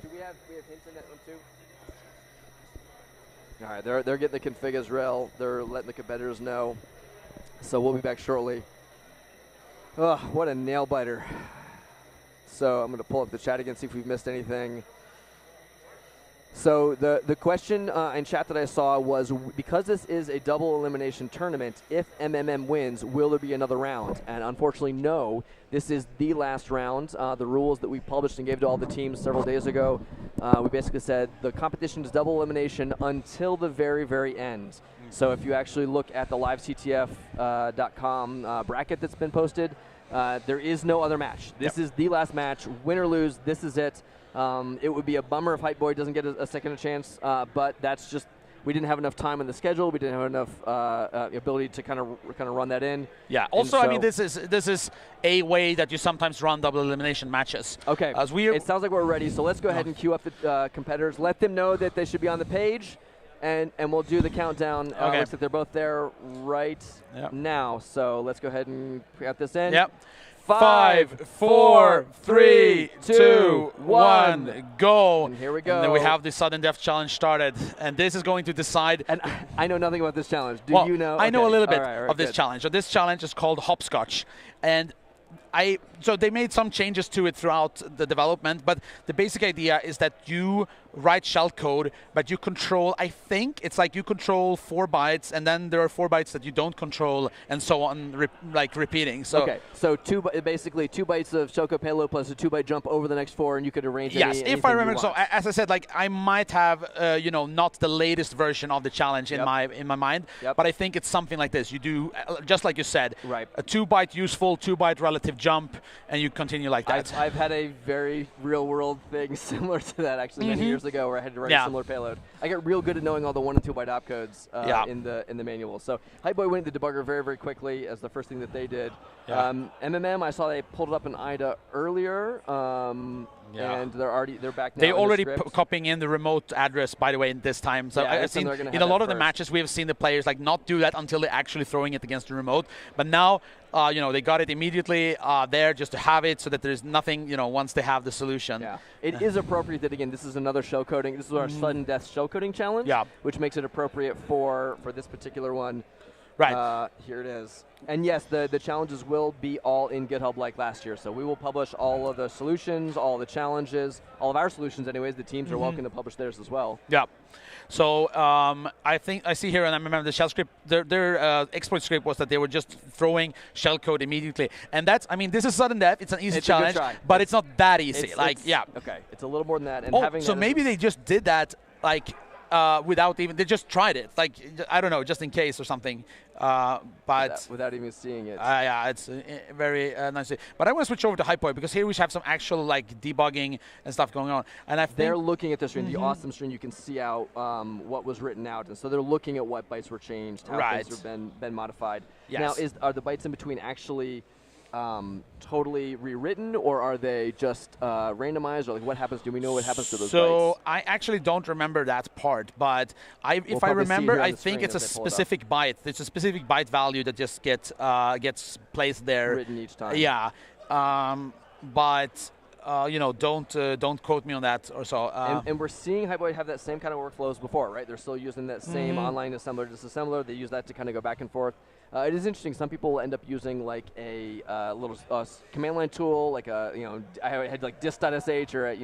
S3: Do we have hints in that one too? All right, they're getting the config as rel. They're letting the competitors know. So we'll be back shortly. Oh, what a nail biter! So I'm going to pull up the chat again, see if we've missed anything. So the question in chat that I saw was, because this is a double elimination tournament, if MMM wins, will there be another round? And unfortunately, no. This is the last round. The rules that we published and gave to all the teams several days ago, we basically said the competition is double elimination until the very, very end. So if you actually look at the LiveCTF.com bracket that's been posted, there is no other match. This is the last match. Win or lose, this is it. It would be a bummer if Hype Boy doesn't get a second chance, but that's just, we didn't have enough time in the schedule. We didn't have enough ability to kind of run that in.
S4: Yeah. Also, I mean, this is a way that you sometimes run double elimination matches.
S3: Okay. It sounds like we're ready. So let's go ahead and queue up the competitors. Let them know that they should be on the page, and we'll do the countdown.
S4: Okay.
S3: Looks like they're both there right now. So let's go ahead and get this in.
S4: Yep. 5, 4, 3, 2, 1, go.
S3: And here we go.
S4: And then we have the sudden death challenge started, and this is going to decide.
S3: And I know nothing about this challenge. Do you know?
S4: I know a little bit
S3: of
S4: this challenge. So this challenge is called hopscotch, and so they made some changes to it throughout the development, but the basic idea is that you write shell code, but you control, I think it's like you control 4 bytes, and then there are 4 bytes that you don't control, and so on, repeating. So
S3: okay, so basically 2 bytes of shellcode payload plus a 2-byte jump over the next 4, and you could arrange
S4: if I remember. So as I said, like I might have not the latest version of the challenge in my mind, but I think it's something like this. You do just like you said, a 2-byte useful, 2-byte relative jump, and you continue like that.
S3: I've had a very real world thing similar to that actually many years ago, where I had to write a similar payload. I get real good at knowing all the 1 and 2 byte opcodes in the manual. So Hype Boy went the debugger very, very quickly as the first thing that they did. MMM, I saw they pulled it up in IDA earlier. And they're back now.
S4: They already copying in the remote address, by the way, in this time. So I've seen in a lot of the matches we have seen the players like not do that until they're actually throwing it against the remote. But now, they got it immediately there just to have it, so that there's nothing, once they have the solution.
S3: Yeah, it is appropriate that, again, this is another shell coding. This is our sudden death shell coding challenge. Which makes it appropriate for this particular one.
S4: Right.
S3: Here it is. And yes, the challenges will be all in GitHub like last year. So we will publish all of the solutions, all the challenges, all of our solutions anyways. The teams are welcome to publish theirs as well.
S4: Yeah. So I think I see here, and I remember the shell script, their exploit script was that they were just throwing shell code immediately. And that's, I mean, this is sudden death. It's an easy challenge, but it's not that easy.
S3: Okay. It's a little more than that. And
S4: so maybe they just did that, without even, they just tried it, I don't know, just in case or something, but
S3: without even seeing it.
S4: Yeah, it's very nice. But I want to switch over to Hype Boy, because here we have some actual debugging and stuff going on, and
S3: they're looking at the screen, the awesome screen. You can see out what was written out, and so they're looking at what bytes were changed, how things have been modified. Now, are the bytes in between actually totally rewritten, or are they just randomized, or what happens? Do we know what happens to those bytes?
S4: So I actually don't remember that part, but if I remember, I think it's a specific byte. It's a specific byte value that just gets placed there.
S3: Written each time.
S4: Yeah, but don't quote me on that or so.
S3: And we're seeing Hypeboy have that same kind of workflow as before, right? They're still using that same online assembler disassembler. They use that to kind of go back and forth. It is interesting. Some people end up using like a little command line tool, like I had like dis.sh or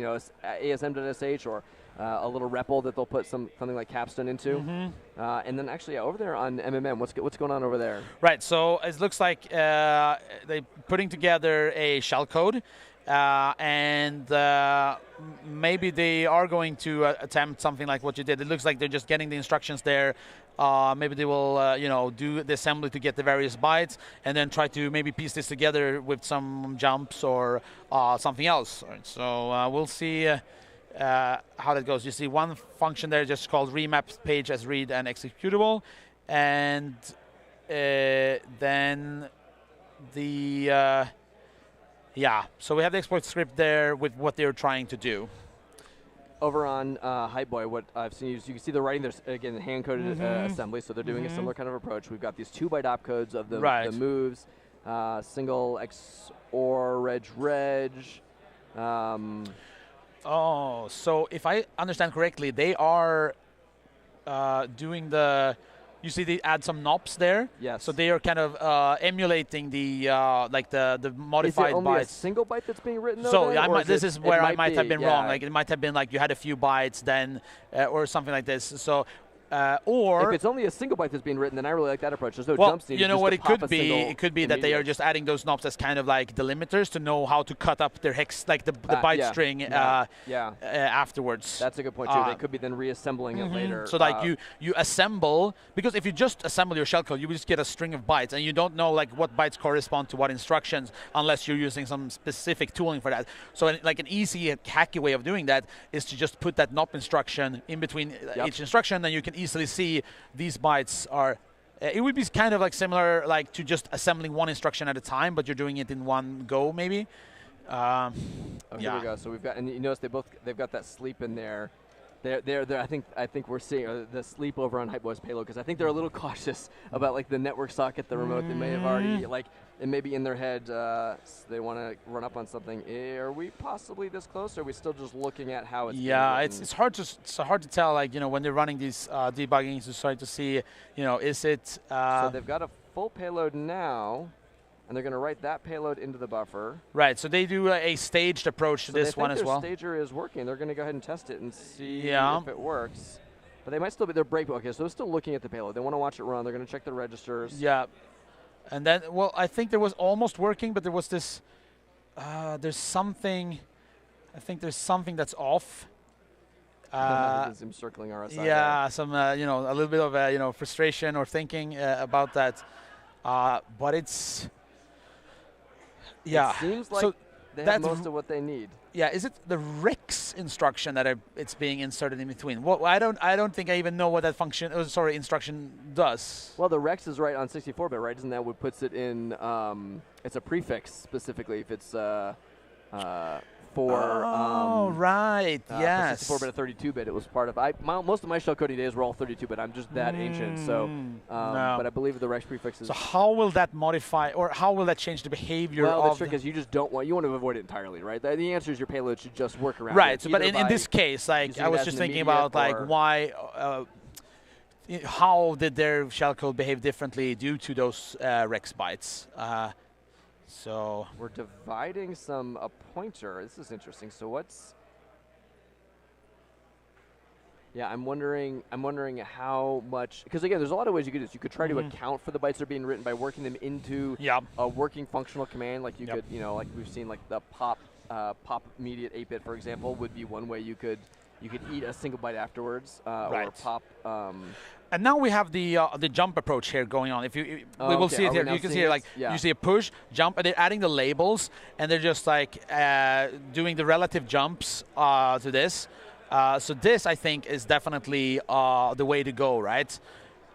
S3: asm.sh or a little REPL that they'll put something like Capstone into. And then actually over there on MMM, what's going on over there?
S4: Right. So it looks like they're putting together a shellcode. And maybe they are going to attempt something like what you did. It looks like they're just getting the instructions there. Maybe they will, do the assembly to get the various bytes, and then try to maybe piece this together with some jumps or something else. Right, so we'll see how that goes. You see one function there just called remap page as read and executable, and then the so we have the exploit script there with what they're trying to do.
S3: Over on Hypeboy, what I've seen is you can see the writing. There's again hand-coded assembly, so they're doing a similar kind of approach. We've got these 2-byte opcodes of the moves, single XOR reg.
S4: So if I understand correctly, they are doing the. You see, they add some knobs there.
S3: Yes.
S4: So they are kind of emulating the the modified bytes. Is it only
S3: a single byte that's being written?
S4: So this is where I might have been wrong. Like it might have been like you had a few bytes then, or something like this. So. Or
S3: if it's only a single byte that's being written, then I really like that approach. There's no jumps needed.
S4: You know what it could be? It could be that they are just adding those knobs as kind of like delimiters to know how to cut up their hex, like the byte string afterwards.
S3: That's a good point too. They could be then reassembling it later.
S4: So like you assemble, because if you just assemble your shellcode, you will just get a string of bytes, and you don't know like what bytes correspond to what instructions unless you're using some specific tooling for that. So like an easy, hacky way of doing that is to just put that knob instruction in between each instruction, then you can easily see these bytes are. It would be kind of like similar, like to just assembling one instruction at a time, but you're doing it in one go, maybe.
S3: Here we go. So we've got, and you notice they've got that sleep in there. They're I think we're seeing the sleep over on Hypeboy's payload because I think they're a little cautious about like the network socket, the remote. They may have already it may be in their head. They want to run up on something. Are we possibly this close? Or are we still just looking at how it's?
S4: Yeah, it's hard to tell. Like when they're running these debugging to try to see, is it?
S3: So they've got a full payload now. And they're going to write that payload into the buffer.
S4: Right, so they do a staged approach to this one as well.
S3: Their stager is working. They're going to go ahead and test it and see if it works. But they might still be their break. Okay, so they're still looking at the payload. They want to watch it run. They're going to check the registers.
S4: Yeah. And then, I think there was almost working, but there was this, there's something, I think there's something that's off.
S3: Him circling RSI.
S4: Yeah, some, a little bit of, frustration or thinking about that. But it's... Yeah.
S3: It seems like they have most of what they need.
S4: Yeah, is it the rex instruction that it's being inserted in between? Well, I don't think I even know what that function, instruction does.
S3: Well, the rex is right on 64-bit, right? Isn't that what puts it in? It's a prefix specifically if it's
S4: right. Yes.
S3: 64-bit or 32-bit. It was part of. Most of my shell coding days were all 32-bit. I'm just that ancient. So, but I believe the rex prefixes.
S4: So how will that modify, or how will that change the behavior?
S3: Well, the trick is you just don't want. You want to avoid it entirely, right? The answer is your payload should just work around.
S4: Right. So, but in this case, like I was just thinking about like why. How did their shellcode behave differently due to those rex bytes? So
S3: we're dividing a pointer. This is interesting. So what's? Yeah, I'm wondering how much, because again, there's a lot of ways you could do this. You could try to account for the bytes that are being written by working them into a working functional command. Like you could, like we've seen, like the pop immediate 8-bit, for example, would be one way you could eat a single byte afterwards, or pop.
S4: And now we have the jump approach here going on. If we will see it here. You can see here, you see a push, jump, and they're adding the labels, and they're just like doing the relative jumps to this. So this, I think, is definitely the way to go, right?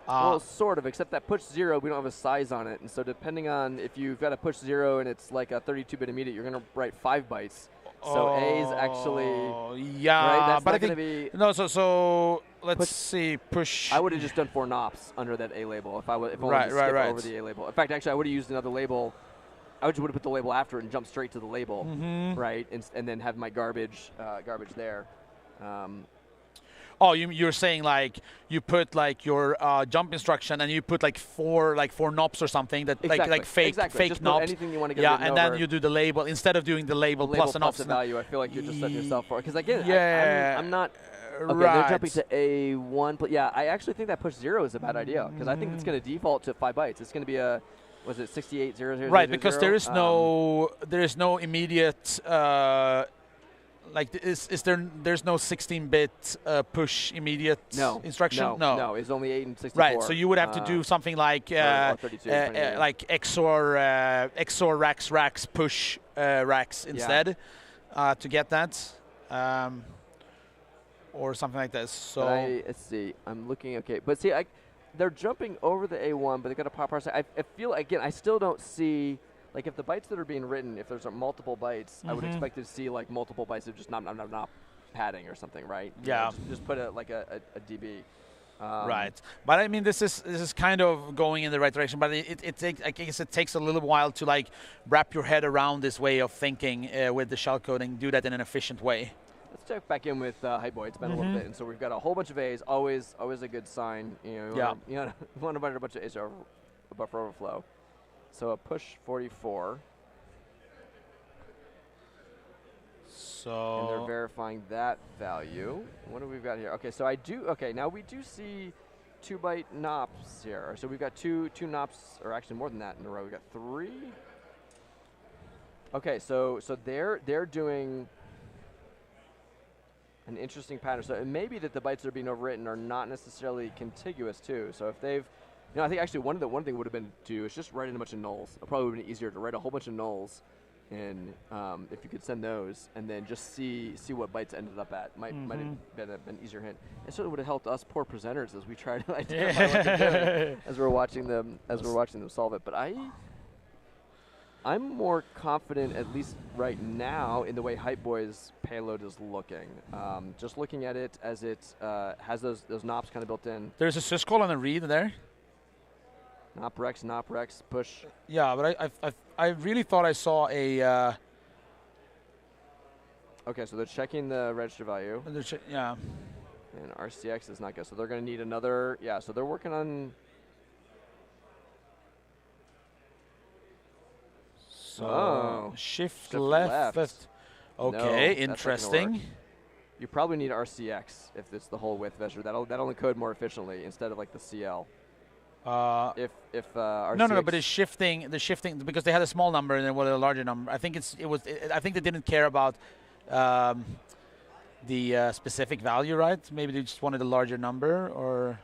S3: Well, sort of, except that push 0, we don't have a size on it. And so depending on if you've got a push 0 and it's like a 32-bit immediate, you're going to write 5 bytes. So A is actually right? That's
S4: but
S3: not
S4: I think
S3: be
S4: so let's see, push.
S3: I would have just done 4 nops under that A label if I only skip over the A label. In fact, actually, I would have used another label I would have put the label after it and jumped straight to the label, right? And then have my garbage there.
S4: Oh, you're saying like you put like your jump instruction and you put like four knobs or something that like fake
S3: Just
S4: knobs.
S3: Anything you want to get
S4: and then you do the label instead of doing the label plus an
S3: plus a value. I feel like you're just setting yourself for it. Because again, I'm not. Okay,
S4: right.
S3: they're jumping to A1, but yeah, I actually think that push 0 is a bad idea because I think it's going to default to 5 bytes. It's going to be a, was it 680000?
S4: Right, because there is no immediate there's no 16-bit push immediate instruction.
S3: No, it's only 8 and 64.
S4: Right, so you would have to do something like
S3: 32,
S4: like XOR racks push racks instead to get that. Or something like this. So
S3: let's see. I'm looking. Okay, but see, they're jumping over the A1, but they got a pop parser. I feel again. I still don't see like if the bytes that are being written. If there's multiple bytes, I would expect to see like multiple bytes of just not padding or something, right?
S4: Yeah.
S3: Just put a dB.
S4: Right, but I mean this is kind of going in the right direction. But it takes, I guess it takes a little while to like wrap your head around this way of thinking with the shellcoding. Do that in an efficient way.
S3: Let's check back in with Hypeboy. It's been a little bit, and so we've got a whole bunch of A's. Always a good sign. You want to a bunch of A's over buffer overflow. So a push 44.
S4: So
S3: and they're verifying that value. What do we've got here? Okay, so Okay, now we do see 2-byte NOPs here. So we've got two NOPs, or actually more than that in a row. We've got 3. Okay, so they're doing an interesting pattern. So it may be that the bytes that are being overwritten are not necessarily contiguous too. So if they've, I think actually one thing would have been to do is just write in a bunch of nulls. It probably would have been easier to write a whole bunch of nulls, and if you could send those and then just see what bytes ended up at. Might have been an easier hint. It certainly would have helped us poor presenters as we try to identify what they're doing as we're watching them solve it. But I'm more confident, at least right now, in the way Hypeboy's payload is looking. Just looking at it as it has those NOPs kind of built in.
S4: There's a syscall and a read there.
S3: NOP rex, push.
S4: Yeah, but I really thought I saw a...
S3: Okay, so they're checking the register value.
S4: And
S3: RCX is not good, so they're going to need another... Yeah, so they're working on...
S4: So shift left. Okay, interesting.
S3: You probably need RCX if it's the whole width measure. That'll encode more efficiently instead of like the CL. If RCX
S4: no, but it's shifting because they had a small number and then a larger number. I think I think they didn't care about the specific value, right? Maybe they just wanted a larger number, or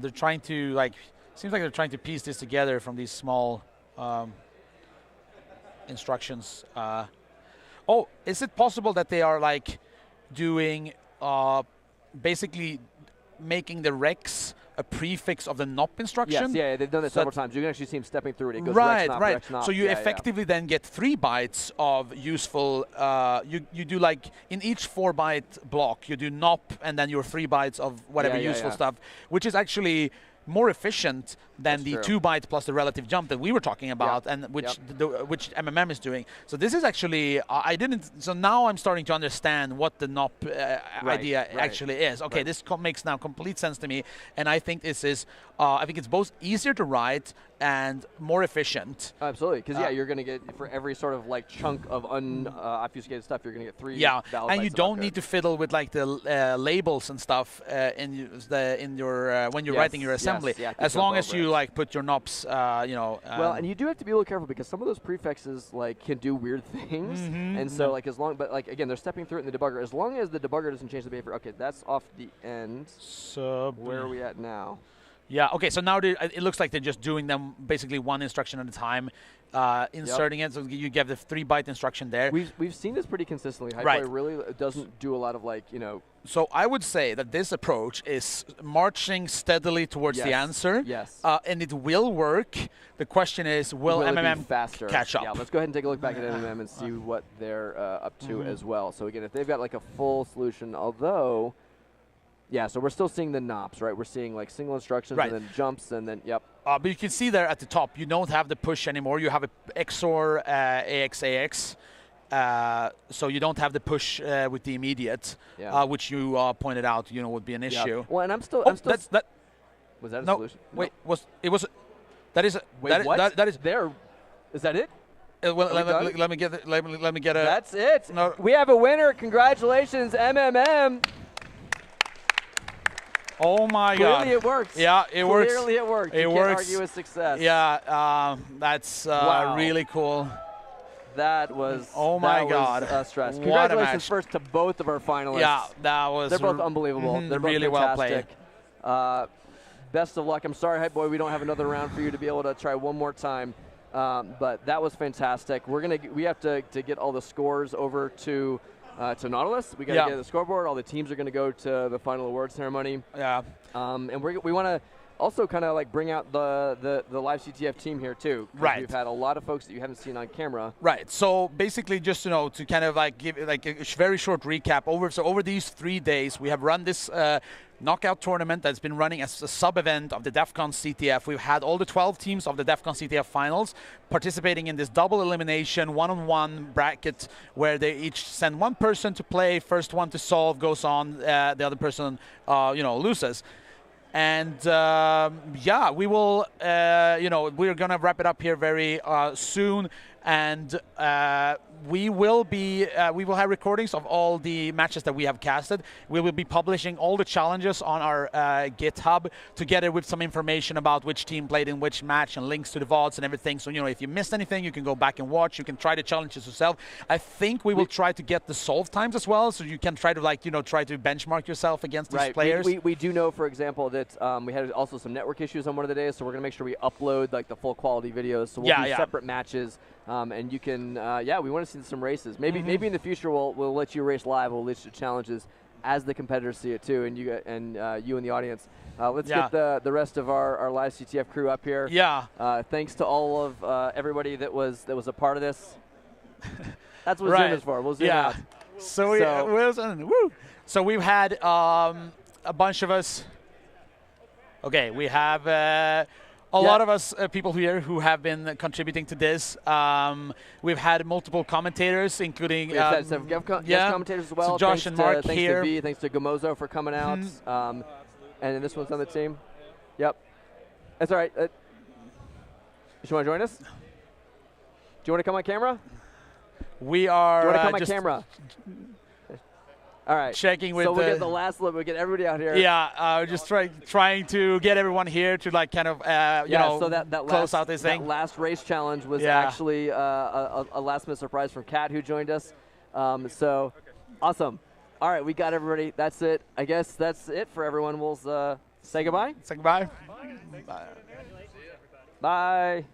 S4: they're trying to seems like they're trying to piece this together from these small instructions. Oh, is it possible that they are doing basically making the rex a prefix of the NOP instruction?
S3: Yes, yeah, they've done it several times. You can actually see them stepping through it. It goes
S4: right,
S3: rex, NOP,
S4: right.
S3: rex, NOP.
S4: So you effectively then get 3 bytes of useful. You do in each 4-byte block, you do NOP and then your 3 bytes of whatever useful stuff, which is actually more efficient than the 2-byte plus the relative jump that we were talking about, and which MMM is doing. So this is actually So now I'm starting to understand what the NOP idea actually is. Okay, this makes now complete sense to me, and I think this is. I think it's both easier to write and more efficient.
S3: Absolutely, because you're going to get for every sort of chunk of unobfuscated stuff, you're going to get 3. Valid
S4: and you
S3: bytes
S4: don't need to fiddle with the labels and stuff in your when you're writing your assembly. As long as you put your NOPs,
S3: well, and you do have to be a little careful because some of those prefixes can do weird things, and so again, they're stepping through it in the debugger. As long as the debugger doesn't change the behavior, okay, that's off the end. So where are we at now?
S4: Yeah. Okay. So now it looks like they're just doing them basically one instruction at a time, inserting it. So you get the 3-byte instruction there.
S3: We've seen this pretty consistently. Hypeboy really doesn't do a lot of
S4: So I would say that this approach is marching steadily towards the answer.
S3: Yes.
S4: And it will work. The question is, will MMM
S3: faster
S4: catch up?
S3: Yeah. Let's go ahead and take a look back at MMM and see what they're up to as well. So again, if they've got a full solution, although. Yeah, so we're still seeing the NOPs, right? We're seeing single instructions and then jumps and then,
S4: But you can see there at the top, you don't have the push anymore. You have a XOR AX. So you don't have the push with the immediate, which you pointed out, would be an issue.
S3: Well, and I'm still.
S4: Was that
S3: a solution?
S4: Wait, that is.
S3: Wait, what?
S4: That is.
S3: There. Is that it?
S4: Well, let me get. Let me get a.
S3: That's it.
S4: No.
S3: We have a winner. Congratulations, MMM.
S4: Oh my God!
S3: Clearly it works.
S4: Yeah, it works.
S3: Clearly it works.
S4: It
S3: you
S4: works.
S3: Can't argue with success.
S4: Yeah, that's really cool.
S3: That was.
S4: Oh my God!
S3: Stress.
S4: What
S3: Congratulations
S4: a match.
S3: first to both of our finalists.
S4: Yeah, that was.
S3: They're both unbelievable. They're both
S4: really
S3: fantastic.
S4: well played.
S3: Best of luck. I'm sorry, Hype Boy, we don't have another round for you to be able to try one more time. But that was fantastic. We have to get all the scores over to Nautilus. We got to get the scoreboard. All the teams are going to go to the final award ceremony.
S4: Yeah.
S3: And we want to also kind of like bring out the LiveCTF team here too.
S4: Right.
S3: We've had a lot of folks that you haven't seen on camera.
S4: Right. So basically, just to kind of like give like a very short recap over these 3 days, we have run this knockout tournament that's been running as a sub-event of the DEF CON CTF. We've had all the 12 teams of the DEF CON CTF Finals participating in this double elimination one-on-one bracket where they each send one person to play. First one to solve goes on. The other person, loses. And we will, we're going to wrap it up here very soon. And we will have recordings of all the matches that we have casted. We will be publishing all the challenges on our GitHub together with some information about which team played in which match and links to the VODs and everything. So, if you missed anything, you can go back and watch. You can try the challenges yourself. I think we will try to get the solve times as well, so you can try to try to benchmark yourself against these players.
S3: We do know, for example, that we had also some network issues on one of the days, so we're going to make sure we upload like the full quality videos. So we'll do separate matches. And you can, we want to see some races. Maybe in the future we'll let you race live. We'll let you challenges as the competitors see it too, and you in the audience. Let's get the rest of our LiveCTF crew up here.
S4: Yeah.
S3: Thanks to all of everybody that was a part of this. That's what Zoom is for. We'll zoom out.
S4: So we've had a bunch of us. Okay, we have. A lot of us people here who have been contributing to this. We've had multiple commentators, including
S3: guest commentators as well.
S4: So Josh and Mark
S3: thanks
S4: here.
S3: To V, thanks to Gamozo for coming out. And then this one's on the team. Yep. That's all right. You want to join us? Do you want to come on camera?
S4: We are.
S3: Do you want to come on camera? All right.
S4: Checking with.
S3: So we'll get the last little. We'll get everybody out here.
S4: Yeah, just trying to get everyone here to like kind of
S3: so that
S4: close out this thing.
S3: That last race challenge was actually a last-minute surprise from Kat, who joined us. Awesome. All right, we got everybody. That's it. I guess that's it for everyone. We'll say goodbye.
S4: Say goodbye.
S3: Bye. Bye.